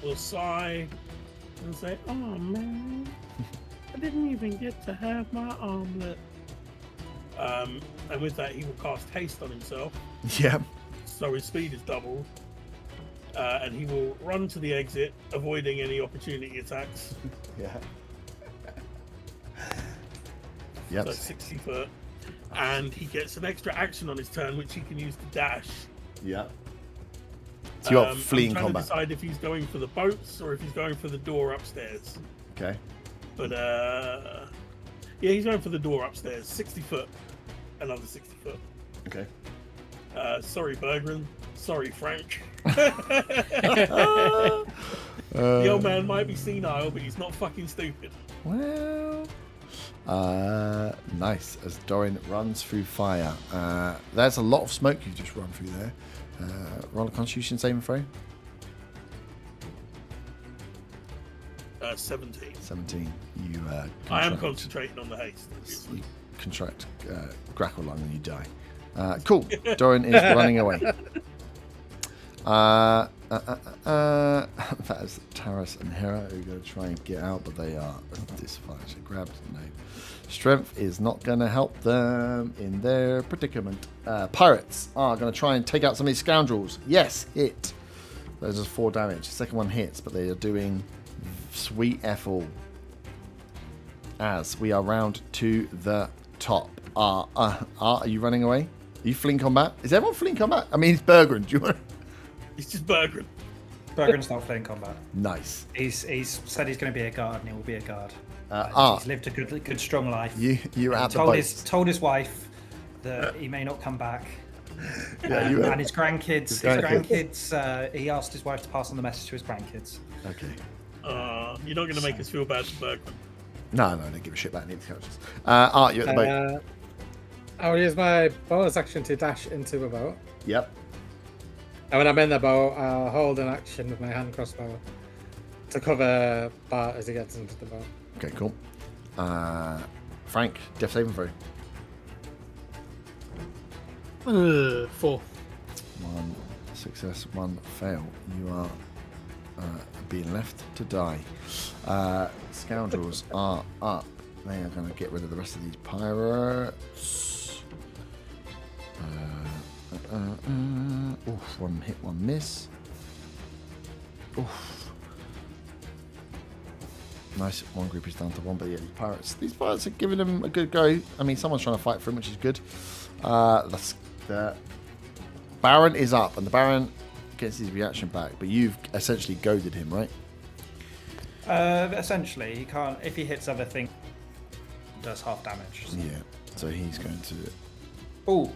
[SPEAKER 4] will sigh and say, "Oh man, I didn't even get to have my omelet." And with that, he will cast haste on himself,
[SPEAKER 1] Yeah.
[SPEAKER 4] so his speed is doubled. And he will run to the exit, avoiding any opportunity attacks.
[SPEAKER 1] Yeah. Yep.
[SPEAKER 4] So 60 foot. And he gets an extra action on his turn, which he can use to dash.
[SPEAKER 1] Yeah. So you got fleeing
[SPEAKER 4] I'm trying
[SPEAKER 1] combat.
[SPEAKER 4] to decide if he's going for the boats or if he's going for the door upstairs.
[SPEAKER 1] Okay.
[SPEAKER 4] But yeah, he's going for the door upstairs. 60 foot. Another 60 foot.
[SPEAKER 1] Okay.
[SPEAKER 4] Sorry, Bergren. Sorry, Frank. The old man might be senile, but he's not fucking stupid.
[SPEAKER 1] Well. Nice. As Dorin runs through fire. There's a lot of smoke you just run through there. Roll a Constitution saving throw.
[SPEAKER 4] 17.
[SPEAKER 1] 17. You.
[SPEAKER 4] I am concentrating on the haste.
[SPEAKER 1] You contract grackle lung and you die. Cool. Dorin is running away. That is Taras and Hera who are going to try and get out, but they are disadvantaged. Grabbed. No. Strength is not going to help them in their predicament. Pirates are going to try and take out some of these scoundrels. Yes, hit. Those are 4 damage. The second one hits, but they are doing sweet F-all. As we are round to the top. Are you running away? Are you fleeing combat? Is everyone fleeing combat? I mean, it's Bergren. Do you want?
[SPEAKER 4] It's just Bergren.
[SPEAKER 5] Bergren's not fleeing combat.
[SPEAKER 1] Nice.
[SPEAKER 5] He's said he's going to be a guard, and he will be a guard. He's lived a good strong life.
[SPEAKER 1] You at the boat.
[SPEAKER 5] Told his wife that he may not come back.
[SPEAKER 1] Yeah,
[SPEAKER 5] and his grandkids. He asked his wife to pass on the message to his grandkids.
[SPEAKER 1] Okay.
[SPEAKER 4] You're not going to make us feel bad for Bergren.
[SPEAKER 1] No, they give a shit about any of the characters. Art, you at the boat.
[SPEAKER 2] I will use my bonus action to dash into a boat.
[SPEAKER 1] Yep.
[SPEAKER 2] And when I'm in the boat, I'll hold an action with my hand crossbow to cover Bart as he gets into the boat.
[SPEAKER 1] Okay, cool. Frank, death saving throw.
[SPEAKER 6] 4.
[SPEAKER 1] 1 success, 1 fail. You are being left to die. Scoundrels are up. They are going to get rid of the rest of these pirates. Oof, one hit, one miss. Oof. Nice, one group is down to one, but yeah, these pirates are giving them a good go. I mean, someone's trying to fight for him, which is good. The Baron is up, and the Baron gets his reaction back, but you've essentially goaded him, right?
[SPEAKER 5] Essentially, he can't. If he hits other things, does half damage. So.
[SPEAKER 1] Yeah, so he's going to.
[SPEAKER 5] Oh,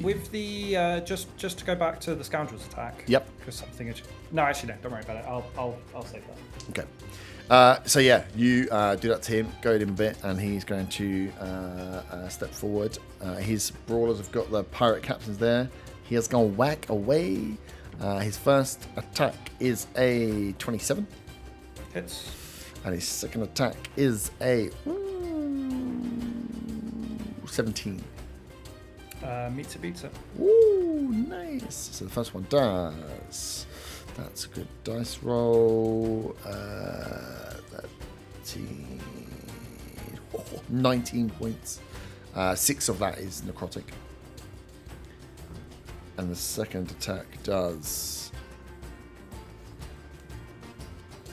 [SPEAKER 5] with the just to go back to the scoundrel's attack.
[SPEAKER 1] Yep.
[SPEAKER 5] Because something. No, actually, no. Don't worry about it. I'll save that.
[SPEAKER 1] Okay. So yeah, you do that to him, goad him a bit, and he's going to step forward. His brawlers have got the pirate captains there. He has gone whack away. His first attack is a 27.
[SPEAKER 5] Hits.
[SPEAKER 1] And his second attack is a 17.
[SPEAKER 5] Meets it, beats it.
[SPEAKER 1] Ooh, nice. So the first one does. That's a good dice roll. 19 points. 6 of that is necrotic. And the second attack does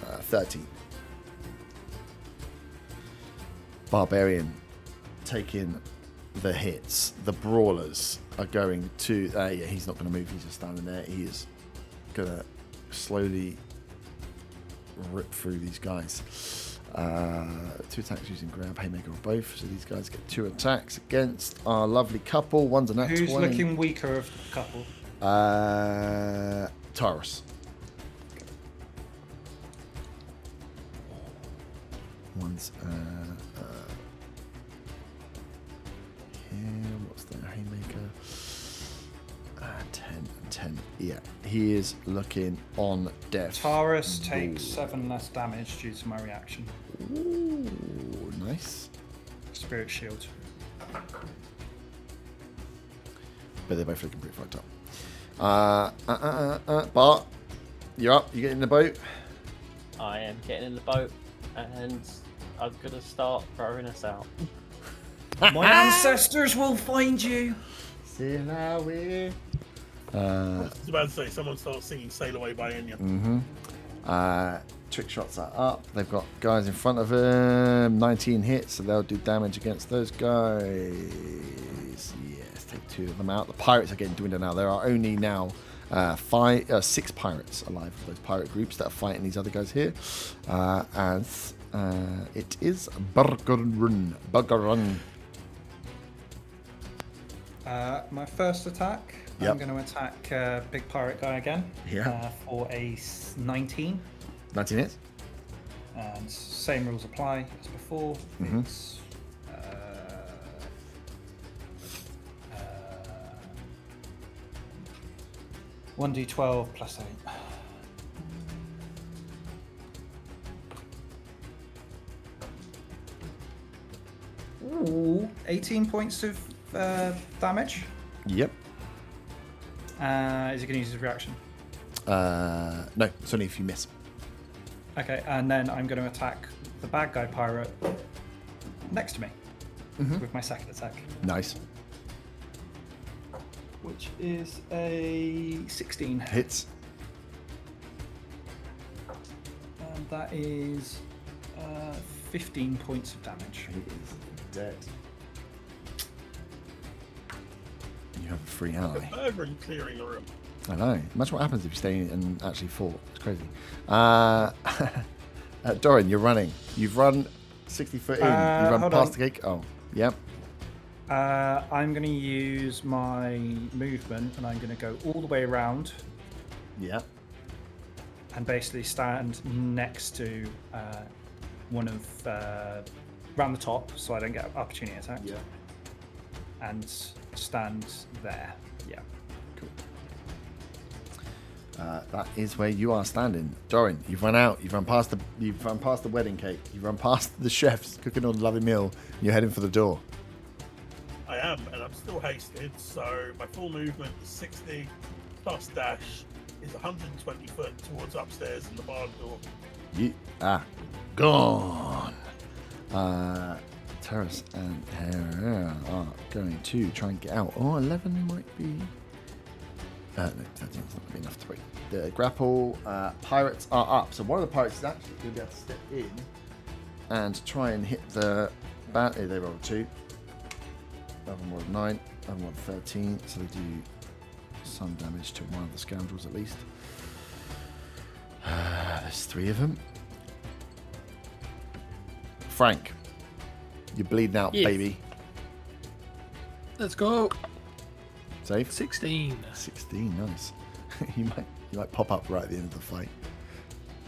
[SPEAKER 1] 13. Barbarian taking the hits. The brawlers are going to. Yeah, he's not going to move. He's just standing there. He is going to slowly rip through these guys. 2 attacks using grab, haymaker, or both. So these guys get 2 attacks against our lovely couple. One's a nat 20.
[SPEAKER 5] Who's looking weaker of the couple?
[SPEAKER 1] Taurus. One's here. What's that? Haymaker. 10 and 10. Yeah, he is looking on death.
[SPEAKER 5] Taurus takes 7 less damage due to my reaction.
[SPEAKER 1] Ooh, nice.
[SPEAKER 5] Spirit shield.
[SPEAKER 1] But they're both looking pretty fucked up. Bart, you're up. You get in the boat.
[SPEAKER 3] I am getting in the boat, and I'm gonna start throwing us out.
[SPEAKER 7] My ancestors will find you.
[SPEAKER 1] See now we.
[SPEAKER 4] I was about to say, someone starts singing "Sail Away" by Enya.
[SPEAKER 1] Trick shots are up. They've got guys in front of them. 19 hits, so they'll do damage against those guys. Yes, take 2 of them out. The pirates are getting dwindled now. There are only now 6 pirates alive of those pirate groups that are fighting these other guys here. As it is Buggerun.
[SPEAKER 5] My first attack.
[SPEAKER 1] Yep.
[SPEAKER 5] I'm going to attack big pirate guy again.
[SPEAKER 1] Yeah.
[SPEAKER 5] For a 19.
[SPEAKER 1] 19 hits.
[SPEAKER 5] And same rules apply as before.
[SPEAKER 1] Mhm.
[SPEAKER 5] It's 1d12 plus 8. Ooh, 18 points of damage.
[SPEAKER 1] Yep.
[SPEAKER 5] Is he going to use his reaction?
[SPEAKER 1] No, it's only if you miss.
[SPEAKER 5] Okay, and then I'm going to attack the bad guy pirate next to me with my second attack,
[SPEAKER 1] Nice.
[SPEAKER 5] which is a 16.
[SPEAKER 1] Hits.
[SPEAKER 5] And that is 15 points of damage.
[SPEAKER 1] He is dead. You have a free ally.
[SPEAKER 4] Over and clearing the room.
[SPEAKER 1] I know. Imagine what happens if you stay and actually fought. It's crazy. Dorian, you're running. You've run 60 foot in. You run
[SPEAKER 5] hold
[SPEAKER 1] past
[SPEAKER 5] on.
[SPEAKER 1] the gate. Oh, yep.
[SPEAKER 5] I'm going to use my movement and I'm going to go all the way around
[SPEAKER 1] Yep.
[SPEAKER 5] and basically stand next to one of around the top so I don't get opportunity attacked.
[SPEAKER 1] Yeah.
[SPEAKER 5] And stand there. Yeah.
[SPEAKER 1] Cool. That is where you are standing, Dorian. You've run out. You've run past the wedding cake. You've run past the chefs cooking on a lovely meal. You're heading for the door.
[SPEAKER 4] I am, and I'm still hasted, so my full movement is 60 plus dash is 120 foot towards upstairs and the barn door.
[SPEAKER 1] You are gone. Terrace and Hera are going to try and get out. Oh, 11 might be... no, 13's not going to be enough to break the grapple. Pirates are up. So one of the pirates is actually going to be able to step in and try and hit the bounty. They rolled 2. Other one rolled 9. Other one 13. So they do some damage to one of the scoundrels at least. There's 3 of them. Frank, you're bleeding out,
[SPEAKER 6] Yes.
[SPEAKER 1] baby.
[SPEAKER 6] Let's go.
[SPEAKER 1] Save.
[SPEAKER 6] 16.
[SPEAKER 1] 16, nice. you might pop up right at the end of the fight.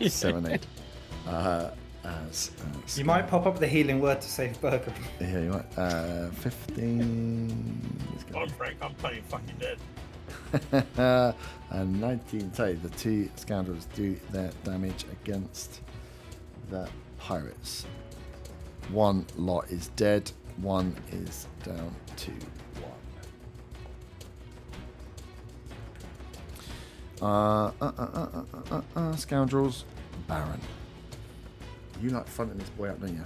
[SPEAKER 1] 7-8.
[SPEAKER 5] You might pop up the healing word to save Burger.
[SPEAKER 1] Yeah, you might. 15.
[SPEAKER 4] I'm Frank. I'm playing fucking dead.
[SPEAKER 1] And 19. So the 2 scoundrels do their damage against the pirates. 1 lot is dead. 1 is down to 1. Scoundrels. Baron. You like fronting this boy up, don't you?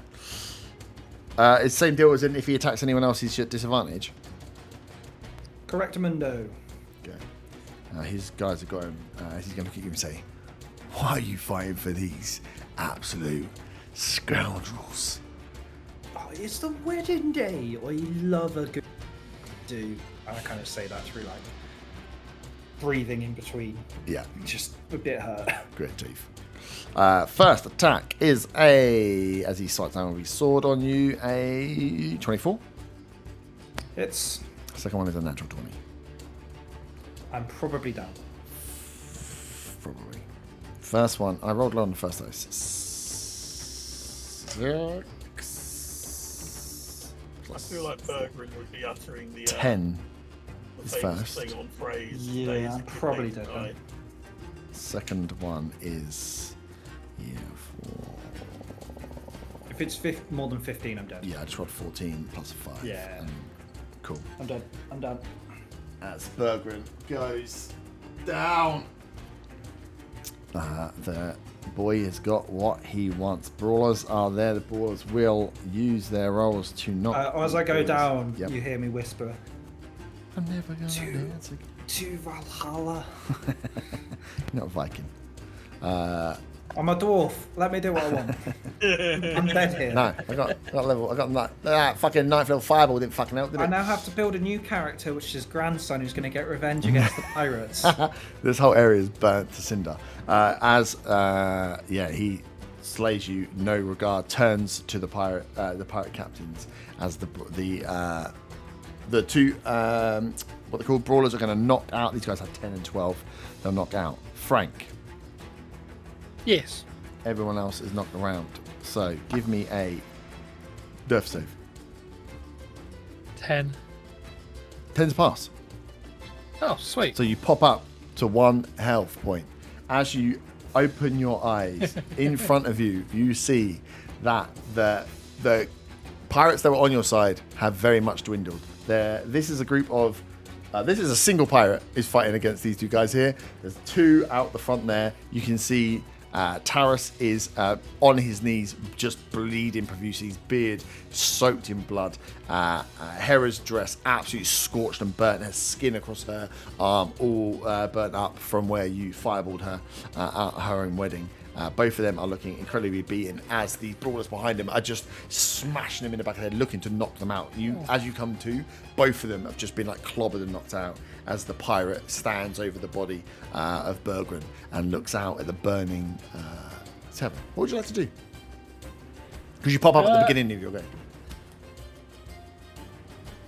[SPEAKER 1] It's the same deal as in if he attacks anyone else, he's at disadvantage.
[SPEAKER 5] Correctamundo.
[SPEAKER 1] Okay. His guys have got him. He's going to look at you and say, "Why are you fighting for these absolute scoundrels?"
[SPEAKER 5] Oh, it's the wedding day. I love a good do. I kind of say that through like breathing in between.
[SPEAKER 1] Yeah,
[SPEAKER 5] Just a bit hurt.
[SPEAKER 1] great teeth. First attack is as he swipes down with his sword on you, a 24.
[SPEAKER 5] It's.
[SPEAKER 1] Second one is a natural 20.
[SPEAKER 5] I'm probably down.
[SPEAKER 1] Probably. First one, I rolled low on the first dice. 6.
[SPEAKER 4] I feel like Bergrin would be uttering the
[SPEAKER 1] 10
[SPEAKER 4] the
[SPEAKER 1] is
[SPEAKER 4] famous
[SPEAKER 1] first.
[SPEAKER 4] thing on phrase.
[SPEAKER 5] Yeah,
[SPEAKER 4] days
[SPEAKER 5] I'm
[SPEAKER 4] if you
[SPEAKER 5] probably
[SPEAKER 4] think
[SPEAKER 5] dead
[SPEAKER 4] I-
[SPEAKER 5] then.
[SPEAKER 1] Second one is 4.
[SPEAKER 5] If it's more than 15, I'm dead.
[SPEAKER 1] Yeah, I just rolled 14 plus a 5.
[SPEAKER 5] Yeah.
[SPEAKER 1] Cool.
[SPEAKER 5] I'm dead. I'm done.
[SPEAKER 1] As Bergrin goes down. The boy has got what he wants. Brawlers are there. The brawlers will use their rolls to knock.
[SPEAKER 5] As I go
[SPEAKER 1] the brawlers.
[SPEAKER 5] down,
[SPEAKER 1] Yep.
[SPEAKER 5] you hear me whisper,
[SPEAKER 1] I'm never going
[SPEAKER 5] Two.
[SPEAKER 1] to dance again.
[SPEAKER 5] "To Valhalla."
[SPEAKER 1] Not a Viking.
[SPEAKER 5] I'm a dwarf. Let me do what I want. I'm dead here.
[SPEAKER 1] No, I got level. I got that fucking 9th level fireball didn't fucking help, did
[SPEAKER 5] I
[SPEAKER 1] it?
[SPEAKER 5] now have to build a new character, which is grandson, who's going to get revenge against the pirates.
[SPEAKER 1] This whole area is burnt to cinder. He slays you, no regard, turns to the pirate captains as the 2 what they call brawlers are going to knock out. These guys have 10 and 12. They'll knock out Frank.
[SPEAKER 6] Yes.
[SPEAKER 1] Everyone else is knocked around. So give me a death save.
[SPEAKER 6] 10.
[SPEAKER 1] 10's pass.
[SPEAKER 6] Oh, sweet.
[SPEAKER 1] So you pop up to 1 health point. As you open your eyes, in front of you, you see that the pirates that were on your side have very much dwindled. This is a group of... this is a single pirate is fighting against these 2 guys here. There's 2 out the front there. You can see Taras is on his knees, just bleeding profusely. His beard soaked in blood. Hera's dress absolutely scorched and burnt. Her skin across her arm all burnt up from where you fireballed her at her own wedding. Both of them are looking incredibly beaten as the brawlers behind them are just smashing them in the back of the head, looking to knock them out. As you come to, both of them have just been like clobbered and knocked out as the pirate stands over the body of Bergrin and looks out at the burning tavern. What would you like to do? Because you pop up at the beginning of your game.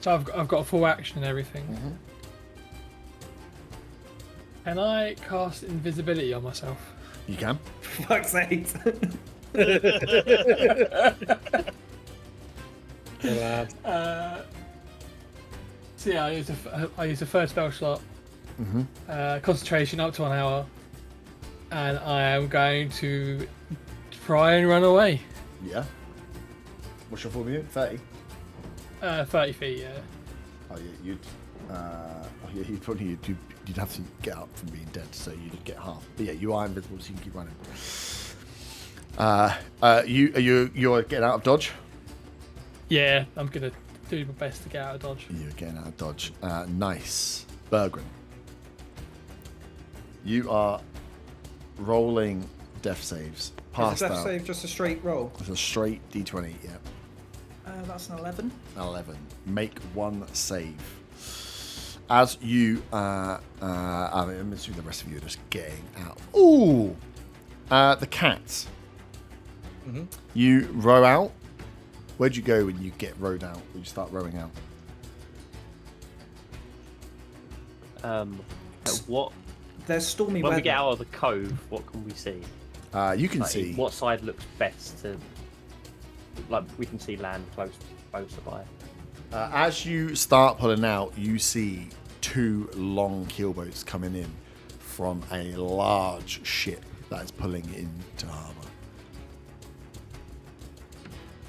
[SPEAKER 6] So I've got a full action and everything.
[SPEAKER 1] Mm-hmm.
[SPEAKER 6] Can I cast invisibility on myself?
[SPEAKER 1] You can.
[SPEAKER 5] Fuck's sake.
[SPEAKER 2] Good lad.
[SPEAKER 6] So yeah, I use a third spell slot. Concentration up to 1 hour. And I am going to try and run away.
[SPEAKER 1] Yeah. What's your full movement? 30?
[SPEAKER 6] 30 feet, yeah.
[SPEAKER 1] Oh yeah, you'd have to get up from being dead, so you'd get half. But yeah, you are invisible, so you can keep running. You're getting out of dodge.
[SPEAKER 6] Yeah, I'm gonna do my best to get out of dodge.
[SPEAKER 1] You're getting out of dodge. Nice. Bergren. You are rolling death saves.
[SPEAKER 5] Is
[SPEAKER 1] Passed
[SPEAKER 5] a death
[SPEAKER 1] out.
[SPEAKER 5] save just a straight roll?
[SPEAKER 1] It's a straight D20, yeah.
[SPEAKER 5] That's an 11.
[SPEAKER 1] 11. Make one save. As you, I'm assuming the rest of you are just getting out. Ooh! The cat.
[SPEAKER 2] Mhm.
[SPEAKER 1] You row out. Where'd you go when you get rowed out? When you start rowing out?
[SPEAKER 3] What
[SPEAKER 5] There's stormy
[SPEAKER 3] when
[SPEAKER 5] weather.
[SPEAKER 3] we get out of the cove, what can we see?
[SPEAKER 1] You can
[SPEAKER 3] Like,
[SPEAKER 1] see.
[SPEAKER 3] what side looks best to, like, we can see land closer by.
[SPEAKER 1] As you start pulling out, you see 2 long keelboats coming in from a large ship that is pulling into harbour.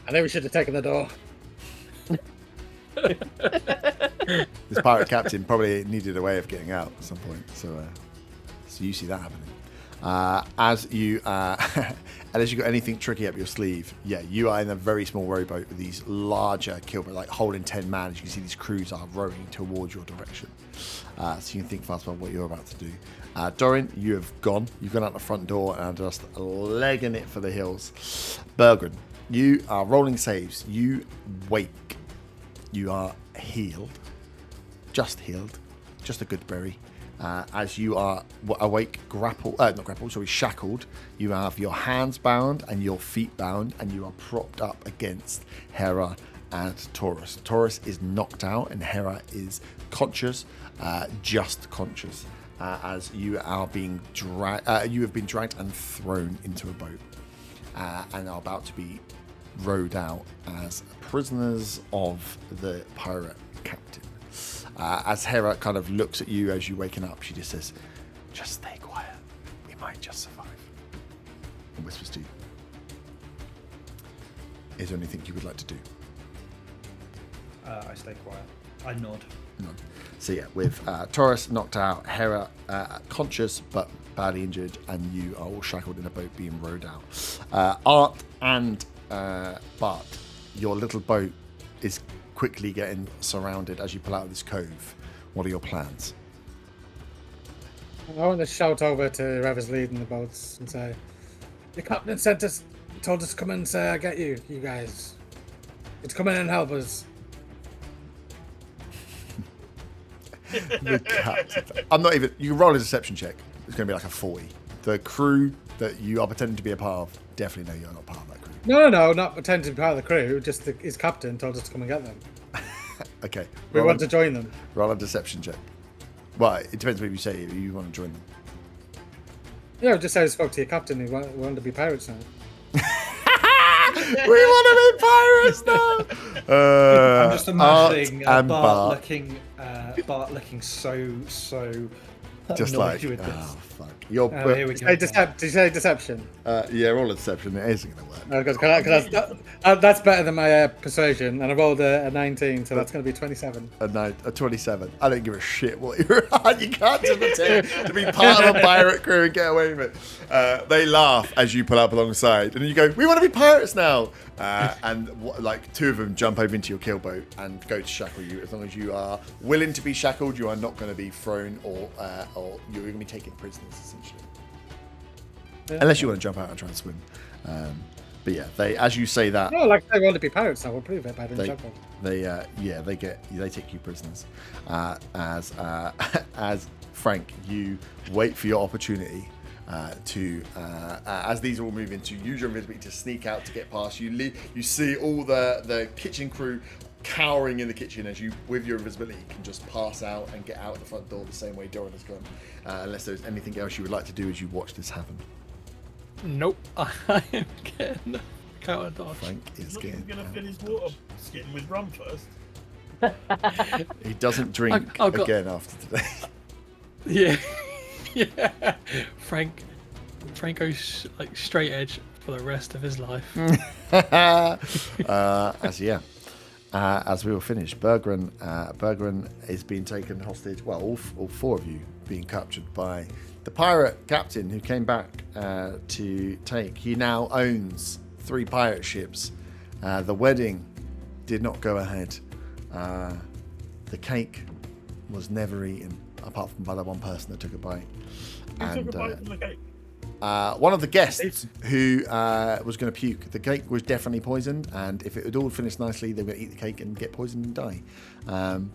[SPEAKER 2] I think we should have taken the door.
[SPEAKER 1] This pirate captain probably needed a way of getting out at some point, so you see that happening. As you unless you got anything tricky up your sleeve, yeah, you are in a very small rowboat with these larger keelboats, like holding 10 man. As you can see, these crews are rowing towards your direction, so you can think fast about what you're about to do. Dorian, you have gone. You've gone out the front door and are just legging it for the hills. Bergren, you are rolling saves. You wake. You are healed. Just healed. Just a good berry. As you are awake, shackled. You have your hands bound and your feet bound, and you are propped up against Hera and Taurus. Taurus is knocked out, and Hera is conscious, just conscious, as you are being you have been dragged and thrown into a boat, and are about to be rowed out as prisoners of the pirate captain. As Hera kind of looks at you as you're waking up, she just says, "Just stay quiet. We might just survive." And whispers to you. Is there anything you would like to do?
[SPEAKER 5] I stay quiet. I nod.
[SPEAKER 1] No. So yeah, with Taurus knocked out, Hera conscious but badly injured, and you are all shackled in a boat being rowed out. Art and Bart, your little boat is quickly getting surrounded as you pull out of this cove. What are your plans?
[SPEAKER 2] I want to shout over to whoever's leading the boats and say, "The captain told us to come and say I get you guys. It's come in and help us."
[SPEAKER 1] The captain. I'm not even. You can roll a deception check. It's going to be like a 40. The crew that you are pretending to be a part of definitely know you're not part of that crew.
[SPEAKER 2] No, not pretending to be part of the crew. Just his captain told us to come and get them.
[SPEAKER 1] Okay.
[SPEAKER 2] We want to join them.
[SPEAKER 1] Roll a deception check. Well, it depends what you say. If you want to join them.
[SPEAKER 2] Yeah, just say I spoke to your captain. We want to be pirates now.
[SPEAKER 1] We want to be pirates now.
[SPEAKER 5] I'm just imagining
[SPEAKER 1] Art and
[SPEAKER 5] Bart looking so
[SPEAKER 1] just
[SPEAKER 5] annoyed
[SPEAKER 1] like,
[SPEAKER 5] with this.
[SPEAKER 1] oh fuck. You're,
[SPEAKER 5] Here we go.
[SPEAKER 2] Did you say deception?
[SPEAKER 1] yeah, roll a deception. It isn't going to work.
[SPEAKER 2] Because that's better than my persuasion, and I rolled a 19, so that's going to be 27.
[SPEAKER 1] A 27. I don't give a shit what you're on. You can't just pretend to be part of a pirate crew and get away with it. They laugh as you pull up alongside, and then you go, "We want to be pirates now!" And like 2 of them jump over into your keelboat and go to shackle you. As long as you are willing to be shackled, you are not going to be thrown or you're going to be taken prisoners, essentially.
[SPEAKER 2] Yeah.
[SPEAKER 1] Unless you want to jump out and try and swim. But yeah, they as you say that.
[SPEAKER 2] No, like they want to be pirates now. We'll prove it by doing jump.
[SPEAKER 1] They take you prisoners. As Frank, you wait for your opportunity as these all move into use your invisibility to sneak out to get past. You see all the kitchen crew cowering in the kitchen as you, with your invisibility, can just pass out and get out the front door the same way Doran has gone. Unless there's anything else you would like to do as you watch this happen.
[SPEAKER 6] Nope, I am getting out of dodge.
[SPEAKER 1] Frank is
[SPEAKER 4] He's not
[SPEAKER 1] getting
[SPEAKER 4] even going to
[SPEAKER 1] out.
[SPEAKER 4] fill his water skin with rum first.
[SPEAKER 1] He doesn't drink
[SPEAKER 6] I've got-
[SPEAKER 1] again after today.
[SPEAKER 6] Yeah, yeah. Frank goes like straight edge for the rest of his life.
[SPEAKER 1] As we will finish, Bergren is being taken hostage. Well, all 4 of you being captured by the pirate captain who came back to take. He now owns 3 pirate ships. The wedding did not go ahead. The cake was never eaten, apart from by the one person that took a bite.
[SPEAKER 4] Who took a bite from the cake?
[SPEAKER 1] One of the guests who was going to puke. The cake was definitely poisoned, and if it had all finished nicely, they were going to eat the cake and get poisoned and die.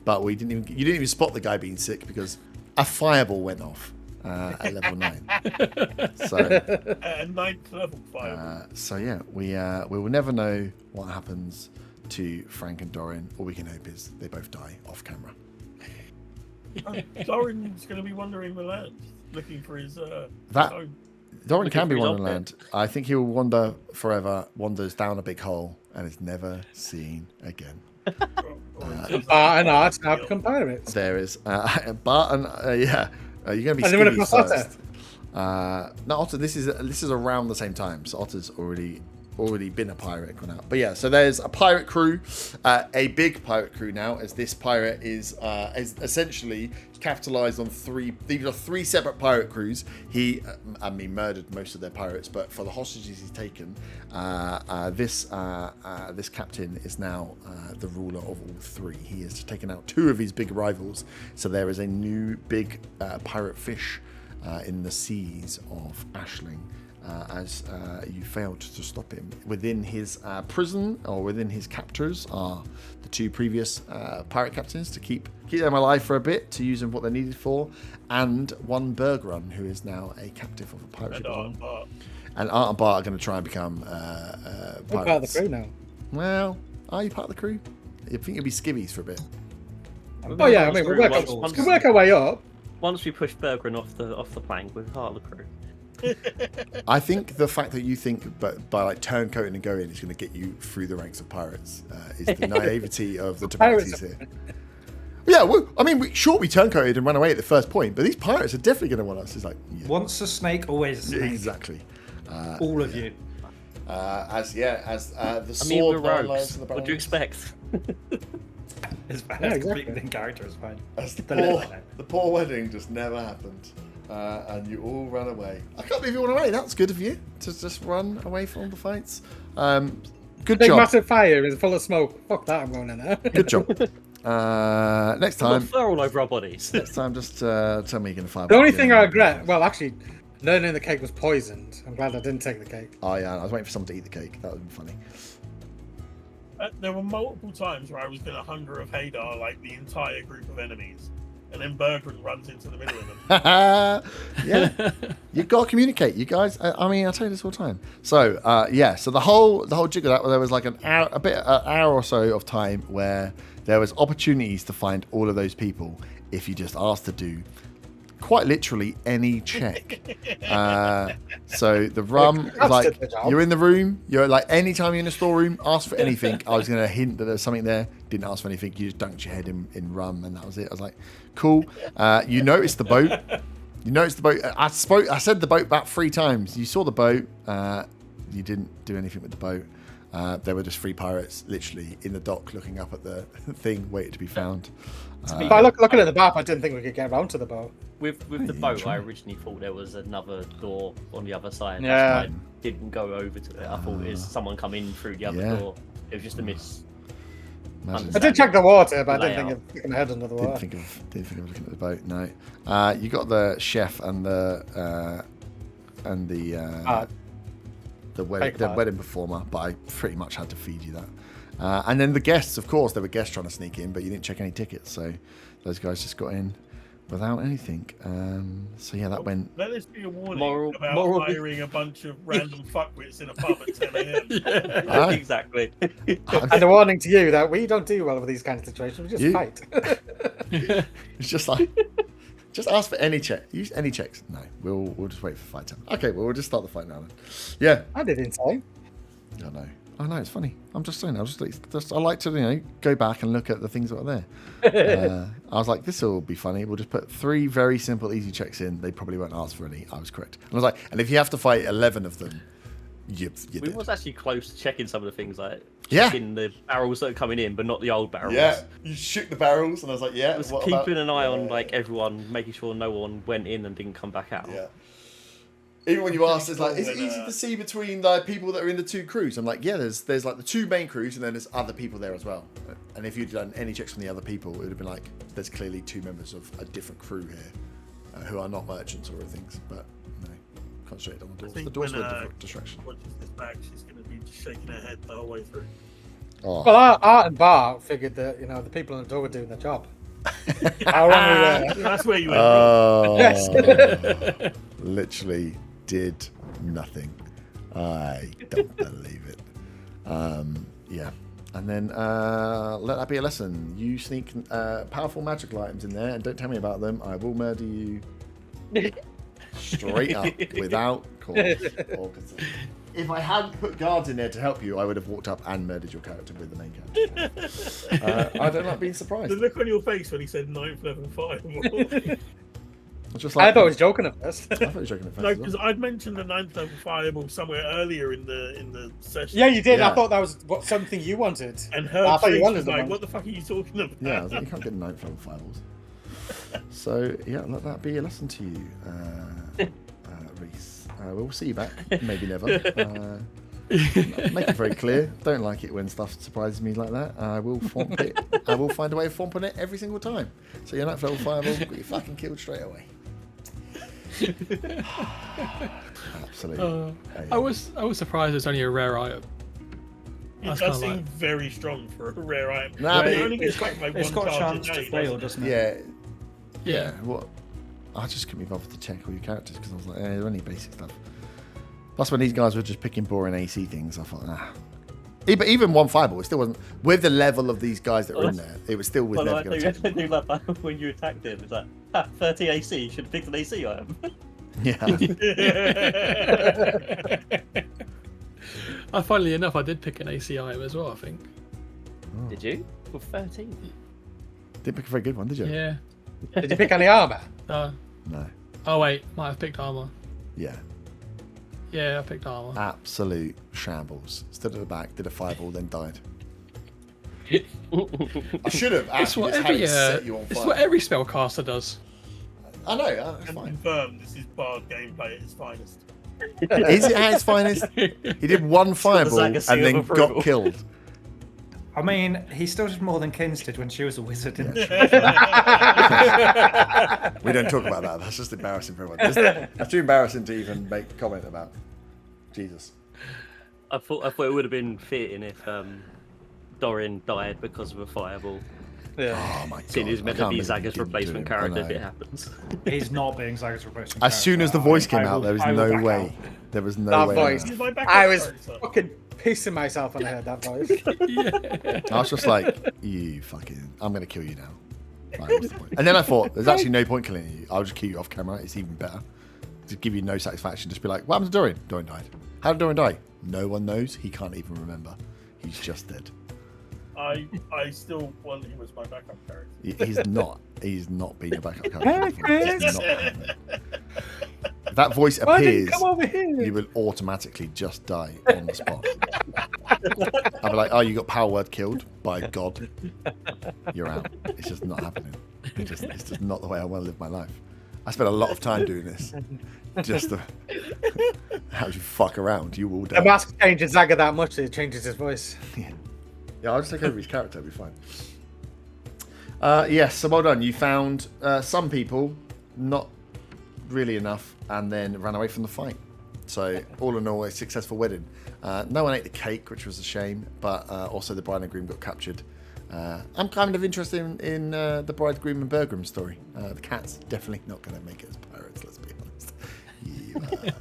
[SPEAKER 1] But you didn't even spot the guy being sick because a fireball went off at level 9. So,
[SPEAKER 4] Ninth level fireball.
[SPEAKER 1] so yeah, we will never know what happens to Frank and Dorian. All we can hope is they both die off camera.
[SPEAKER 4] Doran's going to be wandering the land, looking for his
[SPEAKER 1] That-
[SPEAKER 4] own.
[SPEAKER 1] Dorian
[SPEAKER 3] Looking
[SPEAKER 1] can be
[SPEAKER 3] for his
[SPEAKER 1] wandering
[SPEAKER 3] old
[SPEAKER 1] land. I think he will wander forever, wanders down a big hole, and is never seen again.
[SPEAKER 2] Bart and Art now become pirates.
[SPEAKER 1] There is Bart and yeah, you're going to be
[SPEAKER 2] And then when it
[SPEAKER 1] skivvies
[SPEAKER 2] comes Otter.
[SPEAKER 1] first. No, Otter. This is around the same time, so Otter's already been a pirate gone out. But yeah, so there's a pirate crew, a big pirate crew now, as this pirate is essentially capitalized on three. These are 3 separate pirate crews. He, murdered most of their pirates, but for the hostages he's taken, this captain is now the ruler of all 3. He has taken out 2 of his big rivals. So there is a new big pirate fish in the seas of Ashling. As you failed to stop him. Within his prison, or within his captors, are the 2 previous pirate captains to keep them alive for a bit, to use them what they're needed for, and 1 Bergrun, who is now a captive of a pirate ship as well. And Art and Bart are going to try and become
[SPEAKER 2] We're
[SPEAKER 1] pirates.
[SPEAKER 2] part of the crew now.
[SPEAKER 1] Well, are you part of the crew? I think you'll be skivvies for a bit.
[SPEAKER 2] Oh yeah, I mean we can work our way up.
[SPEAKER 3] Once we push Bergeron off the plank, we're part of the crew.
[SPEAKER 1] I think the fact that you think by like turncoating and going is going to get you through the ranks of pirates is the naivety of the Tabaxis here. Yeah, well, I mean, we turncoated and ran away at the first point, but these pirates are definitely going to want us. It's like, yeah.
[SPEAKER 5] Once a snake, always a snake.
[SPEAKER 1] Exactly.
[SPEAKER 5] All of you.
[SPEAKER 1] As the sword
[SPEAKER 3] I mean, we're
[SPEAKER 1] line
[SPEAKER 3] rogues.
[SPEAKER 1] lies in the
[SPEAKER 3] What do you
[SPEAKER 1] balance.
[SPEAKER 3] expect?
[SPEAKER 5] It's fine.
[SPEAKER 2] Yeah,
[SPEAKER 5] That's
[SPEAKER 2] exactly.
[SPEAKER 5] completely within character. It's fine.
[SPEAKER 1] As the
[SPEAKER 5] Don't let it
[SPEAKER 1] poor,
[SPEAKER 5] like that.
[SPEAKER 1] the poor wedding just never happened. And you all ran away. I can't believe you went away. That's good of you to just run away from the fights. Good
[SPEAKER 2] Big
[SPEAKER 1] job.
[SPEAKER 2] massive fire is full of smoke. Fuck that, I'm going in there.
[SPEAKER 1] Good job. Next
[SPEAKER 3] We've got
[SPEAKER 1] time,
[SPEAKER 3] fur all over our bodies.
[SPEAKER 1] just tell me you're going to fire.
[SPEAKER 2] The only thing I regret, well, actually, learning the cake was poisoned. I'm glad I didn't take the cake.
[SPEAKER 1] Oh yeah, I was waiting for someone to eat the cake. That would be funny.
[SPEAKER 4] There were multiple times where I was going to hunger of Hadar like the entire group of enemies, and then Bergeron runs into the middle of them.
[SPEAKER 1] Yeah, you've got to communicate, you guys. I mean, I tell you this all the time. So yeah, so the whole jig of that, there was like an hour or so of time where there was opportunities to find all of those people if you just asked to do quite literally any check. So the rum,
[SPEAKER 2] That's
[SPEAKER 1] like
[SPEAKER 2] the job.
[SPEAKER 1] you're in the room, you're like anytime you're in a storeroom, ask for anything. I was going to hint that there's something there. Didn't ask for anything. You just dunked your head in rum, and that was it. I was like, cool. You noticed the boat. You noticed the boat. I said the boat about 3 times. You saw the boat. You didn't do anything with the boat. There were just 3 pirates literally in the dock looking up at the thing, waiting to be found.
[SPEAKER 2] But looking at the map, I didn't think we could get around to the boat.
[SPEAKER 3] With the
[SPEAKER 1] you
[SPEAKER 3] boat,
[SPEAKER 1] try.
[SPEAKER 3] I originally thought there was another door on the other side.
[SPEAKER 2] Yeah.
[SPEAKER 3] That's why I didn't go over to it. I thought it was someone come in through the other
[SPEAKER 1] Yeah.
[SPEAKER 3] door. It was just a miss.
[SPEAKER 1] Imagine.
[SPEAKER 2] I did check the water, but I didn't think
[SPEAKER 3] Layout.
[SPEAKER 2] of sticking my head under the
[SPEAKER 1] Didn't
[SPEAKER 2] water.
[SPEAKER 1] think of looking at the boat. No. You got the chef and the
[SPEAKER 2] Fake pie.
[SPEAKER 1] wedding performer, but I pretty much had to feed you that. And then the guests, of course, there were guests trying to sneak in, but you didn't check any tickets, so those guys just got in without anything. So yeah, that went.
[SPEAKER 4] Let this be a warning
[SPEAKER 3] Moral-
[SPEAKER 4] about
[SPEAKER 3] moral-
[SPEAKER 4] hiring a bunch of random fuckwits in a pub at 10 a.m.
[SPEAKER 1] Huh?
[SPEAKER 3] Exactly.
[SPEAKER 2] And a warning to you that we don't do well with these kinds of situations. We just
[SPEAKER 1] You-
[SPEAKER 2] fight.
[SPEAKER 1] It's just like, just ask for any check. Use any checks. No, we'll just wait for fight time. Okay, well we'll just start the fight now then. Yeah,
[SPEAKER 2] I did insane.
[SPEAKER 1] I know. It's funny. I'm just saying. I like to go back and look at the things that are there. I was like, this will be funny. We'll just put 3 very simple, easy checks in. They probably won't ask for any. I was correct. And I was like, and if you have to fight 11 of them, you
[SPEAKER 3] We
[SPEAKER 1] did.
[SPEAKER 3] was actually close to checking some of the things, like
[SPEAKER 1] Yeah.
[SPEAKER 3] checking the barrels that are coming in, but not the old barrels.
[SPEAKER 1] Yeah, you shoot the barrels, and I was like, yeah.
[SPEAKER 3] Was
[SPEAKER 1] what
[SPEAKER 3] keeping
[SPEAKER 1] about-
[SPEAKER 3] an eye on
[SPEAKER 1] Yeah.
[SPEAKER 3] like everyone, making sure no one went in and didn't come back out.
[SPEAKER 1] Yeah. Even when you ask, it's like, is it
[SPEAKER 4] When,
[SPEAKER 1] easy to see between the people that are in the two crews? I'm like, yeah, there's like the two main crews, and then there's other people there as well. And if you'd done any checks from the other people, it would have been like, there's clearly two members of a different crew here who are not merchants or things. But no, concentrate on the doors. The doors were a distraction.
[SPEAKER 4] Watches this back, she's going to be just shaking her head the whole way through.
[SPEAKER 1] Oh.
[SPEAKER 2] Well, Art and Bart figured that the people on the door were doing their job. How wrong we were.
[SPEAKER 4] That's where you went wrong.
[SPEAKER 2] Yes.
[SPEAKER 1] Literally did nothing. I don't believe it. Yeah. And then let that be a lesson. You sneak powerful magical items in there and don't tell me about them. I will murder you straight up without cause or concern. If I hadn't put guards in there to help you, I would have walked up and murdered your character with the main character. I don't like being surprised.
[SPEAKER 4] The look on your face when he said 9th level fireball.
[SPEAKER 1] Just like,
[SPEAKER 2] I thought he was joking at first.
[SPEAKER 1] I thought he was joking at first.
[SPEAKER 4] No,
[SPEAKER 1] as well.
[SPEAKER 4] because I'd mentioned the 9th level fireball somewhere earlier in the session.
[SPEAKER 2] Yeah, you did.
[SPEAKER 1] Yeah.
[SPEAKER 2] I thought that was something you wanted.
[SPEAKER 4] And her
[SPEAKER 2] I thought you
[SPEAKER 4] face
[SPEAKER 2] wanted
[SPEAKER 4] was
[SPEAKER 2] the
[SPEAKER 4] like,
[SPEAKER 2] one.
[SPEAKER 4] what the fuck are you talking about?
[SPEAKER 1] Yeah, I was like, you can't get 9th level fireballs. So, yeah, let that be a lesson to you, Reese. We'll see you back. Maybe never. Make it very clear. Don't like it when stuff surprises me like that. I will thwomp it. I will find a way of thwomping it every single time. So you're not level fireball, but you're fucking killed straight away. Absolutely.
[SPEAKER 6] I was surprised it's only a rare item.
[SPEAKER 4] It
[SPEAKER 6] That's
[SPEAKER 4] does
[SPEAKER 6] kinda
[SPEAKER 4] seem very strong for a rare item.
[SPEAKER 1] Nah, but
[SPEAKER 4] it only gets
[SPEAKER 5] It's
[SPEAKER 4] back like
[SPEAKER 5] got
[SPEAKER 4] one
[SPEAKER 5] a
[SPEAKER 4] charge
[SPEAKER 5] chance
[SPEAKER 4] a
[SPEAKER 5] to
[SPEAKER 4] day,
[SPEAKER 5] fail,
[SPEAKER 4] doesn't
[SPEAKER 5] doesn't it?
[SPEAKER 1] Yeah.
[SPEAKER 6] Yeah.
[SPEAKER 1] What? I just couldn't be bothered to check all your characters because I was like, they're only basic stuff. Plus, when these guys were just picking boring AC things, I thought, But even one fireball, it still wasn't with the level of these guys that were in there. It was still with
[SPEAKER 3] Well,
[SPEAKER 1] never
[SPEAKER 3] I
[SPEAKER 1] going
[SPEAKER 3] do
[SPEAKER 1] to.
[SPEAKER 3] like that when you attacked him. It's like 30 AC. Should have picked an AC item.
[SPEAKER 1] Yeah.
[SPEAKER 6] Funnily enough, I did pick an AC item as well, I think.
[SPEAKER 3] Did you? Well, 13.
[SPEAKER 1] Didn't pick a very good one, did you?
[SPEAKER 6] Yeah.
[SPEAKER 2] Did you pick any armor?
[SPEAKER 6] No.
[SPEAKER 1] No.
[SPEAKER 6] Wait, might have picked armor.
[SPEAKER 1] Yeah.
[SPEAKER 6] Yeah, I picked armor.
[SPEAKER 1] Absolute shambles. Stood at the back, did a fireball, then died. I should have
[SPEAKER 6] It's
[SPEAKER 1] actually
[SPEAKER 6] what
[SPEAKER 1] just had
[SPEAKER 6] every
[SPEAKER 1] it set you on
[SPEAKER 6] it's
[SPEAKER 1] fire.
[SPEAKER 6] what every spellcaster does.
[SPEAKER 1] I know, it's
[SPEAKER 4] And
[SPEAKER 1] fine.
[SPEAKER 4] confirm this is Bard gameplay at its finest.
[SPEAKER 1] Is it at its finest? He did one fireball
[SPEAKER 3] Zaga
[SPEAKER 1] and
[SPEAKER 3] seal
[SPEAKER 1] then
[SPEAKER 3] of
[SPEAKER 1] got
[SPEAKER 3] approval.
[SPEAKER 1] killed.
[SPEAKER 5] I mean, he still did more than Kins did when she was a wizard. Didn't she?
[SPEAKER 1] We don't talk about that. That's just embarrassing for everyone. That's too embarrassing to even make a comment about. Jesus.
[SPEAKER 3] I thought it would have been fitting if Dorin died because of a fireball.
[SPEAKER 2] Yeah.
[SPEAKER 1] Oh my god.
[SPEAKER 3] Seeing he's meant
[SPEAKER 1] I
[SPEAKER 3] to
[SPEAKER 1] can't
[SPEAKER 3] be
[SPEAKER 1] believe he
[SPEAKER 3] Zaga's
[SPEAKER 1] didn't
[SPEAKER 3] replacement
[SPEAKER 1] do it. I
[SPEAKER 3] character if
[SPEAKER 1] know.
[SPEAKER 3] it happens.
[SPEAKER 5] He's not being Zaga's replacement.
[SPEAKER 1] As soon as the
[SPEAKER 5] character.
[SPEAKER 1] voice came
[SPEAKER 5] I
[SPEAKER 1] out,
[SPEAKER 5] will-
[SPEAKER 1] there was
[SPEAKER 5] I will
[SPEAKER 1] no
[SPEAKER 5] back
[SPEAKER 1] way.
[SPEAKER 5] out.
[SPEAKER 1] There was no
[SPEAKER 2] That
[SPEAKER 1] way.
[SPEAKER 2] voice.
[SPEAKER 4] He's my backup
[SPEAKER 2] I was
[SPEAKER 4] character.
[SPEAKER 2] fucking pissing myself when I heard that voice.
[SPEAKER 1] I was just like, you fucking, I'm going to kill you now. Like, what's the point? And then I thought, there's actually no point killing you. I'll just kill you off camera. It's even better. To give you no satisfaction. Just be like, what happened to Dorian? Dorian died. How did Dorian die? No one knows. He can't even remember. He's just dead.
[SPEAKER 4] I still want him as my backup character.
[SPEAKER 1] He's not. He's not been a backup character. before. It's not happening. If that voice
[SPEAKER 2] Why didn't you
[SPEAKER 1] appears,
[SPEAKER 2] come over here?
[SPEAKER 1] you will automatically just die on the spot. I'll be like, oh, you got power word killed? By God. You're out. It's just not happening. It's just not the way I want to live my life. I spent a lot of time doing this. Just to... How do you fuck around? You will
[SPEAKER 2] The
[SPEAKER 1] die.
[SPEAKER 2] mask changes Zaga that much that it changes his voice.
[SPEAKER 1] Yeah, I'll just take over his character. It'll be fine. Yes, so well done. You found some people, not really enough, and then ran away from the fight. So all in all, a successful wedding. No one ate the cake, which was a shame, but also the bride and groom got captured. I'm kind of interested in the bridegroom and Bergrim story. The cat's definitely not going to make it as pirates, let's be honest. You,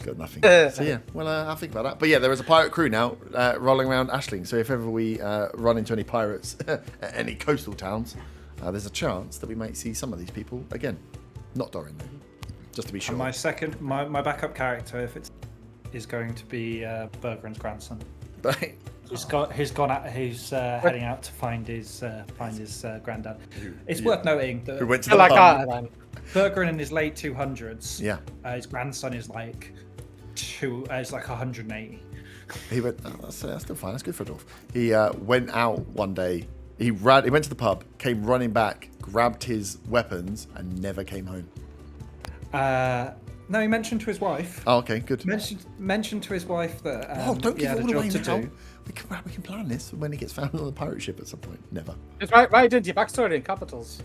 [SPEAKER 1] got nothing. So yeah, well, I'll think about that. But yeah, there is a pirate crew now rolling around Ashling. So if ever we run into any pirates at any coastal towns, there's a chance that we might see some of these people again. Not Dorin, though. Just to be sure.
[SPEAKER 5] And my backup character, if it's, is going to be Bergren's grandson.
[SPEAKER 1] Right.
[SPEAKER 5] He's heading out to find his granddad. It's worth noting that
[SPEAKER 1] Who went to
[SPEAKER 2] I
[SPEAKER 1] the
[SPEAKER 2] like
[SPEAKER 1] pub.
[SPEAKER 2] Art then.
[SPEAKER 5] Bergren in his late 200s.
[SPEAKER 1] Yeah.
[SPEAKER 5] His grandson is like 180.
[SPEAKER 1] He went, oh, that's still fine. That's good for a dwarf. He went out one day. He went to the pub, came running back, grabbed his weapons, and never came home.
[SPEAKER 5] No, he mentioned to his wife.
[SPEAKER 1] Oh, okay, good.
[SPEAKER 5] Mentioned to his wife that
[SPEAKER 1] Don't
[SPEAKER 5] he
[SPEAKER 1] give
[SPEAKER 5] had
[SPEAKER 1] it
[SPEAKER 5] a
[SPEAKER 1] all
[SPEAKER 5] job
[SPEAKER 1] away
[SPEAKER 5] to
[SPEAKER 1] now.
[SPEAKER 5] do.
[SPEAKER 1] We can plan this when he gets found on the pirate ship at some point. Never.
[SPEAKER 2] Just write into your backstory in capitals.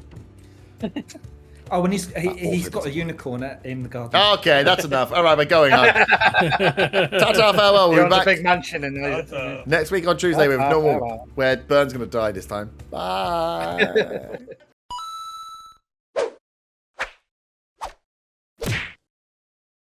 [SPEAKER 5] Oh, and he's got a unicorn in the garden.
[SPEAKER 1] Okay, that's enough. All right, we're going on. Ta-ta, farewell. We'll
[SPEAKER 2] You're
[SPEAKER 1] be
[SPEAKER 2] on the
[SPEAKER 1] back
[SPEAKER 2] big mansion in
[SPEAKER 4] Ta-ta.
[SPEAKER 1] next week on Tuesday with
[SPEAKER 2] Ta-ta,
[SPEAKER 1] normal,
[SPEAKER 2] farewell.
[SPEAKER 1] where Burn's going to die this time. Bye.